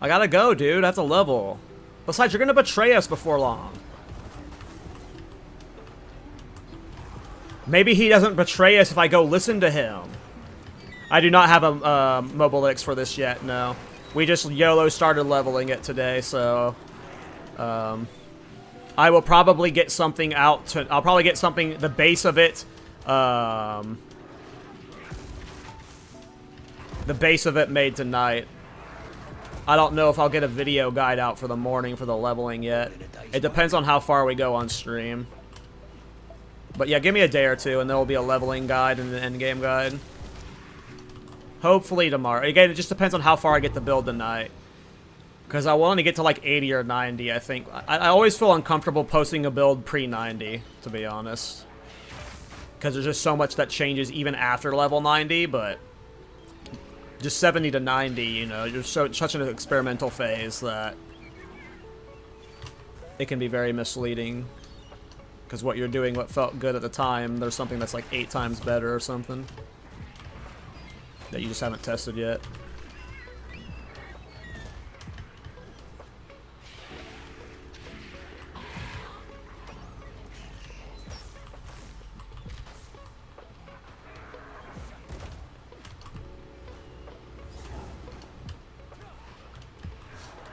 gotta go, dude. I have to level. Besides, you're gonna betray us before long. Maybe he doesn't betray us if I go listen to him. I do not have a mobile X for this yet, no. We just YOLO started leveling it today, so... I will probably get something out to... I'll probably get something, the base of it, the base of it made tonight. I don't know if I'll get a video guide out for the morning for the leveling yet. It depends on how far we go on stream. But yeah, give me a day or two and there will be a leveling guide and an endgame guide. Hopefully tomorrow. Again, it just depends on how far I get the build tonight. Because I want to get to like 80 or 90, I think. I always feel uncomfortable posting a build pre-90, to be honest. Because there's just so much that changes even after level 90, but... just 70 to 90, you know, you're such an experimental phase that... it can be very misleading. Because what you're doing, what felt good at the time, there's something that's like 8 times better or something. That you just haven't tested yet.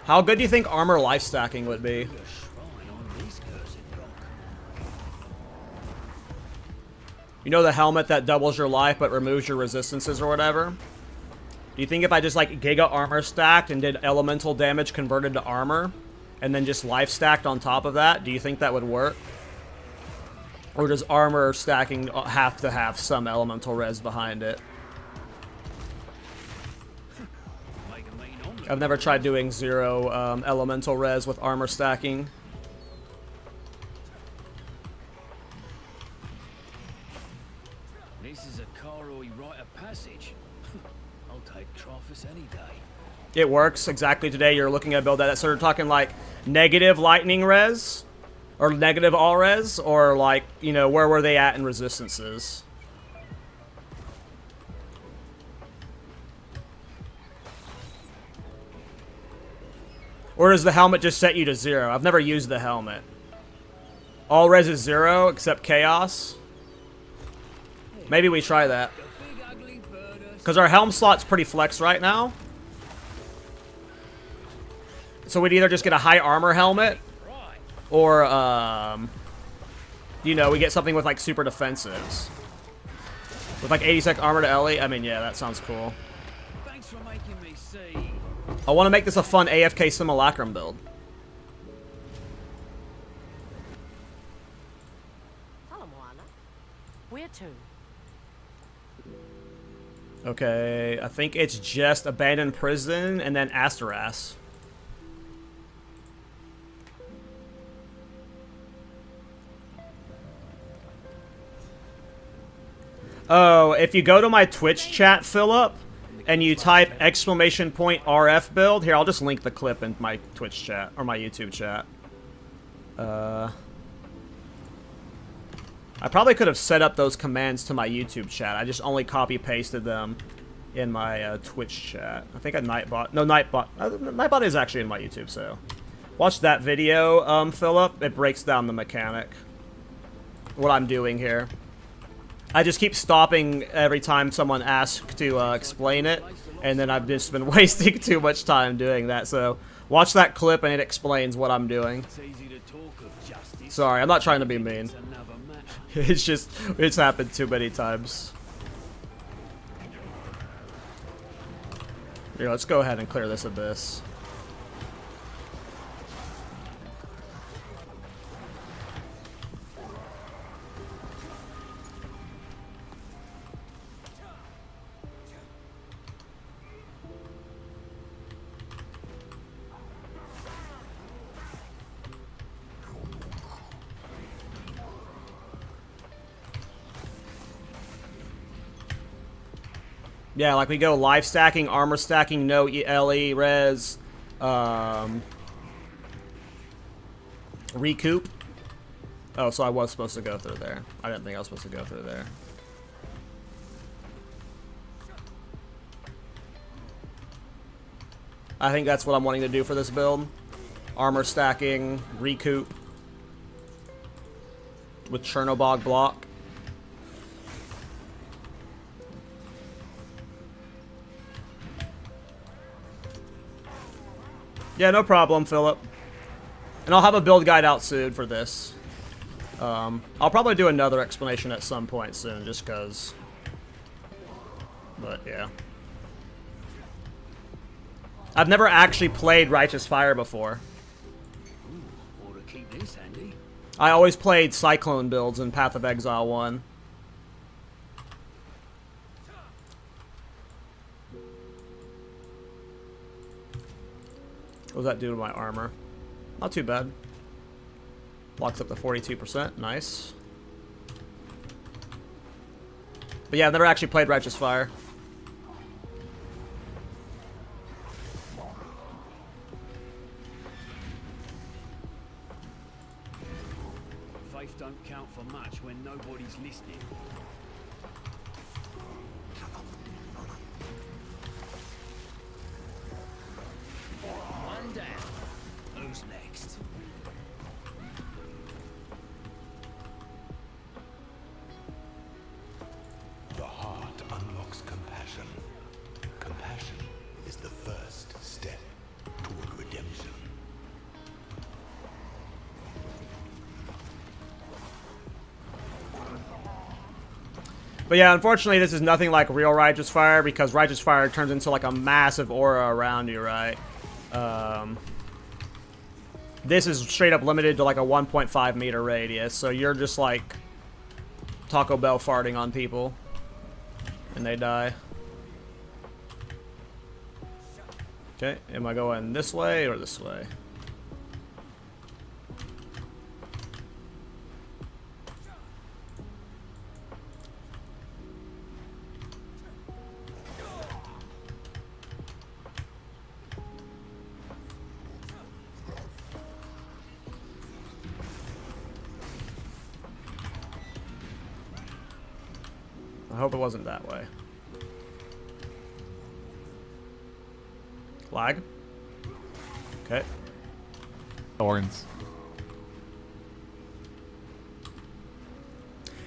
How good do you think armor life stacking would be? You know the helmet that doubles your life but removes your resistances or whatever? Do you think if I just like Giga armor stacked and did elemental damage converted to armor, and then just life stacked on top of that, do you think that would work? Or does armor stacking have to have some elemental res behind it? I've never tried doing 0 elemental res with armor stacking. This is a Carroy rite of passage. I'll take Trophus any day. It works exactly today. You're looking at a build that. So we're talking like negative lightning res, or negative all res, or like, you know, where were they at in resistances? Or does the helmet just set you to 0? I've never used the helmet. All res is 0 except chaos. Maybe we try that. Because our helm slot's pretty flex right now. So we'd either just get a high armor helmet, or, you know, we get something with like super defensives. With like 80-sec armor to Ellie. I mean, yeah, that sounds cool. Thanks for making me see. I want to make this a fun AFK simulacrum build. Where to? Okay, I think it's just Abandoned Prison and then Asteras. Oh, if you go to my Twitch chat, Philip, and you type !RF build, here, I'll just link the clip in my Twitch chat, or my YouTube chat. I probably could have set up those commands to my YouTube chat. I just only copy-pasted them in my Twitch chat. I think a Nightbot... No, Nightbot... Nightbot is actually in my YouTube, so... Watch that video, Philip. It breaks down the mechanic. What I'm doing here. I just keep stopping every time someone asks to explain it, and then I've just been wasting too much time doing that, so... Watch that clip and it explains what I'm doing. Sorry, I'm not trying to be mean. It's just, it's happened too many times. Here, let's go ahead and clear this abyss. Yeah, like we go life stacking, armor stacking, no LE res, recoup, Oh, so I was supposed to go through there. I didn't think I was supposed to go through there. I think that's what I'm wanting to do for this build. Armor stacking, recoup with Chernobog block. Yeah, no problem, Philip. And I'll have a build guide out soon for this. I'll probably do another explanation at some point soon, just because. But, yeah. I've never actually played Righteous Fire before. Ooh, ought to keep this handy. I always played Cyclone builds in Path of Exile 1. What does that do to my armor? Not too bad. Blocks up to 42%. Nice. But yeah, I've never actually played Righteous Fire. Faith don't count for much when nobody's listening. One down. Who's next? The heart unlocks compassion. Compassion is the first step toward redemption. But yeah, unfortunately, this is nothing like real Righteous Fire, because Righteous Fire turns into like a massive aura around you, right? This is straight up limited to like a 1.5 meter radius, so you're just like Taco Bell farting on people, and they die. Okay, am I going this way or this way? I hope it wasn't that way. Lag? Okay. Thorns.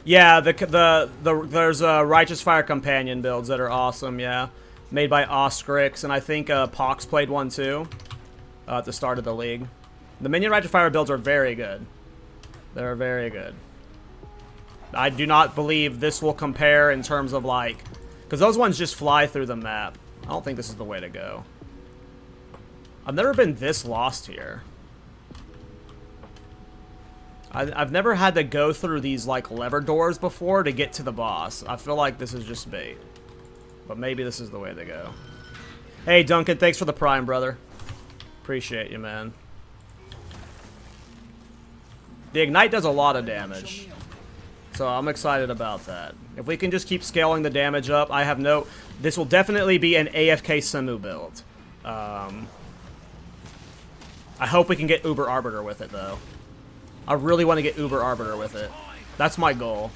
Yeah, there's Righteous Fire companion builds that are awesome, yeah. Made by Oscrix, and I think Pox played one too at the start of the league. The Minion Righteous Fire builds are very good. They're very good. I do not believe this will compare in terms of like, because those ones just fly through the map. I don't think this is the way to go. I've never been this lost here. I've never had to go through these like lever doors before to get to the boss. I feel like this is just bait. But maybe this is the way to go. Hey Duncan, thanks for the prime, brother. Appreciate you, man. The Ignite does a lot of damage. So I'm excited about that. If we can just keep scaling the damage up, I have no... This will definitely be an AFK Semu build. I hope we can get Uber Arbiter with it, though. I really want to get Uber Arbiter with it. That's my goal.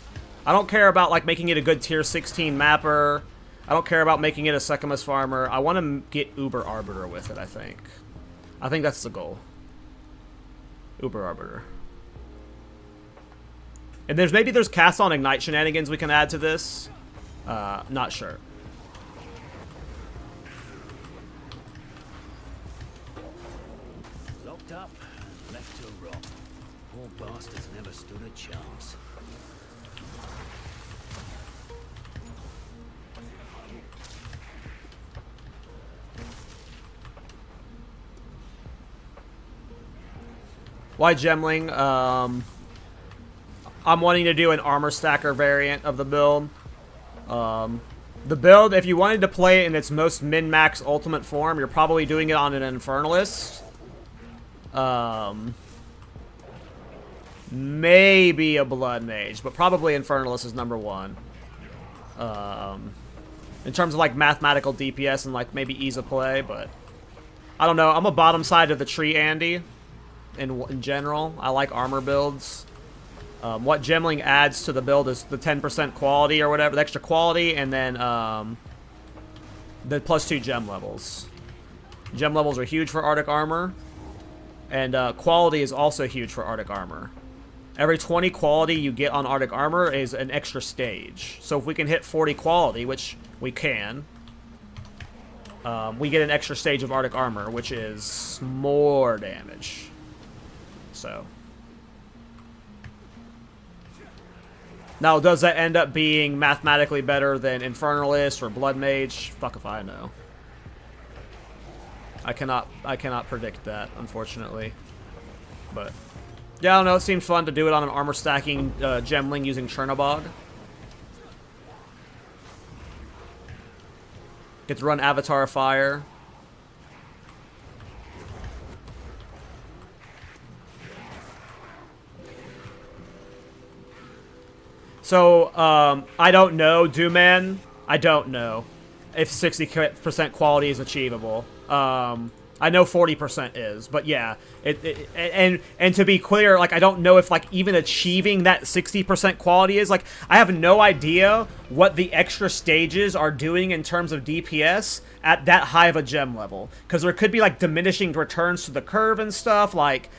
I don't care about, like, making it a good tier 16 mapper. I don't care about making it a Secumus farmer. I want to get Uber Arbiter with it, I think. I think that's the goal. Uber Arbiter. And maybe there's cast on Ignite shenanigans we can add to this. Not sure. Locked up, left to rot. Poor bastards never stood a chance. Why Gemling? I'm wanting to do an armor stacker variant of the build. The build, if you wanted to play it in its most min-max ultimate form, you're probably doing it on an Infernalist. Maybe a Blood Mage, but probably Infernalist is number one. In terms of like mathematical DPS and like maybe ease of play, but I don't know. I'm a bottom side of the tree, Andy. In general, I like armor builds. What Gemling adds to the build is the 10% quality or whatever, the extra quality, and then the +2 gem levels. Gem levels are huge for Arctic Armor, and quality is also huge for Arctic Armor. Every 20 quality you get on Arctic Armor is an extra stage. So if we can hit 40 quality, which we can, we get an extra stage of Arctic Armor, which is more damage. So. Now, does that end up being mathematically better than Infernalist or Blood Mage? Fuck if I know. I cannot predict that, unfortunately. But yeah, I don't know. It seemed fun to do it on an armor stacking Gemling using Chernobog. Get to run Avatar Fire. So, I don't know, Dooman. I don't know if 60% quality is achievable. I know 40% is, but yeah. And to be clear, like, I don't know if, like, even achieving that 60% quality is, like, I have no idea what the extra stages are doing in terms of DPS at that high of a gem level. Because there could be, like, diminishing returns to the curve and stuff, like...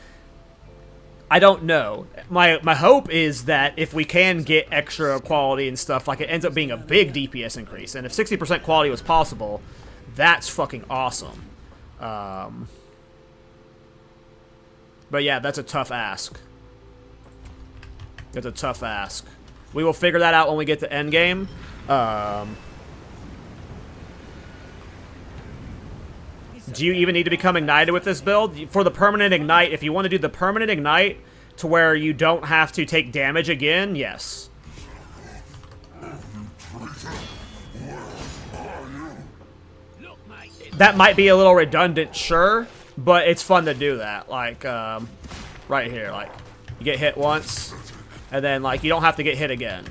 I don't know. My hope is that if we can get extra quality and stuff, like, it ends up being a big DPS increase. And if 60% quality was possible, that's fucking awesome. But yeah, that's a tough ask. That's a tough ask. We will figure that out when we get to Endgame. Do you even need to become ignited with this build? For the permanent ignite, if you want to do the permanent ignite to where you don't have to take damage again, yes. That might be a little redundant, sure, but it's fun to do that. Like, right here, like, you get hit once, and then, like, you don't have to get hit again.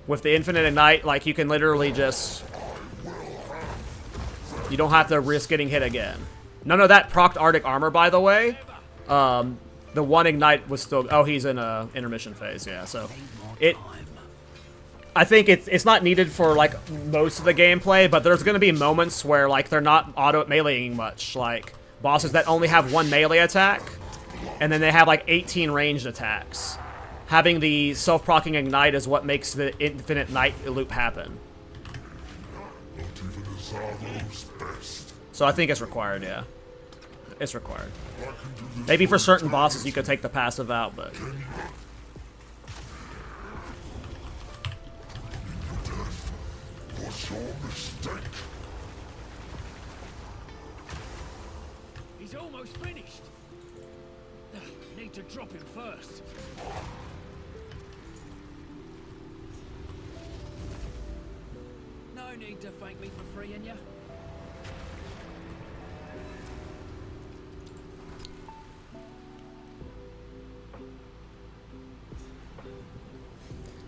With the infinite ignite, like, you can literally just... You don't have to risk getting hit again. None of that procced Arctic Armor, by the way. The one ignite was still... Oh, he's in a intermission phase, yeah. So, I think it's not needed for, like, most of the gameplay, but there's going to be moments where, like, they're not auto-meleeing much. Like, bosses that only have one melee attack, and then they have, like, 18 ranged attacks. Having the self-proccing ignite is what makes the infinite night loop happen. So I think it's required, yeah. It's required. Maybe for certain bosses you could take the passive out, but... He's almost finished. Need to drop him first. No need to thank me for freeing you.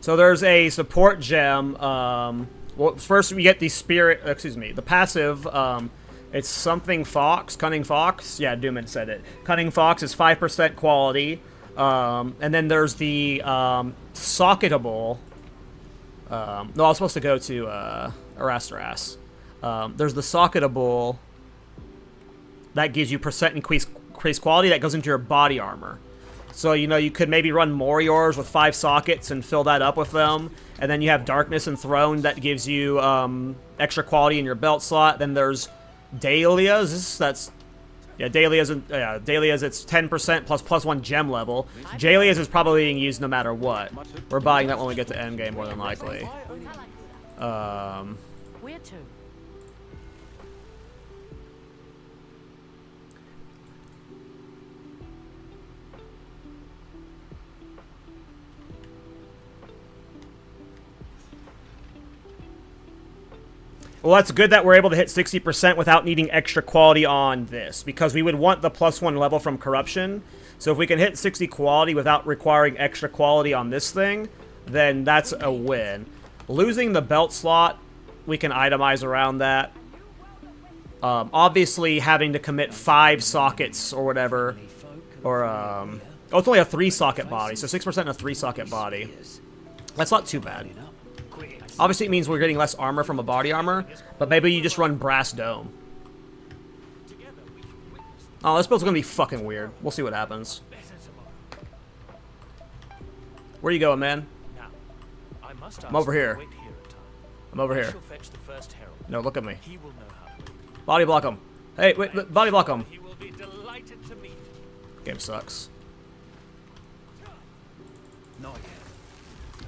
So there's a support gem. Well, first we get the spirit. Excuse me, the passive. It's something Fox, Cunning Fox. Yeah, Dooman said it. Cunning Fox is 5% quality. And then there's the socketable. No, I was supposed to go to Arasteras. There's the socketable. That gives you % increased quality. That goes into your body armor. So, you know, you could maybe run Moriors with 5 sockets and fill that up with them. And then you have Darkness and Throne that gives you extra quality in your belt slot. Then there's Dahlia's. That's... Yeah, Dahlia's, it's 10% plus 1 gem level. Dahlia's is probably being used no matter what. We're buying that when we get to Endgame, more than likely. Where to? Well, that's good that we're able to hit 60% without needing extra quality on this, because we would want the +1 level from Corruption. So if we can hit 60 quality without requiring extra quality on this thing, then that's a win. Losing the belt slot, we can itemize around that. Obviously, having to commit 5 sockets or whatever, or Oh, it's only a 3-socket body, so 6% in a 3-socket body. That's not too bad. Obviously, it means we're getting less armor from a body armor, but maybe you just run brass dome. Oh, this build's gonna be fucking weird. We'll see what happens. Where you going, man? I'm over here. I'm over here. No, look at me. Body block him. Hey, wait, body block him. Game sucks.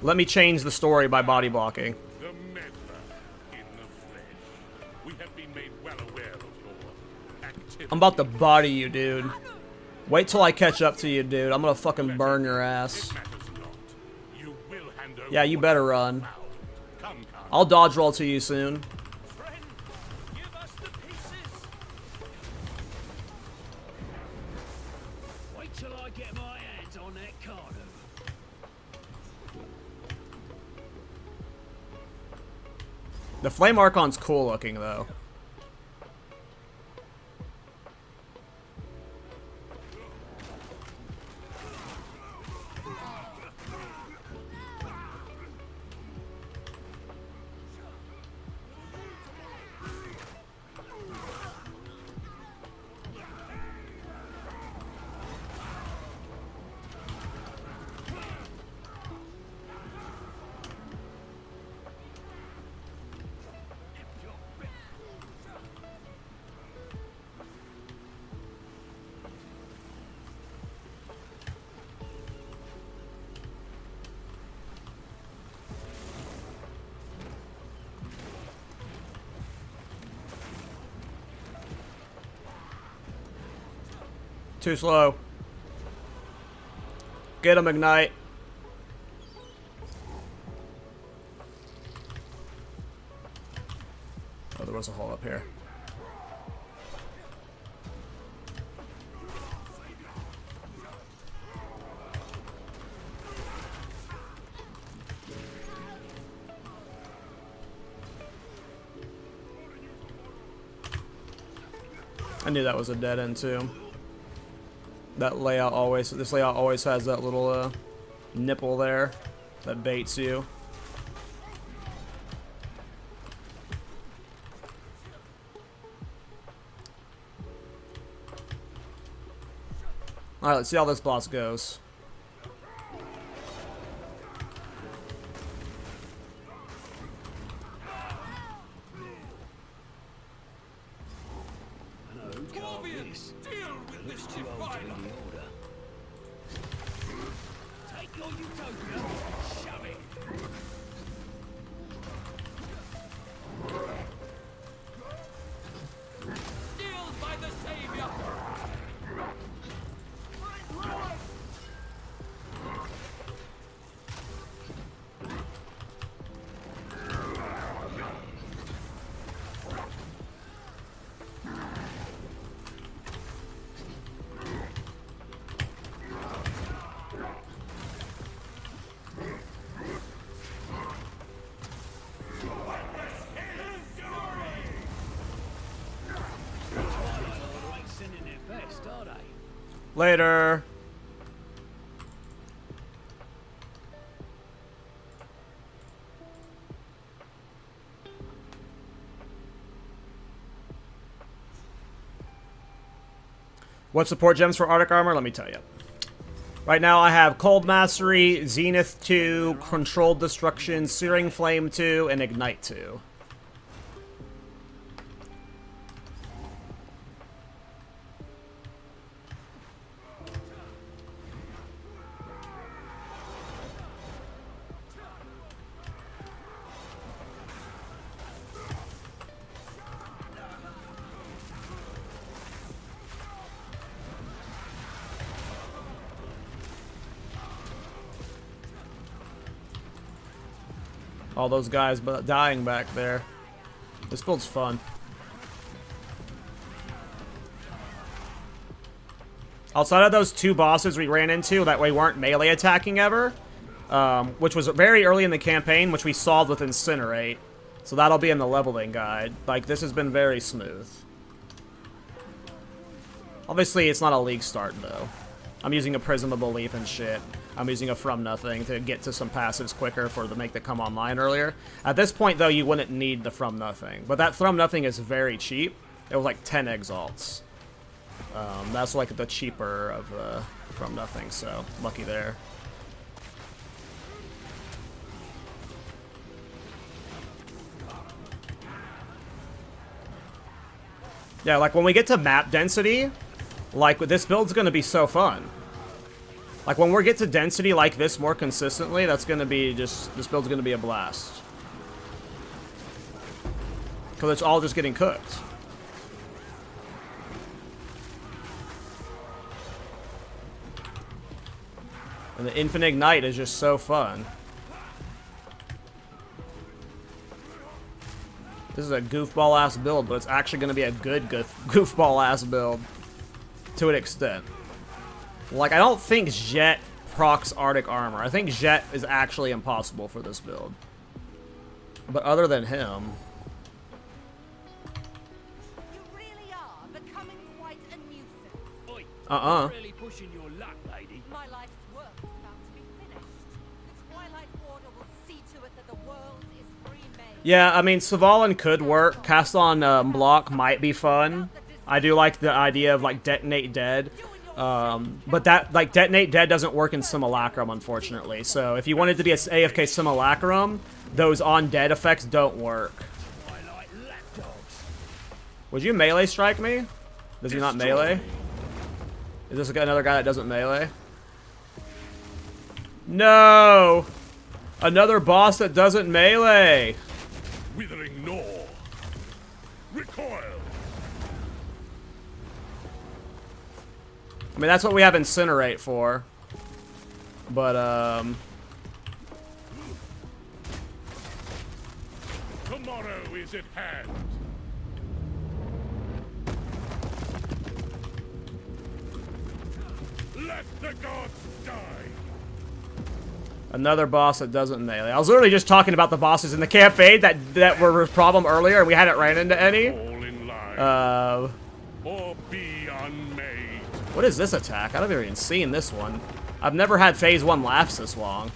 Let me change the story by body blocking. The member in the flesh. We have been made well aware of your activity. I'm about to body you, dude. Wait till I catch up to you, dude. I'm gonna fucking burn your ass. You will hand over. Yeah, you better run. Come. I'll dodge roll to you soon. Wait till I get my hands on that card. The Flame Archon's cool looking, though. Too slow. Get him, Ignite. Oh, there was a hole up here. I knew that was a dead end too. That layout always, this layout always has that little nipple there that baits you. Alright, let's see how this boss goes. Later. What support gems for Arctic Armor? Let me tell you. Right now I have Cold Mastery, Zenith 2, Controlled Destruction, Searing Flame 2, and Ignite 2. All those guys dying back there. This build's fun. Outside of those two bosses we ran into that we weren't melee attacking ever, which was very early in the campaign, which we solved with Incinerate. So that'll be in the leveling guide. Like, this has been very smooth. Obviously, it's not a league start, though. I'm using a Prism of Belief and shit. I'm using a From Nothing to get to some passives quicker to make them come online earlier. At this point, though, you wouldn't need the From Nothing. But that From Nothing is very cheap. It was like 10 exalts. That's like the cheaper of From Nothing, so lucky there. Yeah, like when we get to map density, like this build's gonna be so fun. Like when we get to density like this more consistently, that's gonna be just, this build's gonna be a blast. Because it's all just getting cooked. And the Infinite Ignite is just so fun. This is a goofball-ass build, but it's actually going to be a good goofball-ass build. To an extent. Like, I don't think Jet procs Arctic Armor. I think Jet is actually impossible for this build. But other than him... You really are becoming quite a nuisance. Oi, Uh-uh. you're really pushing your luck, lady. My life's work is about to be finished. The Twilight Order will see to it that the world is remade. Yeah, I mean, Svalin could work. Cast on block might be fun. I do like the idea of, like, Detonate Dead. But that, like, Detonate Dead doesn't work in Simulacrum, unfortunately. So if you want it to be a AFK Simulacrum, those on-dead effects don't work. Would you melee strike me? Does he not melee? Is this another guy that doesn't melee? No! Another boss that doesn't melee! Withering Gnaw. Recoil. I mean, that's what we have Incinerate for. But, Tomorrow is at hand. Let the gods die. another boss that doesn't melee. I was literally just talking about the bosses in the campaign that were a problem earlier, and we hadn't ran into any. Or be unmade. What is this attack? I've never even seen this one. I've never had phase 1 lasts this long.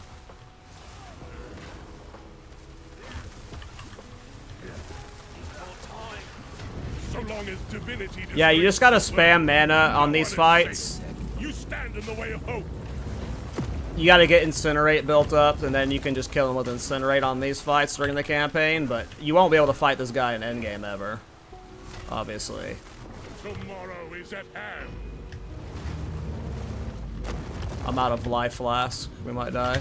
So long as divinity Yeah, you just gotta spam mana on these fights. You stand in the way of hope. You gotta get Incinerate built up, and then you can just kill him with Incinerate on these fights during the campaign, but you won't be able to fight this guy in Endgame ever. Obviously. Tomorrow is at hand. I'm out of life flask. We might die.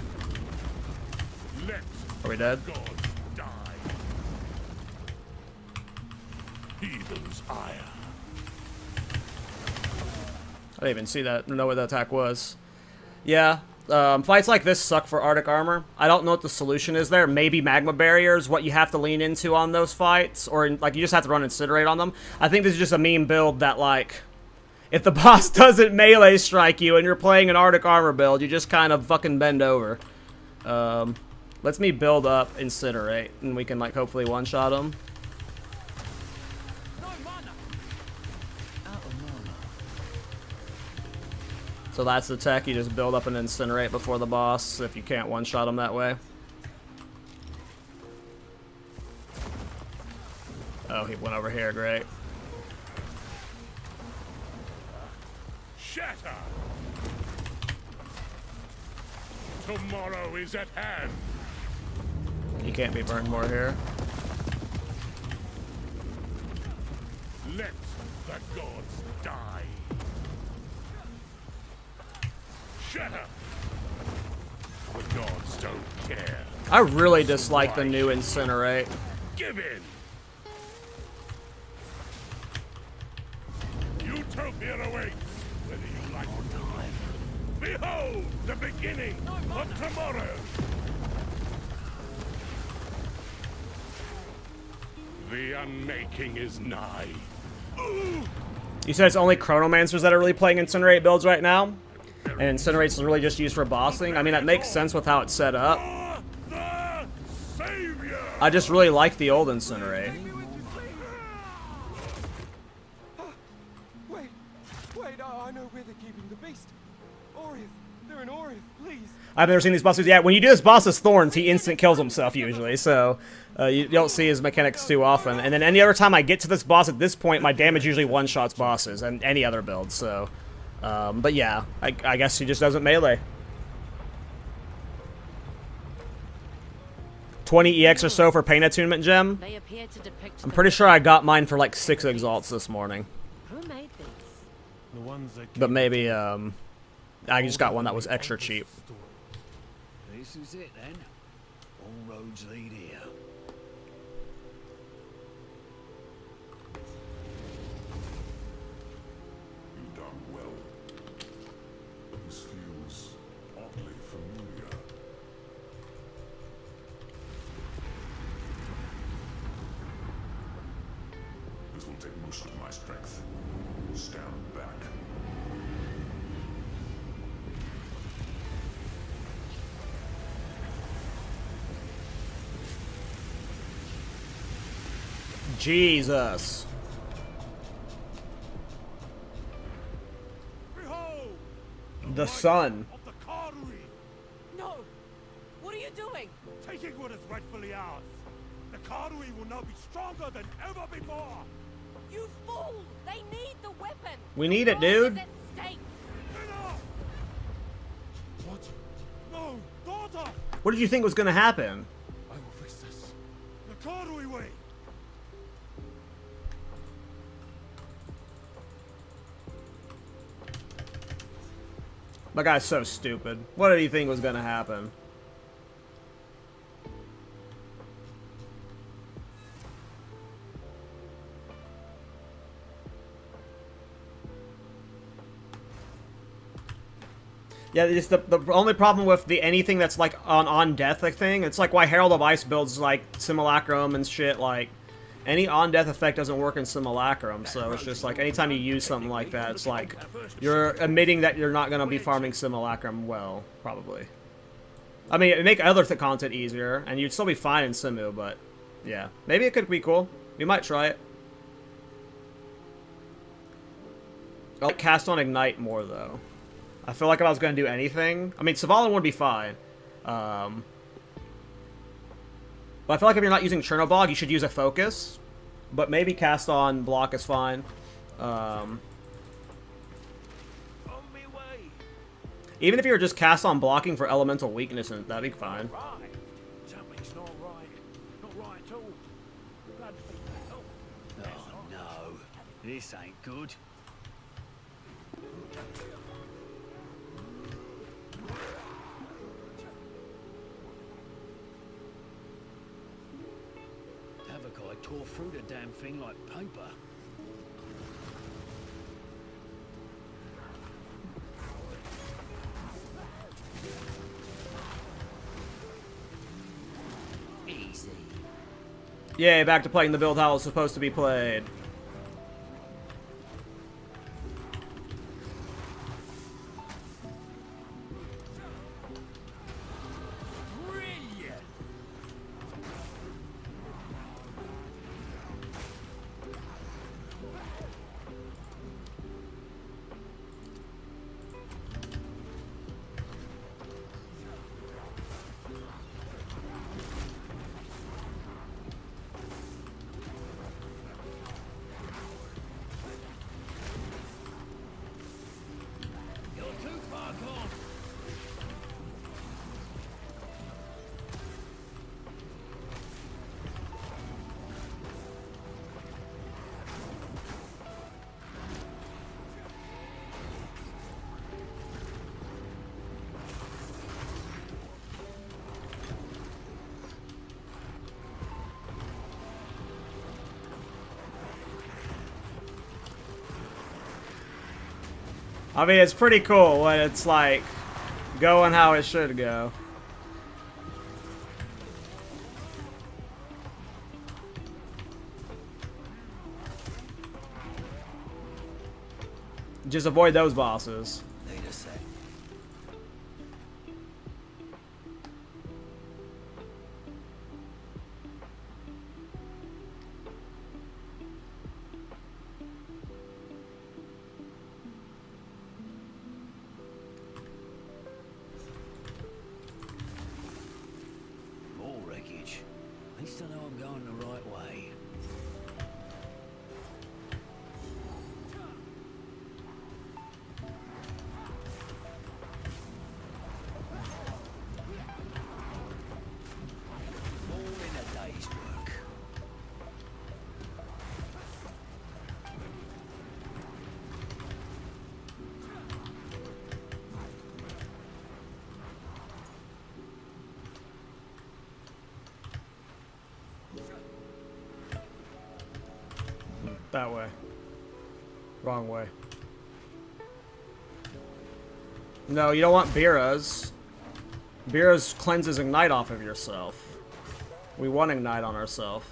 Are we dead? Gods die. Heathen's ire. I didn't even see that. Know what that attack was. Yeah. Fights like this suck for Arctic Armor. I don't know what the solution is there. Maybe Magma Barriers, what you have to lean into on those fights. Or, like, you just have to run Incinerate on them. I think this is just a meme build that, like, if the boss doesn't melee strike you and you're playing an Arctic Armor build, you just kind of fucking bend over. Let's me build up Incinerate, and we can, like, hopefully one-shot him. So that's the tech, you just build up an Incinerate before the boss if you can't one-shot him that way. Oh, he went over here, great. Shatter! Tomorrow is at hand. He can't be burned more here. Let the gods die. Shatter! The gods don't care. I really dislike the new Incinerate. Give in! Utopia awaits, whether you like it or not. Behold the beginning of tomorrow! The unmaking is nigh. You said it's only Chronomancers that are really playing Incinerate builds right now? And Incinerate's really just used for bossing? I mean, that makes sense with how it's set up. I just really like the old Incinerate. Wait, I know where they're keeping the beast. Orif! They're in Orif, please! I've never seen these bosses. Yeah, when you do this boss as Thorns, he instant kills himself usually, so you don't see his mechanics too often. And then any other time I get to this boss at this point, my damage usually one-shots bosses and any other build, so... but yeah, I guess he just doesn't melee. 20 EX or so for Pain Attunement Gem. They appear to depict I'm pretty sure I got mine for like 6 exalts this morning. Who made these? The ones that But maybe, I just got one that was extra cheap. This is it then. All roads lead here. You've done well. This feels oddly familiar. This will take most of my strength. Stand back. Jesus. Behold! The sun. Of the Cardery! No! What are you doing? Taking what is rightfully ours. The Cardery will now be stronger than ever before! You fool! They need the weapon! We need it, Rome is dude. at stake. Enough! What? No! Daughter! What did you think was gonna happen? I will fix this. The Cardery way! That guy's so stupid. What did he think was gonna happen? Yeah, just the only problem with the anything that's like on death thing, it's like why Herald of Ice builds like Simulacrum and shit, like any on death effect doesn't work in Simulacrum, so it's just like anytime you use something like that, it's like you're admitting that you're not gonna be farming Simulacrum well, probably. I mean, it make other content easier, and you'd still be fine in Simu, but yeah, maybe it could be cool. We might try it. I'll cast on Ignite more though. I feel like if I was going to do anything... I mean, Svalin would be fine. But I feel like if you're not using Chernobog, you should use a Focus. But maybe cast on Block is fine. Even if you were just cast on blocking for Elemental Weakness, that'd be fine. Something's not right. Not right at all. Oh no, this ain't good. Havoc tore through the damn thing like paper. Easy. Yay, back to playing the build how it's supposed to be played. I mean, it's pretty cool when it's like going how it should go. Just avoid those bosses. Need a sec. least I know I'm going the right way. All in a day's work. That way. Wrong way. No, you don't want Bira's. Bira's cleanses Ignite off of yourself. We want Ignite on ourselves.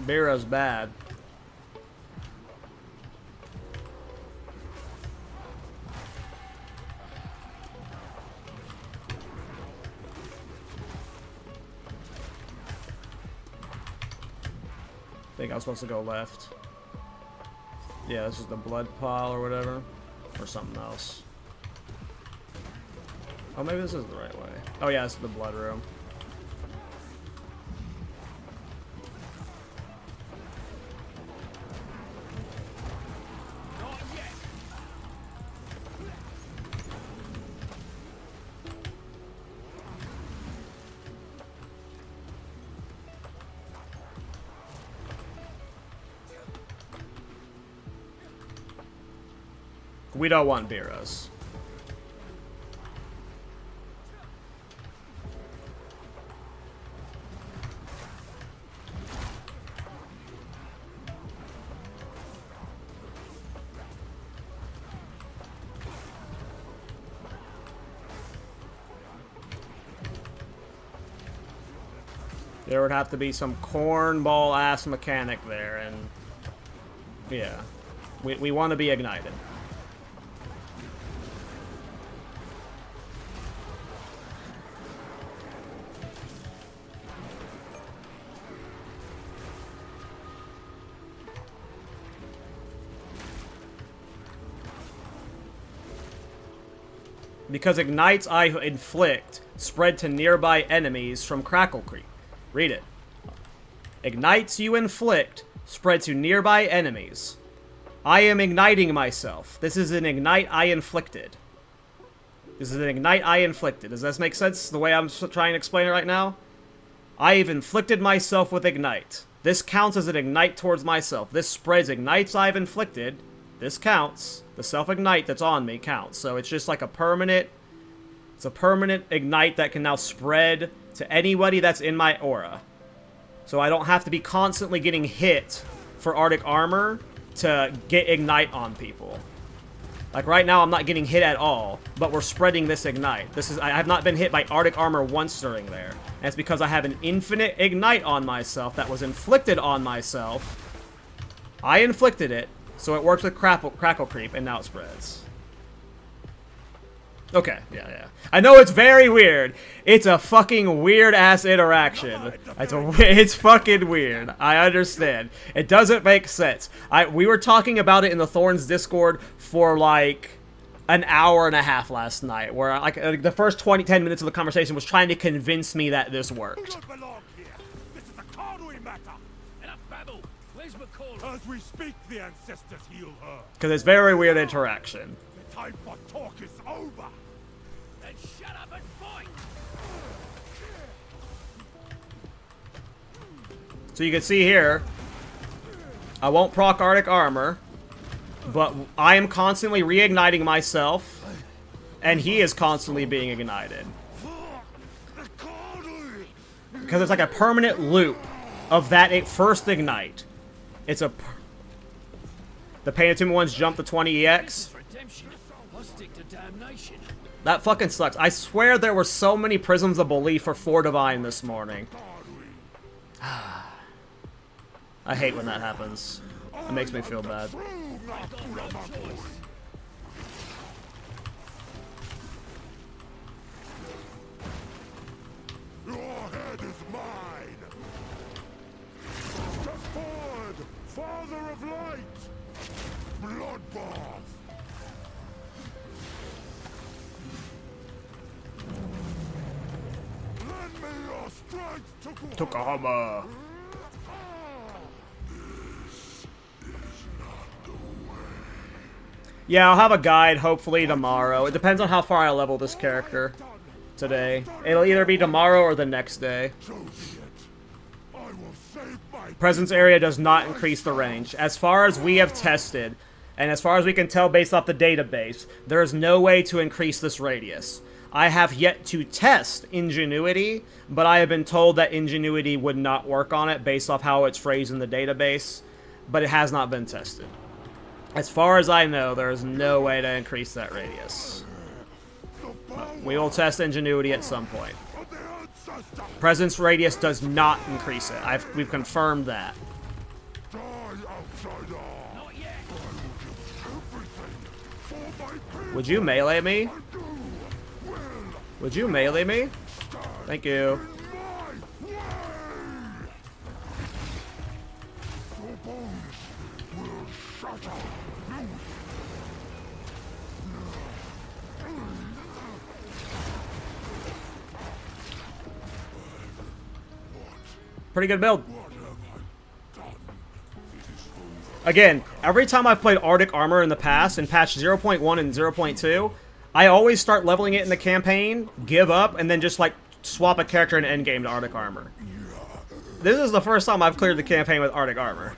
Bira's bad. I think I was supposed to go left. Yeah, this is the blood pile or whatever. Or something else. Oh, maybe this is the right way. Oh yeah, this is the blood room. We don't want Bira's. There would have to be some cornball ass mechanic there, and yeah, we want to be ignited. Because ignites I inflict spread to nearby enemies from Crackle Creep. Read it. Ignites you inflict spread to nearby enemies. I am igniting myself. This is an ignite I inflicted. This is an ignite I inflicted. Does this make sense the way I'm trying to explain it right now? I have inflicted myself with ignite. This counts as an ignite towards myself. This spreads ignites I've inflicted. This counts. The self-ignite that's on me counts. So it's just like a permanent... It's a permanent ignite that can now spread to anybody that's in my aura. So I don't have to be constantly getting hit for Arctic Armor to get ignite on people. Like right now I'm not getting hit at all, but we're spreading this ignite. I have not been hit by Arctic Armor once during there. And it's because I have an infinite ignite on myself that was inflicted on myself. I inflicted it. So it works with Crackle Creep, and now it spreads. Okay, yeah. I know it's very weird. It's a fucking weird-ass interaction. It's fucking weird. I understand. It doesn't make sense. We were talking about it in the Thorns Discord for, like, an hour and a half last night, where, like, the first 10 minutes of the conversation was trying to convince me that this worked. As we speak, the ancestors heal her. Because it's very weird interaction. The time for talk is over. Then shut up and fight. So you can see here, I won't proc Arctic Armor, but I am constantly reigniting myself, and he is constantly being ignited. Because it's like a permanent loop of that first ignite. It's a... The Pain of Tomb ones jump to 20 EX. That fucking sucks. I swear there were so many Prisms of Belief for 4 Divine this morning. I hate when that happens. It makes me feel bad. Your head is mine! Step forward, Father of Light! Bloodbath! Lend me Tukahama. Yeah, I'll have a guide hopefully tomorrow. It depends on how far I level this character today. It'll either be tomorrow or the next day. Presence area does not increase the range. As far as we have tested, and as far as we can tell based off the database, there is no way to increase this radius. I have yet to test Ingenuity, but I have been told that Ingenuity would not work on it based off how it's phrased in the database, but it has not been tested. As far as I know, there is no way to increase that radius. But we will test Ingenuity at some point. Presence radius does not increase it. We've confirmed that. Would you melee me? Would you melee me? Thank you. Pretty good build. Again, every time I've played Arctic Armor in the past, in patch 0.1 and 0.2, I always start leveling it in the campaign, give up, and then just like swap a character in Endgame to Arctic Armor. This is the first time I've cleared the campaign with Arctic Armor.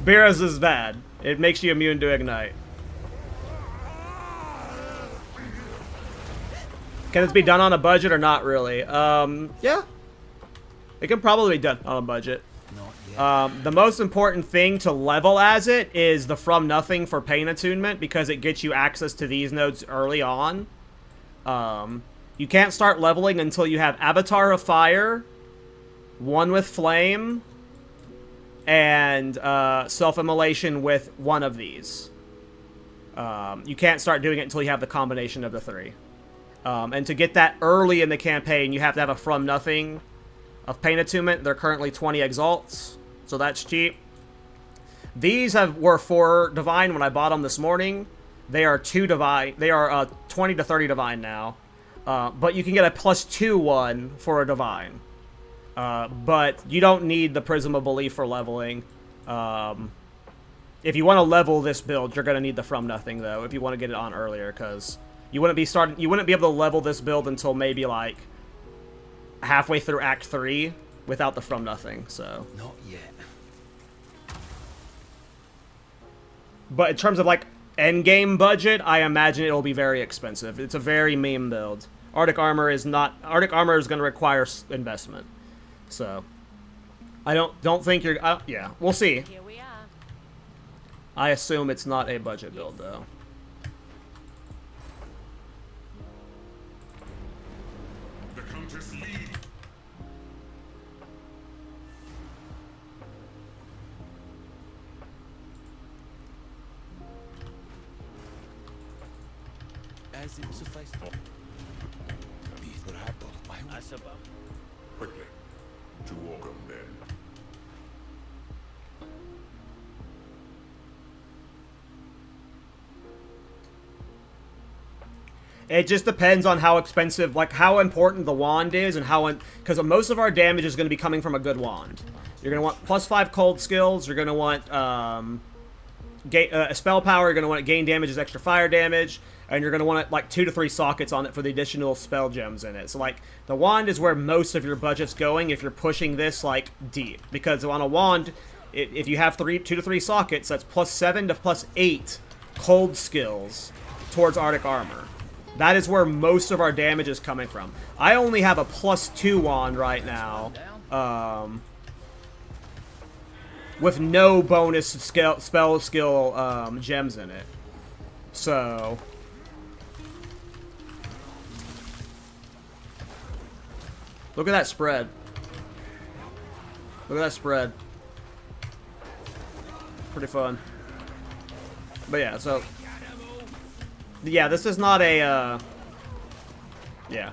Beerus is bad. It makes you immune to Ignite. Can this be done on a budget or not really? Yeah. It can probably be done on a budget. The most important thing to level as it is the From Nothing for Pain Attunement, because it gets you access to these nodes early on. You can't start leveling until you have Avatar of Fire, One with Flame, and Self-Immolation with one of these. You can't start doing it until you have the combination of the three. And to get that early in the campaign, you have to have a From Nothing of Pain Attunement. They're currently 20 Exalts, so that's cheap. These were 4 Divine when I bought them this morning. They are 2 Divine. They are 20 to 30 Divine now. But you can get a +2 one for a Divine. But you don't need the Prism of Belief for leveling. If you want to level this build, you're going to need the From Nothing, though, if you want to get it on earlier, because you wouldn't be able to level this build until maybe like halfway through Act 3 without the From Nothing, so. Not yet. But in terms of like endgame budget, I imagine it'll be very expensive. It's a very meme build. Arctic Armor is not. Arctic Armor is going to require investment, so I don't think you're. Yeah, we'll see. Here we are. I assume it's not a budget build though. As it suffices. Quickly. To Orgum, then. It just depends on how expensive, like how important the wand is, and how, because most of our damage is going to be coming from a good wand. You're going to want +5 cold skills. You're going to want spell power. You're going to want gain damage as extra fire damage, and you're going to want like 2 to 3 sockets on it for the additional spell gems in it. So like the wand is where most of your budget's going if you're pushing this like deep, because on a wand, if you have 2 to 3 sockets, that's +7 to +8 cold skills towards Arctic Armor. That is where most of our damage is coming from. I only have a +2 wand right now, with no bonus spell skill gems in it. So look at that spread. Look at that spread. Pretty fun. But yeah, so yeah, this is not a yeah,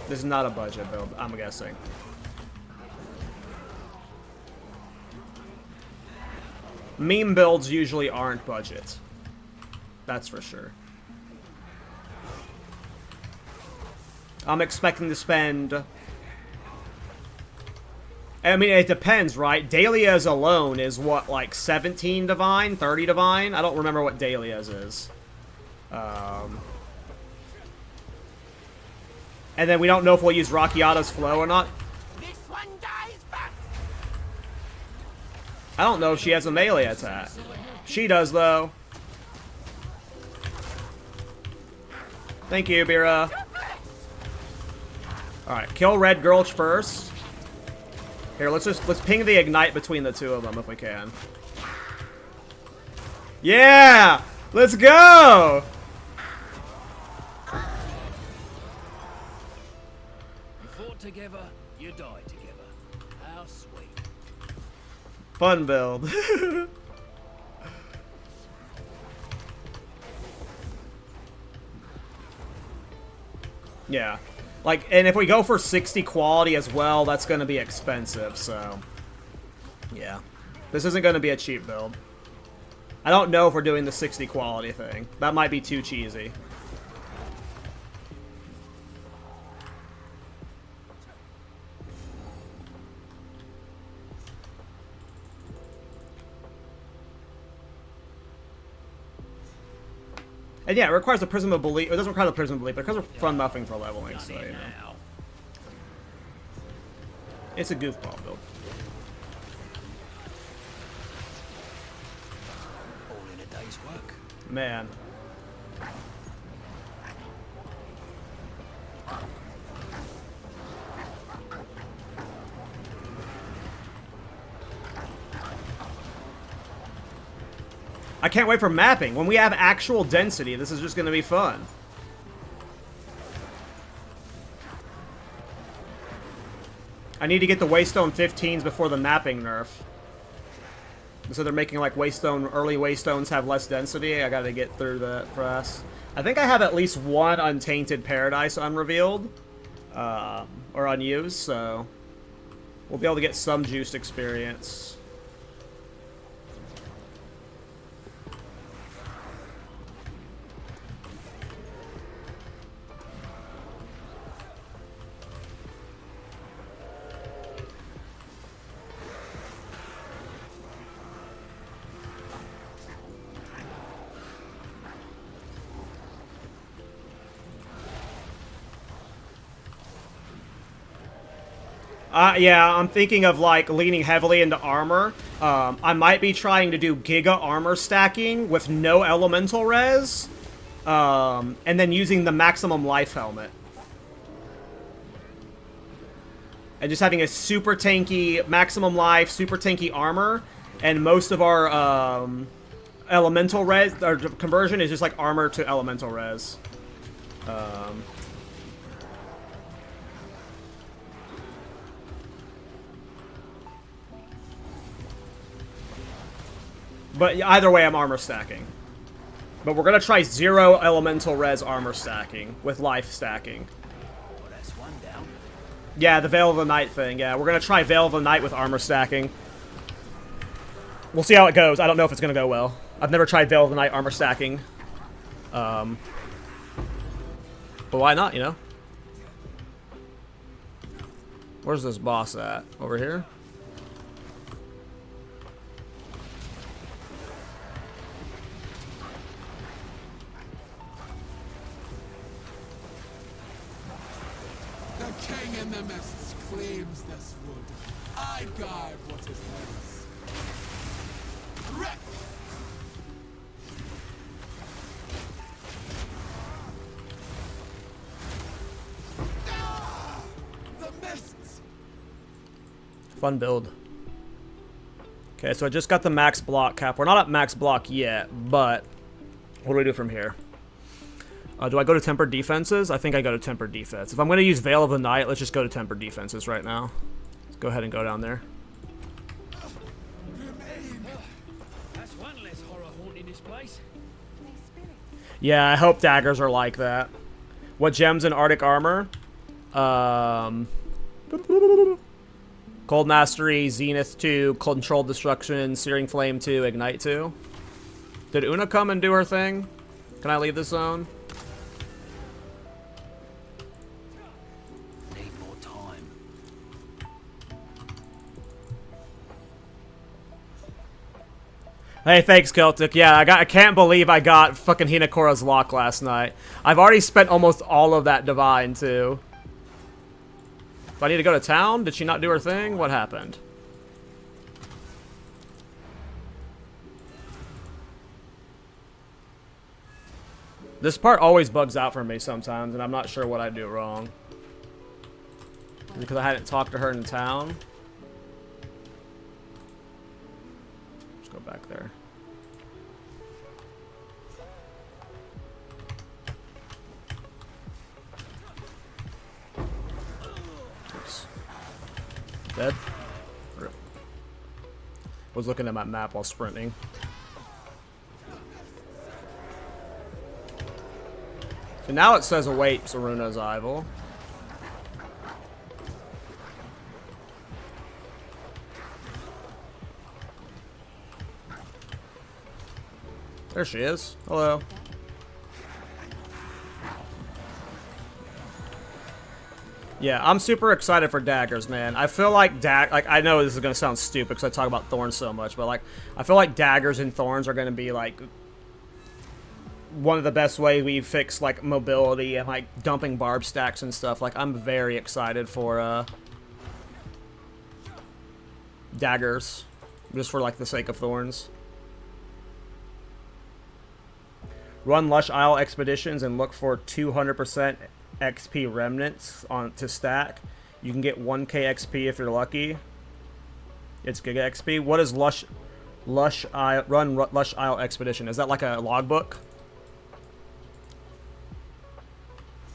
this is not a budget build, I'm guessing. Meme builds usually aren't budget. That's for sure. I'm expecting to spend... I mean, it depends, right? Dahlia's alone is what, like 17 divine? 30 divine? I don't remember what Dahlia's is. And then we don't know if we'll use Rockiata's flow or not. This one dies fast. I don't know if she has a melee attack. She does, though. Thank you, Bira. Alright, kill Red Gulch first. Here, let's ping the ignite between the two of them if we can. Yeah! Let's go! You fought together, you died together. How sweet. Fun build. Yeah. Like, and if we go for 60 quality as well, that's going to be expensive, so... Yeah. This isn't going to be a cheap build. I don't know if we're doing the 60 quality thing. That might be too cheesy. And yeah, it requires a Prism of Belief. It doesn't require the Prism of Belief, but it requires fun buffing for leveling, so, you know. It's a goofball build. All in a day's work. Man. I can't wait for mapping. When we have actual density, this is just going to be fun. I need to get the Waystone 15s before the mapping nerf. So they're making like Waystone, early Waystones have less density. I got to get through that for us. I think I have at least one Untainted Paradise unrevealed. Or unused, so we'll be able to get some juiced experience. Yeah, I'm thinking of, like, leaning heavily into armor. I might be trying to do Giga armor stacking with no elemental res, and then using the maximum life helmet. And just having a super tanky maximum life, super tanky armor, and most of our elemental res, or conversion is just like armor to elemental res. But either way, I'm armor stacking. But we're going to try 0 elemental res armor stacking with life stacking. Well, that's one down. Yeah, the Veil of the Night thing. Yeah, we're going to try Veil of the Night with armor stacking. We'll see how it goes. I don't know if it's going to go well. I've never tried Veil of the Night armor stacking. But why not, you know? Where's this boss at? Over here? The king in the mists claims this wood. I guard what is his. Wreck! Ah! The mists! Fun build. Okay, so I just got the max block cap. We're not at max block yet, but what do we do from here? Do I go to tempered defenses? I think I go to tempered defense. If I'm going to use Veil of the Night, let's just go to tempered defenses right now. Let's go ahead and go down there. That's one less horror haunting this place. Yeah, I hope daggers are like that. What gems in Arctic Armor? Cold Mastery, Zenith 2, Controlled Destruction, Searing Flame 2, Ignite 2. Did Una come and do her thing? Can I leave the zone? Hey, thanks, KallTorak. Yeah, I can't believe I got fucking Hinakora's lock last night. I've already spent almost all of that divine, too. Do I need to go to town? Did she not do her thing? What happened? This part always bugs out for me sometimes, and I'm not sure what I do wrong. Because I hadn't talked to her in town. Let's go back there. Oops. Dead? Rip. Was looking at my map while sprinting. So now it says await Saruna's arrival. There she is. Hello. Yeah, I'm super excited for daggers, man. I feel like I know this is gonna sound stupid because I talk about thorns so much, but like I feel like daggers and thorns are gonna be like one of the best ways we fix like mobility and like dumping barb stacks and stuff. Like I'm very excited for daggers, just for like the sake of thorns. Run Lush Isle expeditions and look for 200% XP remnants to stack. You can get 1k XP if you're lucky. It's Giga XP. What is Lush Isle expedition? Is that like a logbook?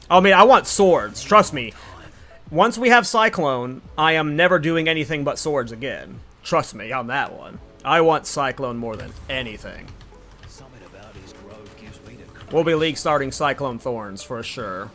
I mean, I want swords. Trust me. Once we have Cyclone, I am never doing anything but swords again. Trust me on that one. I want Cyclone more than anything. We'll be league starting Cyclone Thorns for sure.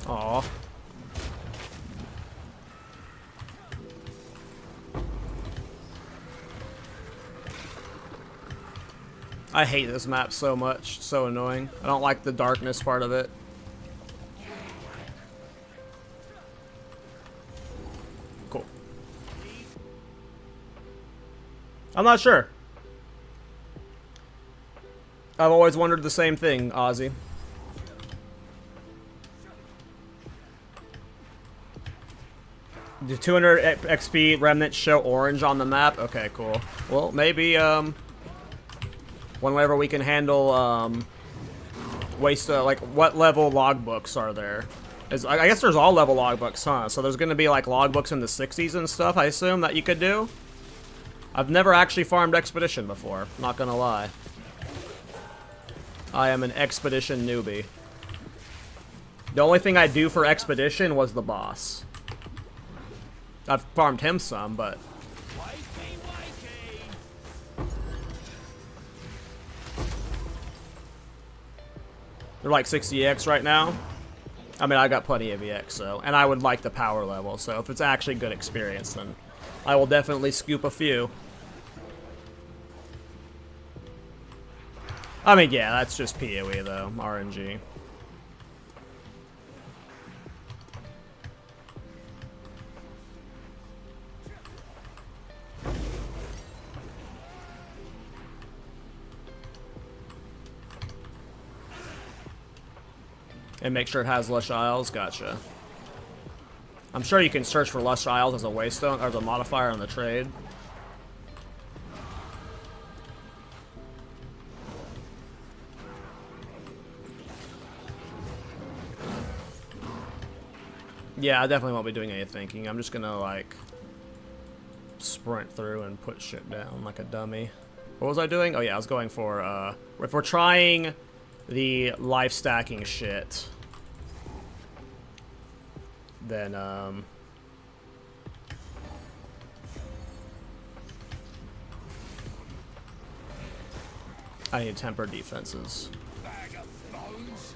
Aw. I hate this map so much. It's so annoying. I don't like the darkness part of it. Cool. I'm not sure. I've always wondered the same thing, Ozzy. Do 200 XP remnants show orange on the map? Okay, cool. Well, maybe, whenever we can handle, waste, like, what level logbooks are there? I guess there's all level logbooks, huh? So there's gonna be, like, logbooks in the 60s and stuff, I assume, that you could do? I've never actually farmed Expedition before, not gonna lie. I am an Expedition newbie. The only thing I do for Expedition was the boss. I've farmed him some, but... They're like 60 EX right now. I mean, I got plenty of EX, so... And I would like the power level, so if it's actually good experience, then I will definitely scoop a few. I mean, yeah, that's just PoE, though. RNG. And make sure it has Lush Isles. Gotcha. I'm sure you can search for Lush Isles as a waystone or as a modifier on the trade. Yeah, I definitely won't be doing any thinking. I'm just gonna like sprint through and put shit down like a dummy. What was I doing? Oh yeah, I was going for if we're trying the life stacking shit, then I need tempered defenses. Bag of bones.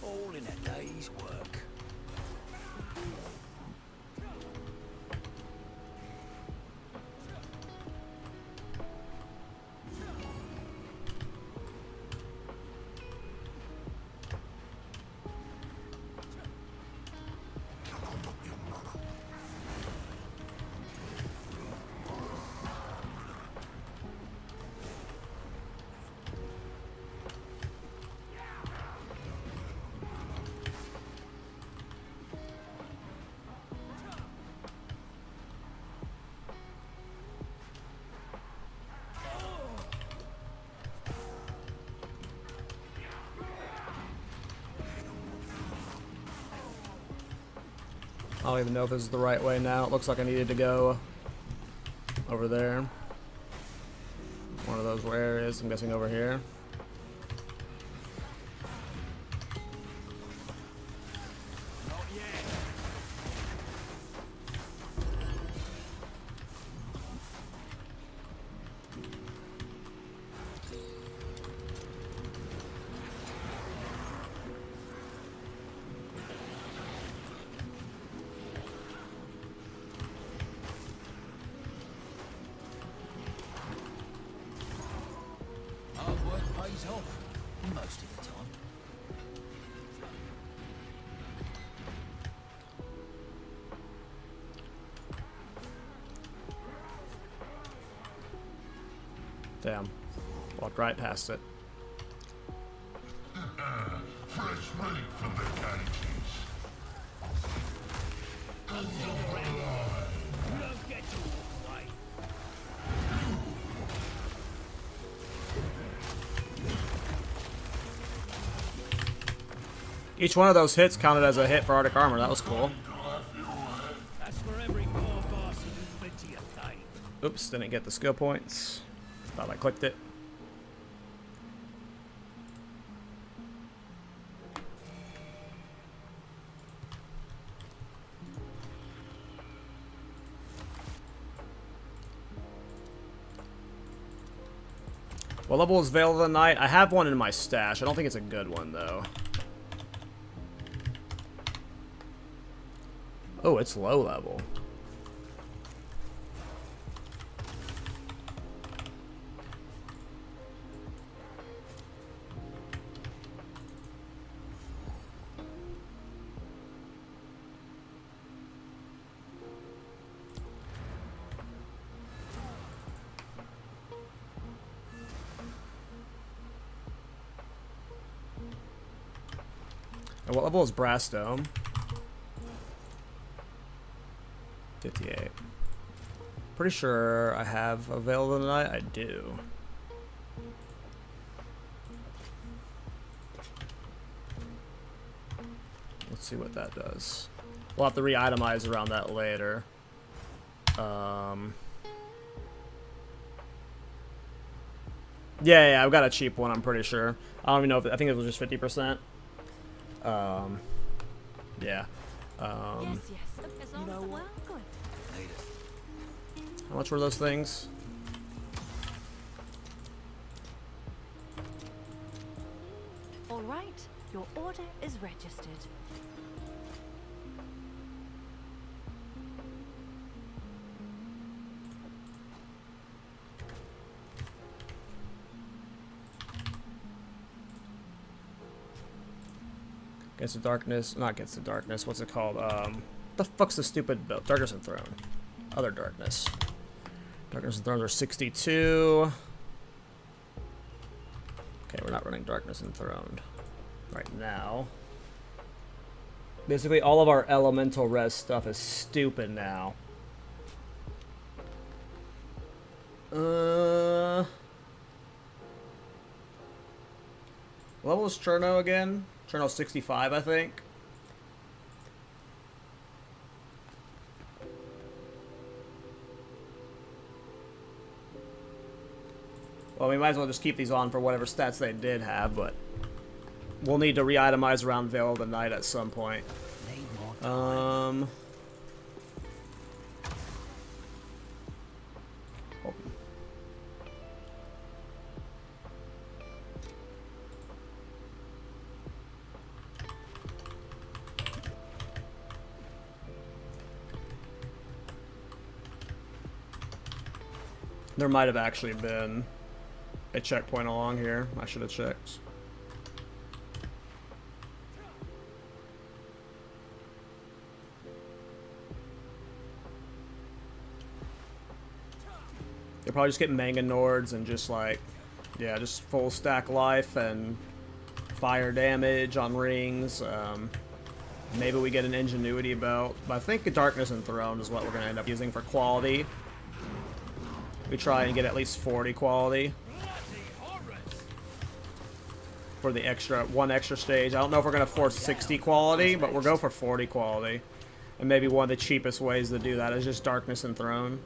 All in a day's work. I don't even know if this is the right way now. It looks like I needed to go over there. One of those areas, I'm guessing over here. Hard work pays off. Most of the time. Damn. Walked right past it. Fresh meat from the canopies. Don't get to walk away. Each one of those hits counted as a hit for Arctic Armor. That was cool. That's for every poor bastard who's been to your day. Oops, didn't get the skill points. Thought I clicked it. What level is Veil of the Night? I have one in my stash. I don't think it's a good one, though. Oh, it's low level. And what level is Brass Dome? 58. Pretty sure I have a Veil of the Night. I do. Let's see what that does. We'll have to re-itemize around that later. Yeah, I've got a cheap one, I'm pretty sure. I don't even know if I think it was just 50%. Yeah. Yes, yes. As long as it works, good. How much were those things? All right, your order is registered. Against the Darkness, not Against the Darkness, what's it called? What the fuck's the stupid build? Darkness and Throne. Other Darkness. Darkness and Throne are 62. Okay, we're not running Darkness and Throne right now. Basically, all of our elemental res stuff is stupid now. Level is Cherno again? Cherno 65, I think. Well, we might as well just keep these on for whatever stats they did have, but we'll need to re-itemize around Veil of the Night at some point. There might have actually been a checkpoint along here. I should have checked. You'll probably just get Manga Nords and just like, yeah, just full stack life and fire damage on rings. Maybe we get an Ingenuity belt, but I think a Darkness Enthroned is what we're going to end up using for quality. We try and get at least 40 quality for the one extra stage. I don't know if we're going to force 60 quality, but we'll go for 40 quality. And maybe one of the cheapest ways to do that is just Darkness Enthroned.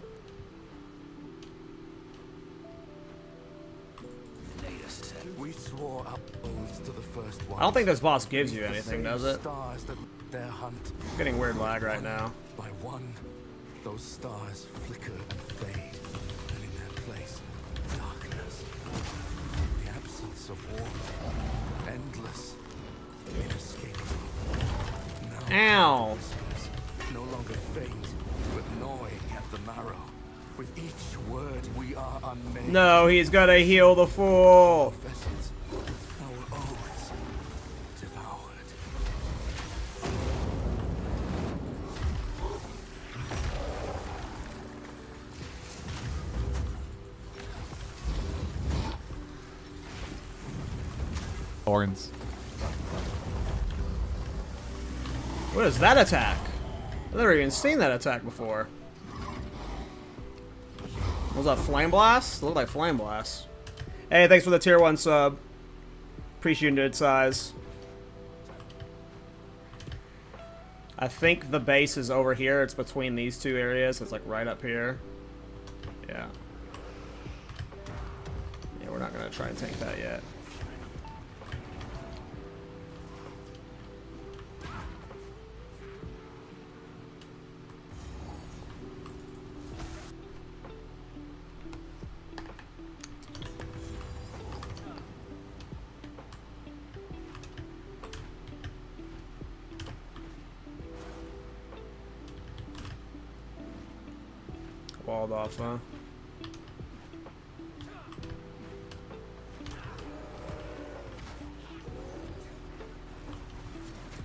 We swore up oaths to the first one. I don't think this boss gives you anything, does it? Stars that their hunt. I'm getting weird lag right now. By one, those stars flicker and fade. Place, darkness, the absence of warmth, endless, inescapable. Ow! Whispers, no longer faint, but gnawing at the marrow. With each word, we are unmade. No, he's gonna heal the fool. Vessels, our oaths, devoured. Thorns. What is that attack? I've never even seen that attack before. Was that Flame Blast? It looked like Flame Blast. Hey, thanks for the tier 1 sub. Appreciate it, size. I think the base is over here. It's between these two areas. It's like right up here. Yeah. Yeah, we're not gonna try and tank that yet. Walled off, huh?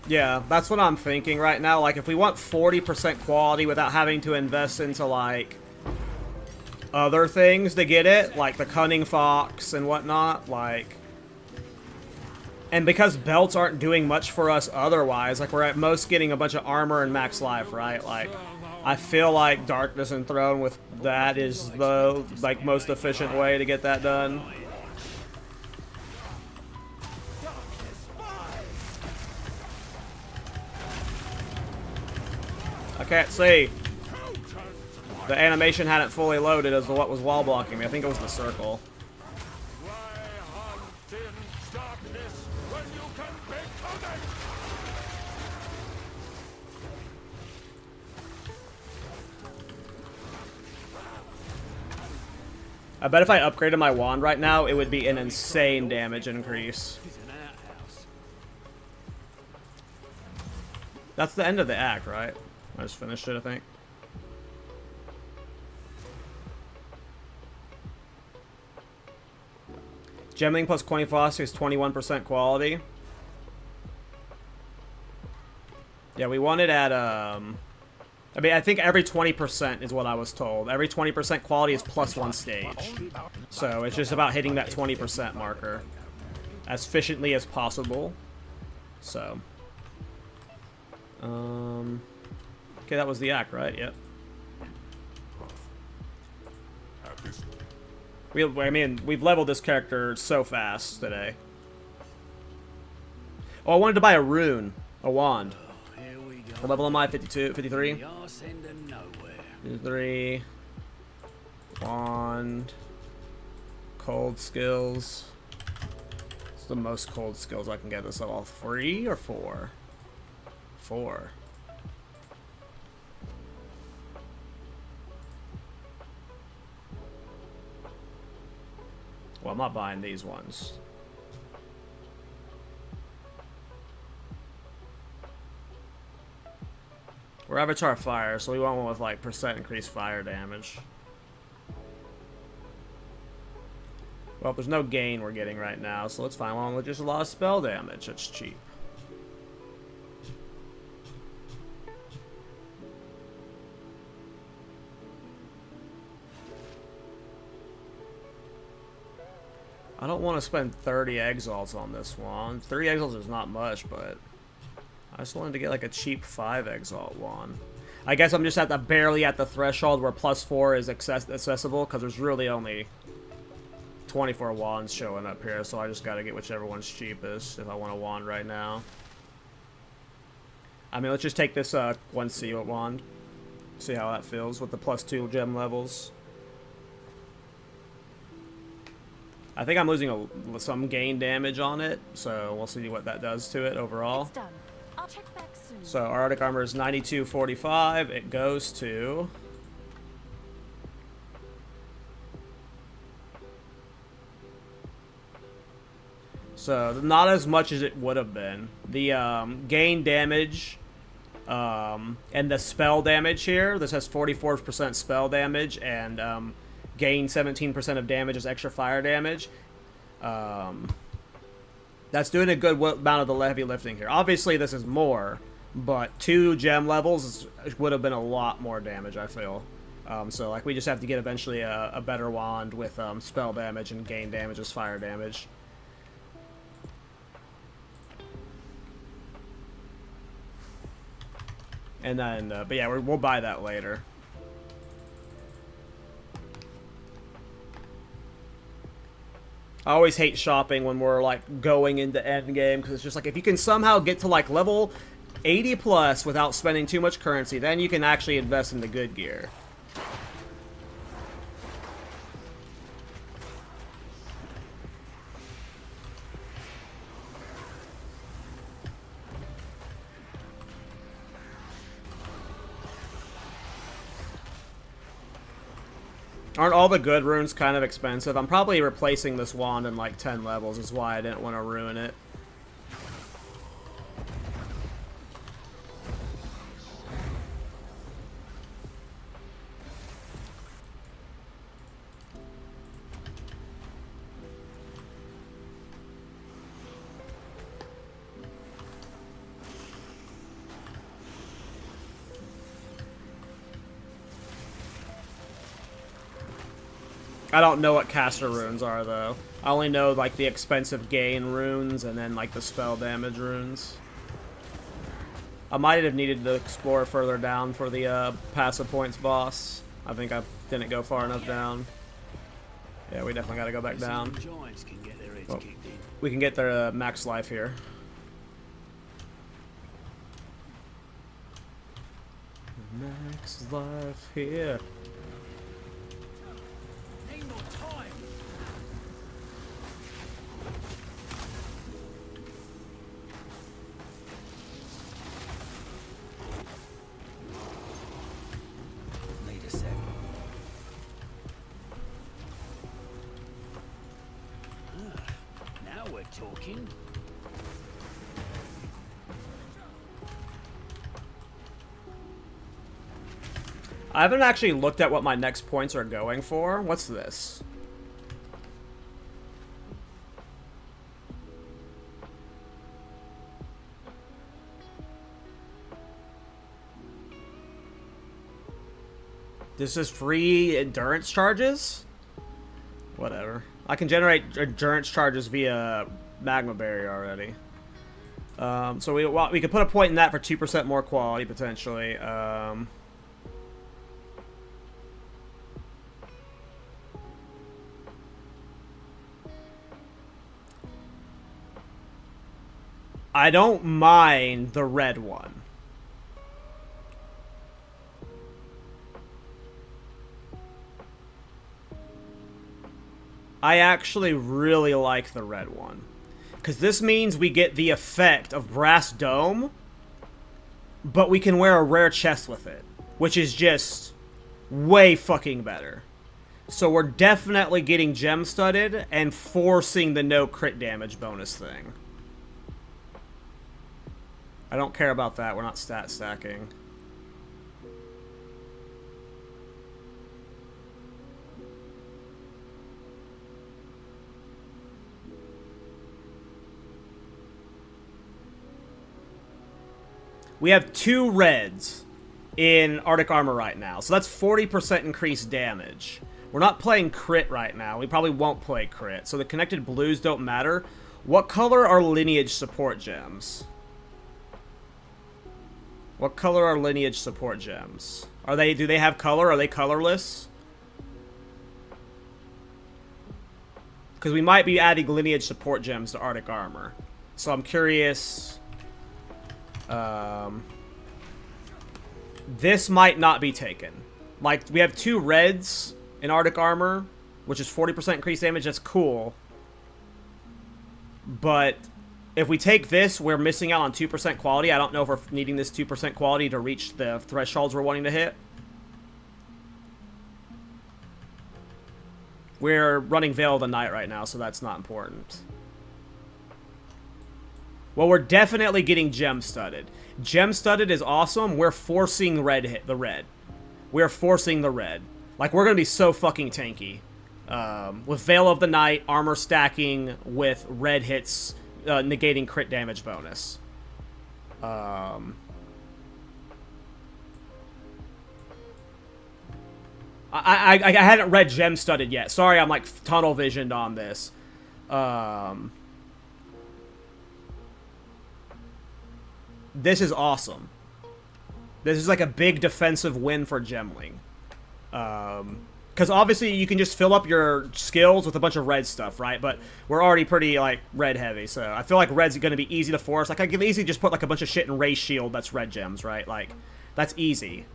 Yeah, that's what I'm thinking right now. Like, if we want 40% quality without having to invest into, like, other things to get it, like the Cunning Fox and whatnot, like... And because belts aren't doing much for us otherwise, like, we're at most getting a bunch of armor and max life, right? Like... I feel like Darkness Enthroned with that is the like most efficient way to get that done. I can't see. The animation hadn't fully loaded as to what was wall blocking me. I think it was the circle. I bet if I upgraded my wand right now, it would be an insane damage increase. That's the end of the act, right? I just finished it, I think. Gemling plus coin philosophy is 21% quality. Yeah, we want it at, I mean, I think every 20% is what I was told. Every 20% quality is plus one stage. So it's just about hitting that 20% marker as efficiently as possible. So. Okay, that was the act, right? Yep. I mean, we've leveled this character so fast today. Oh, I wanted to buy a rune. A wand. Here we go. What level am I? 52? 53? The arse end of nowhere. 53. Wand. Cold skills. It's the most cold skills I can get this level. 3 or 4? 4. Well, I'm not buying these ones. We're Avatar Fire, so we want one with like % increased fire damage. Well, there's no gain we're getting right now, so let's find one with just a lot of spell damage. It's cheap. I don't want to spend 30 Exiles on this one. 30 Exiles is not much, but I just wanted to get like a cheap 5 Exile one. I guess I'm just barely at the threshold where +4 is accessible, because there's really only 24 wands showing up here, so I just gotta get whichever one's cheapest if I want a wand right now. I mean, let's just take this one seal wand. See how that feels with the +2 gem levels. I think I'm losing some gain damage on it, so we'll see what that does to it overall. It's done. I'll check back soon. So our Arctic Armor is 9245. It goes to... So not as much as it would have been. The gain damage and the spell damage here. This has 44% spell damage and gain 17% of damage as extra fire damage. That's doing a good amount of the heavy lifting here. Obviously, this is more, but 2 gem levels would have been a lot more damage, I feel. So like we just have to get eventually a better wand with spell damage and gain damage as fire damage. And then, but yeah, we'll buy that later. I always hate shopping when we're like going into endgame, because it's just like if you can somehow get to like level 80 plus without spending too much currency, then you can actually invest in the good gear. Aren't all the good runes kind of expensive? I'm probably replacing this wand in like 10 levels, is why I didn't want to ruin it. I don't know what caster runes are, though. I only know, like, the expensive gain runes and then, like, the spell damage runes. I might have needed to explore further down for the passive points boss. I think I didn't go far enough down. Yeah, we definitely gotta go back down. Well, we can get their max life here. Max life here. Talking. I haven't actually looked at what my next points are going for. What's this? This is free endurance charges? Whatever. I can generate endurance charges via magma barrier already. So we could put a point in that for 2% more quality, potentially. I don't mind the red one. I actually really like the red one. Because this means we get the effect of Brass Dome, but we can wear a rare chest with it, which is just way fucking better. So we're definitely getting gem-studded and forcing the no crit damage bonus thing. I don't care about that. We're not stat stacking. We have 2 reds in Arctic Armor right now. So that's 40% increased damage. We're not playing crit right now. We probably won't play crit. So the connected blues don't matter. What color are lineage support gems? What color are lineage support gems? Do they have color? Are they colorless? Because we might be adding lineage support gems to Arctic Armor. So I'm curious. This might not be taken. Like, we have 2 reds in Arctic Armor, which is 40% increased damage. That's cool. But if we take this, we're missing out on 2% quality. I don't know if we're needing this 2% quality to reach the thresholds we're wanting to hit. We're running Veil of the Night right now, so that's not important. Well, we're definitely getting gem-studded. Gem-studded is awesome. We're forcing the red. We're forcing the red. Like, we're going to be so fucking tanky. With Veil of the Night, armor stacking with red hits, negating crit damage bonus. I hadn't read gem-studded yet. Sorry, I'm, like, tunnel-visioned on this. This is awesome. This is like a big defensive win for Gemling. Because obviously you can just fill up your skills with a bunch of red stuff, right? But we're already pretty, like, red heavy. So I feel like red's going to be easy to force. Like, I can easily just put, like, a bunch of shit in Ray Shield that's red gems, right? Like, that's easy.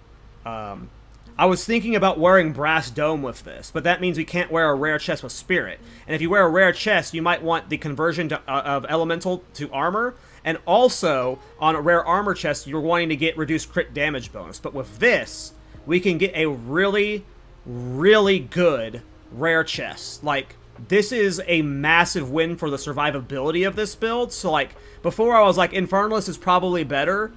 I was thinking about wearing Brass Dome with this, but that means we can't wear a rare chest with Spirit. And if you wear a rare chest, you might want the conversion of Elemental to Armor. And also, on a rare armor chest, you're wanting to get reduced crit damage bonus. But with this, we can get a really, really good rare chest. Like, this is a massive win for the survivability of this build. So, like, before I was like, Infernalist is probably better.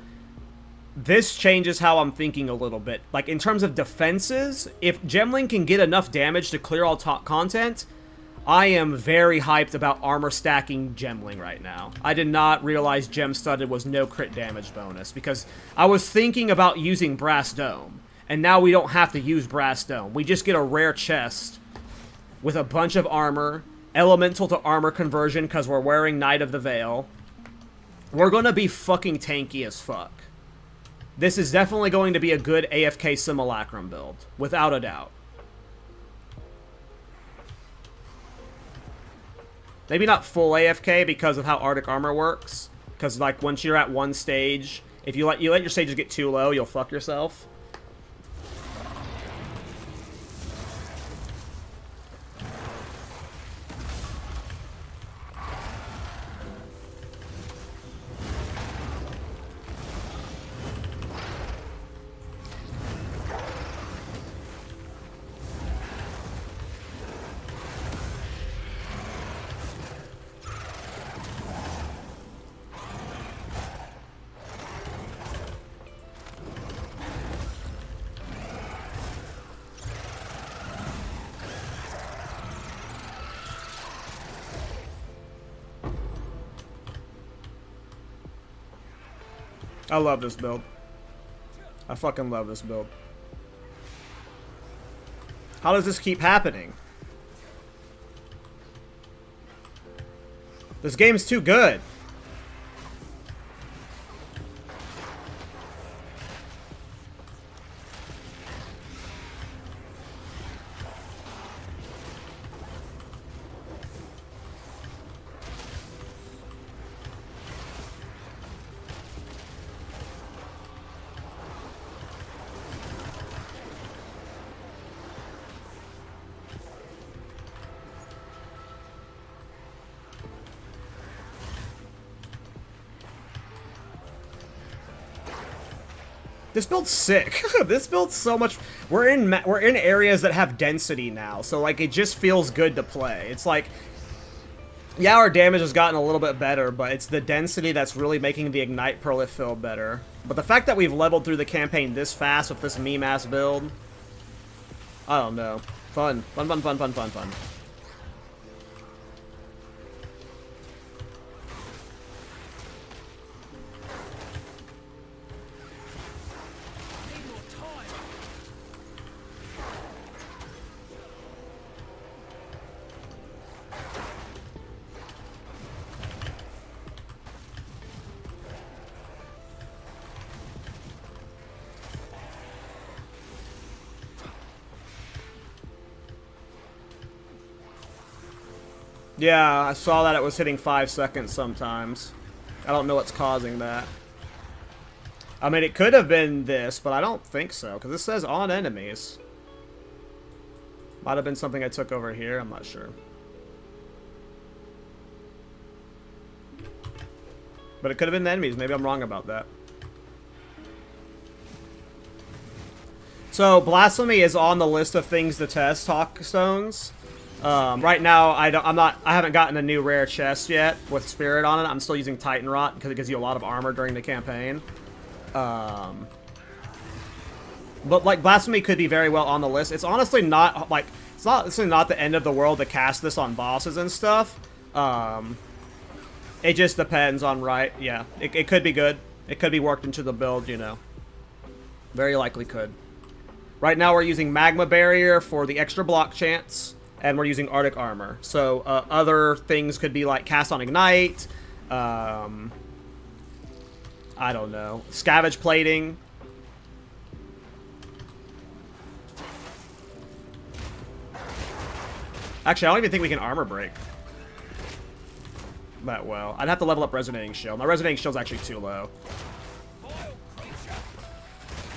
This changes how I'm thinking a little bit. Like, in terms of defenses, if Gemling can get enough damage to clear all top content, I am very hyped about armor stacking Gemling right now. I did not realize Gem-Studded was no crit damage bonus, because I was thinking about using Brass Dome, and now we don't have to use Brass Dome. We just get a rare chest with a bunch of armor, elemental to armor conversion because we're wearing Knight of the Veil. We're going to be fucking tanky as fuck. This is definitely going to be a good AFK Simulacrum build, without a doubt. Maybe not full AFK because of how Arctic Armor works. Because, like, once you're at one stage, if you let your stages get too low, you'll fuck yourself. I love this build. I fucking love this build. How does this keep happening? This game's too good. This build's sick. This build's so much. We're in areas that have density now, so like it just feels good to play. It's like, yeah, our damage has gotten a little bit better, but it's the density that's really making the Ignite Prolif feel better. But the fact that we've leveled through the campaign this fast with this meme-ass build, I don't know. Fun. Fun, fun, fun, fun, fun, fun. Yeah, I saw that it was hitting 5 seconds sometimes. I don't know what's causing that. I mean, it could have been this, but I don't think so, because this says on enemies. Might have been something I took over here, I'm not sure. But it could have been the enemies, maybe I'm wrong about that. So, Blasphemy is on the list of things to test, Hawk Stones. Right now, I haven't gotten a new rare chest yet with Spirit on it. I'm still using Titan Rot because it gives you a lot of armor during the campaign. But like Blasphemy could be very well on the list. It's honestly not like it's not the end of the world to cast this on bosses and stuff. It just depends on yeah. It could be good. It could be worked into the build, you know. Very likely could. Right now we're using Magma Barrier for the extra block chance. And we're using Arctic Armor. So, other things could be like Cast on Ignite. I don't know. Scavenge Plating. Actually, I don't even think we can Armor Break that well. I'd have to level up Resonating Shield. My Resonating Shield's actually too low.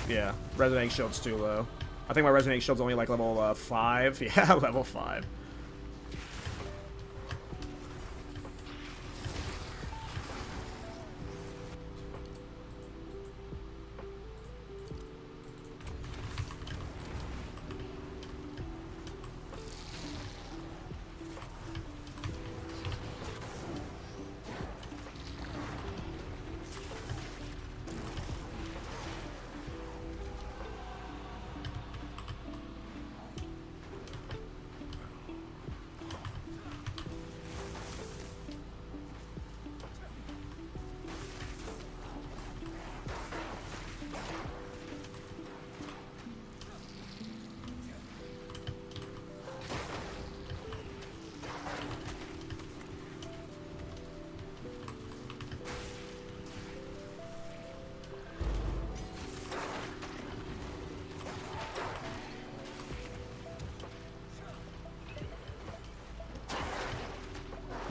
Yeah, Resonating Shield's too low. I think my Resonating Shield's only like level 5. Yeah, level 5.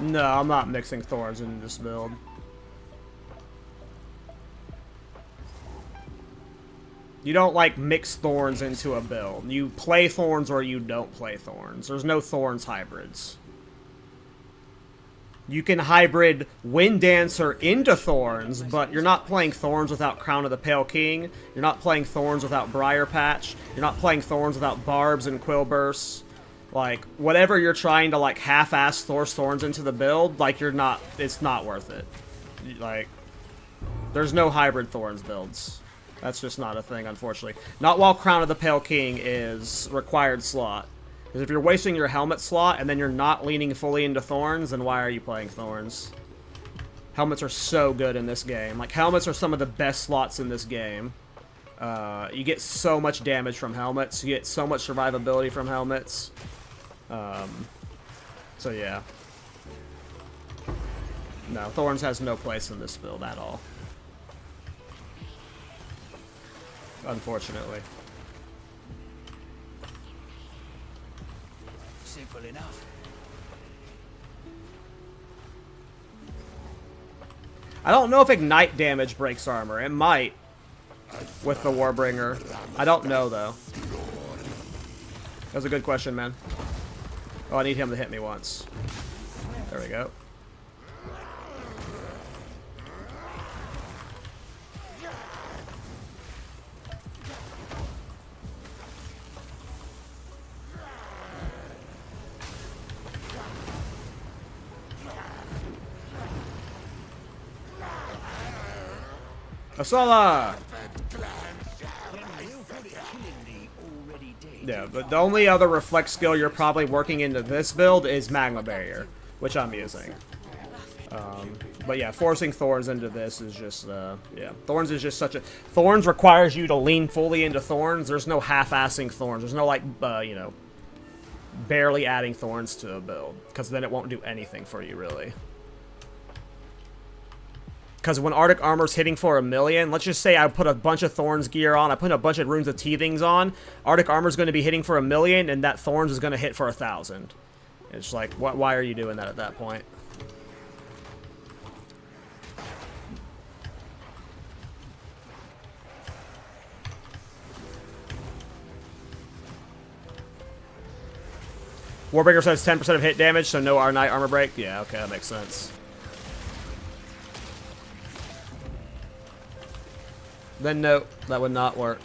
No, I'm not mixing thorns in this build. You don't, like, mix thorns into a build. You play thorns or you don't play thorns. There's no thorns hybrids. You can hybrid Wind Dancer into thorns, but you're not playing thorns without Crown of the Pale King. You're not playing thorns without Briar Patch. You're not playing thorns without Barbs and Quill Bursts. Like, whatever you're trying to, like, half-ass force thorns into the build, like, it's not worth it. Like, there's no hybrid thorns builds. That's just not a thing, unfortunately. Not while Crown of the Pale King is required slot. Because if you're wasting your helmet slot and then you're not leaning fully into thorns, then why are you playing thorns? Helmets are so good in this game. Like, helmets are some of the best slots in this game. You get so much damage from helmets. You get so much survivability from helmets. So yeah. No, Thorns has no place in this build at all. Unfortunately. Simple enough. I don't know if Ignite damage breaks armor. It might. With the Warbringer. I don't know, though. That's a good question, man. Oh, I need him to hit me once. There we go. Asala! Yeah, but the only other reflect skill you're probably working into this build is Magma Barrier, which I'm using. But yeah, forcing Thorns into this is just, yeah. Thorns is just such a... Thorns requires you to lean fully into Thorns. There's no half-assing Thorns. There's no, like, you know, barely adding Thorns to a build, because then it won't do anything for you, really. Because when Arctic Armor's hitting for 1,000,000, let's just say I put a bunch of Thorns gear on, I put a bunch of Runes of Teethings on, Arctic Armor's going to be hitting for 1,000,000, and that Thorns is going to hit for 1,000. It's like, why are you doing that at that point? Warbringer says 10% of hit damage, so no Knight armor break. Yeah, okay, that makes sense. Then no, that would not work.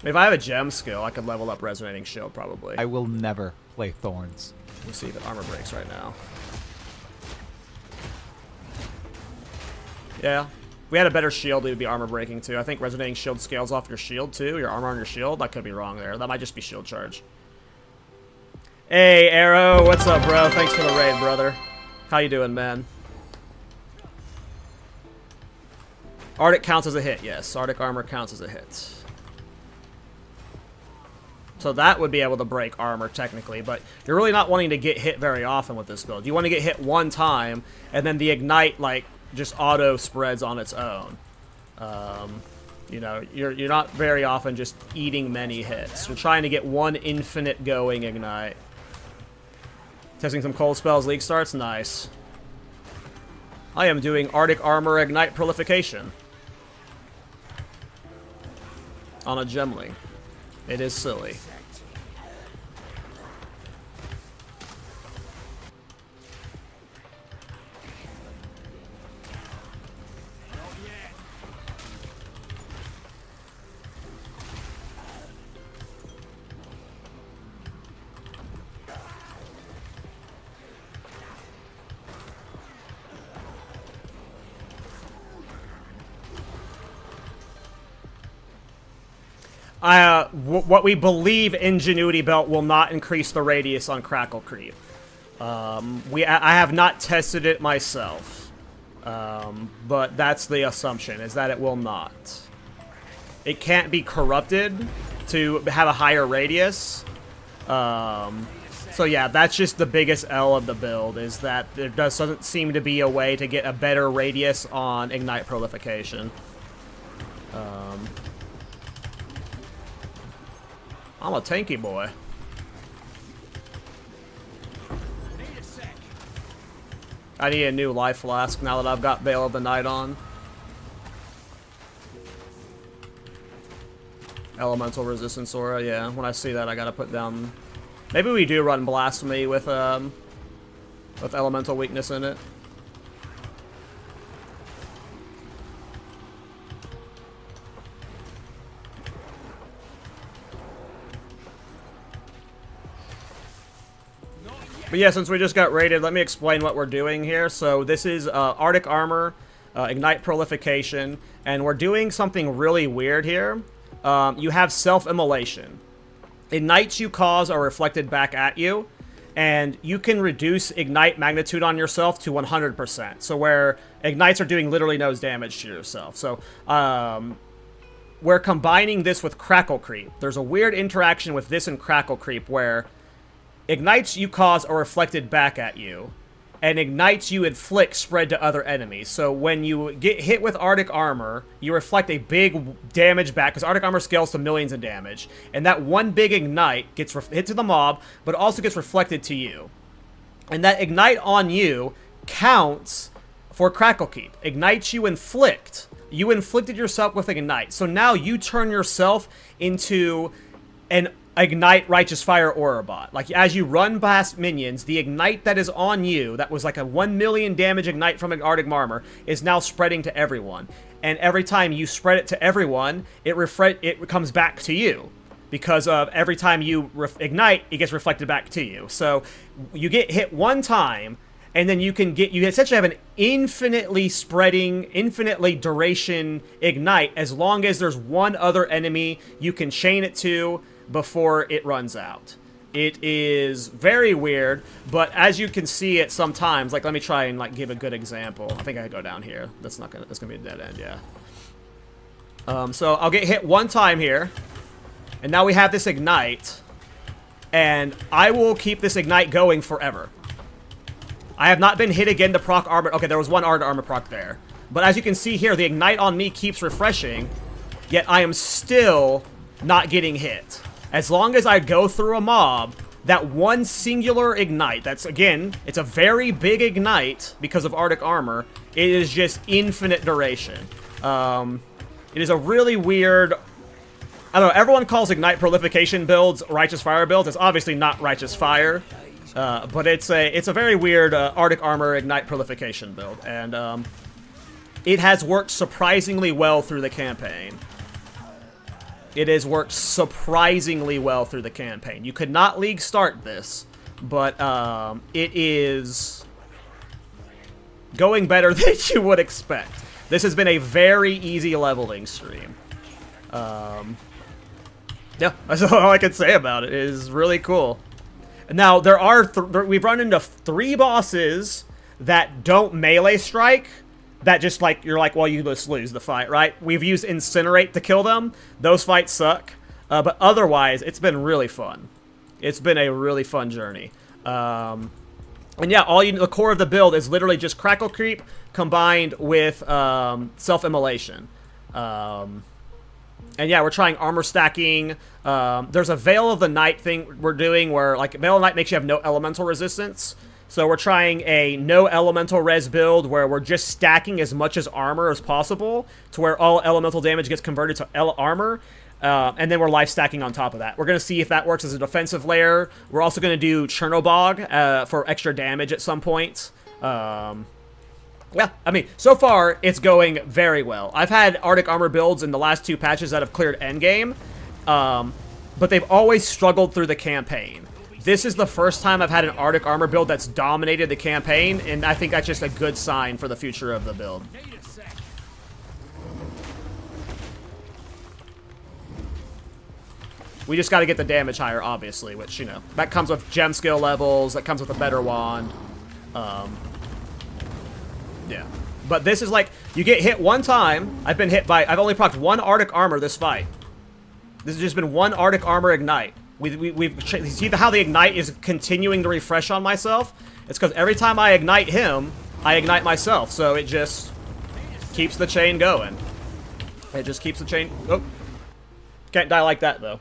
If I have a gem skill, I could level up Resonating Shield, probably. I will never play Thorns. Let's see if it armor breaks right now. Yeah. If we had a better shield, it would be armor breaking too. I think Resonating Shield scales off your shield too, your armor on your shield. I could be wrong there. That might just be shield charge. Hey, Arrow. What's up, bro? Thanks for the raid, brother. How you doing, man? Arctic counts as a hit, yes. Arctic armor counts as a hit. So that would be able to break armor, technically, but you're really not wanting to get hit very often with this build. You want to get hit one time, and then the Ignite, like, just auto spreads on its own. You know, you're not very often just eating many hits. You're trying to get one infinite going Ignite. Testing some cold spells, league starts, nice. I am doing Arctic Armor Ignite Prolification on a Gemling. It is silly. What we believe Ingenuity Belt will not increase the radius on Crackle Creep. I have not tested it myself, but that's the assumption, is that it will not. It can't be corrupted to have a higher radius. So yeah, that's just the biggest L of the build, is that there doesn't seem to be a way to get a better radius on Ignite Prolification. I'm a tanky boy. I need a new life flask now that I've got Veil of the Night on. Elemental Resistance Aura, yeah. When I see that, I gotta put down... Maybe we do run Blasphemy with Elemental Weakness in it. But yeah, since we just got raided, let me explain what we're doing here. So this is Arctic Armor, Ignite Prolification, and we're doing something really weird here. You have Self-Immolation. Ignites you cause are reflected back at you, and you can reduce Ignite magnitude on yourself to 100%. So where Ignites are doing literally no damage to yourself. So we're combining this with Crackle Creep. There's a weird interaction with this and Crackle Creep where Ignites you cause are reflected back at you, and Ignites you inflict spread to other enemies. So when you get hit with Arctic Armor, you reflect a big damage back, because Arctic Armor scales to millions of damage, and that one big Ignite gets hit to the mob, but also gets reflected to you. And that Ignite on you counts for Crackle Keep. Ignites you inflict. You inflicted yourself with Ignite. So now you turn yourself into an Ignite Righteous Fire Aura bot. Like, as you run past minions, the Ignite that is on you, that was like a 1,000,000 damage Ignite from an Arctic Armor, is now spreading to everyone. And every time you spread it to everyone, it comes back to you. Because of every time you Ignite, it gets reflected back to you. So you get hit one time, and then you essentially have an infinitely spreading, infinitely duration ignite as long as there's one other enemy you can chain it to before it runs out. It is very weird, but as you can see it sometimes, like let me try and like give a good example. I think I go down here. That's gonna be a dead end, yeah. So I'll get hit one time here, and now we have this ignite, and I will keep this ignite going forever. I have not been hit again to proc armor. Okay, there was one armor proc there, but as you can see here, the ignite on me keeps refreshing, yet I am still not getting hit. As long as I go through a mob, that one singular ignite, that's, again, it's a very big ignite because of Arctic Armor, it is just infinite duration. It is a really weird, I don't know, everyone calls Ignite Prolification builds Righteous Fire builds. It's obviously not Righteous Fire, but it's a very weird Arctic Armor Ignite Prolification build, and it has worked surprisingly well through the campaign. It has worked surprisingly well through the campaign. You could not league start this, but it is going better than you would expect. This has been a very easy leveling stream. Yeah, that's all I can say about it. It is really cool. Now, we've run into 3 bosses that don't melee strike, that just, like, you're like, well, you just lose the fight, right? We've used Incinerate to kill them. Those fights suck. But otherwise, it's been really fun. It's been a really fun journey. And yeah, the core of the build is literally just Crackle Creep combined with Self-Immolation. And yeah, we're trying armor stacking. There's a Veil of the Night thing we're doing where, like, Veil of the Night makes you have no elemental resistance. So we're trying a no elemental res build where we're just stacking as much as armor as possible to where all elemental damage gets converted to armor. And then we're life stacking on top of that. We're going to see if that works as a defensive layer. We're also going to do Chernobog for extra damage at some point. Yeah, I mean, so far, it's going very well. I've had Arctic Armor builds in the last 2 patches that have cleared Endgame, but they've always struggled through the campaign. This is the first time I've had an Arctic Armor build that's dominated the campaign, and I think that's just a good sign for the future of the build. We just got to get the damage higher, obviously, which, you know, that comes with gem skill levels, that comes with a better wand. Yeah. But this is like, you get hit one time. I've only procced 1 Arctic Armor this fight. This has just been 1 Arctic Armor Ignite. See how the Ignite is continuing to refresh on myself? It's because every time I ignite him, I ignite myself. So it just keeps the chain going. It just keeps the chain... Oh. Can't die like that, though.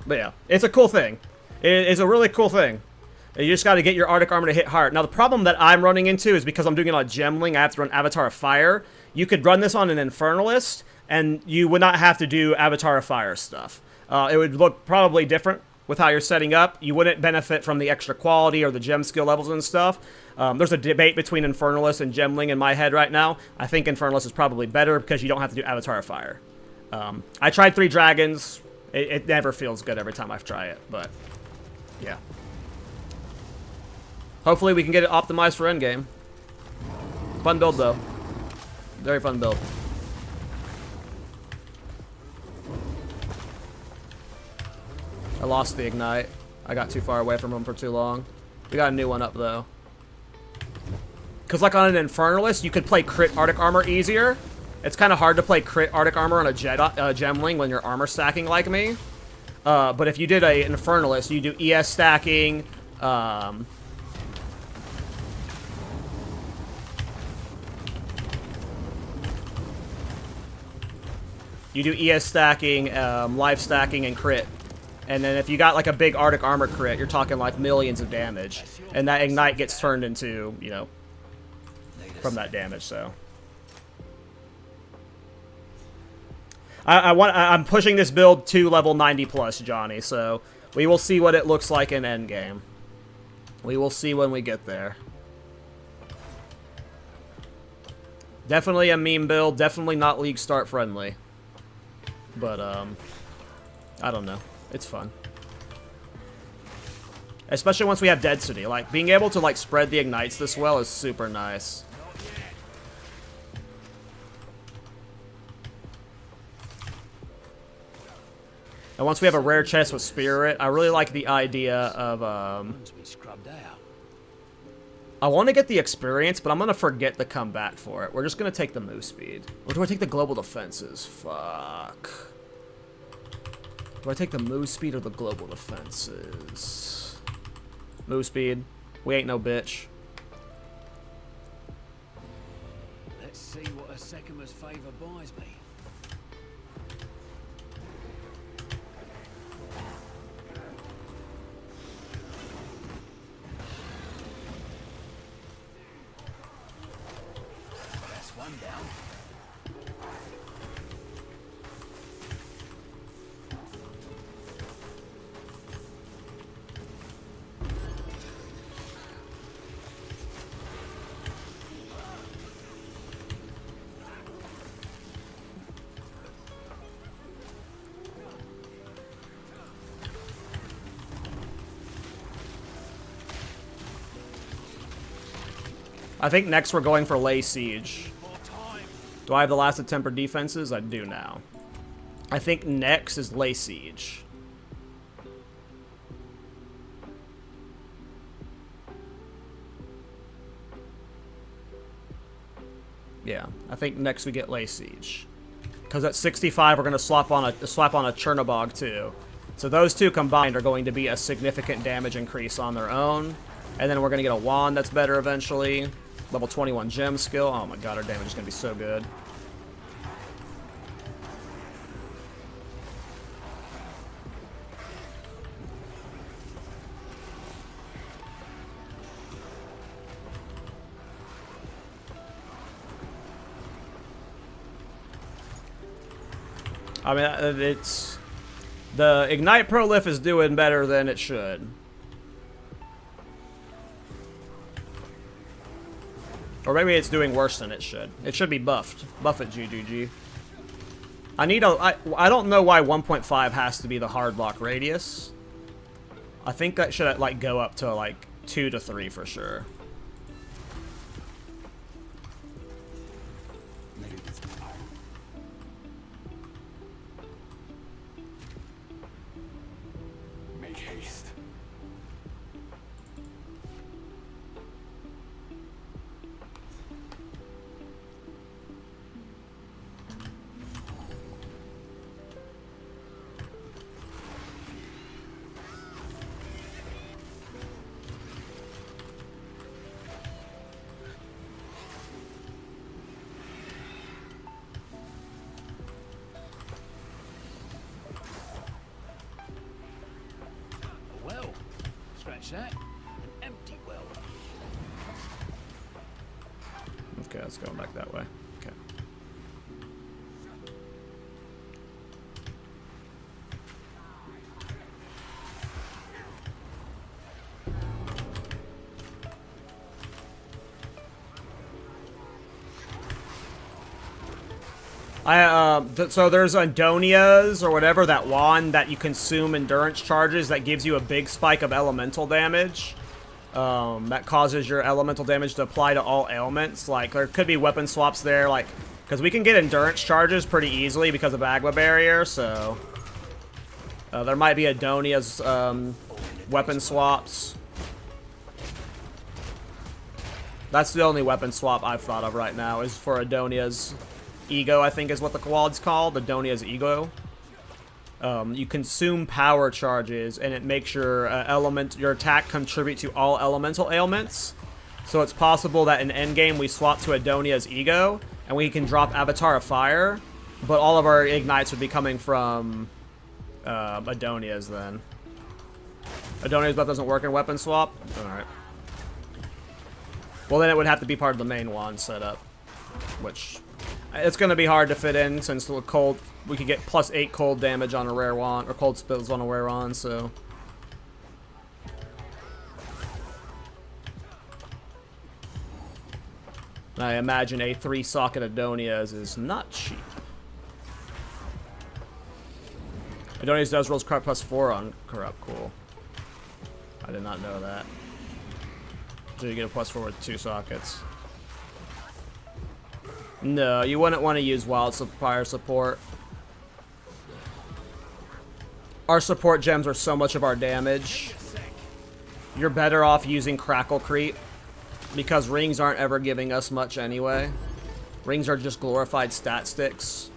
But yeah, it's a cool thing. It's a really cool thing. You just got to get your Arctic Armor to hit hard. Now, the problem that I'm running into is because I'm doing it on Gemling, I have to run Avatar of Fire. You could run this on an Infernalist, and you would not have to do Avatar of Fire stuff. It would look probably different with how you're setting up. You wouldn't benefit from the extra quality or the gem skill levels and stuff. There's a debate between Infernalist and Gemling in my head right now. I think Infernalist is probably better because you don't have to do Avatar of Fire. I tried 3 Dragons. It never feels good every time I try it, but yeah. Hopefully we can get it optimized for Endgame. Fun build, though. Very fun build. I lost the Ignite. I got too far away from him for too long. We got a new one up, though. Because, like, on an Infernalist, you could play crit Arctic Armor easier. It's kind of hard to play crit Arctic Armor on a Gemling when you're armor stacking like me. But if you did an Infernalist, you do ES stacking. You do ES stacking, life stacking, and crit. And then if you got like a big Arctic Armor crit, you're talking like millions of damage. And that Ignite gets turned into, you know, from that damage, so. I'm pushing this build to level 90 plus, Johnny, so we will see what it looks like in Endgame. We will see when we get there. Definitely a meme build, definitely not League Start friendly. But, I don't know. It's fun. Especially once we have density. Like, being able to, like, spread the ignites this well is super nice. And once we have a rare chest with Spirit, I really like the idea of, I want to get the experience, but I'm going to forget to come back for it. We're just going to take the move speed. Or do I take the global defenses? Fuck. Do I take the move speed or the global defenses? Move speed. We ain't no bitch. Let's see what a Sekima's favor buys me. That's one down. I think next we're going for Lay Siege. Do I have the last of Tempered Defenses? I do now. I think next is Lay Siege. Yeah, I think next we get Lay Siege. Because at 65 we're going to swap on a Chernobog too. So those two combined are going to be a significant damage increase on their own. And then we're going to get a wand that's better eventually. Level 21 gem skill. Oh my god, our damage is going to be so good. I mean, it's... The Ignite Prolif is doing better than it should. Or maybe it's doing worse than it should. It should be buffed. Buff it, GGG. I don't know why 1.5 has to be the hard lock radius. I think that should, like, go up to, like, 2 to 3 for sure. Make haste. Well, scratch that. An empty well. Okay, let's go back that way. Okay. So there's Adonia's or whatever, that wand that you consume endurance charges that gives you a big spike of elemental damage. That causes your elemental damage to apply to all ailments. Like, there could be weapon swaps there, like, because we can get endurance charges pretty easily because of Agma Barrier, so... there might be Adonia's, weapon swaps. That's the only weapon swap I've thought of right now, is for Adonia's Ego, I think is what the quad's called, Adonia's Ego. You consume power charges, and it makes your your attack contribute to all elemental ailments. So it's possible that in Endgame we swap to Adonia's Ego, and we can drop Avatar of Fire, but all of our ignites would be coming from Adonia's then. Adonia's buff doesn't work in weapon swap? Alright. Well, then it would have to be part of the main wand setup, which... It's going to be hard to fit in since the cold, we could get +8 cold damage on a rare wand, or cold spills on a rare wand, so. I imagine a 3-socket Adonia's is not cheap. Adonia's does rolls corrupt +4 on corrupt, cool. I I did not know that. So you get a +4 with 2 sockets. No, you wouldn't want to use wildfire support. Our support gems are so much of our damage. You're better off using crackle creep because rings aren't ever giving us much anyway. Rings are just glorified stat sticks.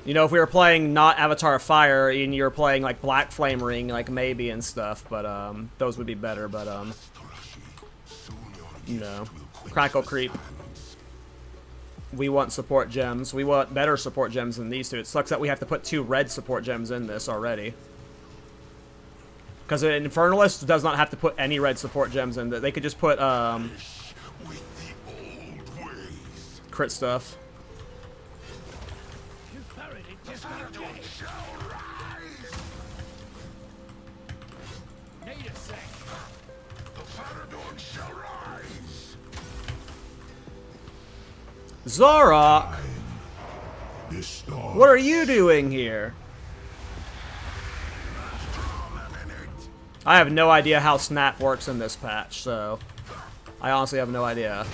You know, if we were playing not Avatar of Fire and you were playing like Black Flame Ring, like maybe and stuff, but those would be better, but no. Crackle creep. We want support gems. We want better support gems than these two. It sucks that we have to put 2 red support gems in this already. Because an Infernalist does not have to put any red support gems in. They could just put crit stuff. Zorok! What are you doing here? I have no idea how snap works in this patch, so I honestly have no idea.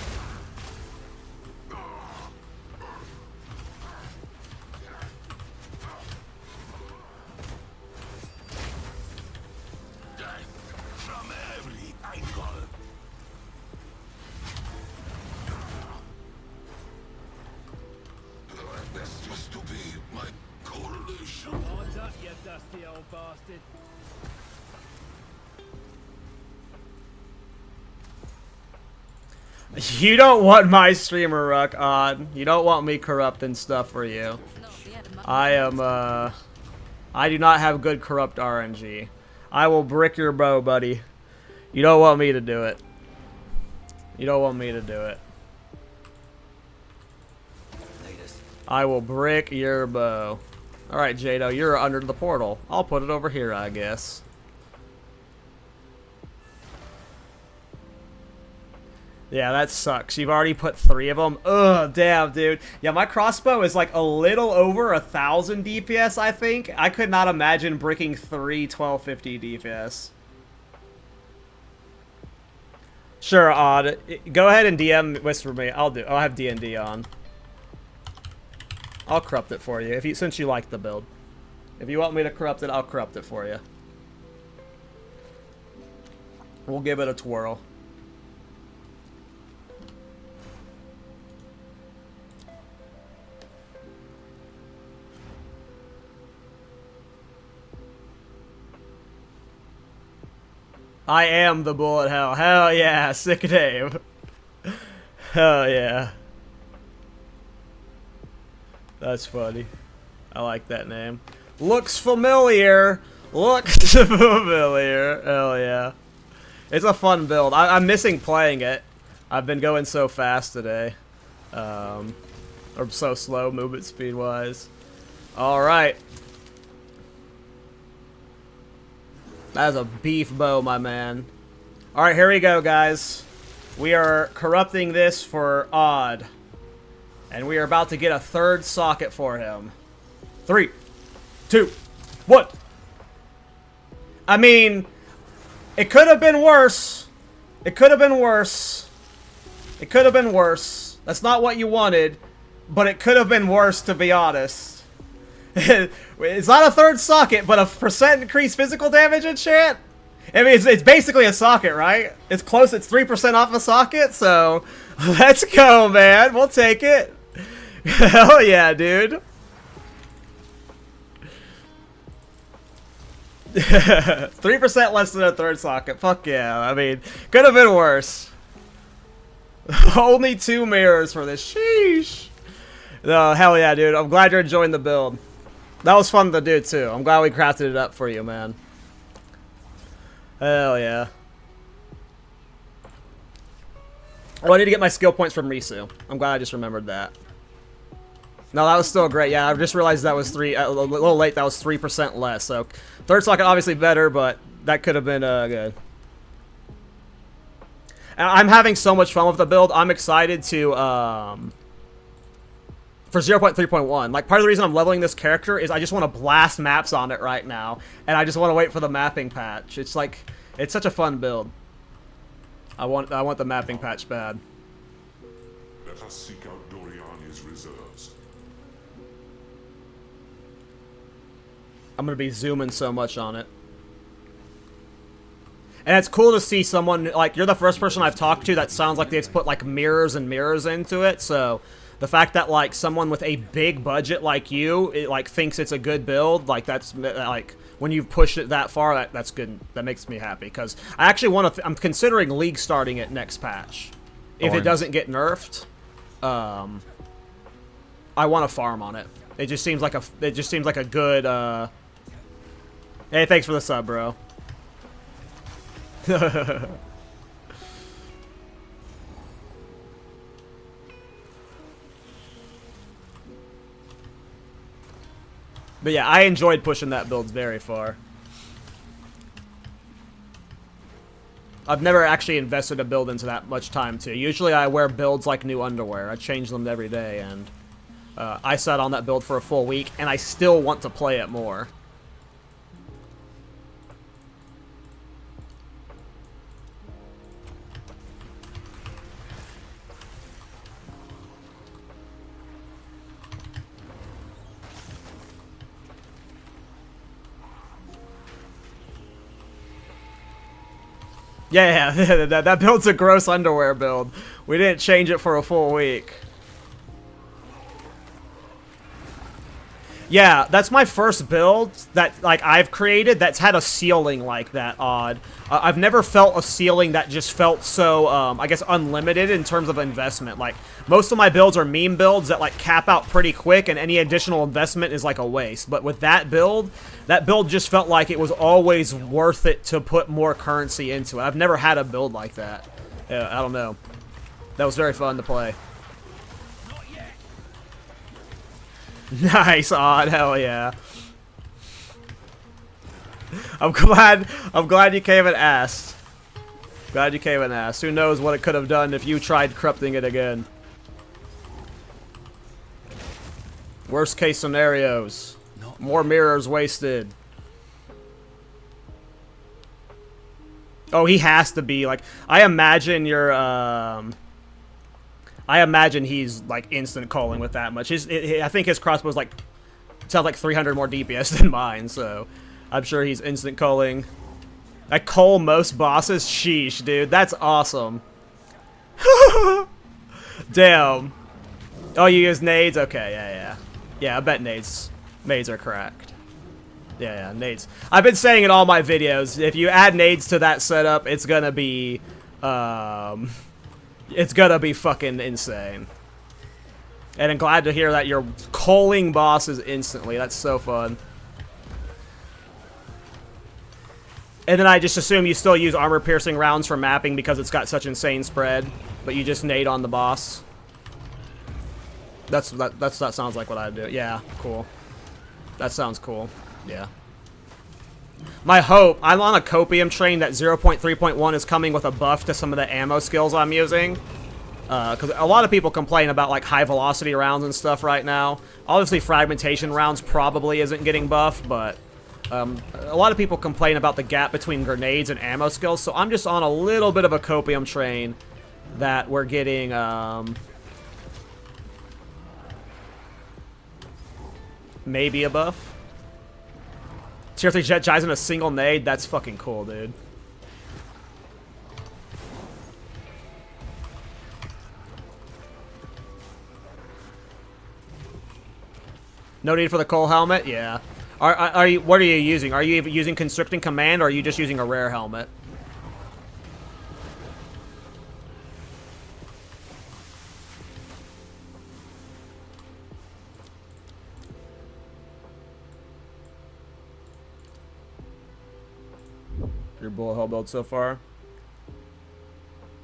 You don't want my streamer ruck on. You don't want me corrupting stuff for you. I do not have good corrupt RNG. I will brick your bow, buddy. You don't want me to do it. You don't want me to do it. I will brick your bow. Alright, Jado, you're under the portal. I'll put it over here, I guess. Yeah, that sucks. You've already put 3 of them. Ugh, damn, dude. Yeah, my crossbow is like a little over 1,000 DPS, I think. I could not imagine bricking 3 1250 DPS. Sure, Odd. Go ahead and DM Whisper me. I'll have D&D on. I'll corrupt it for you, since you like the build. If you want me to corrupt it, I'll corrupt it for you. We'll give it a twirl. I am the bullet hell. Hell yeah, sick name. Hell yeah. That's funny. I like that name. Looks familiar. Looks familiar. Hell yeah. It's a fun build. I'm missing playing it. I've been going so fast today. Or so slow movement speed wise. Alright. That is a beef bow, my man. Alright, here we go, guys. We are corrupting this for Odd. And we are about to get a 3rd socket for him. 3, 2, 1. I mean, it could have been worse. It could have been worse. It could have been worse. That's not what you wanted. But it could have been worse, to be honest. It's not a 3rd socket, but a % increased physical damage in chat. I mean, it's basically a socket, right? It's close. It's 3% off a socket. So let's go, man. We'll take it. Hell yeah, dude. 3% less than a 3rd socket. Fuck yeah. I mean, could have been worse. Only 2 mirrors for this. Sheesh. No, hell yeah, dude. I'm glad you're enjoying the build. That was fun to do, too. I'm glad we crafted it up for you, man. Hell yeah. Oh, I need to get my skill points from Risu. I'm glad I just remembered that. No, that was still great. Yeah, I just realized that was a little late. That was 3% less. So, 3rd socket obviously better, but that could have been good. And I'm having so much fun with the build. I'm excited to For 0.3.1. Like, part of the reason I'm leveling this character is I just want to blast maps on it right now. And I just want to wait for the mapping patch. It's like, it's such a fun build. I want the mapping patch bad. Let us seek out Doriany's reserves. I'm going to be zooming so much on it. And it's cool to see someone, like, you're the first person I've talked to that sounds like they've put, like, mirrors and mirrors into it, so the fact that, like, someone with a big budget like you, it, like, thinks it's a good build, like, that's, like, when you've pushed it that far, that's good. That makes me happy, because I actually want to, I'm considering League starting it next patch. If it doesn't get nerfed, I want to farm on it. It just seems like a good, hey, thanks for the sub, bro. But yeah, I enjoyed pushing that build very far. I've never actually invested a build into that much time too. Usually I wear builds like new underwear. I change them every day, and I sat on that build for a full week, and I still want to play it more. Yeah, that build's a gross underwear build. We didn't change it for a full week. Yeah, that's my first build that, like, I've created that's had a ceiling like that odd. I've never felt a ceiling that just felt so, I guess, unlimited in terms of investment. Like, most of my builds are meme builds that, like, cap out pretty quick, and any additional investment is, like, a waste. But with that build just felt like it was always worth it to put more currency into it. I've never had a build like that. Yeah, I don't know. That was very fun to play. Nice, Odd, hell yeah. I'm glad you came and asked. Glad you came and asked. Who knows what it could have done if you tried corrupting it again. Worst case scenarios. More mirrors wasted. Oh, he has to be, like, I imagine you're, I imagine he's, like, instant calling with that much. I think his crossbow's, like, sounds like 300 more DPS than mine, so I'm sure he's instant calling. I call most bosses? Sheesh, dude. That's awesome. Damn. Oh, you use nades? Okay, yeah. Yeah, I bet nades are cracked. Yeah, nades. I've been saying in all my videos, if you add nades to that setup, it's gonna be, it's gonna be fucking insane. And I'm glad to hear that you're calling bosses instantly. That's so fun. And then I just assume you still use armor-piercing rounds for mapping because it's got such insane spread, but you just nade on the boss. That sounds like what I'd do. Yeah, cool. That sounds cool. Yeah. My hope, I'm on a copium train that 0.3.1 is coming with a buff to some of the ammo skills I'm using. Because a lot of people complain about, like, high velocity rounds and stuff right now. Obviously, fragmentation rounds probably isn't getting buffed, but a lot of people complain about the gap between grenades and ammo skills, so I'm just on a little bit of a copium train that we're getting, maybe a buff. Tier 3 Jet Jai's in a single nade, that's fucking cool, dude. No need for the coal helmet? Yeah. Are you? What are you using? Are you using Constricting Command, or are you just using a rare helmet? Your bullet hell build so far?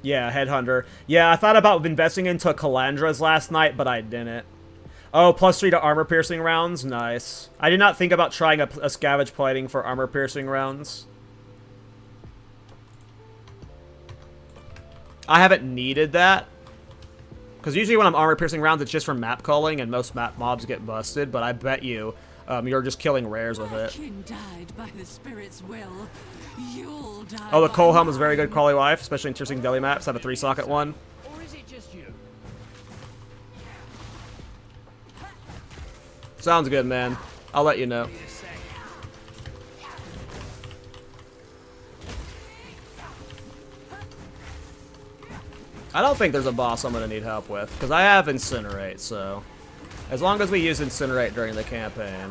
Yeah, Headhunter. Yeah, I thought about investing into Calandras last night, but I didn't. Oh, +3 to armor-piercing rounds? Nice. I did not think about trying a scavenge plating for armor-piercing rounds. I haven't needed that. Because usually when I'm armor piercing rounds, it's just from map culling, and most map mobs get busted. But I bet you, you're just killing rares with it. Died by the spirit's will. You'll die. Oh, the coal helm is very good quality life, especially in piercing deli maps. I have a 3-socket one. Or is it just you? Sounds good, man. I'll let you know. I don't think there's a boss I'm gonna need help with, because I have Incinerate, so as long as we use Incinerate during the campaign.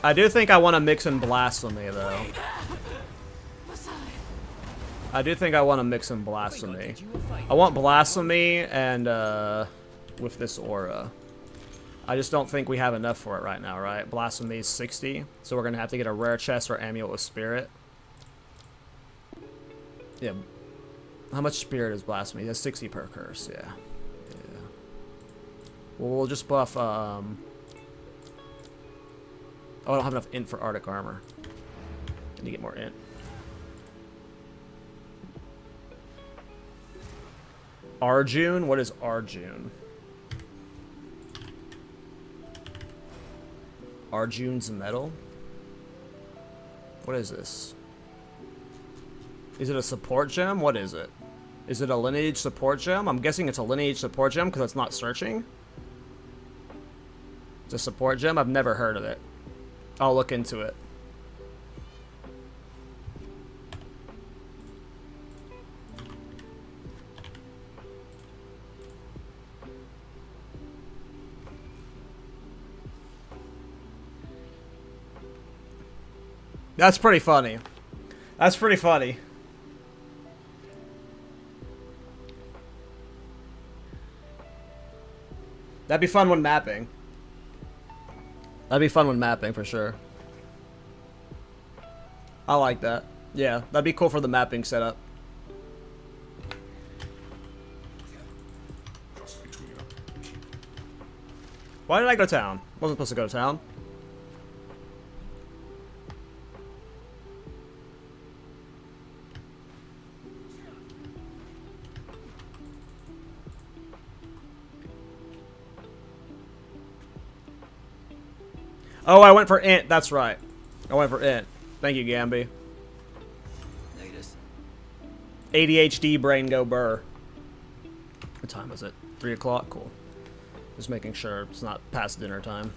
I do think I want to mix in Blasphemy, though. I do think I want to mix in Blasphemy. I want Blasphemy and, with this aura. I just don't think we have enough for it right now, right? Blasphemy is 60, so we're going to have to get a rare chest or amulet with Spirit. Yeah. How much Spirit is Blasphemy? It has 60 per curse, yeah. Yeah. Well, we'll just buff, Oh, I don't have enough int for Arctic armor. I need to get more int. Arjun? What is Arjun? Arjun's metal? What is this? Is it a support gem? What is it? Is it a lineage support gem? I'm guessing it's a lineage support gem because it's not searching. It's a support gem? I've never heard of it. I'll look into it. That's pretty funny. That's pretty funny. That'd be fun when mapping. That'd be fun when mapping for sure. I like that. Yeah, that'd be cool for the mapping setup. Why did I go to town? Wasn't supposed to go to town. Oh, I went for int. That's right. I went for int. Thank you, Gamby. ADHD brain go burr. What time is it? 3 o'clock? Cool. Just making sure it's not past dinner time.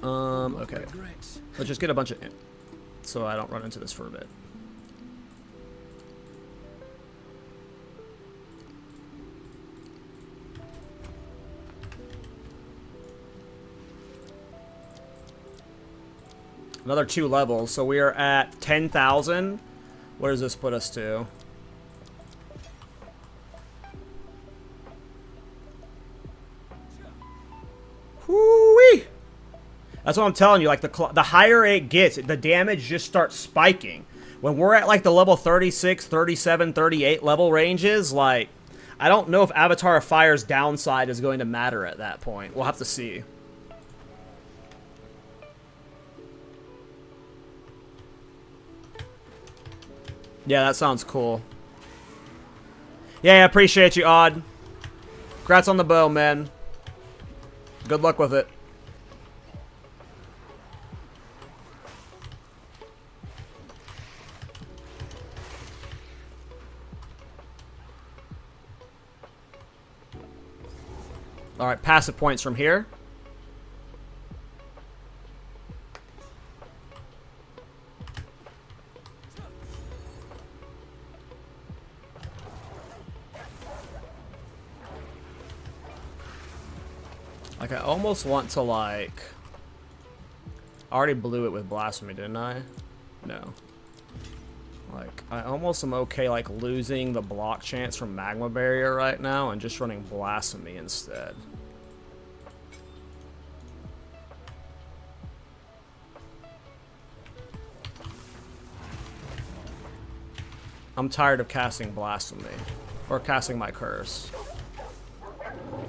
Okay. Let's just get a bunch of int so I don't run into this for a bit. Another 2 levels, so we are at 10,000. Where does this put us to? Whoo-wee! That's what I'm telling you, like, the higher it gets, the damage just starts spiking. When we're at, like, the level 36, 37, 38 level ranges, like, I don't know if Avatar of Fire's downside is going to matter at that point. We'll have to see. Yeah, that sounds cool. Yeah, I appreciate you, Odd. Congrats on the bow, man. Good luck with it. Alright, passive points from here. Like, I almost want to, like... I already blew it with Blasphemy, didn't I? No. Like, I almost am okay, like, losing the block chance from Magma Barrier right now and just running Blasphemy instead. I'm tired of casting Blasphemy. Or casting my curse.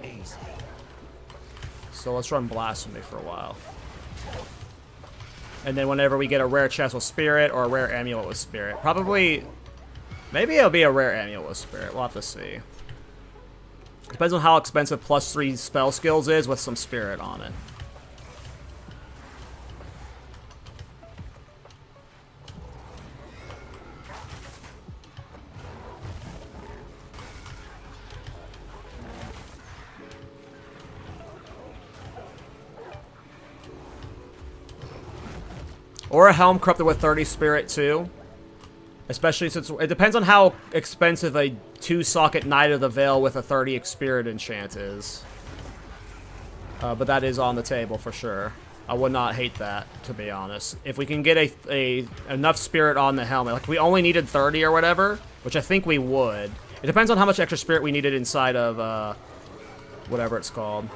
Easy. So let's run Blasphemy for a while. And then whenever we get a rare chest with Spirit or a rare amulet with Spirit. Probably... Maybe it'll be a rare amulet with Spirit. We'll have to see. Depends on how expensive +3 spell skills is with some Spirit on it. Or a Helm Corrupted with 30 Spirit, too. Especially since... It depends on how expensive a 2-socket Knight of the Veil with a 30 Spirit enchant is. But that is on the table, for sure. I would not hate that, to be honest. If we can get enough Spirit on the helmet. Like, if we only needed 30 or whatever, which I think we would. It depends on how much extra Spirit we needed inside of... whatever it's called.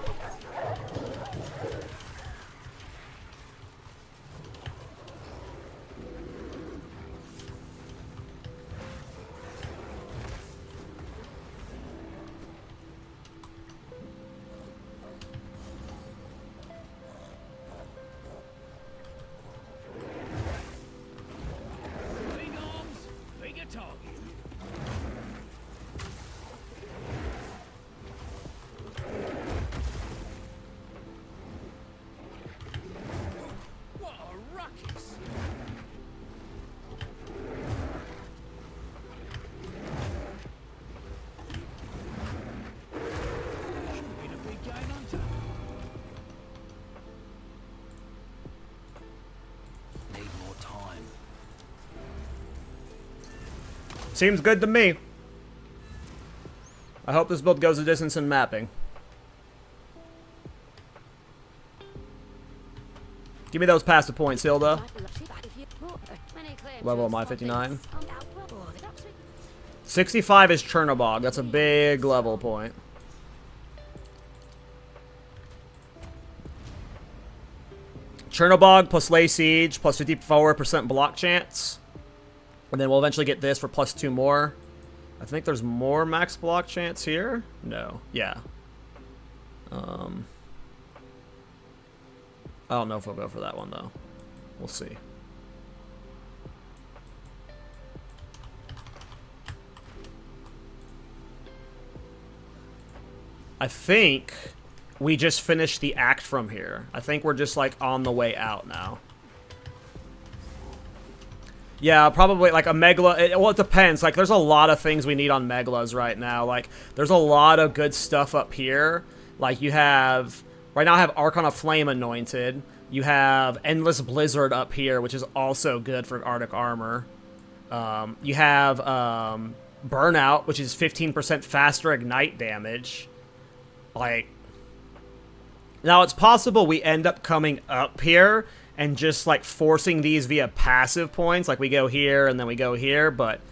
Seems good to me. I hope this build goes the distance in mapping. Give me those passive points, Hilda. Level am I 59? 65 is Chernobog. That's a big level point. Chernobog plus Lay Siege plus 54% block chance. And then we'll eventually get this for +2 more. I think there's more max block chance here. No. Yeah. I don't know if we'll go for that one, though. We'll see. I think we just finished the act from here. I think we're just, like, on the way out now. Yeah, probably like a Megla. Well, it depends. Like, there's a lot of things we need on Meglas right now. Like, there's a lot of good stuff up here. Like, you have... Right now I have Archon of Flame anointed. You have Endless Blizzard up here, which is also good for Arctic Armor. You have Burnout, which is 15% faster Ignite damage. Like... Now, it's possible we end up coming up here and just, like, forcing these via passive points. Like, we go here, and then we go here, but...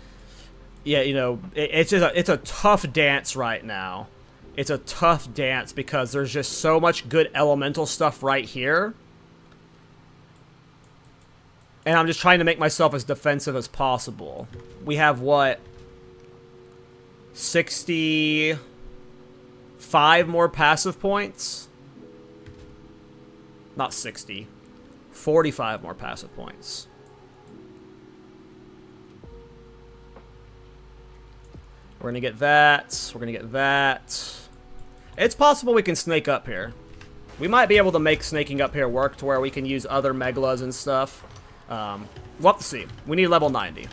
Yeah, you know, it's a tough dance right now. It's a tough dance because there's just so much good elemental stuff right here. And I'm just trying to make myself as defensive as possible. We have, what? 65 more passive points? Not 60. 45 more passive points. We're going to get that. We're going to get that. It's possible we can snake up here. We might be able to make snaking up here work to where we can use other Meglas and stuff. We'll have to see. We need level 90.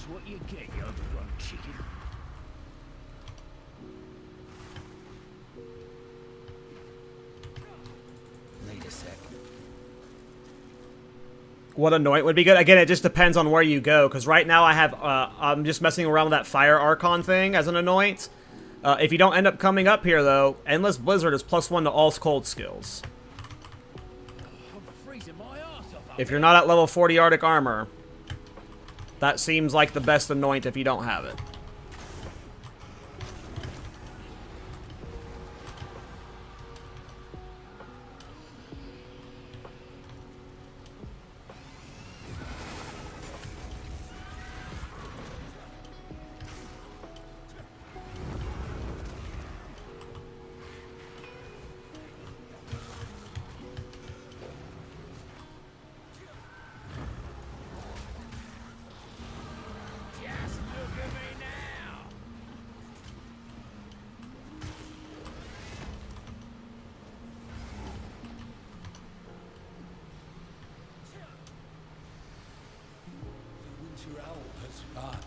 That's what you get, you overgrown chicken. Need a sec. What anoint would be good? Again, it just depends on where you go, because right now I have, I'm just messing around with that Fire Archon thing as an anoint. If you don't end up coming up here, though, Endless Blizzard is +1 to all cold skills. I'm freezing my ass off. If you're not at level 40 Arctic Armor, that seems like the best anoint if you don't have it.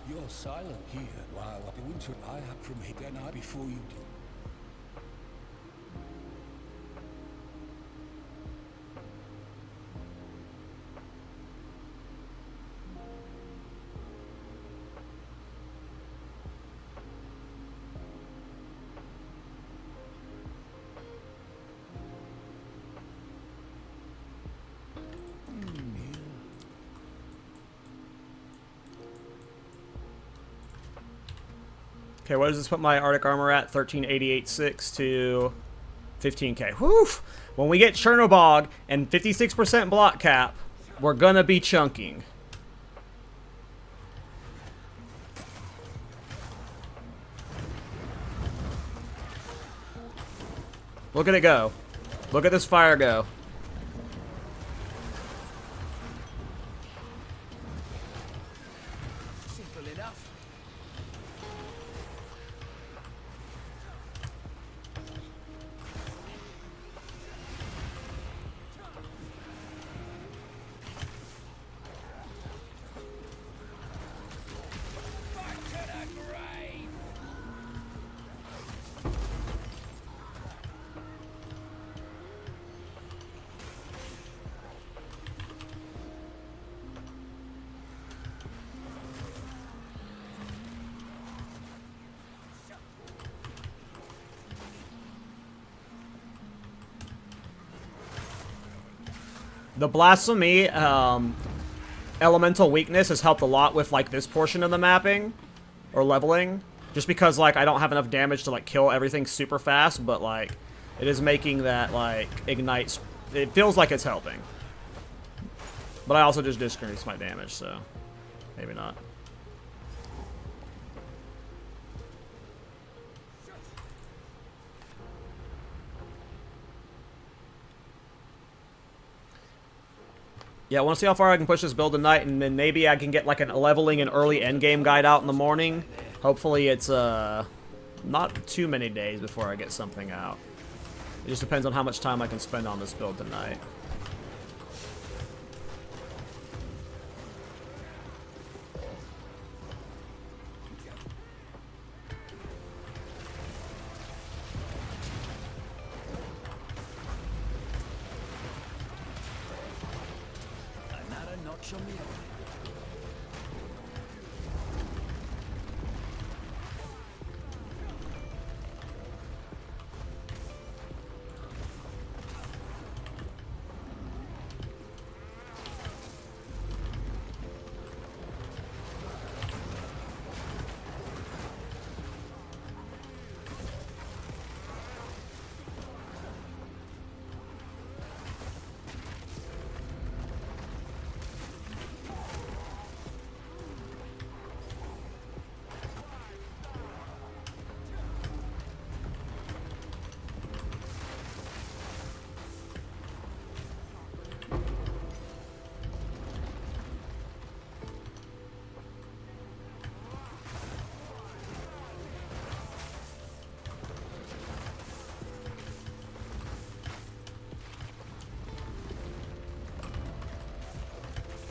You're silent here while the winter I have from here and I before you do. Okay, what does this put my Arctic Armor at? 1388.6 to 15k. Whew! When we get Chernobog and 56% block cap, we're gonna be chunking. Look at it go. Look at this fire go. Simple enough. The Blasphemy elemental weakness has helped a lot with like this portion of the mapping or leveling, just because like I don't have enough damage to like kill everything super fast, but like it is making that like ignites. It feels like it's helping, but I also just decrease my damage, so maybe not. Yeah, I want to see how far I can push this build tonight, and then maybe I can get like a leveling and early endgame guide out in the morning. Hopefully it's not too many days before I get something out. It just depends on how much time I can spend on this build tonight. Show me over.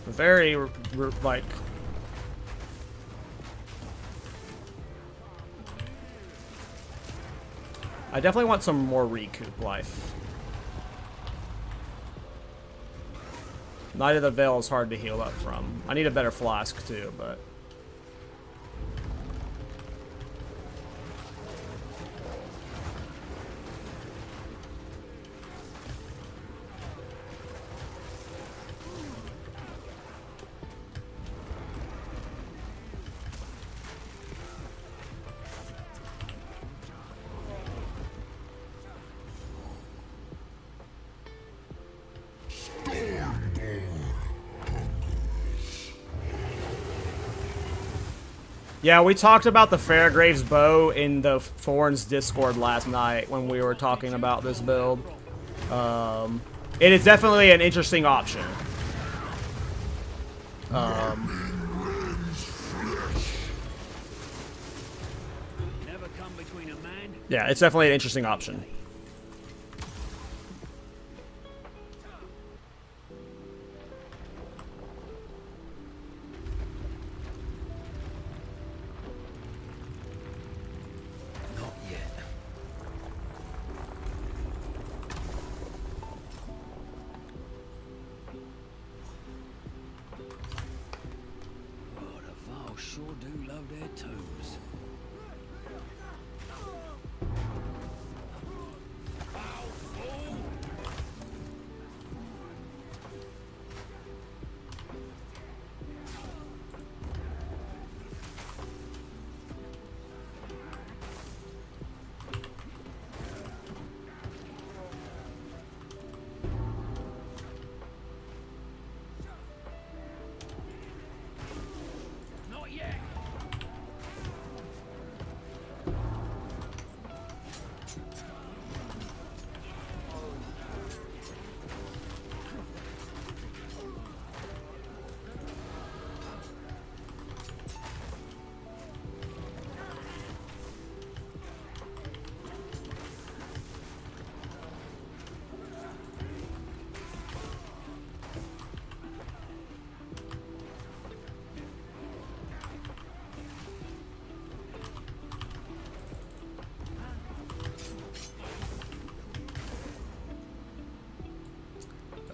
Very, like, I definitely want some more recoup life. Knight of the Veil is hard to heal up from. I need a better flask too, but... Yeah, we talked about the Fairgrave's bow in the Thorns Discord last night when we were talking about this build. It is definitely an interesting option. Yeah, it's definitely an interesting option.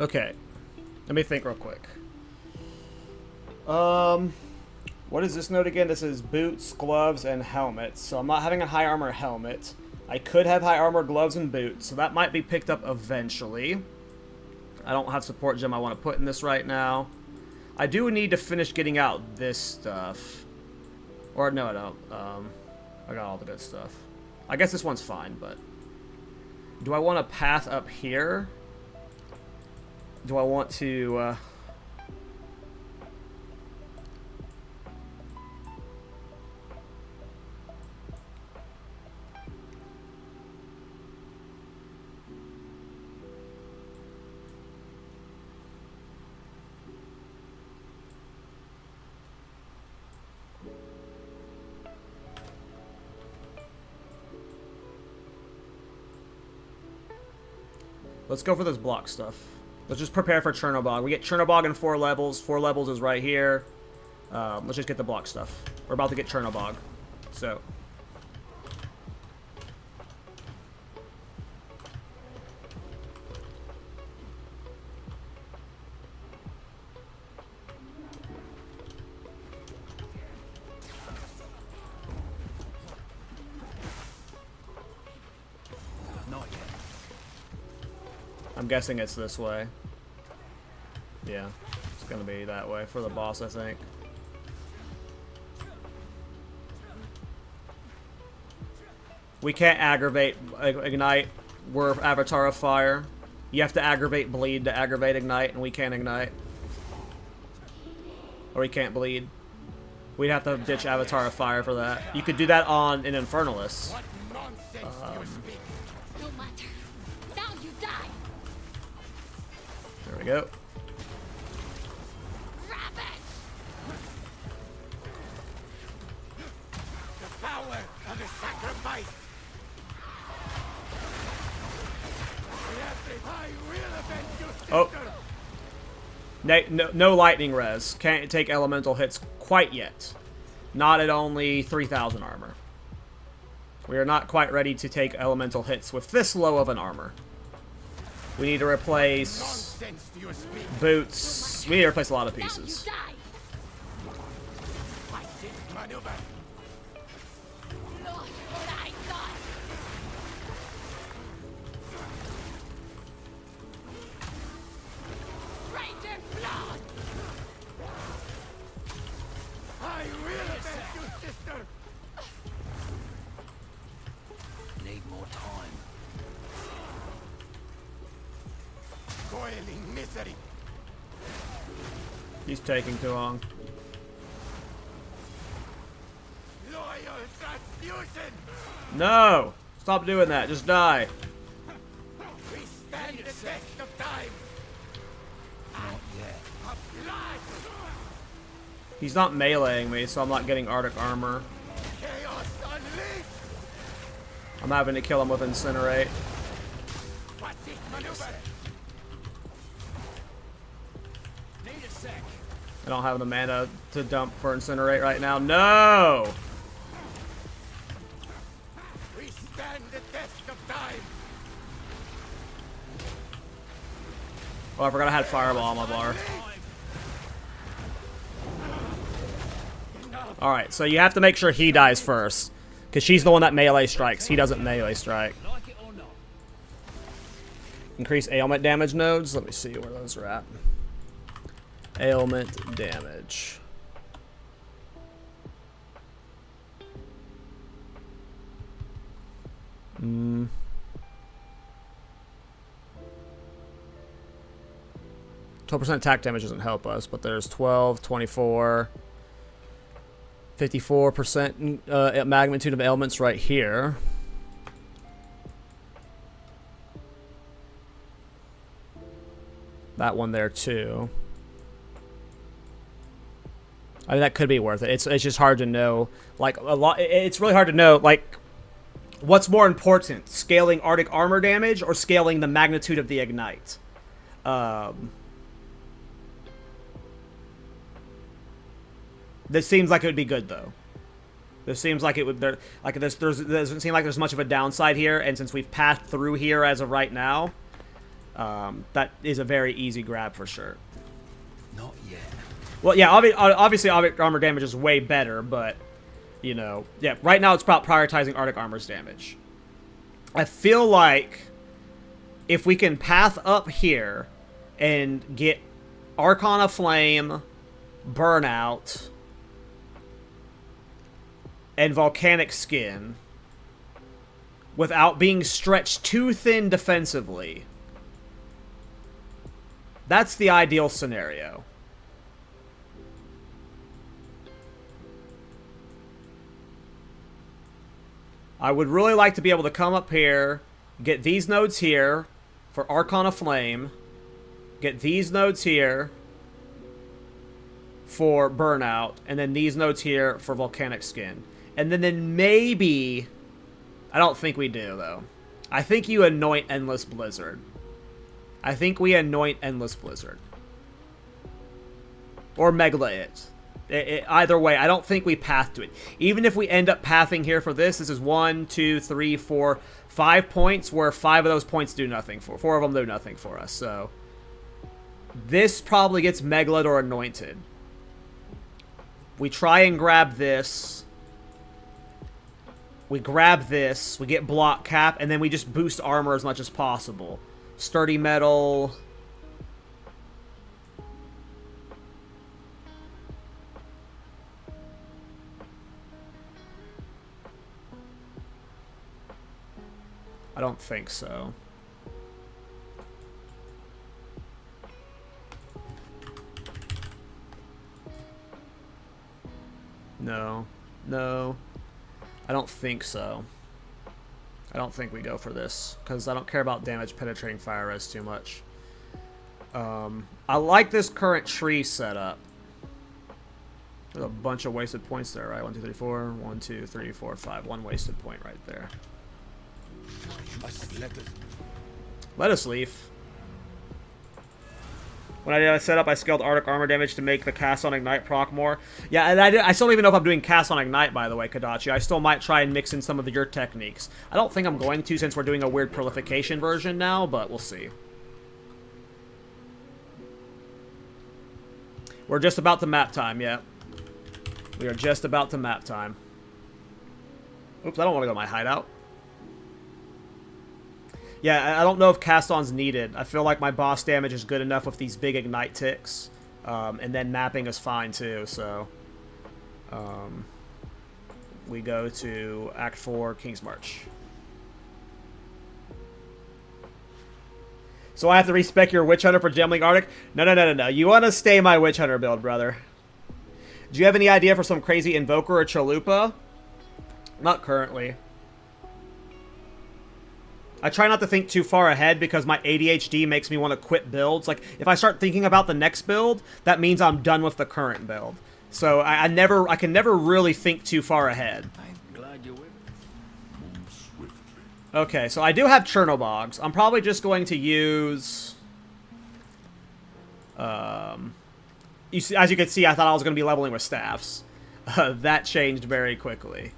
Okay, let me think real quick. What is this note again? This is boots, gloves, and helmets. So I'm not having a high armor helmet. I could have high armor gloves and boots, so that might be picked up eventually. I don't have support gem I want to put in this right now. I do need to finish getting out this stuff. Or no, I don't. I got all the good stuff. I guess this one's fine, but... Do I want a path up here? Do I want to, Let's go for this block stuff. Let's just prepare for Chernobog. We get Chernobog in 4 levels. 4 levels is right here. Let's just get the block stuff. We're about to get Chernobog. So. I'm guessing it's this way. Yeah, it's gonna be that way for the boss, I think. We can't aggravate Ignite. We're Avatar of Fire. You have to aggravate Bleed to aggravate Ignite, and we can't Ignite. Or we can't Bleed. We'd have to ditch Avatar of Fire for that. You could do that on an Infernalist. No matter. Now you die. There we go. The power of the sacrifice. I will avenge your sister. Oh. No lightning res. Can't take elemental hits quite yet. Not at only 3,000 armor. We are not quite ready to take elemental hits with this low of an armor. We need to replace boots. We need to replace a lot of pieces. Need more time. Coiling misery. He's taking too long. Loyal transfusion. No! Stop doing that. Just die. We stand the test of time. Not yet. He's not meleeing me, so I'm not getting Arctic armor. Chaos unleashed. I'm having to kill him with Incinerate. What's this maneuver? Need a sec. I don't have the mana to dump for Incinerate right now. No! We stand the test of time. Oh, I forgot I had Fireball on my bar. Alright, so you have to make sure he dies first. Because she's the one that melee strikes. He doesn't melee strike. Like it or not? Increase ailment damage nodes. Let me see where those are at. Ailment damage. Hmm. 12% attack damage doesn't help us, but there's 12, 24, 54% magnitude of ailments right here. That one there too. I mean, that could be worth it. It's just hard to know. Like a lot, it's really hard to know. Like, what's more important, scaling Arctic armor damage or scaling the magnitude of the ignite? This seems like it would be good though. This seems like it would. There doesn't seem like there's much of a downside here, and since we've passed through here as of right now, that is a very easy grab for sure. Not yet. Well, yeah, obviously Arctic armor damage is way better, but you know, yeah, right now it's about prioritizing Arctic armor's damage. I feel like if we can path up here and get Arcana Flame, Burnout, and Volcanic Skin without being stretched too thin defensively, that's the ideal scenario. I would really like to be able to come up here, get these nodes here for Arcana Flame, get these nodes here for Burnout, and then these nodes here for Volcanic Skin. And then maybe... I don't think we do, though. I think you anoint Endless Blizzard. I think we anoint Endless Blizzard. Or Megla it. Either way, I don't think we path to it. Even if we end up pathing here for this is 1, 2, 3, 4, 5 points, where 5 of those points do nothing for. 4 of them do nothing for us, so... This probably gets Megaled or Anointed. We try and grab this. We grab this. We get block cap, and then we just boost armor as much as possible. Sturdy metal. I don't think so. No. No. I don't think so. I don't think we go for this, because I don't care about damage penetrating fire res too much. I like this current tree setup. There's a bunch of wasted points there, right? 1, 2, 3, 4. 1, 2, 3, 4, 5. One wasted point right there. Lettuce leaf. When I did a setup, I scaled Arctic armor damage to make the cast on Ignite proc more. Yeah, and I still don't even know if I'm doing cast on Ignite, by the way, Kadachi. I still might try and mix in some of your techniques. I don't think I'm going to, since we're doing a weird prolification version now, but we'll see. We're just about to map time, yeah. We are just about to map time. Oops, I don't want to go to my hideout. Yeah, I don't know if cast-on's needed. I feel like my boss damage is good enough with these big Ignite ticks. And then mapping is fine, too, so... we go to Act 4, King's March. So I have to respec your Witch Hunter for Gemling Arctic? No. You want to stay my Witch Hunter build, brother. Do you have any idea for some crazy Invoker or Chalupa? Not currently. I try not to think too far ahead because my ADHD makes me want to quit builds. Like, if I start thinking about the next build, that means I'm done with the current build. So I can never really think too far ahead. I'm glad you were. Okay, so I do have Chernobogs. I'm probably just going to use... you see, as you can see, I thought I was going to be leveling with staffs. That changed very quickly.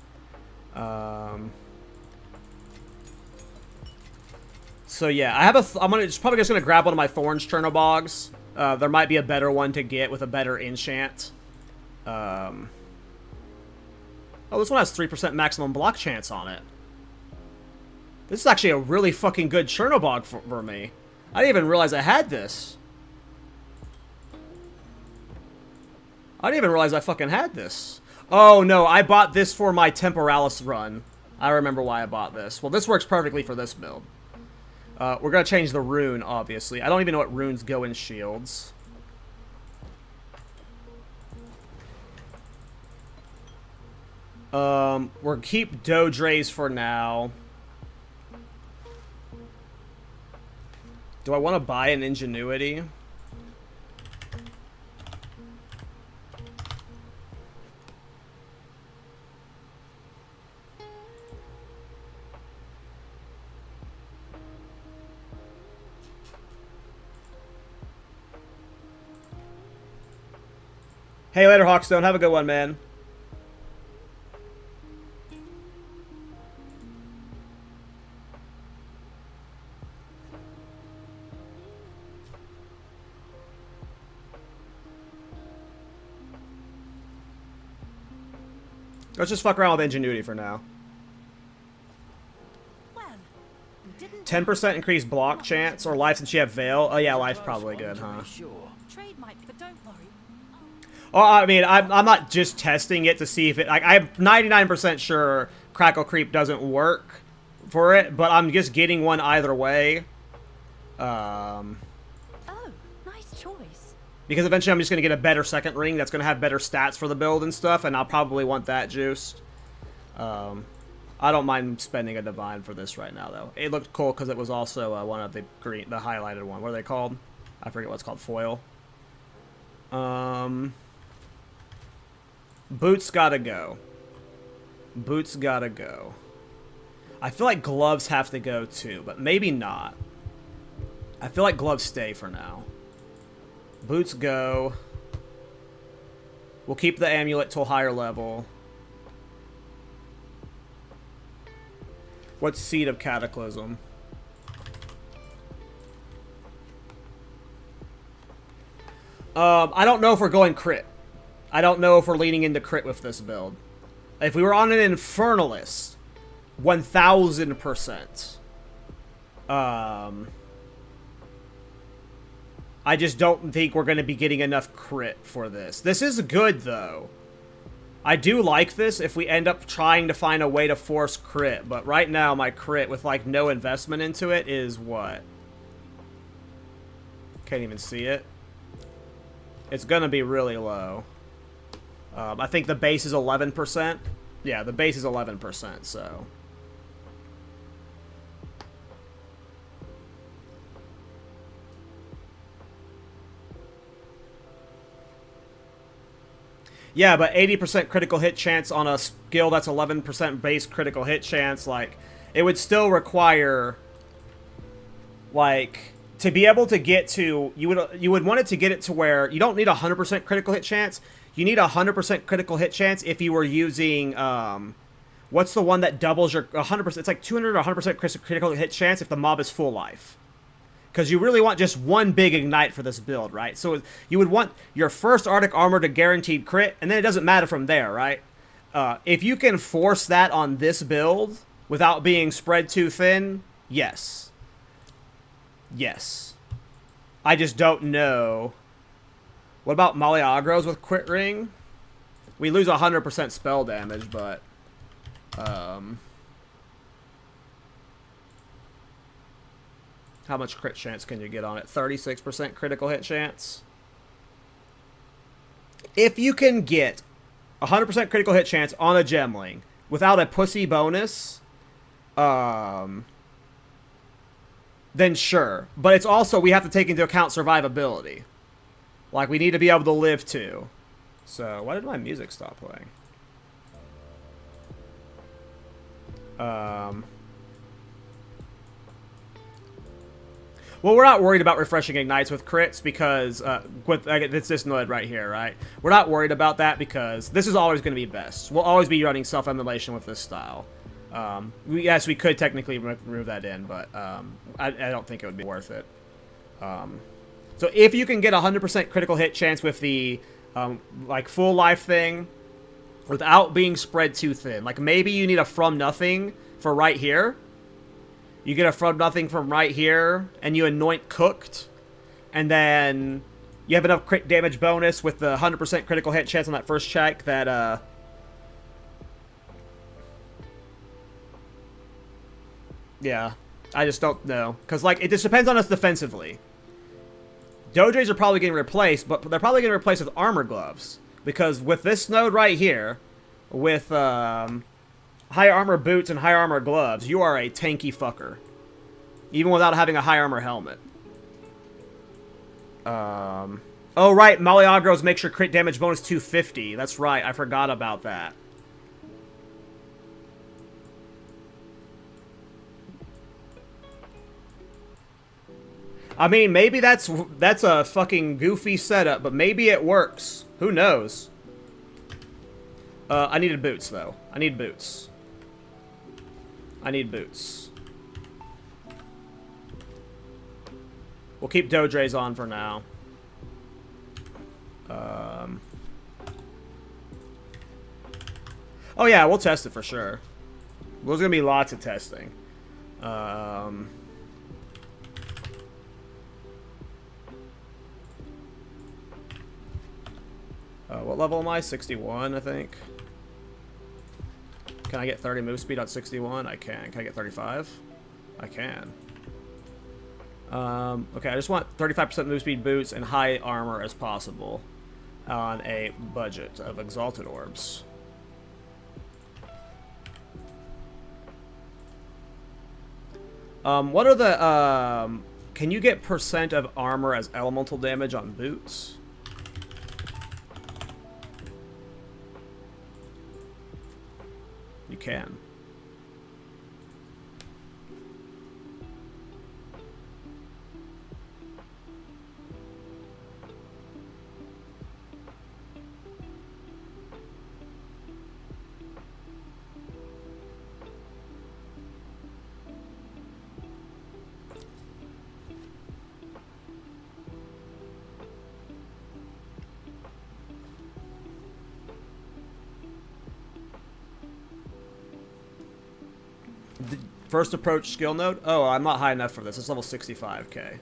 So yeah, I'm probably just gonna grab one of my Thorns Chernobogs. There might be a better one to get with a better enchant. Oh, this one has 3% maximum block chance on it. This is actually a really fucking good Chernobog for me. I didn't even realize I had this. I didn't even realize I fucking had this. Oh no, I bought this for my Temporalis run. I remember why I bought this. Well, this works perfectly for this build. We're going to change the rune, obviously. I don't even know what runes go in shields. We'll keep Dodres for now. Do I want to buy an Ingenuity? Hey, later, Hawkstone. Have a good one, man. Let's just fuck around with Ingenuity for now. 10% increased block chance or life since you have Veil. Oh yeah, life's probably good, huh? Trade might, but don't worry. Oh, I mean, I'm not just testing it to see if it... Like, I'm 99% sure Crackle Creep doesn't work for it, but I'm just getting one either way. Oh, nice choice. Because eventually I'm just going to get a better second ring that's going to have better stats for the build and stuff, and I'll probably want that juiced. I don't mind spending a Divine for this right now, though. It looked cool because it was also one of the green, the highlighted one. What are they called? I forget what it's called. Foil. Boots gotta go. Boots gotta go. I feel like gloves have to go too, but maybe not. I feel like gloves stay for now. Boots go. We'll keep the amulet till higher level. What's Seed of Cataclysm? I don't know if we're going crit. I don't know if we're leaning into crit with this build. If we were on an Infernalist, 1000%. I just don't think we're going to be getting enough crit for this. This is good, though. I do like this if we end up trying to find a way to force crit, but right now my crit with, like, no investment into it is what? Can't even see it. It's going to be really low. I think the base is 11%. Yeah, the base is 11%, so... Yeah, but 80% critical hit chance on a skill that's 11% base critical hit chance, like, it would still require, like, to be able to get to, you would want it to get it to where you don't need 100% critical hit chance. You need 100% critical hit chance if you were using, what's the one that doubles your 100%? It's like 200 or 100% critical hit chance if the mob is full life. Because you really want just one big ignite for this build, right? So you would want your first Arctic Armor to guaranteed crit, and then it doesn't matter from there, right? If you can force that on this build without being spread too thin, yes. Yes. I just don't know. What about Maliagros with Crit Ring? We lose 100% spell damage, but... how much crit chance can you get on it? 36% critical hit chance? If you can get 100% critical hit chance on a Gemling without a pussy bonus, then sure. But it's also, we have to take into account survivability. Like, we need to be able to live too. So, why did my music stop playing? Well, we're not worried about refreshing ignites with crits because, it's this node right here, right? We're not worried about that because this is always going to be best. We'll always be running self-immolation with this style. Yes, we could technically remove that in, but I don't think it would be worth it. So if you can get 100% critical hit chance with the like full life thing without being spread too thin, like maybe you need a from nothing for right here. You get a from nothing from right here, and you anoint cooked, and then you have enough crit damage bonus with the 100% critical hit chance on that first check that yeah, I just don't know. Because, like, it just depends on us defensively. Dojays are probably getting replaced, but they're probably getting replaced with armor gloves. Because with this node right here, with high armor boots and high armor gloves, you are a tanky fucker. Even without having a high armor helmet. Oh, right, Maliagros makes your crit damage bonus 250. That's right, I forgot about that. I mean, maybe that's a fucking goofy setup, but maybe it works. Who knows? I needed boots, though. I need boots. I need boots. We'll keep Dodrays on for now. Oh yeah, we'll test it for sure. There's gonna be lots of testing. What level am I? 61, I think. Can I get 30 move speed on 61? I can. Can I get 35? I can. Okay, I just want 35% move speed boots and high armor as possible on a budget of exalted orbs. What are the, can you get percent of armor as elemental damage on boots? You can. First approach skill node? Oh, I'm not high enough for this. It's level 65k.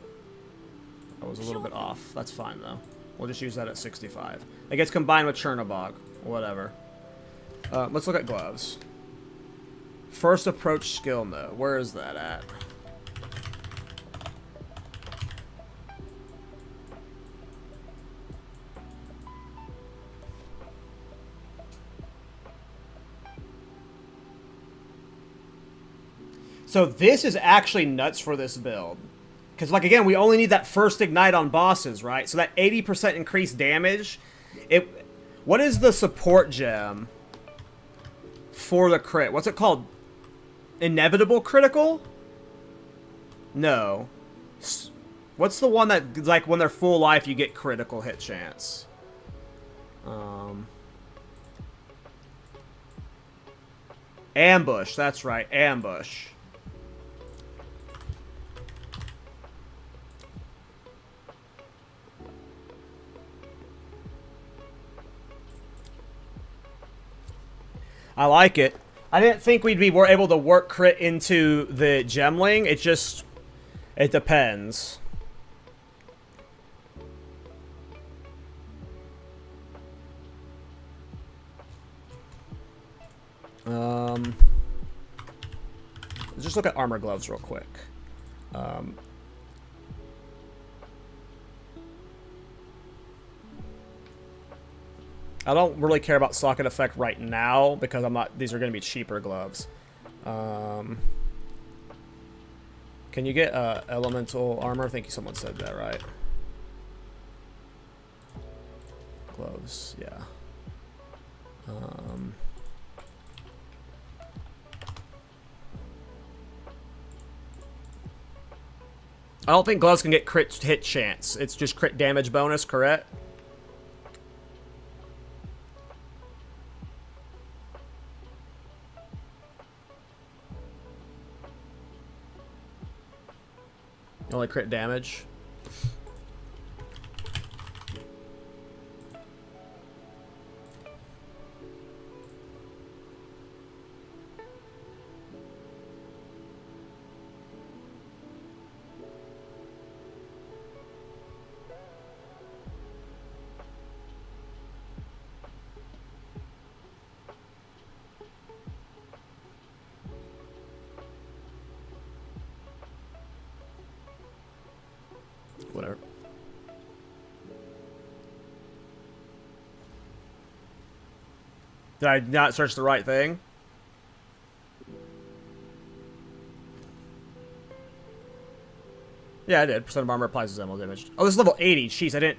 I was a little bit off. That's fine, though. We'll just use that at 65. It gets combined with Chernobog. Whatever. Let's look at gloves. First approach skill node. Where is that at? So this is actually nuts for this build. Because, like, again, we only need that first ignite on bosses, right? So that 80% increased damage. What is the support gem for the crit? What's it called? Inevitable critical? No. What's the one that, like, when they're full life, you get critical hit chance? Ambush, that's right, ambush. I like it. I didn't think we'd be able to work crit into the Gemling. It just... It depends. Let's just look at armor gloves real quick. I don't really care about socket effect right now because I'm not. These are going to be cheaper gloves. Can you get elemental armor? I think someone said that, right? Gloves, yeah. I don't think gloves can get crit hit chance. It's just crit damage bonus, correct? Only crit damage. Whatever. Did I not search the right thing? Yeah, I did. Percent of armor applies to Zemel damage. Oh, this is level 80. Jeez, I didn't...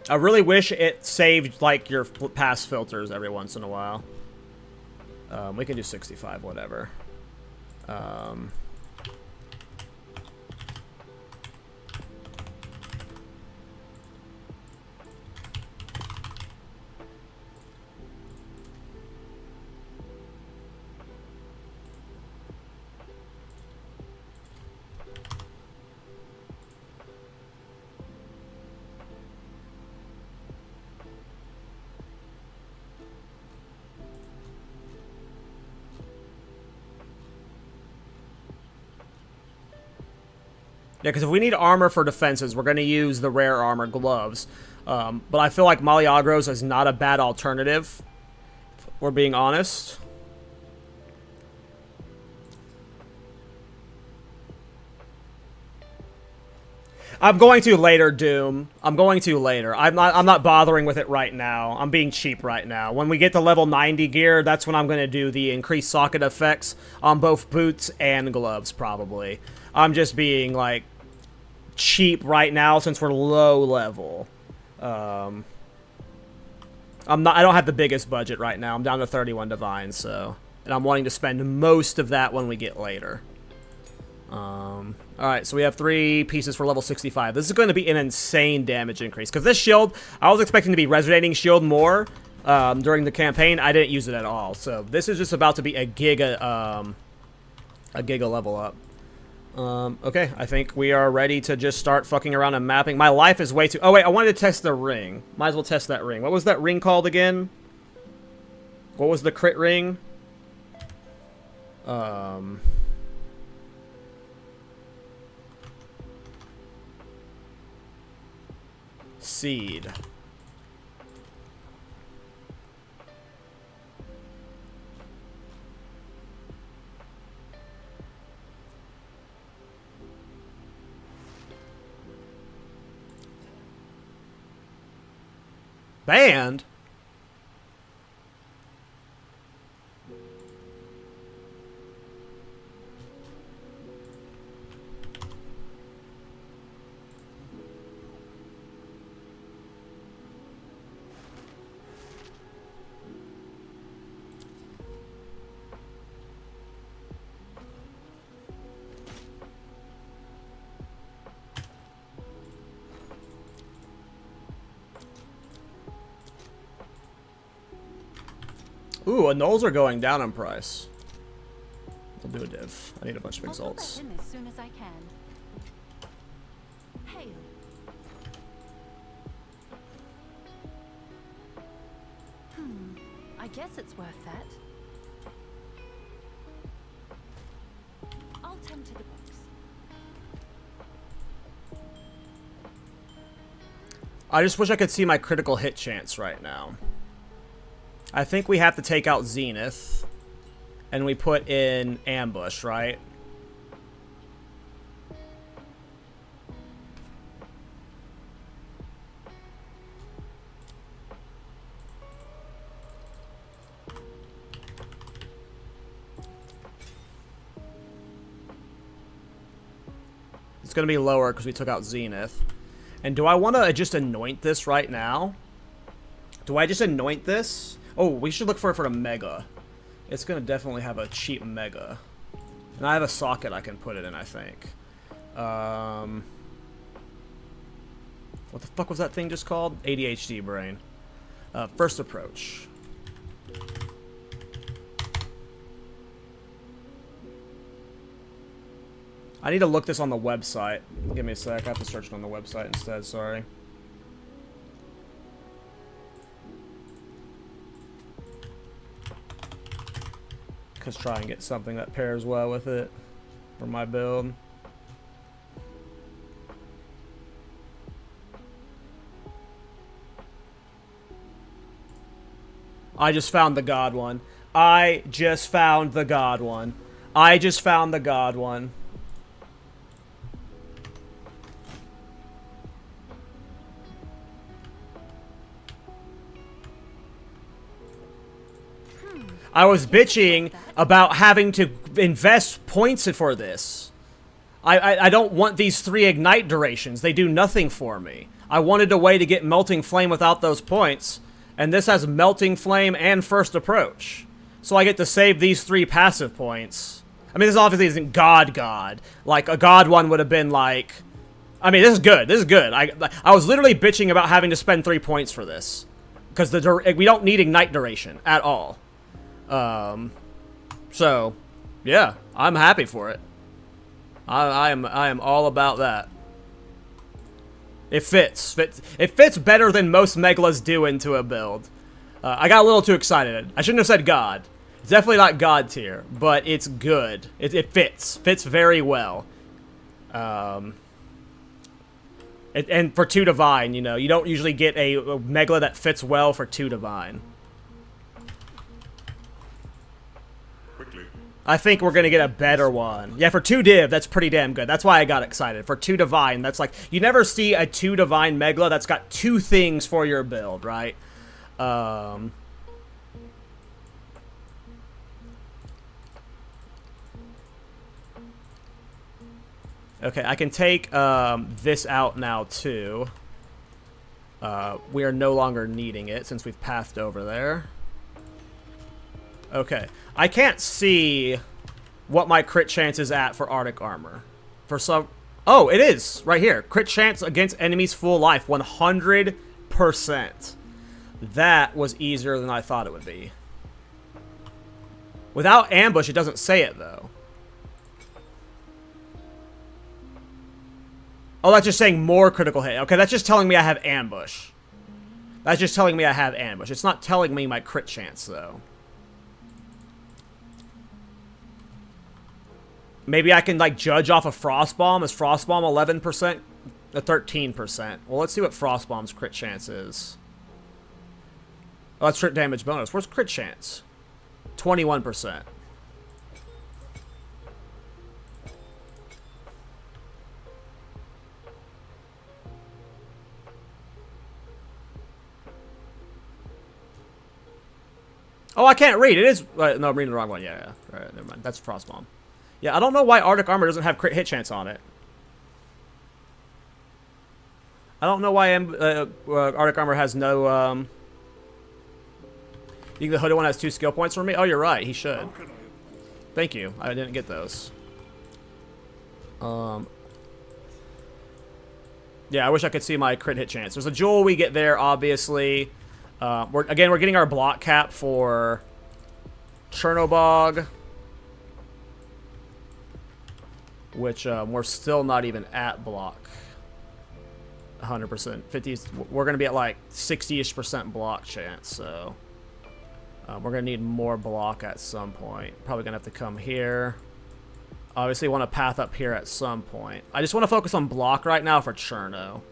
I really wish it saved, like, your past filters every once in a while. We can do 65, whatever. Yeah, because if we need armor for defenses, we're going to use the rare armor gloves. But I feel like Maliagros is not a bad alternative, if we're being honest. I'm going to later, Doom. I'm going to later. I'm not bothering with it right now. I'm being cheap right now. When we get to level 90 gear, that's when I'm going to do the increased socket effects on both boots and gloves, probably. I'm just being, like, cheap right now since we're low level. I don't have the biggest budget right now. I'm down to 31 divine, so... And I'm wanting to spend most of that when we get later. Alright, so we have 3 pieces for level 65. This is going to be an insane damage increase. Because this shield, I was expecting to be resonating shield more during the campaign. I didn't use it at all. So this is just about to be a giga level up. Okay, I think we are ready to just start fucking around and mapping. My life is way too... Oh, wait, I wanted to test the ring. Might as well test that ring. What was that ring called again? What was the crit ring? Seed. Banned? Ooh, annuls are going down in price. We'll do a div. I need a bunch of exalts. I'll put that in as soon as I can. Hail. I guess it's worth that. I'll tend to the books. I just wish I could see my critical hit chance right now. I think we have to take out Zenith. And we put in Ambush, right? It's going to be lower because we took out Zenith. And do I want to just anoint this right now? Do I just anoint this? Oh, we should look for a Mega. It's going to definitely have a cheap Mega. And I have a socket I can put it in, I think. What the fuck was that thing just called? ADHD brain. First approach. I need to look this on the website. Give me a sec. I have to search it on the website instead. Sorry. Just try and get something that pairs well with it for my build. I just found the God one. I just found the God one. I just found the God one. I was bitching about having to invest points for this. I don't want these 3 ignite durations. They do nothing for me. I wanted a way to get Melting Flame without those points. And this has Melting Flame and First Approach. So I get to save these 3 passive points. I mean, this obviously isn't God. Like, a God one would have been like... I mean, this is good. This is good. I was literally bitching about having to spend 3 points for this. Because we don't need ignite duration at all. So, yeah, I'm happy for it. I am all about that. It fits. It fits better than most Megalas do into a build. I got a little too excited. I shouldn't have said God. It's definitely not God tier, but it's good. It fits. Fits very well. And for 2 Divine, you know, you don't usually get a Megala that fits well for 2 Divine. I think we're going to get a better one. Yeah, for 2 Div, that's pretty damn good. That's why I got excited. For 2 Divine, that's like... You never see a 2 Divine Megala that's got 2 things for your build, right? Okay, I can take this out now, too. We are no longer needing it since we've pathed over there. Okay. I can't see what my crit chance is at for Arctic Armor. For some... Oh, it is! Right here. Crit chance against enemies full life. 100%. That was easier than I thought it would be. Without ambush, it doesn't say it, though. Oh, that's just saying more critical hit. Okay, that's just telling me I have ambush. That's just telling me I have ambush. It's not telling me my crit chance, though. Maybe I can, like, judge off of Frostbomb. Is Frostbomb 11%? 13%. Well, let's see what Frostbomb's crit chance is. Oh, that's crit damage bonus. Where's crit chance? 21%. Oh, I can't read. It is... no, I'm reading the wrong one. Yeah. All right, never mind. That's Frostbomb. Yeah, I don't know why Arctic Armor doesn't have crit hit chance on it. I don't know why Arctic Armor has no... You think the hooded one has 2 skill points for me? Oh, you're right. He should. Thank you. I didn't get those. Yeah, I wish I could see my crit hit chance. There's a jewel we get there, obviously. We're getting our block cap for Chernobog, which we're still not even at block 100%. 50. We're going to be at like 60-ish% block chance, so we're going to need more block at some point. Probably going to have to come here. Obviously, want to path up here at some point. I just want to focus on block right now for Cherno.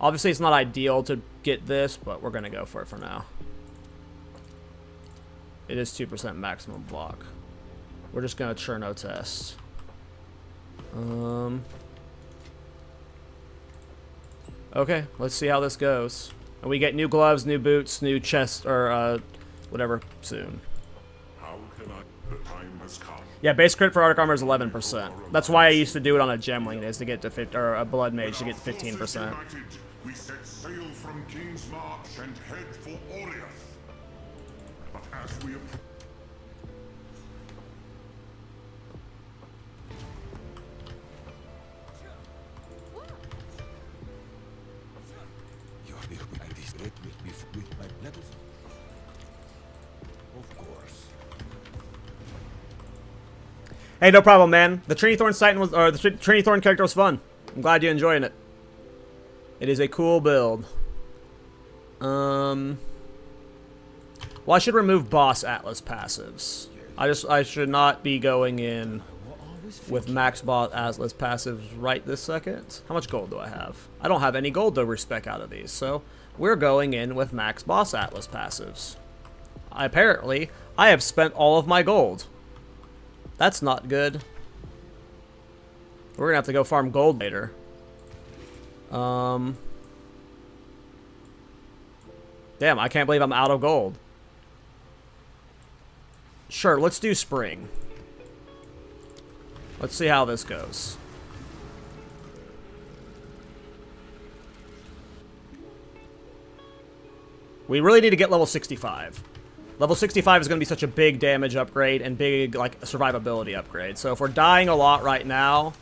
Obviously, it's not ideal to get this, but we're going to go for it for now. It is 2% maximum block. We're just going to Cherno test. Okay, let's see how this goes. And we get new gloves, new boots, new chest, or whatever soon. How can I? The time has come. Yeah, base crit for Arctic Armor is 11%. That's why I used to do it on a Gemling, is to get to 50, or a Blood Mage to get to 15%. We set sail from King's March and head for Oriath. But as we approach, Hey, no problem, man. The Trinity Thorn Titan was, or the Trinity Thorn character was fun. I'm glad you're enjoying it. It is a cool build. Well, I should remove Boss Atlas passives. I should not be going in with max Boss Atlas passives right this second. How much gold do I have? I don't have any gold to respec out of these, so we're going in with max Boss Atlas passives. Apparently, I have spent all of my gold. That's not good. We're gonna have to go farm gold later. Damn, I can't believe I'm out of gold. Sure, let's do spring. Let's see how this goes. We really need to get level 65. Level 65 is going to be such a big damage upgrade and big, like, survivability upgrade. So if we're dying a lot right now,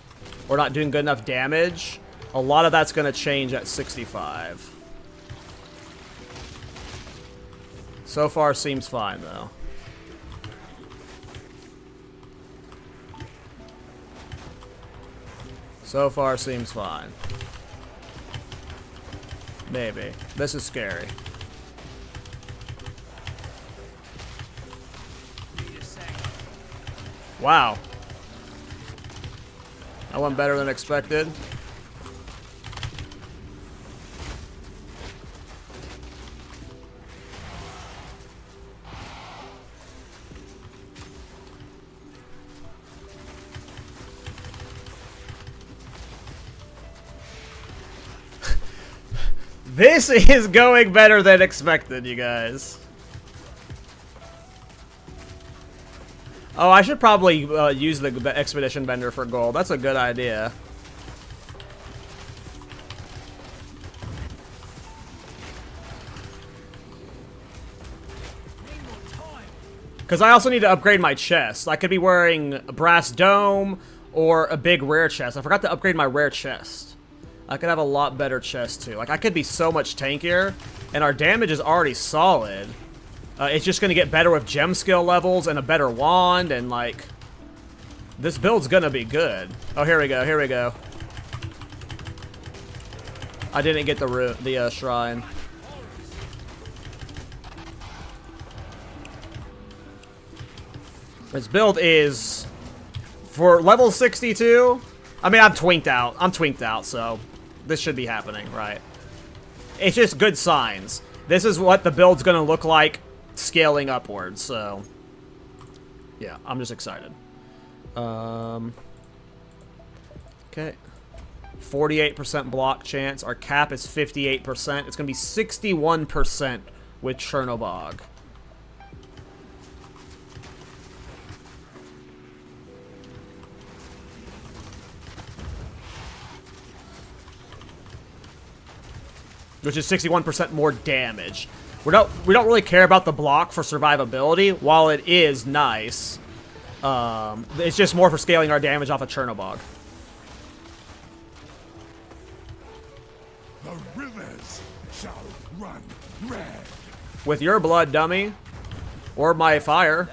or not doing good enough damage, a lot of that's going to change at 65. So far, seems fine, though. So far, seems fine. Maybe. This is scary. Wow. That went better than expected. This is going better than expected, you guys. Oh, I should probably use the Expedition Bender for gold. That's a good idea. Because I also need to upgrade my chest. I could be wearing a brass dome or a big rare chest. I forgot to upgrade my rare chest. I could have a lot better chest too. Like, I could be so much tankier, and our damage is already solid. It's just going to get better with gem skill levels and a better wand, and like, this build's going to be good. Oh, here we go, here we go. I didn't get the shrine. This build is, for level 62, I mean, I'm twinked out, so this should be happening, right? It's just good signs. This is what the build's going to look like scaling upwards, so yeah, I'm just excited. Okay. 48% block chance. Our cap is 58%. It's going to be 61% with Chernobog. Which is 61% more damage. We don't really care about the block for survivability, while it is nice. It's just more for scaling our damage off of Chernobog. the rivers shall run red. With your blood, dummy. Or my fire.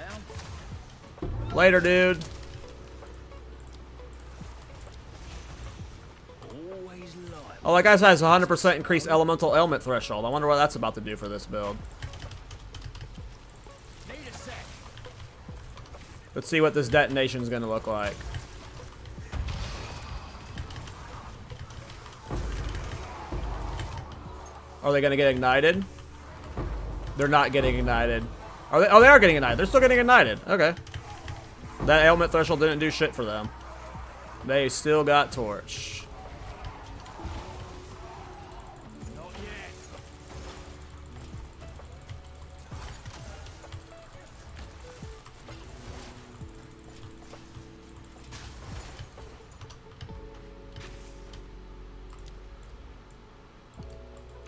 Later, dude. Oh, that guy has 100% increased elemental ailment threshold. I wonder what that's about to do for this build. Let's see what this detonation is going to look like. Are they going to get ignited? They're not getting ignited. Are they? Oh, they are getting ignited. They're still getting ignited. Okay. That ailment threshold didn't do shit for them. They still got torch.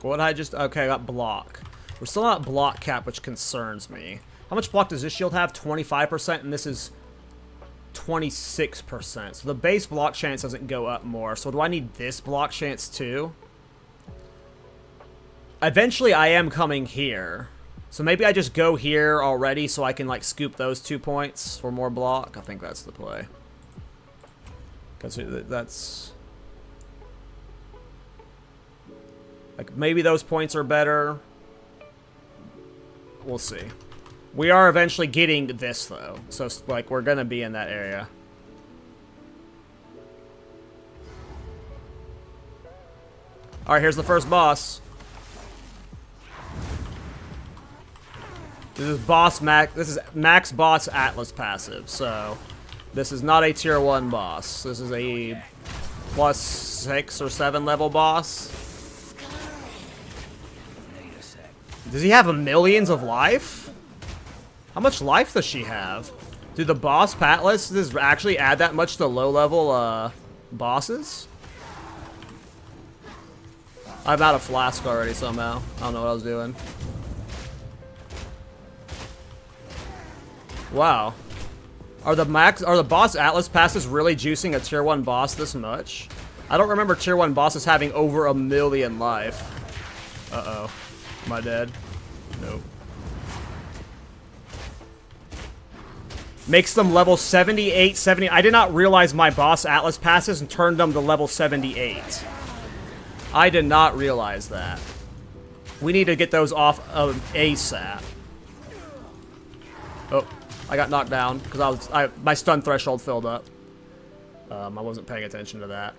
What I just... Okay, I got block. We're still not block cap, which concerns me. How much block does this shield have? 25%, and this is 26%. So the base block chance doesn't go up more. So do I need this block chance too? Eventually, I am coming here. So maybe I just go here already so I can, like, scoop those 2 points for more block. I think that's the play. Because that's... Like, maybe those points are better. We'll see. We are eventually getting this, though. So, like, we're going to be in that area. Alright, here's the first boss. This is boss max. This is max boss Atlas passive. So, this is not a tier 1 boss. This is a plus 6 or 7 level boss. Does he have millions of life? How much life does she have? Do the boss Patlas does actually add that much to low-level bosses? I'm out of flask already somehow. I don't know what I was doing. Wow. Are the boss Atlas passes really juicing a tier 1 boss this much? I don't remember tier 1 bosses having over 1 million life. Uh-oh. Am I dead? Nope. Makes them level 78, 70. I did not realize my boss Atlas passes and turned them to level 78. I did not realize that. We need to get those off of ASAP. Oh, I got knocked down because my stun threshold filled up. I wasn't paying attention to that.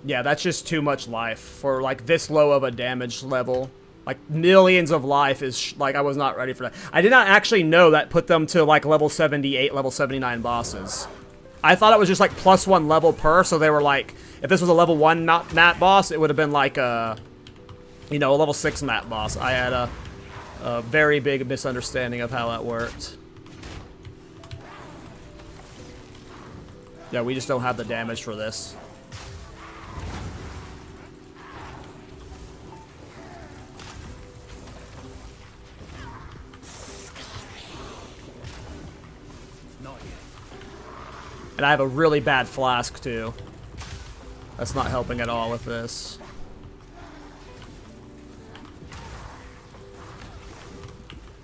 Yeah, that's just too much life for, like, this low of a damage level. Like, millions of life is, like, I was not ready for that. I did not actually know that put them to, like, level 78, level 79 bosses. I thought it was just, like, +1 level per, so they were, like, if this was a level 1 map boss, it would have been, like, you know, a level 6 map boss. I had a very big misunderstanding of how that worked. Yeah, we just don't have the damage for this. And I have a really bad flask, too. That's not helping at all with this.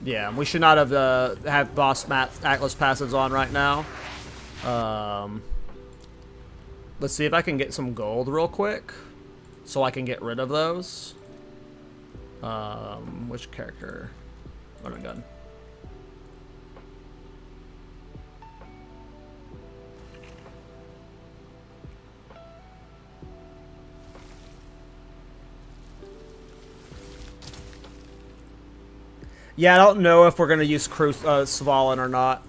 Yeah, we should not have boss Atlas passives on right now. Let's see if I can get some gold real quick, so I can get rid of those. Which character? Oh my god. Yeah, I don't know if we're gonna use Svalin or not.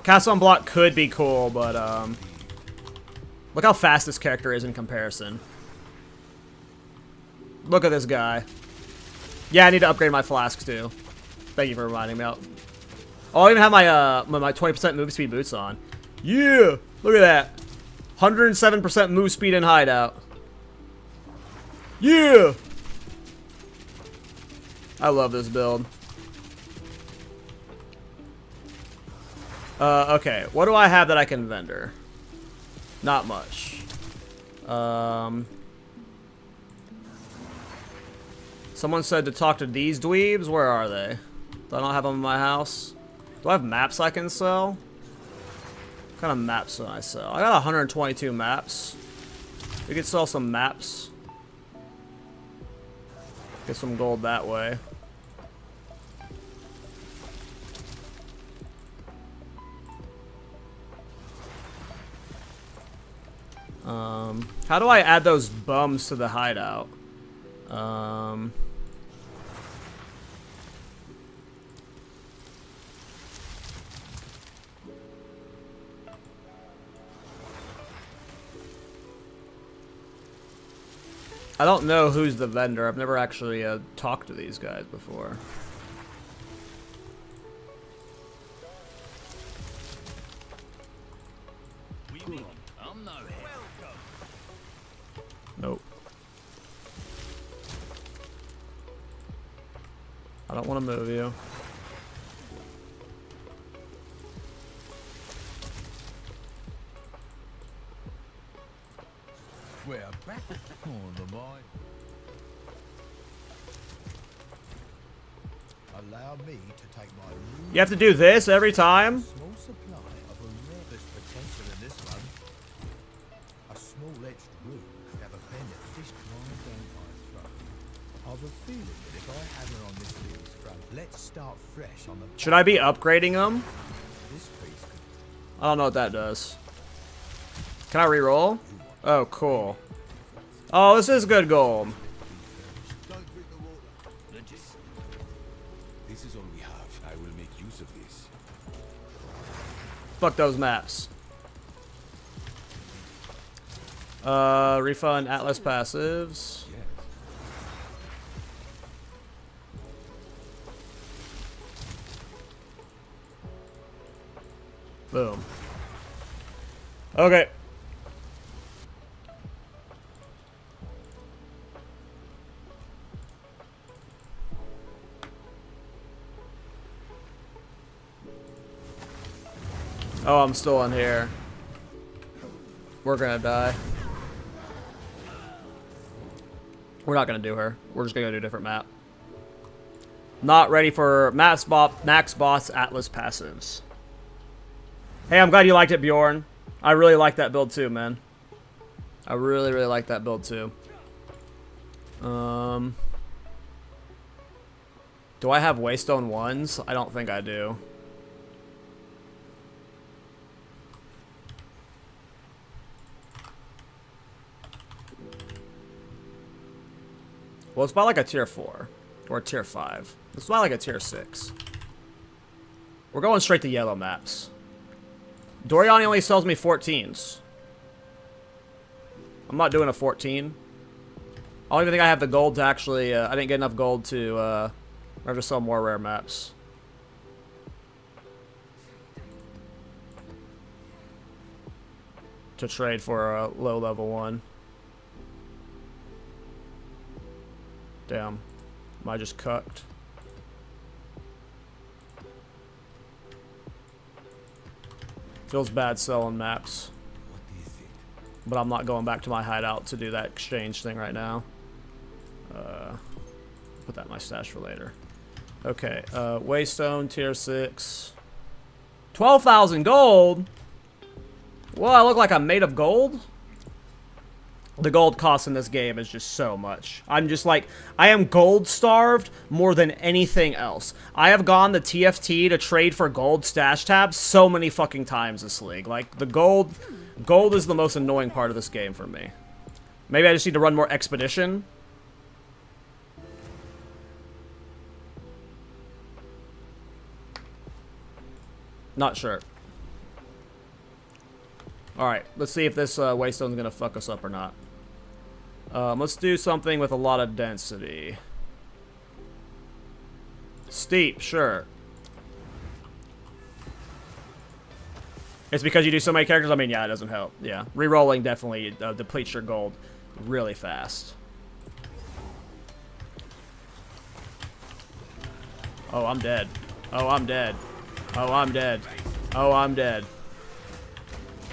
Cast on block could be cool, but look how fast this character is in comparison. Look at this guy. Yeah, I need to upgrade my flasks too. Thank you for reminding me. Oh, I even have my my 20% move speed boots on. Yeah, look at that. 107% move speed in hideout. Yeah. I love this build. Okay, what do I have that I can vendor? Not much. Someone said to talk to these dweebs. Where are they? Do I not have them in my house? Do I have maps I can sell? What kind of maps can I sell? I got 122 maps. We could sell some maps. Get some gold that way. How do I add those bums to the hideout? I don't know who's the vendor. I've never actually talked to these guys before. Nope. I don't want to move you. We're back. Oh, the boy. Allow me to take my room. You have to do this every time? Small supply of a rare. There's potential in this one. A small edged room could have a pendant fished right down my throat. I've a feeling that if I hammer on this field's front, let's start fresh on the. Should I be upgrading them? This piece could. I don't know what that does. Can I reroll? Oh, cool. Oh, this is good gold. Don't drink the water. This is all we have. I will make use of this. Fuck those maps. Refund Atlas passives. Boom. Okay. Oh, I'm still in here. We're gonna die. We're not gonna do her. We're just gonna go do a different map. Not ready for max boss Atlas passives. Hey, I'm glad you liked it, Bjorn. I really like that build too, man. I really, really like that build too. Do I have Waystone 1s? I don't think I do. Well, it's by like a tier 4 or a tier 5. It's by like a tier 6. We're going straight to yellow maps. Doriany only sells me 14s. I'm not doing a 14. I don't even think I have the gold to actually... I didn't get enough gold to ever sell more rare maps. To trade for a low level one. Damn. Am I just cucked? Feels bad selling maps. But I'm not going back to my hideout to do that exchange thing right now. Put that in my stash for later. Okay, Waystone, tier 6. 12,000 gold? Well, I look like I'm made of gold? The gold cost in this game is just so much. I'm just like, I am gold starved more than anything else. I have gone to TFT to trade for gold stash tabs so many fucking times this league. Like, the gold is the most annoying part of this game for me. Maybe I just need to run more Expedition. Not sure. Alright, let's see if this Waystone's gonna fuck us up or not. Let's do something with a lot of density. Steep, sure. It's because you do so many characters? I mean, yeah, it doesn't help. Yeah, rerolling definitely depletes your gold really fast. Oh, I'm dead. Oh, I'm dead. Oh, I'm dead. Oh, I'm dead.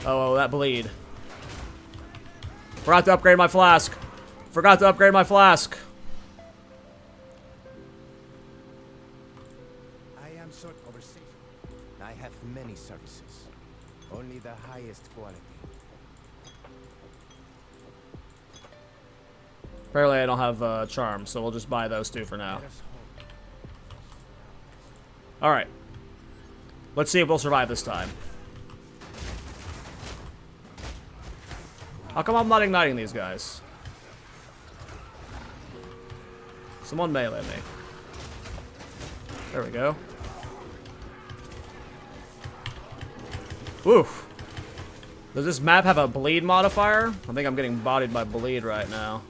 Oh, that bleed. Forgot to upgrade my flask. Forgot to upgrade my flask. many services. Only the highest quality. Apparently I don't have charm, so we'll just buy those two for now. Alright. Let's see if we'll survive this time. How come I'm not igniting these guys? Someone melee me. There we go. Oof. Does this map have a bleed modifier? I think I'm getting bodied by bleed right now.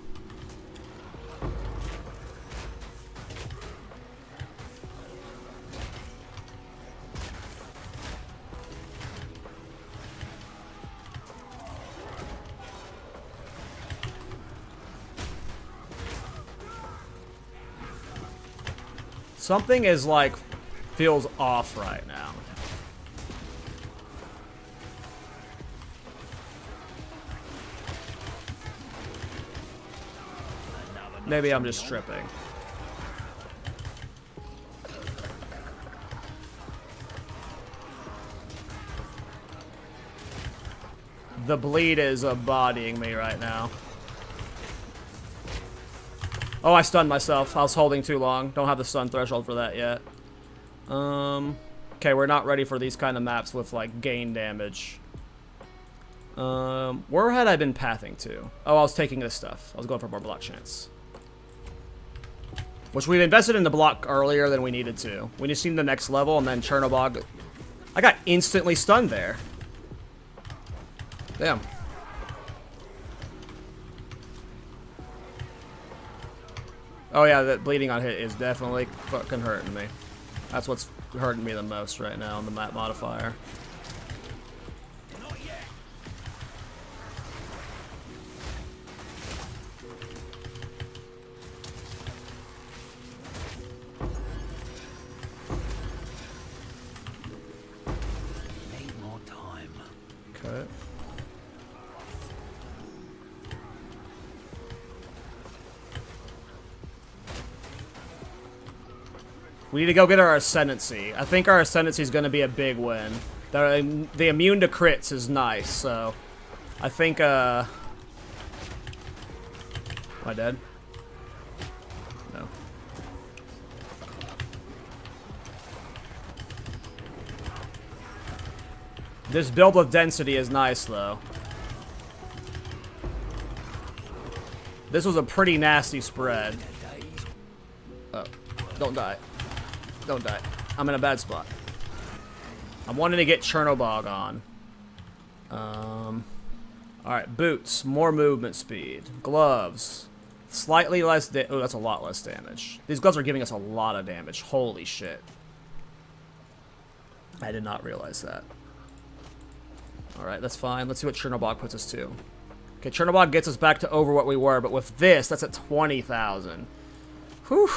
Something is like, feels off right now. Maybe I'm just stripping. The bleed is bodying me right now. Oh, I stunned myself. I was holding too long. Don't have the stun threshold for that yet. Okay, we're not ready for these kind of maps with, like, gain damage. Where had I been pathing to? Oh, I was taking this stuff. I was going for more block chance. Which we've invested in the block earlier than we needed to. We just seen the next level, and then Chernobog. I got instantly stunned there. Damn. Oh yeah, that bleeding on hit is definitely fucking hurting me. That's what's hurting me the most right now on the map modifier. Need more time. Okay. We need to go get our Ascendancy. I think our Ascendancy is going to be a big win. The immune to crits is nice, so I think, am I dead? No. This build with density is nice, though. This was a pretty nasty spread. Oh, don't die. Don't die. I'm in a bad spot. I'm wanting to get Chernobog on. Alright, boots. More movement speed. Gloves. Slightly less oh, that's a lot less damage. These gloves are giving us a lot of damage. Holy shit. I did not realize that. Alright, that's fine. Let's see what Chernobog puts us to. Okay, Chernobog gets us back to over what we were, but with this, that's at 20,000. Whew.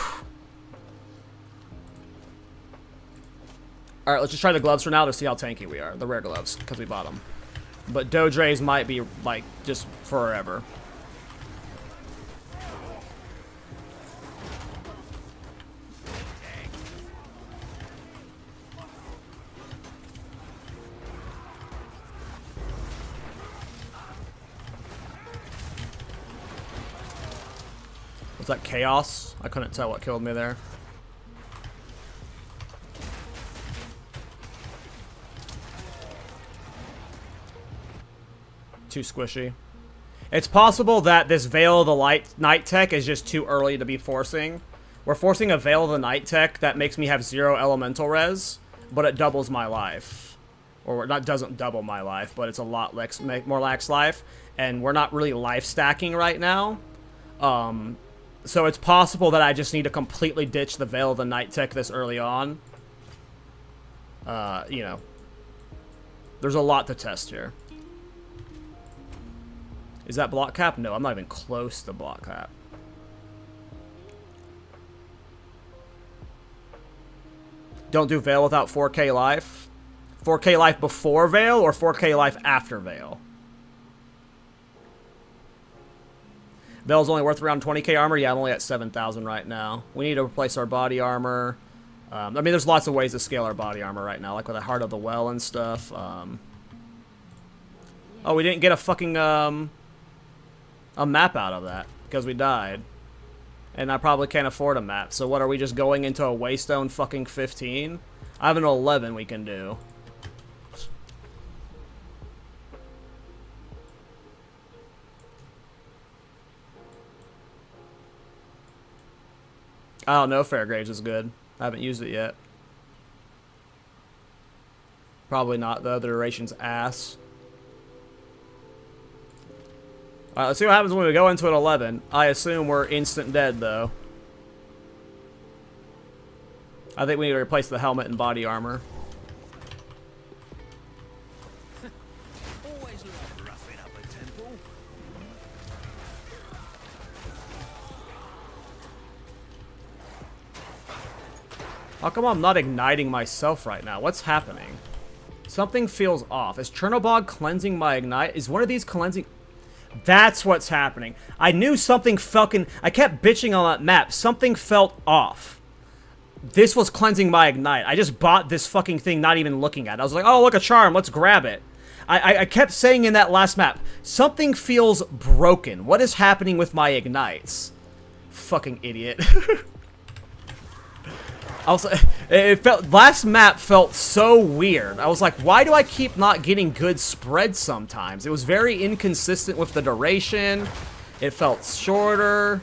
Alright, let's just try the gloves for now to see how tanky we are. The rare gloves, because we bought them. But Dodres might be, like, just forever. Was that chaos? I couldn't tell what killed me there. Too squishy. It's possible that this Veil of the Night tech is just too early to be forcing. We're forcing a Veil of the Night tech that makes me have 0 elemental res, but it doubles my life. Or not doesn't double my life, but it's a lot less, more lax life. And we're not really life stacking right now. So it's possible that I just need to completely ditch the Veil of the Night tech this early on. You know. There's a lot to test here. Is that block cap? No, I'm not even close to block cap. Don't do Veil without 4K life. 4K life before Veil or 4K life after Veil? Veil's only worth around 20k armor. Yeah, I'm only at 7,000 right now. We need to replace our body armor. I mean, there's lots of ways to scale our body armor right now, like with the Heart of the Well and stuff. Oh, we didn't get a fucking, a map out of that, because we died. And I probably can't afford a map, so what, are we just going into a Waystone fucking 15? I have an 11 we can do. I don't know if Fairgraves is good. I haven't used it yet. Probably not. The other duration's ass. Alright, let's see what happens when we go into an 11. I assume we're instant dead, though. I think we need to replace the helmet and body armor. Always love roughing up a temple. How come I'm not igniting myself right now? What's happening? Something feels off. Is Chernobog cleansing my ignite? Is one of these cleansing... That's what's happening. I knew something fucking... I kept bitching on that map. Something felt off. This was cleansing my ignite. I just bought this fucking thing not even looking at it. I was like, oh, look, a charm. Let's grab it. I kept saying in that last map, something feels broken. What is happening with my ignites? Fucking idiot. Last map felt so weird. I was like, why do I keep not getting good spreads sometimes? It was very inconsistent with the duration. It felt shorter.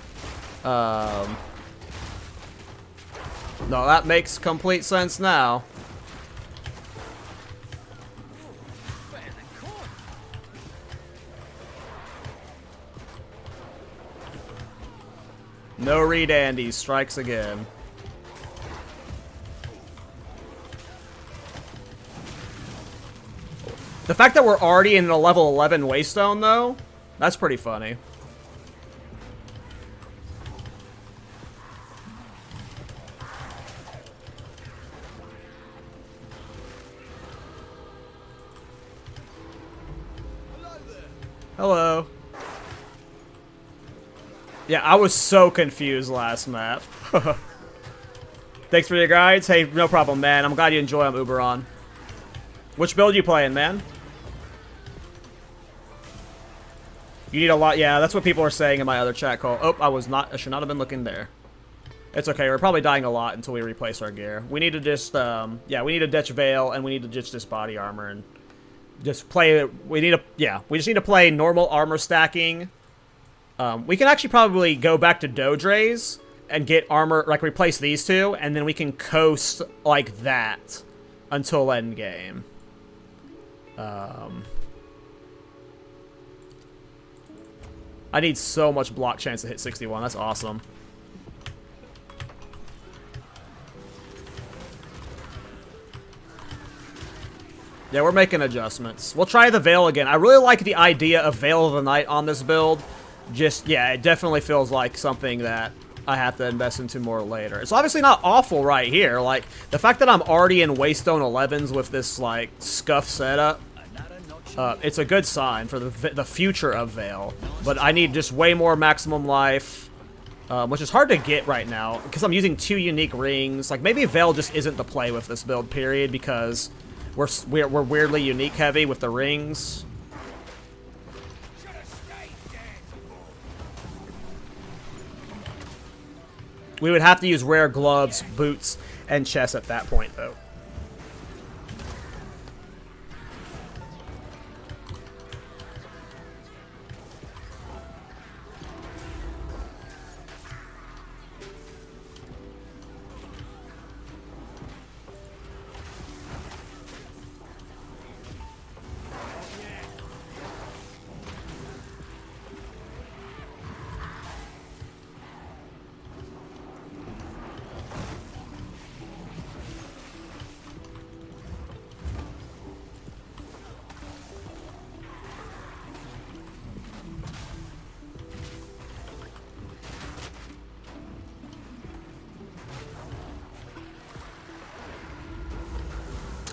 No, that makes complete sense now. No Reed Andy strikes again. The fact that we're already in a level 11 Waystone, though, that's pretty funny. Hello. Yeah, I was so confused last map. Thanks for your guides. Hey, no problem, man. I'm glad you enjoy them, Uberon. Which build you playing, man? You need a lot. Yeah, that's what people are saying in my other chat call. Oh, I should not have been looking there. It's okay. We're probably dying a lot until we replace our gear. We need to just, yeah, we need to ditch Veil, and we need to ditch this body armor, and just play, we just need to play normal armor stacking. We can actually probably go back to Dodre's and get armor, like replace these two, and then we can coast like that until endgame. I need so much block chance to hit 61. That's awesome. Yeah, we're making adjustments. We'll try the Veil again. I really like the idea of Veil of the Night on this build. Just, yeah, it definitely feels like something that I have to invest into more later. It's obviously not awful right here. Like, the fact that I'm already in Waystone 11s with this, like, scuff setup, it's a good sign for the future of Veil. But I need just way more maximum life, which is hard to get right now, because I'm using 2 unique rings. Like, maybe Veil just isn't the play with this build, period, because we're weirdly unique heavy with the rings. We would have to use rare gloves, boots, and chests at that point, though.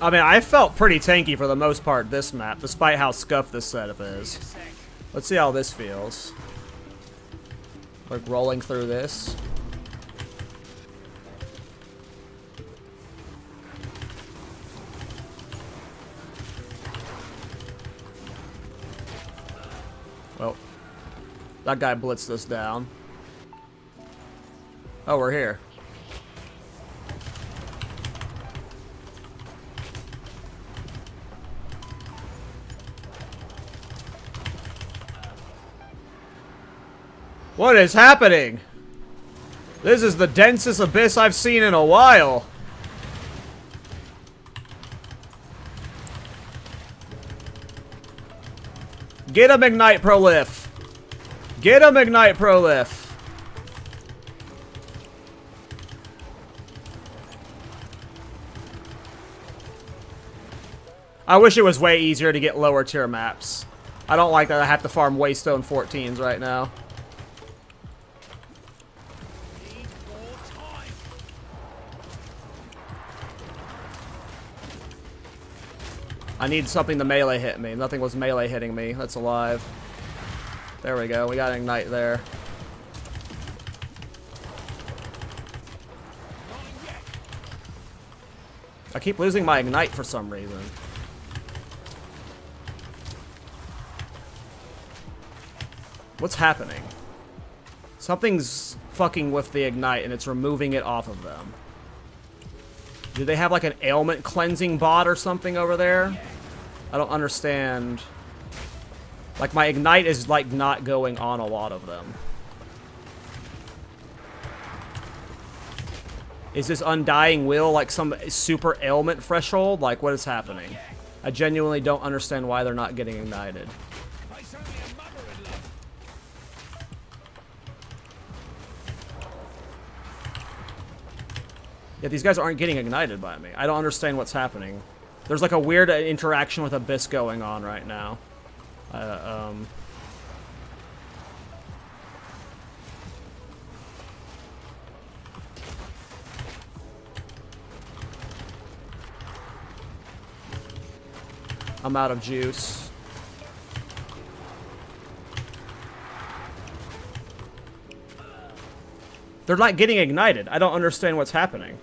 I mean, I felt pretty tanky for the most part this map, despite how scuffed this setup is. Let's see how this feels. Like rolling through this. That guy blitzed us down. Oh, we're here. What is happening? This is the densest abyss I've seen in a while. Get him, Ignite Prolif. Get him, Ignite Prolif. I wish it was way easier to get lower tier maps. I don't like that I have to farm Waystone 14s right now. I need something to melee hit me. Nothing was melee hitting me. That's alive. There we go. We got Ignite there. I keep losing my Ignite for some reason. What's happening? Something's fucking with the Ignite and it's removing it off of them. Do they have like an ailment cleansing bot or something over there? I don't understand. Like my Ignite is like not going on a lot of them. Is this Undying Will like some super ailment threshold? Like what is happening? I genuinely don't understand why they're not getting ignited. Yeah, these guys aren't getting ignited by me. I don't understand what's happening. There's like a weird interaction with Abyss going on right now. I'm out of juice. They're not getting ignited. I don't understand what's happening.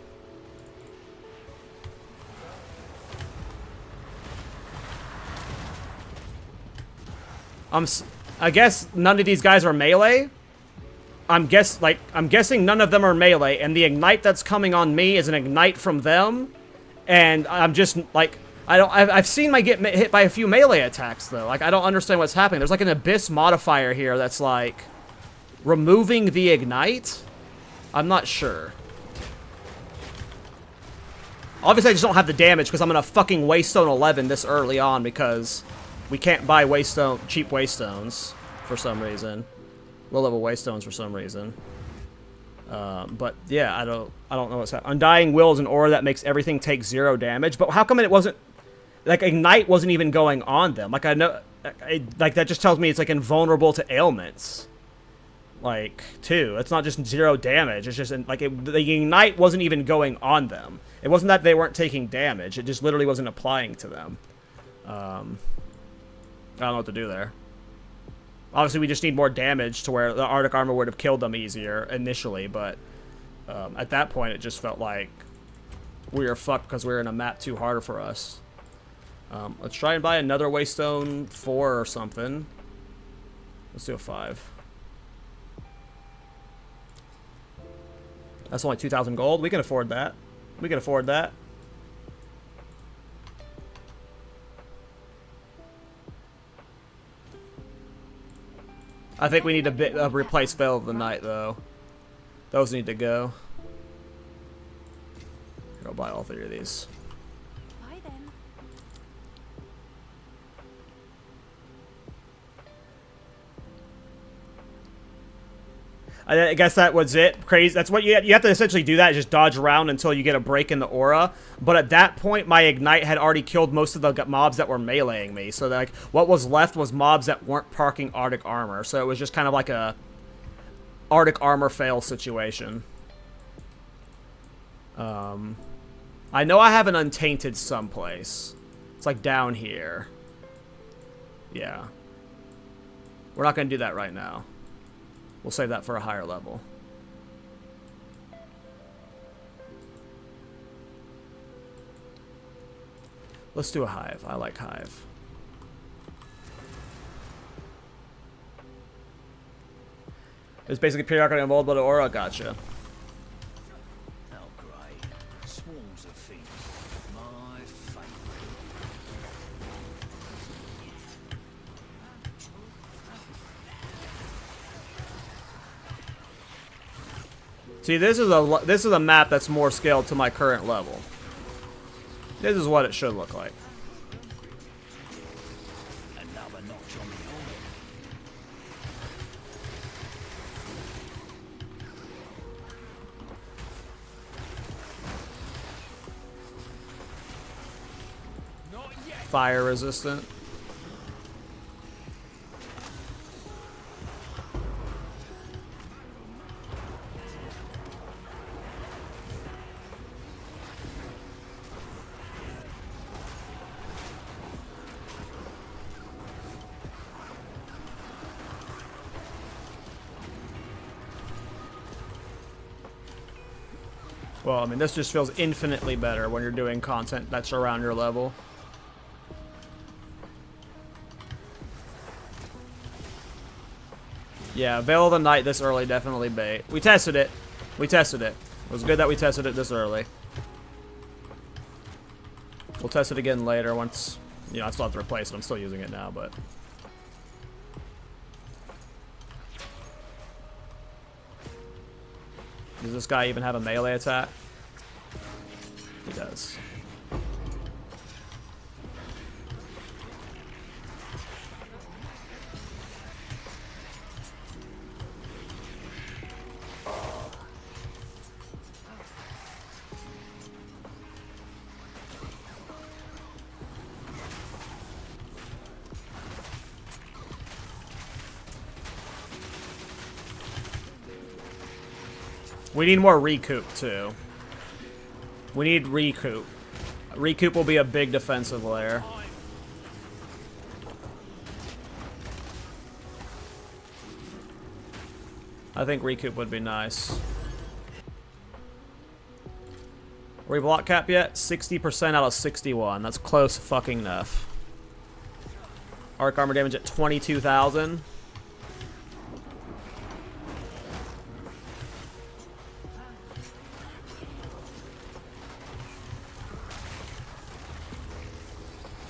I guess none of these guys are melee. I'm guessing none of them are melee, and the Ignite that's coming on me is an Ignite from them, and I'm just like I've seen my get hit by a few melee attacks though. Like I don't understand what's happening. There's like an Abyss modifier here that's like removing the Ignite. I'm not sure. Obviously, I just don't have the damage because I'm gonna fucking Waystone 11 this early on because we can't buy cheap Waystones for some reason. Low-level Waystones for some reason. But yeah, I don't know what's happening. Undying Will is an aura that makes everything take 0 damage. But how come it wasn't like Ignite wasn't even going on them? Like I know, like that just tells me it's like invulnerable to ailments. Like too, it's not just 0 damage. It's just like the Ignite wasn't even going on them. It wasn't that they weren't taking damage. It just literally wasn't applying to them. I don't know what to do there. Obviously, we just need more damage to where the Arctic Armor would have killed them easier initially, but at that point, it just felt like we were fucked because we were in a map too hard for us. Let's try and buy another Waystone 4 or something. Let's do a 5. That's only 2,000 gold. We can afford that. We can afford that. I think we need to replace Veil of the Night, though. Those need to go. Here, I'll buy all 3 of these. Bye then. I guess that was it. Crazy. That's what you have to essentially do that. Just dodge around until you get a break in the aura. But at that point, my Ignite had already killed most of the mobs that were meleeing me. So like, what was left was mobs that weren't parking Arctic Armor. So it was just kind of like a Arctic Armor fail situation. I know I have an Untainted someplace. It's like down here. Yeah. We're not going to do that right now. We'll save that for a higher level. Let's do a Hive. I like Hive. It's basically periodically involved by the aura. Gotcha. Oh, great. Swarms of things. My favourite. See, this is a map that's more scaled to my current level. This is what it should look like. Another notch on the armor. Not yet. Fire resistant. Well, I mean, this just feels infinitely better when you're doing content that's around your level. Yeah, Veil of the Night this early, definitely bait. We tested it. We tested it. It was good that we tested it this early. We'll test it again later once, you know, I still have to replace it. I'm still using it now, but... Does this guy even have a melee attack? He does. We need more recoup, too. We need recoup. Recoup will be a big defensive layer. I think recoup would be nice. Are we block cap yet? 60% out of 61. That's close fucking enough. Arc armor damage at 22,000.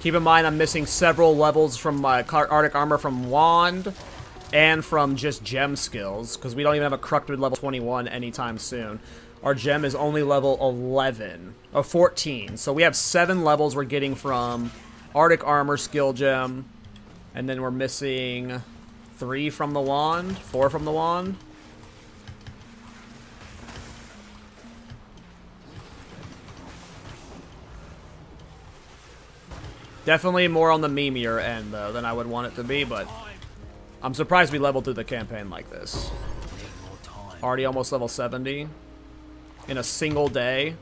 Keep in mind, I'm missing several levels from my Arctic Armor from Wand and from just gem skills, because we don't even have a Corrupted level 21 anytime soon. Our gem is only level 11, or 14. So we have 7 levels we're getting from Arctic Armor skill gem, and then we're missing 3 from the Wand, 4 from the Wand. Definitely more on the memeier end, though, than I would want it to be, but I'm surprised we leveled through the campaign like this. Already almost level 70 in a single day.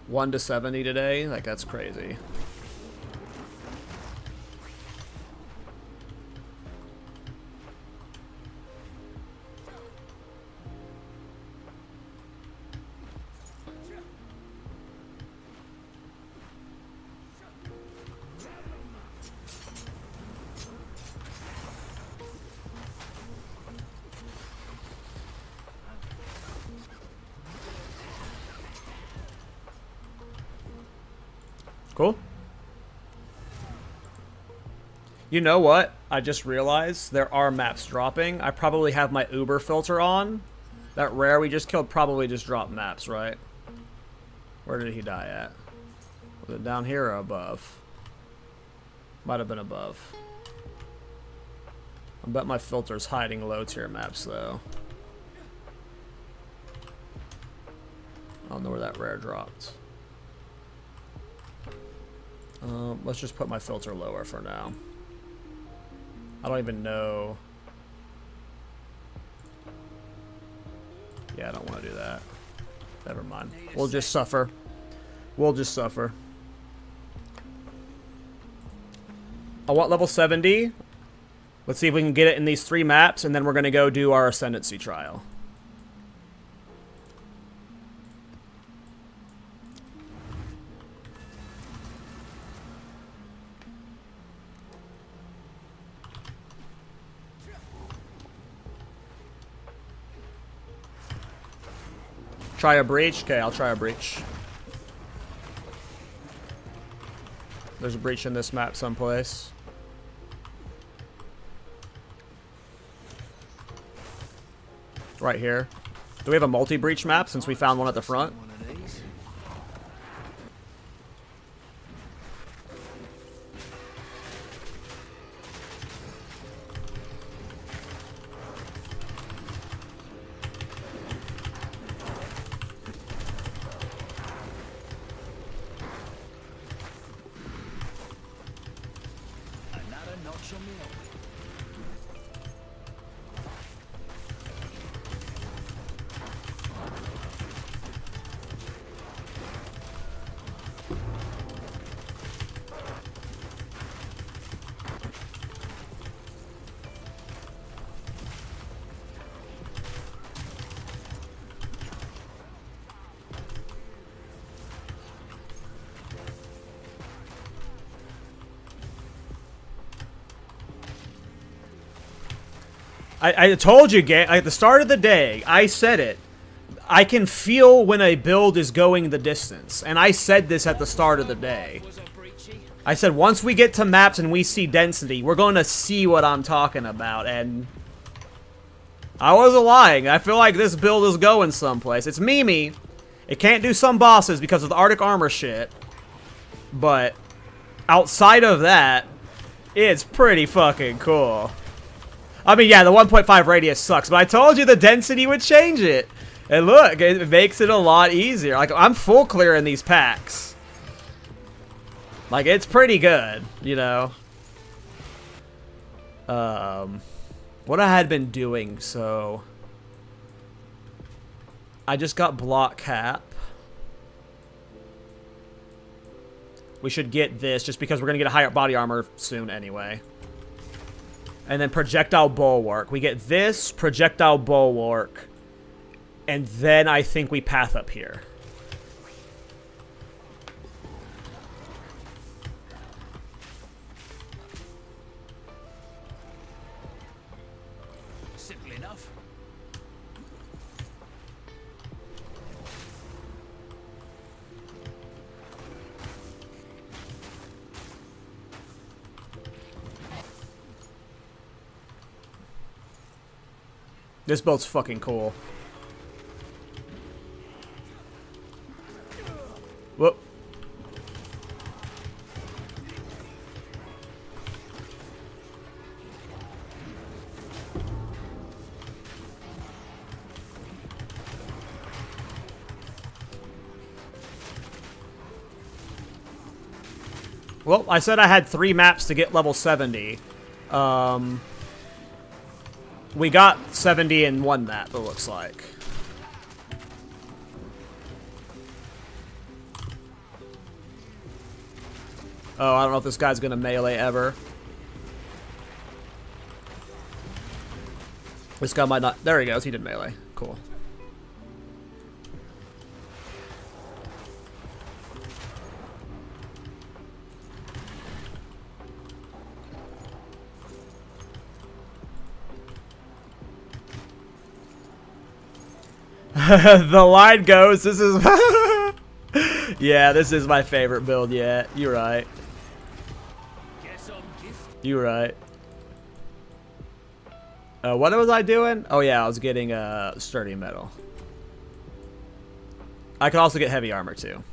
1 to 70 today, like, that's crazy. Cool. You know what? I just realized there are maps dropping. I probably have my Uber filter on. That rare we just killed probably just dropped maps, right? Where did he die at? Was it down here or above? Might have been above. I bet my filter's hiding low tier maps, though. I don't know where that rare dropped. Let's just put my filter lower for now. I don't even know. Yeah, I don't want to do that. Never mind. We'll just suffer. We'll just suffer. I want level 70. Let's see if we can get it in these 3 maps, and then we're going to go do our Ascendancy trial. Try a breach? Okay, I'll try a breach. There's a breach in this map someplace. Right here. Do we have a multi-breach map since we found one at the front? I told you, at the start of the day, I said it. I can feel when a build is going the distance. And I said this at the start of the day. I said once we get to maps and we see density, we're going to see what I'm talking about. And I wasn't lying. I feel like this build is going someplace. It's memey. It can't do some bosses because of the Arctic Armor shit. But outside of that, it's pretty fucking cool. I mean, yeah, the 1.5 radius sucks, but I told you the density would change it. And look, it makes it a lot easier. Like, I'm full clearing these packs. Like, it's pretty good, you know. What I had been doing, so... I just got block cap. We should get this, just because we're going to get a higher body armor soon anyway. And then projectile bulwark. We get this, projectile bulwark. And then I think we path up here. Simple enough. This build's fucking cool. Whoop. Well, I said I had 3 maps to get level 70. We got 70 in one map, it looks like. Oh, I don't know if this guy's gonna melee ever. This guy might not. There he goes. He did melee. Cool. The line goes, this is... Yeah, this is my favorite build yet. You're right. You're right. What was I doing? Oh yeah, I was getting sturdy metal. I could also get heavy armor too.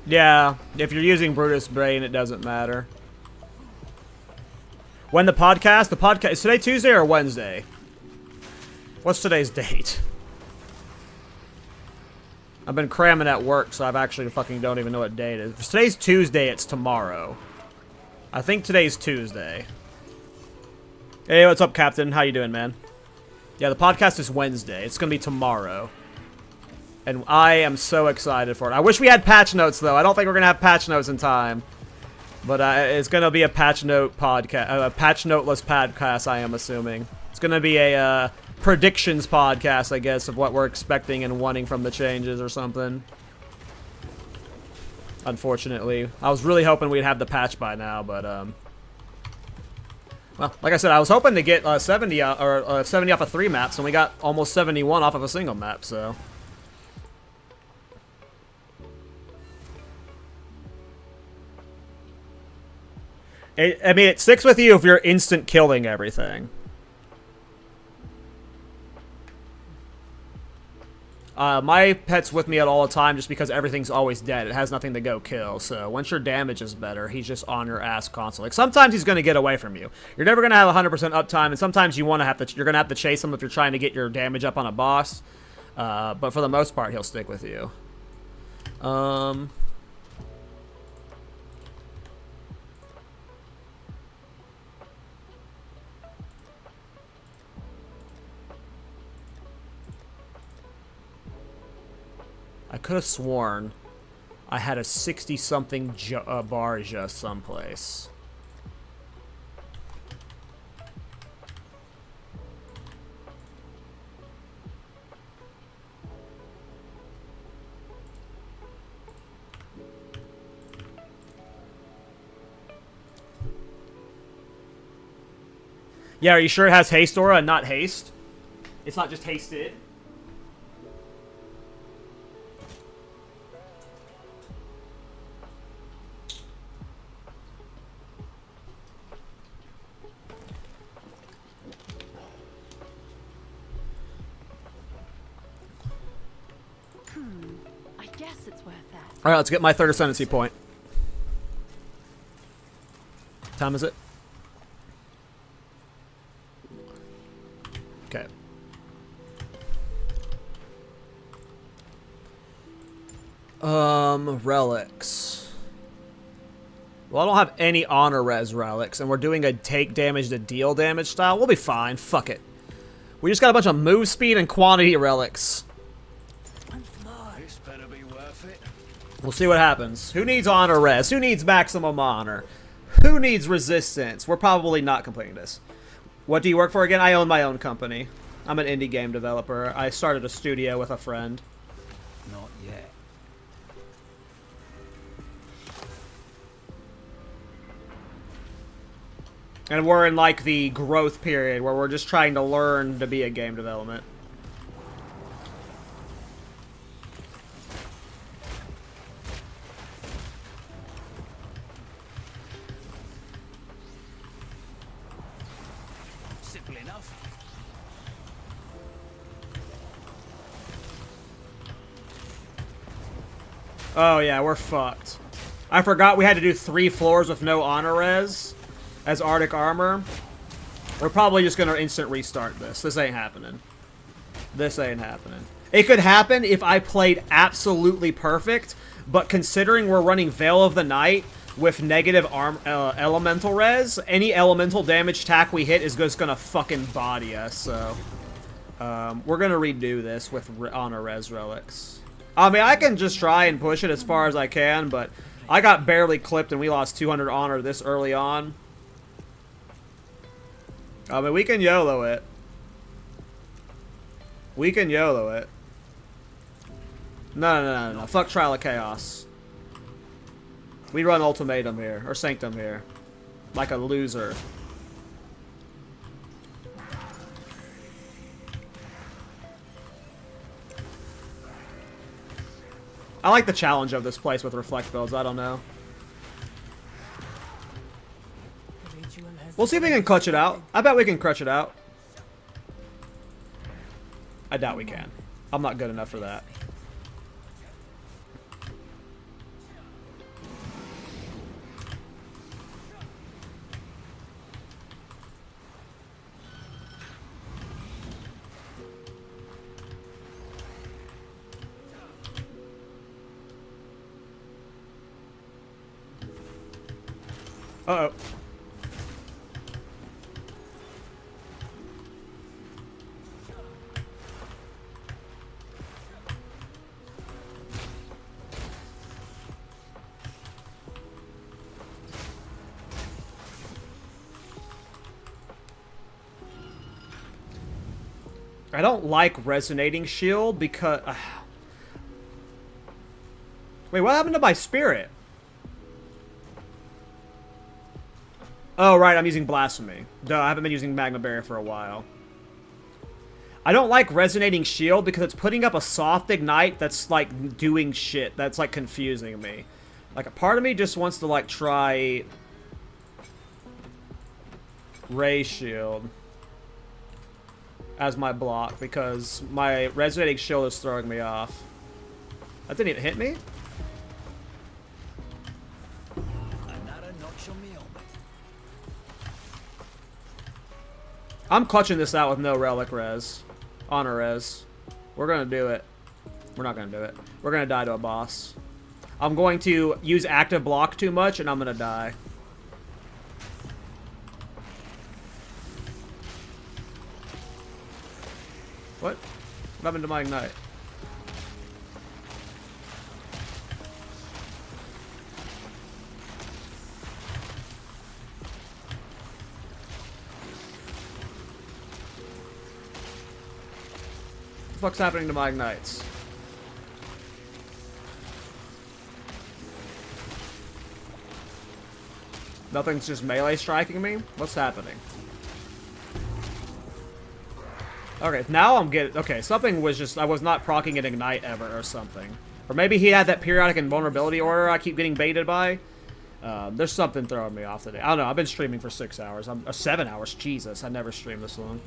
Yeah, if you're using Brutus Brain, it doesn't matter. When the podcast, is today Tuesday or Wednesday? What's today's date? I've been cramming at work, so I've actually fucking don't even know what day it is. If today's Tuesday, it's tomorrow. I think today's Tuesday. Hey, what's up, Captain? How you doing, man? Yeah, the podcast is Wednesday. It's gonna be tomorrow. And I am so excited for it. I wish we had patch notes, though. I don't think we're gonna have patch notes in time. But it's gonna be a patch note podcast, a patch noteless podcast, I am assuming. It's gonna be a predictions podcast, I guess, of what we're expecting and wanting from the changes or something. Unfortunately, I was really hoping we'd have the patch by now, but well, like I said, I was hoping to get 70 or 70 off of 3 maps, and we got almost 71 off of a single map. So. I mean, it sticks with you if you're instant killing everything. My pet's with me at all the time just because everything's always dead. It has nothing to go kill. So once your damage is better, he's just on your ass constantly. Like sometimes he's going to get away from you. You're never going to have 100% uptime, and sometimes you're going to have to chase him if you're trying to get your damage up on a boss. But for the most part, he'll stick with you. I could have sworn I had a 60-something bar just someplace. Yeah, are you sure it has haste aura and not haste? It's not just hasted? I guess it's worth that. Alright, let's get my third ascendancy point. What time is it? Okay. Relics. Well, I don't have any honor res relics, and we're doing a take damage to deal damage style. We'll be fine. Fuck it. We just got a bunch of move speed and quantity relics. This better be worth it. We'll see what happens. Who needs honor res? Who needs maximum honor? Who needs resistance? We're probably not completing this. What do you work for again? I own my own company. I'm an indie game developer. I started a studio with a friend. Not yet. And we're in like the growth period where we're just trying to learn to be a game development. Simple enough. Oh yeah, we're fucked. I forgot we had to do 3 floors with no honor res as Arctic Armor. We're probably just gonna instant restart this. This ain't happening. This ain't happening. It could happen if I played absolutely perfect, but considering we're running Veil of the Night with negative elemental res, any elemental damage attack we hit is just gonna fucking body us, so we're gonna redo this with honor res relics. I mean, I can just try and push it as far as I can, but I got barely clipped and we lost 200 honor this early on. I mean, we can YOLO it. We can YOLO it. No. Fuck Trial of Chaos. We run Ultimatum here. Or Sanctum here. Like a loser. I like the challenge of this place with reflect builds. I don't know. We'll see if we can clutch it out. I bet we can clutch it out. I doubt we can. I'm not good enough for that. Uh-oh. I don't like Resonating Shield because... Wait, what happened to my spirit? Oh, right, I'm using Blasphemy. Duh, I haven't been using Magma Barrier for a while. I don't like Resonating Shield because it's putting up a soft ignite that's, like, doing shit. That's, like, confusing me. Like, a part of me just wants to, like, try... Ray Shield as my block because my Resonating Shield is throwing me off. That didn't even hit me? I'm clutching this out with no relic res. Honor res. We're gonna do it. We're not gonna do it. We're gonna die to a boss. I'm going to use active block too much and I'm gonna die. What? What happened to my ignite? What the fuck's happening to my ignites? Nothing's just melee striking me? What's happening? Okay, now I'm getting... Okay, something was just... I was not proccing an ignite ever or something. Or maybe he had that periodic invulnerability order I keep getting baited by. There's something throwing me off today. I don't know, I've been streaming for 6 hours. 7 hours, Jesus. I never streamed this long.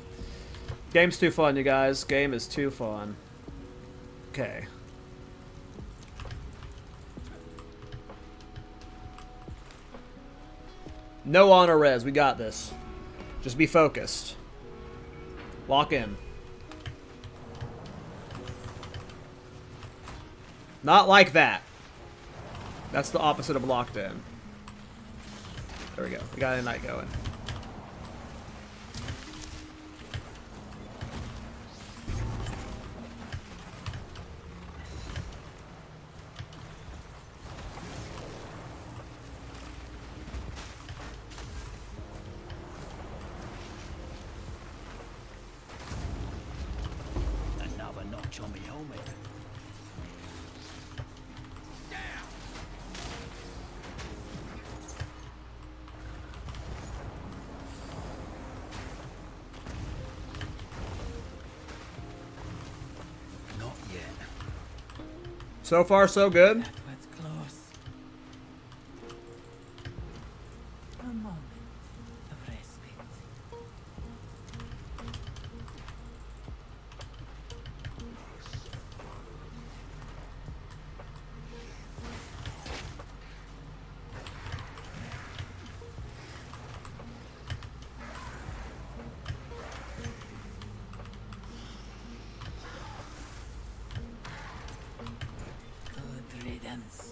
Game's too fun, you guys. Game is too fun. Okay. No honor res. We got this. Just be focused. Lock in. Not like that. That's the opposite of locked in. There we go. We got a night going. Another notch on me helmet. So far, so good. That was close. A moment of respite. Good riddance.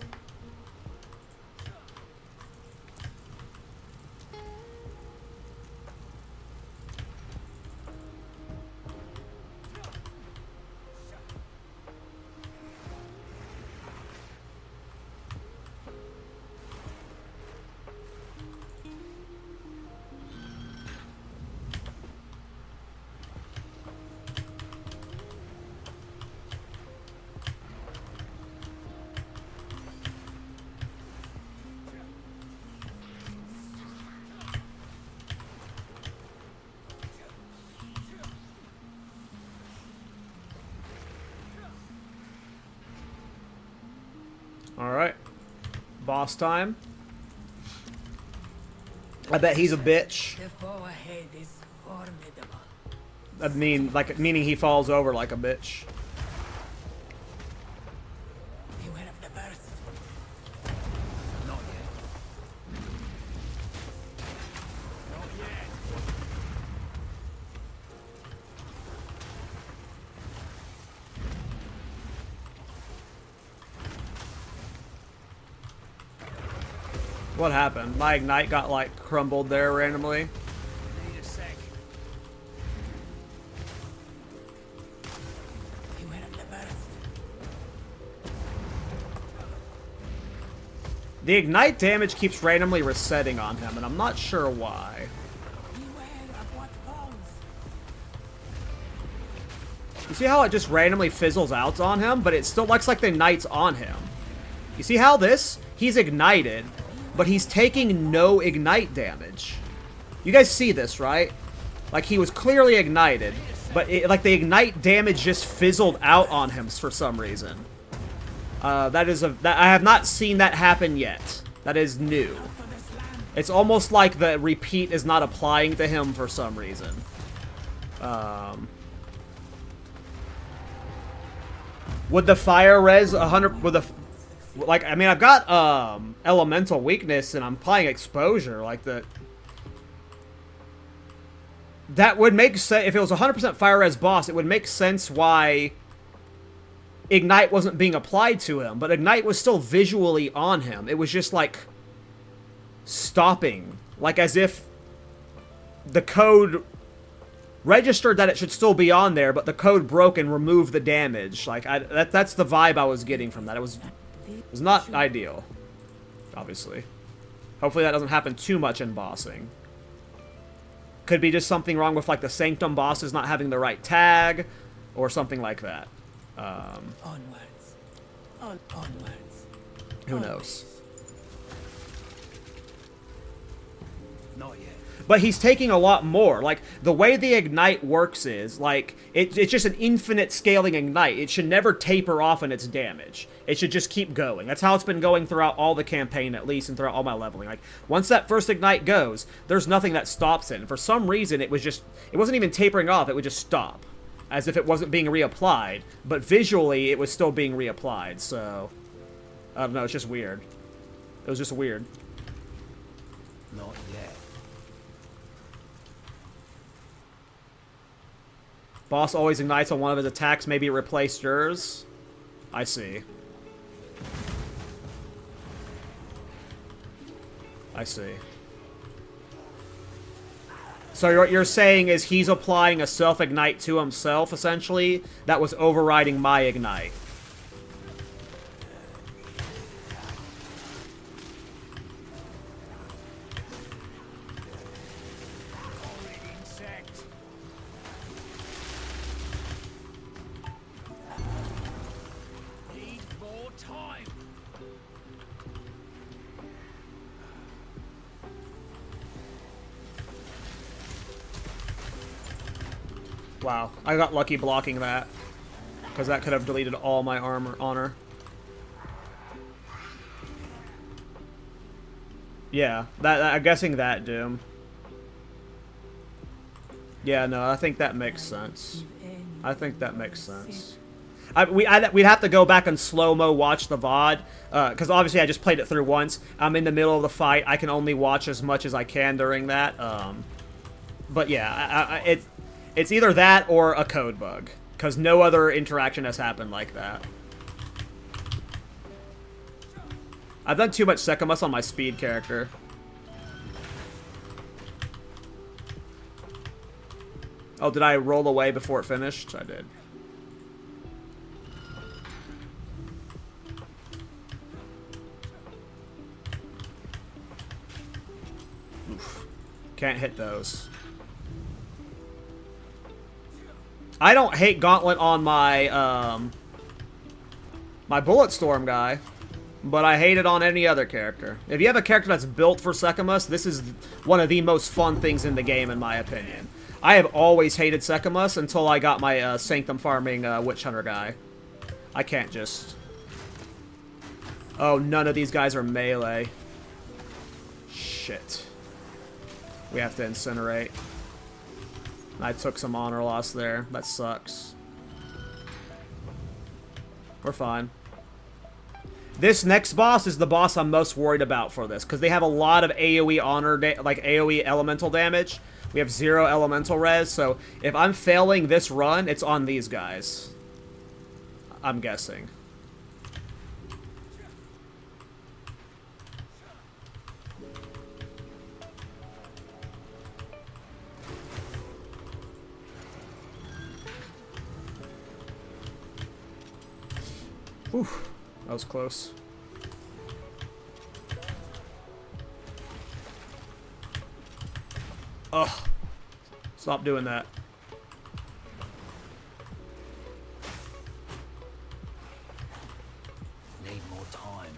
Alright. Boss time. I bet he's a bitch. The foe ahead is formidable. I mean, like, meaning he falls over like a bitch. Beware of the burst. Not yet. Not yet. What happened? My Ignite got, like, crumbled there randomly. Need a sec. You went up the burst. The Ignite damage keeps randomly resetting on him, and I'm not sure why. You see how it just randomly fizzles out on him, but it still looks like the Ignite's on him. You see how this? He's ignited, but he's taking no Ignite damage. You guys see this, right? Like, he was clearly ignited, but like the Ignite damage just fizzled out on him for some reason. I have not seen that happen yet. That is new. It's almost like the repeat is not applying to him for some reason. Would the fire res 100? Would the like? I mean, I've got elemental weakness and I'm applying exposure. Like that would make sense if it was 100% fire res boss. It would make sense why Ignite wasn't being applied to him, but Ignite was still visually on him. It was just like stopping, like as if the code registered that it should still be on there, but the code broke and removed the damage. Like that's the vibe I was getting from that. It was not ideal, obviously. Hopefully that doesn't happen too much in bossing. Could be just something wrong with like the Sanctum bosses not having the right tag, or something like that. Onwards. Onwards. Who knows? Not yet. But he's taking a lot more. Like, the way the Ignite works is, like, it's just an infinite scaling Ignite. It should never taper off in its damage. It should just keep going. That's how it's been going throughout all the campaign, at least, and throughout all my leveling. Like, once that first Ignite goes, there's nothing that stops it. And for some reason, it wasn't even tapering off. It would just stop, as if it wasn't being reapplied. But visually, it was still being reapplied, so I don't know, it's just weird. It was just weird. Not yet. Boss always ignites on one of his attacks, maybe it replaced yours. I see. I see. So what you're saying is he's applying a self-ignite to himself, essentially, that was overriding my ignite. Wow, I got lucky blocking that, because that could have deleted all my honor. Yeah, I'm guessing that, Doom. Yeah, no, I think that makes sense. I think that makes sense. We'd have to go back and slow-mo watch the VOD, because obviously I just played it through once. I'm in the middle of the fight. I can only watch as much as I can during that. But yeah, it's either that or a code bug, because no other interaction has happened like that. I've done too much Sekimus on my speed character. Oh, did I roll away before it finished? I did. Oof. Can't hit those. I don't hate Gauntlet on my, my Bulletstorm guy, but I hate it on any other character. If you have a character that's built for Sekimus, this is one of the most fun things in the game, in my opinion. I have always hated Sekimus until I got my Sanctum farming Witch Hunter guy. I can't just... Oh, none of these guys are melee. Shit. We have to Incinerate. I took some honor loss there. That sucks. We're fine. This next boss is the boss I'm most worried about for this, because they have a lot of AoE honor, like AoE elemental damage. We have 0 elemental res, so if I'm failing this run, it's on these guys. I'm guessing. Whew, that was close. Ugh. Stop doing that. Need more time.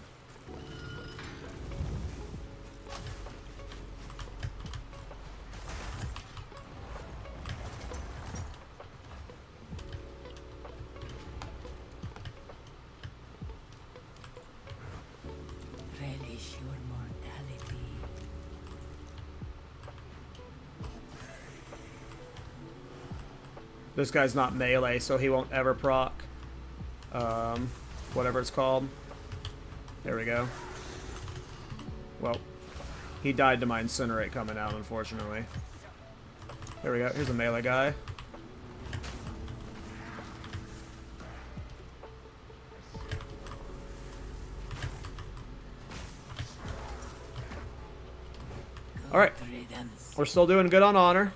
Relish your mortality. This guy's not melee, so he won't ever proc. Whatever it's called. There we go. Well, he died to my Incinerate coming out, unfortunately. There we go. Here's a melee guy. Alright. We're still doing good on honor.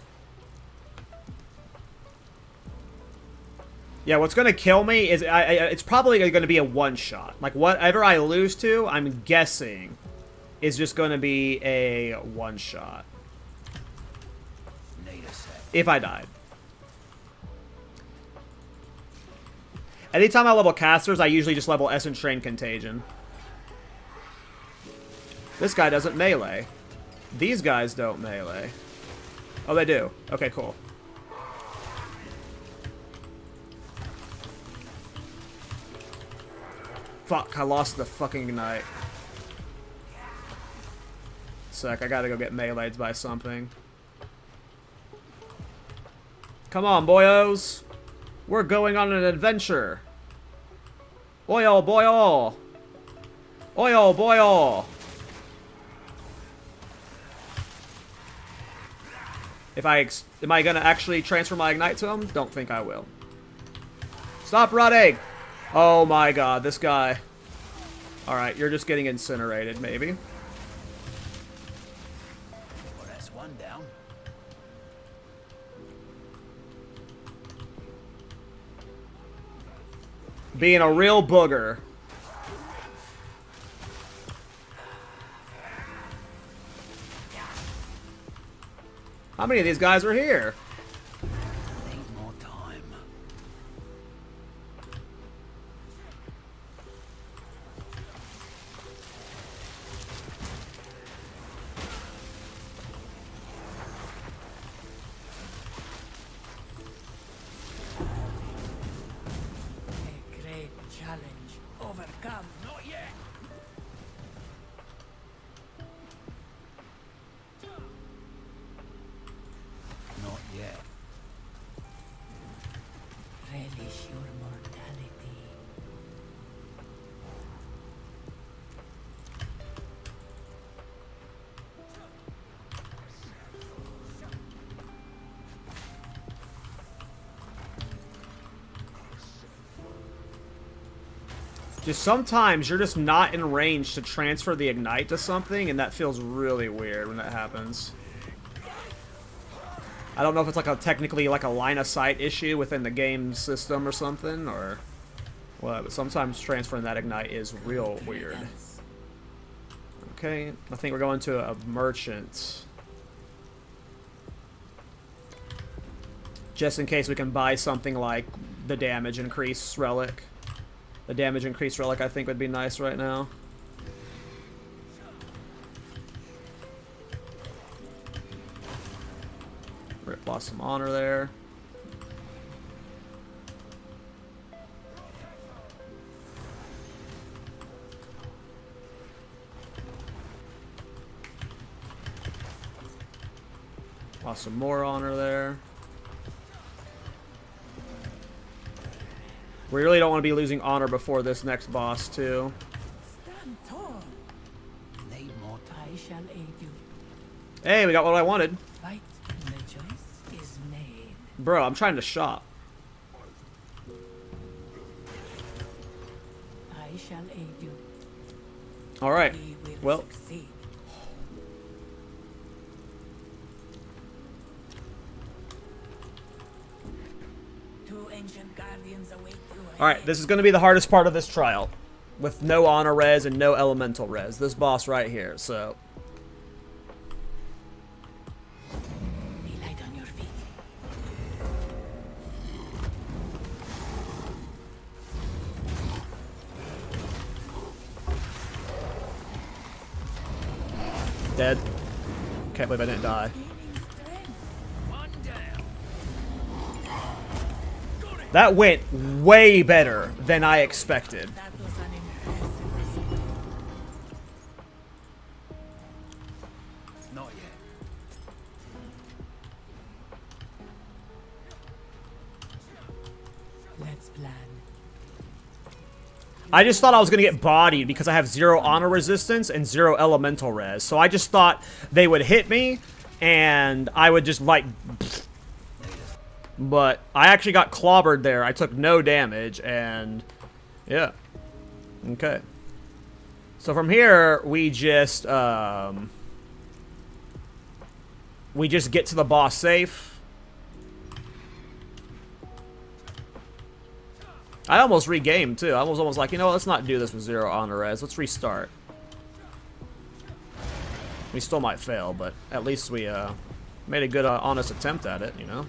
Yeah, what's going to kill me is it's probably going to be a one-shot. Like, whatever I lose to, I'm guessing, is just going to be a one-shot. If I died. Anytime I level casters, I usually just level Essence Train Contagion. This guy doesn't melee. These guys don't melee. Oh, they do. Okay, cool. Fuck, I lost the fucking Ignite. Sec, I gotta go get meleed by something. Come on, boyos. We're going on an adventure. Oil, boyo. Oil, boyo. Am I gonna actually transfer my Ignite to him? Don't think I will. Stop running! Oh my god, this guy. Alright, you're just getting incinerated, maybe. Well, that's one down. Being a real booger. How many of these guys are here? Need more time. A great challenge overcome. Not yet. Not yet. Relish your mortality. Just sometimes you're just not in range to transfer the Ignite to something, and that feels really weird when that happens. I don't know if it's like a technically like a line of sight issue within the game system or something, or what, but sometimes transferring that Ignite is real weird. Okay, I think we're going to a merchant. Just in case we can buy something like the damage increase relic. The damage increase relic I think would be nice right now. Rip, lost some honor there. Lost some more honor there. We really don't want to be losing honor before this next boss, too. Stand tall. Need more time. I shall aid you. Hey, we got what I wanted. Right, the choice is made. Bro, I'm trying to shop. I shall aid you. Alright. We will Well. succeed. To Alright, this is going to be the hardest part of this trial. With no honor res and no elemental res. This boss right here, so... Dead. Can't believe I didn't die. That went way better than I expected. Not yet. Let's plan. I just thought I was going to get bodied because I have 0 honor resistance and 0 elemental res. So I just thought they would hit me and I would just like... But I actually got clobbered there. I took no damage and... Yeah. Okay. So from here, we just get to the boss safe. I almost regamed too. I was almost like, you know what, let's not do this with 0 honor res. Let's restart. We still might fail, but at least we made a good, honest attempt at it, you know?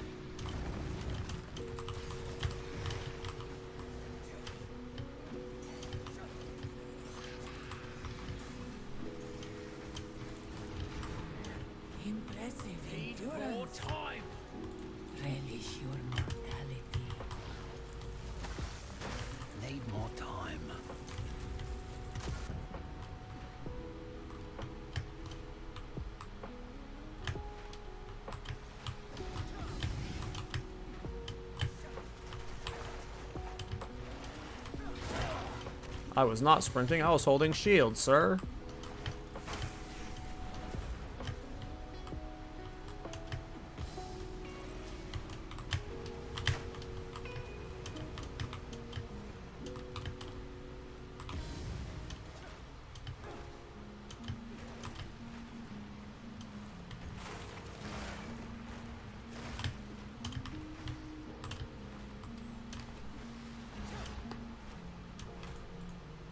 I was not sprinting, I was holding shield, sir.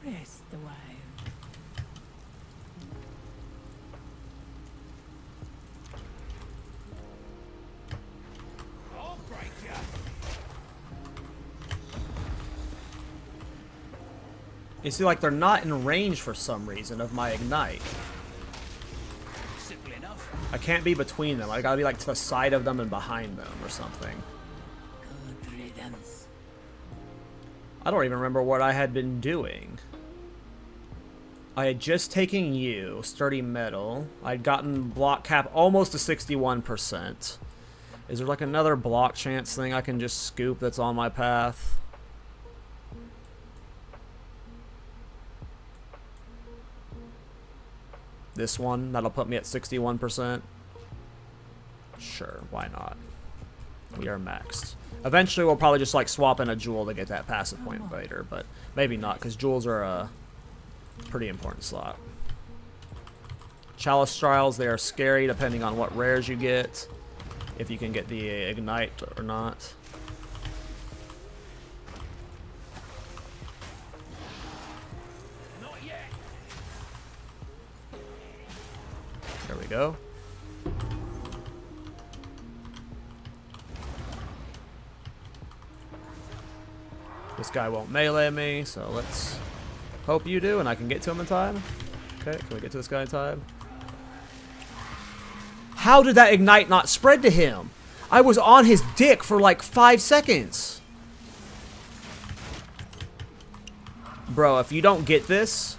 Rest a while. I'll break you. You see, like, they're not in range for some reason of my ignite. Simple enough. I can't be between them. I gotta be, like, to the side of them and behind them or something. Good riddance. I don't even remember what I had been doing. I had just taken you, sturdy metal. I'd gotten block cap almost to 61%. Is there like another block chance thing I can just scoop that's on my path? This one, that'll put me at 61%. Sure, why not? We are maxed. Eventually we'll probably just like swap in a jewel to get that passive point later, but maybe not, because jewels are a pretty important slot. Chalice trials, they are scary depending on what rares you get, if you can get the ignite or not. Not yet. There we go. This guy won't melee me, so let's hope you do and I can get to him in time. Okay, can we get to this guy in time? How did that ignite not spread to him? I was on his dick for like 5 seconds. Bro, if you don't get this,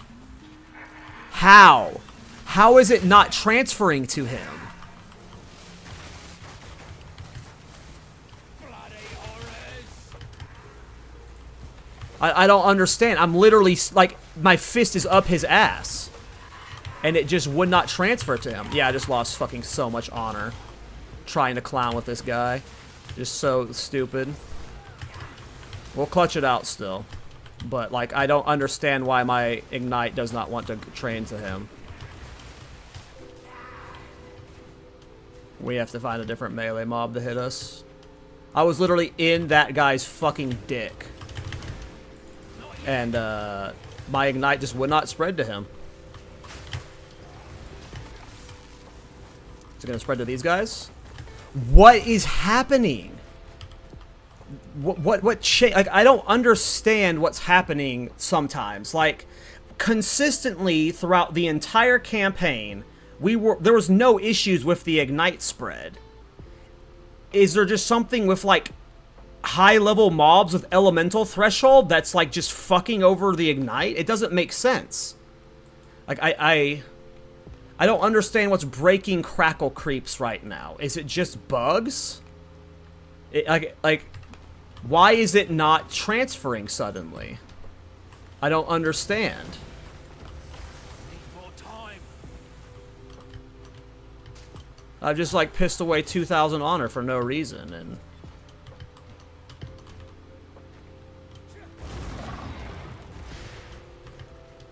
how? How is it not transferring to him? I don't understand. I'm literally, like, my fist is up his ass. And it just would not transfer to him. Yeah, I just lost fucking so much honor trying to clown with this guy. Just so stupid. We'll clutch it out still. But, like, I don't understand why my ignite does not want to train to him. We have to find a different melee mob to hit us. I was literally in that guy's fucking dick. And, my Ignite just would not spread to him. Is it gonna spread to these guys? What is happening? What like, I don't understand what's happening sometimes. Like, consistently throughout the entire campaign, there was no issues with the Ignite spread. Is there just something with, like, high-level mobs with elemental threshold that's, like, just fucking over the Ignite? It doesn't make sense. Like, I don't understand what's breaking Crackle Creeps right now. Is it just bugs? Like, why is it not transferring suddenly? I don't understand. I've just, like, pissed away 2,000 honor for no reason, and...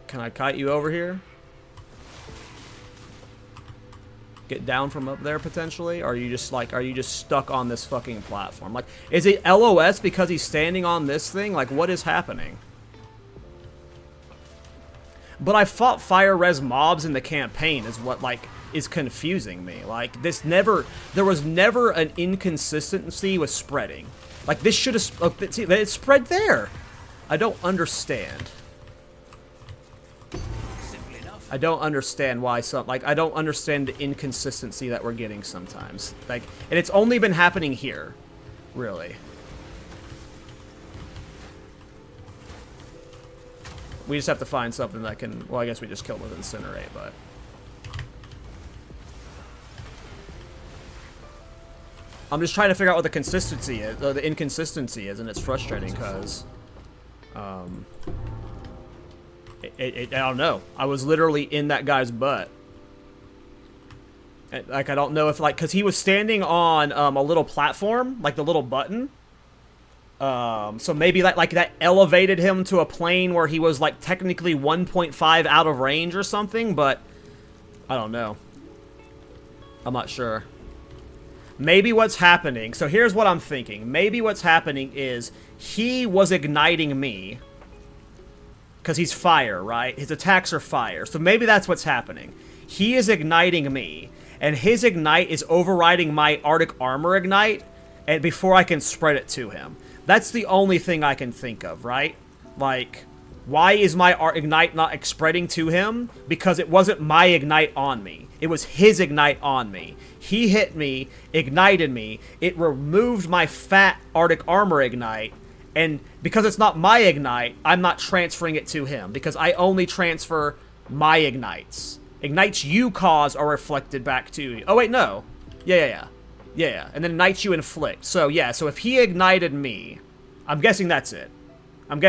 Can I kite you over here? Get down from up there, potentially? Or are you just, like, are you just stuck on this fucking platform? Like, is it LOS because he's standing on this thing? Like, what is happening? But I fought fire res mobs in the campaign is what, like, is confusing me. Like, there was never an inconsistency with spreading. Like, this should have, see, it spread there. I don't understand. I don't understand why I don't understand the inconsistency that we're getting sometimes. Like, and it's only been happening here, really. We just have to find something that can, well, I guess we just killed with Incinerate, but... I'm just trying to figure out what the consistency is, or the inconsistency is, and it's frustrating because, I don't know. I was literally in that guy's butt. And, like, I don't know if, like, because he was standing on a little platform, like the little button. So maybe like that elevated him to a plane where he was, like, technically 1.5 out of range or something, but I don't know. I'm not sure. Maybe what's happening, so here's what I'm thinking. Maybe what's happening is he was igniting me. Because he's fire, right? His attacks are fire. So maybe that's what's happening. He is igniting me. And his ignite is overriding my Arctic Armor ignite. And before I can spread it to him. That's the only thing I can think of, right? Like, why is my ignite not spreading to him? Because it wasn't my ignite on me. It was his ignite on me. He hit me, ignited me. It removed my fat Arctic Armor ignite. And because it's not my ignite, I'm not transferring it to him. Because I only transfer my ignites. Ignites you cause are reflected back to you. Oh, wait, no. Yeah. And then ignites you inflict. So, yeah. So if he ignited me, I'm guessing that's it. I'd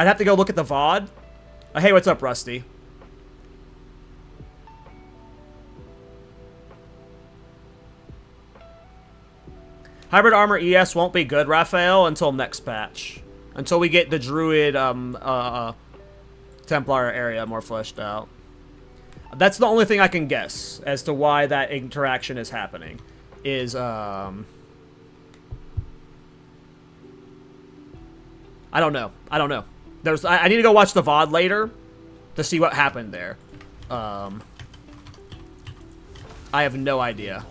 have to go look at the VOD. Hey, what's up, Rusty? Hybrid Armor ES won't be good, Raphael, until next patch. Until we get the Druid, Templar area more fleshed out. That's the only thing I can guess as to why that interaction is happening. Is, I don't know. I need to go watch the VOD later to see what happened there. I have no idea.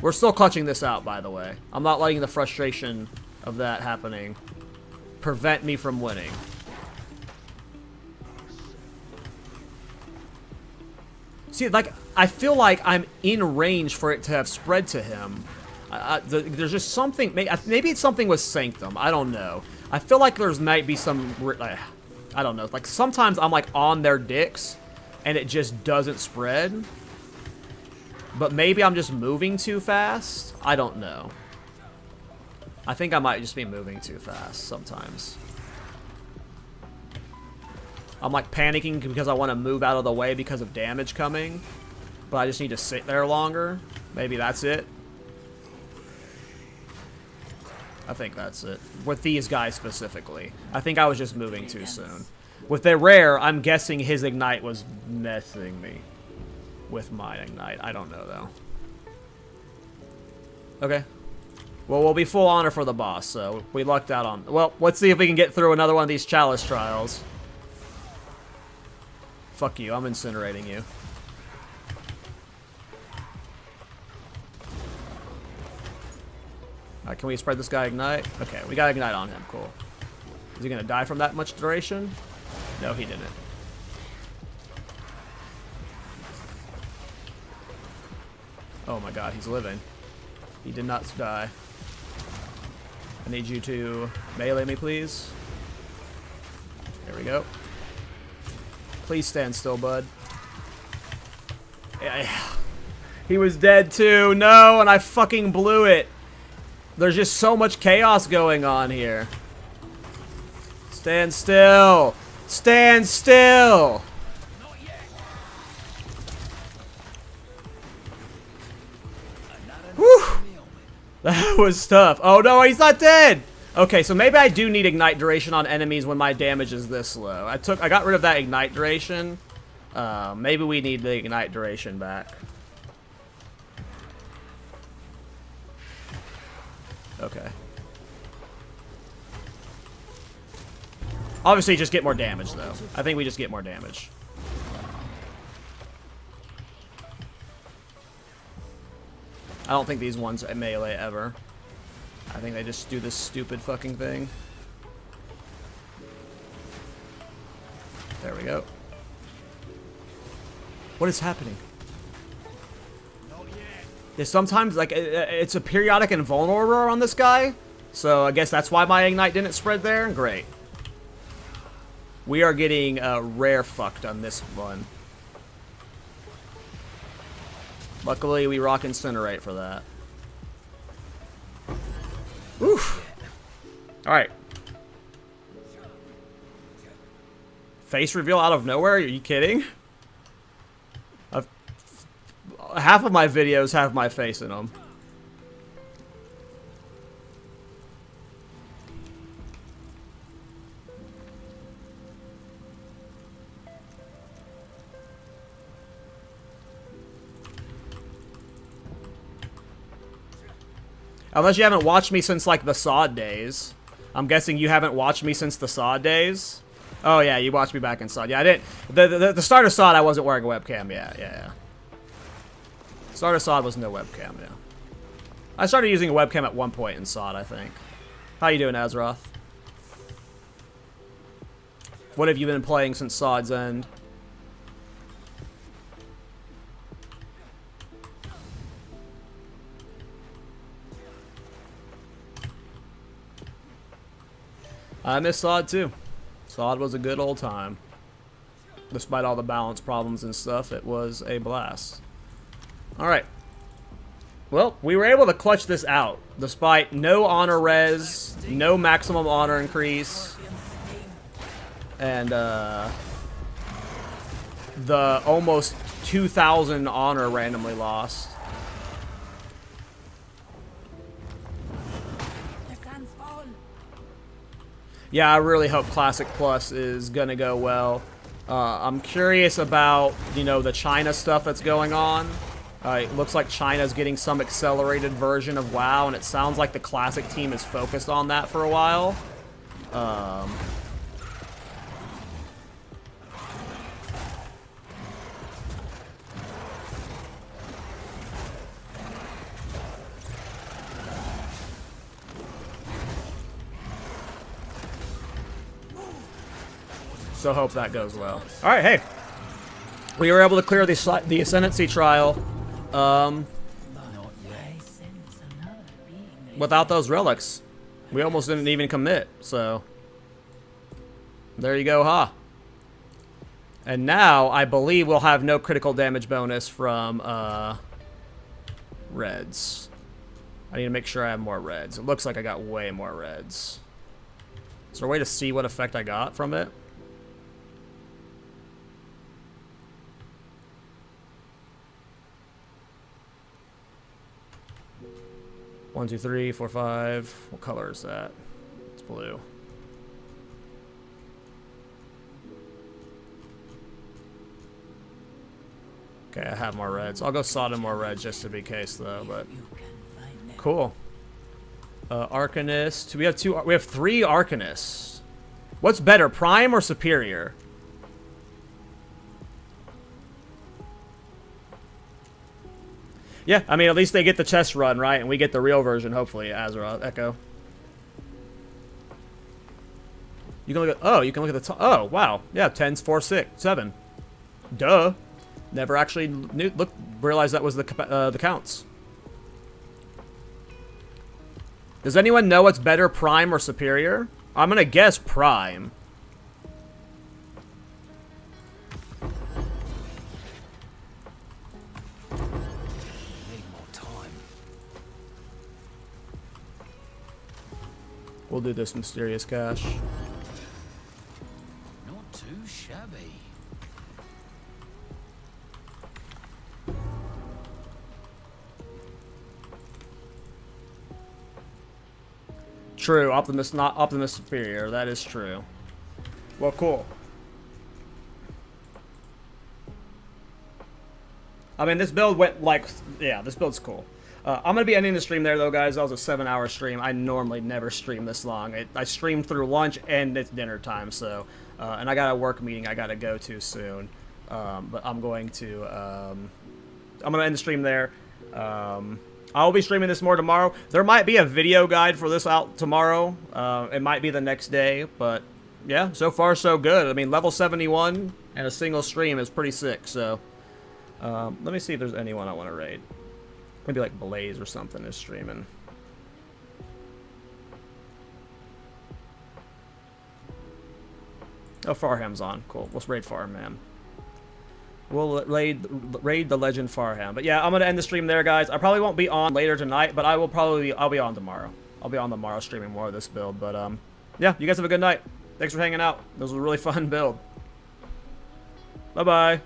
We're still clutching this out, by the way. I'm not letting the frustration of that happening prevent me from winning. See, like, I feel like I'm in range for it to have spread to him. There's just something, maybe it's something with Sanctum, I don't know. I feel like there's might be some, I don't know, like sometimes I'm like on their dicks and it just doesn't spread. But maybe I'm just moving too fast? I don't know. I think I might just be moving too fast sometimes. I'm like panicking because I want to move out of the way because of damage coming. But I just need to sit there longer. Maybe that's it. I think that's it. With these guys specifically. I think I was just moving too soon. With the rare, I'm guessing his ignite was messing me. with my Ignite. I don't know, though. Okay. Well, we'll be full honor for the boss, so we lucked out on... Well, let's see if we can get through another one of these chalice trials. Fuck you, I'm incinerating you. Alright, can we spread this guy Ignite? Okay, we got Ignite on him, cool. Is he gonna die from that much duration? No, he didn't. Oh my god, he's living. He did not die. I need you to melee me, please. There we go. Please stand still, bud. Yeah. He was dead too. No, and I fucking blew it. There's just so much chaos going on here. Stand still. Stand still. Whew. That was tough. Oh no, he's not dead. Okay, so maybe I do need ignite duration on enemies when my damage is this low. I got rid of that ignite duration. Maybe we need the ignite duration back. Okay. Obviously, just get more damage, though. I think we just get more damage. I don't think these ones melee ever. I think they just do this stupid fucking thing. There we go. What is happening? Yeah, sometimes, like, it's a periodic invulnerable on this guy. So I guess that's why my ignite didn't spread there. Great. We are getting rare fucked on this one. Luckily, we rock Incinerate for that. Oof. Alright. Face reveal out of nowhere? Are you kidding? Half of my videos have my face in them. Unless you haven't watched me since, like, the SOD days. I'm guessing you haven't watched me since the SOD days. Oh, yeah, you watched me back in SOD. Yeah, I didn't... The start of SOD, I wasn't wearing a webcam. Yeah. Start of SOD was no webcam, yeah. I started using a webcam at one point in SOD, I think. How you doing, Azeroth? What have you been playing since SOD's end? I miss SOD too. SOD was a good old time. Despite all the balance problems and stuff, it was a blast. Alright. Well, we were able to clutch this out. Despite no honor res, no maximum honor increase, and the almost 2,000 honor randomly lost. Yeah, I really hope Classic Plus is gonna go well. I'm curious about, you know, the China stuff that's going on. It looks like China's getting some accelerated version of WoW, and it sounds like the Classic team is focused on that for a while. So hope that goes well. Alright, hey. We were able to clear the Ascendancy trial without those relics. We almost didn't even commit, so there you go, huh? And now I believe we'll have no critical damage bonus from reds. I need to make sure I have more reds. It looks like I got way more reds. Is there a way to see what effect I got from it? One, two, three, four, five. What color is that? It's blue. Okay, I have more reds. I'll go sod and more reds just to be case though, but cool. Arcanist. We have 3 Arcanists. What's better, Prime or Superior? Yeah, I mean, at least they get the chest run, right? And we get the real version, hopefully, Azeroth, Echo. You can look at, oh, you can look at the top. Oh, wow. Yeah, 10's 4, 6, 7. Duh. Never actually realized that was the counts. Does anyone know what's better, Prime or Superior? I'm gonna guess Prime. We'll do this mysterious cache. Not too shabby. True, Optimus, not Optimus Superior. That is true. Well, cool. I mean, this build went like, yeah, this build's cool. I'm going to be ending the stream there, though, guys. That was a 7-hour stream. I normally never stream this long. I stream through lunch and it's dinner time, so... and I got a work meeting I got to go to soon. But I'm going to... I'm going to end the stream there. I'll be streaming this more tomorrow. There might be a video guide for this out tomorrow. It might be the next day, but... yeah, so far so good. I mean, level 71 and a single stream is pretty sick, so... let me see if there's anyone I want to raid. Maybe like Blaze or something is streaming. Oh, Farham's on. Cool. Let's raid Farham. We'll raid the legend Farham. But yeah, I'm gonna end the stream there, guys. I probably won't be on later tonight, but I'll be on tomorrow. I'll be on tomorrow streaming more of this build. But yeah, you guys have a good night. Thanks for hanging out. This was a really fun build. Bye bye.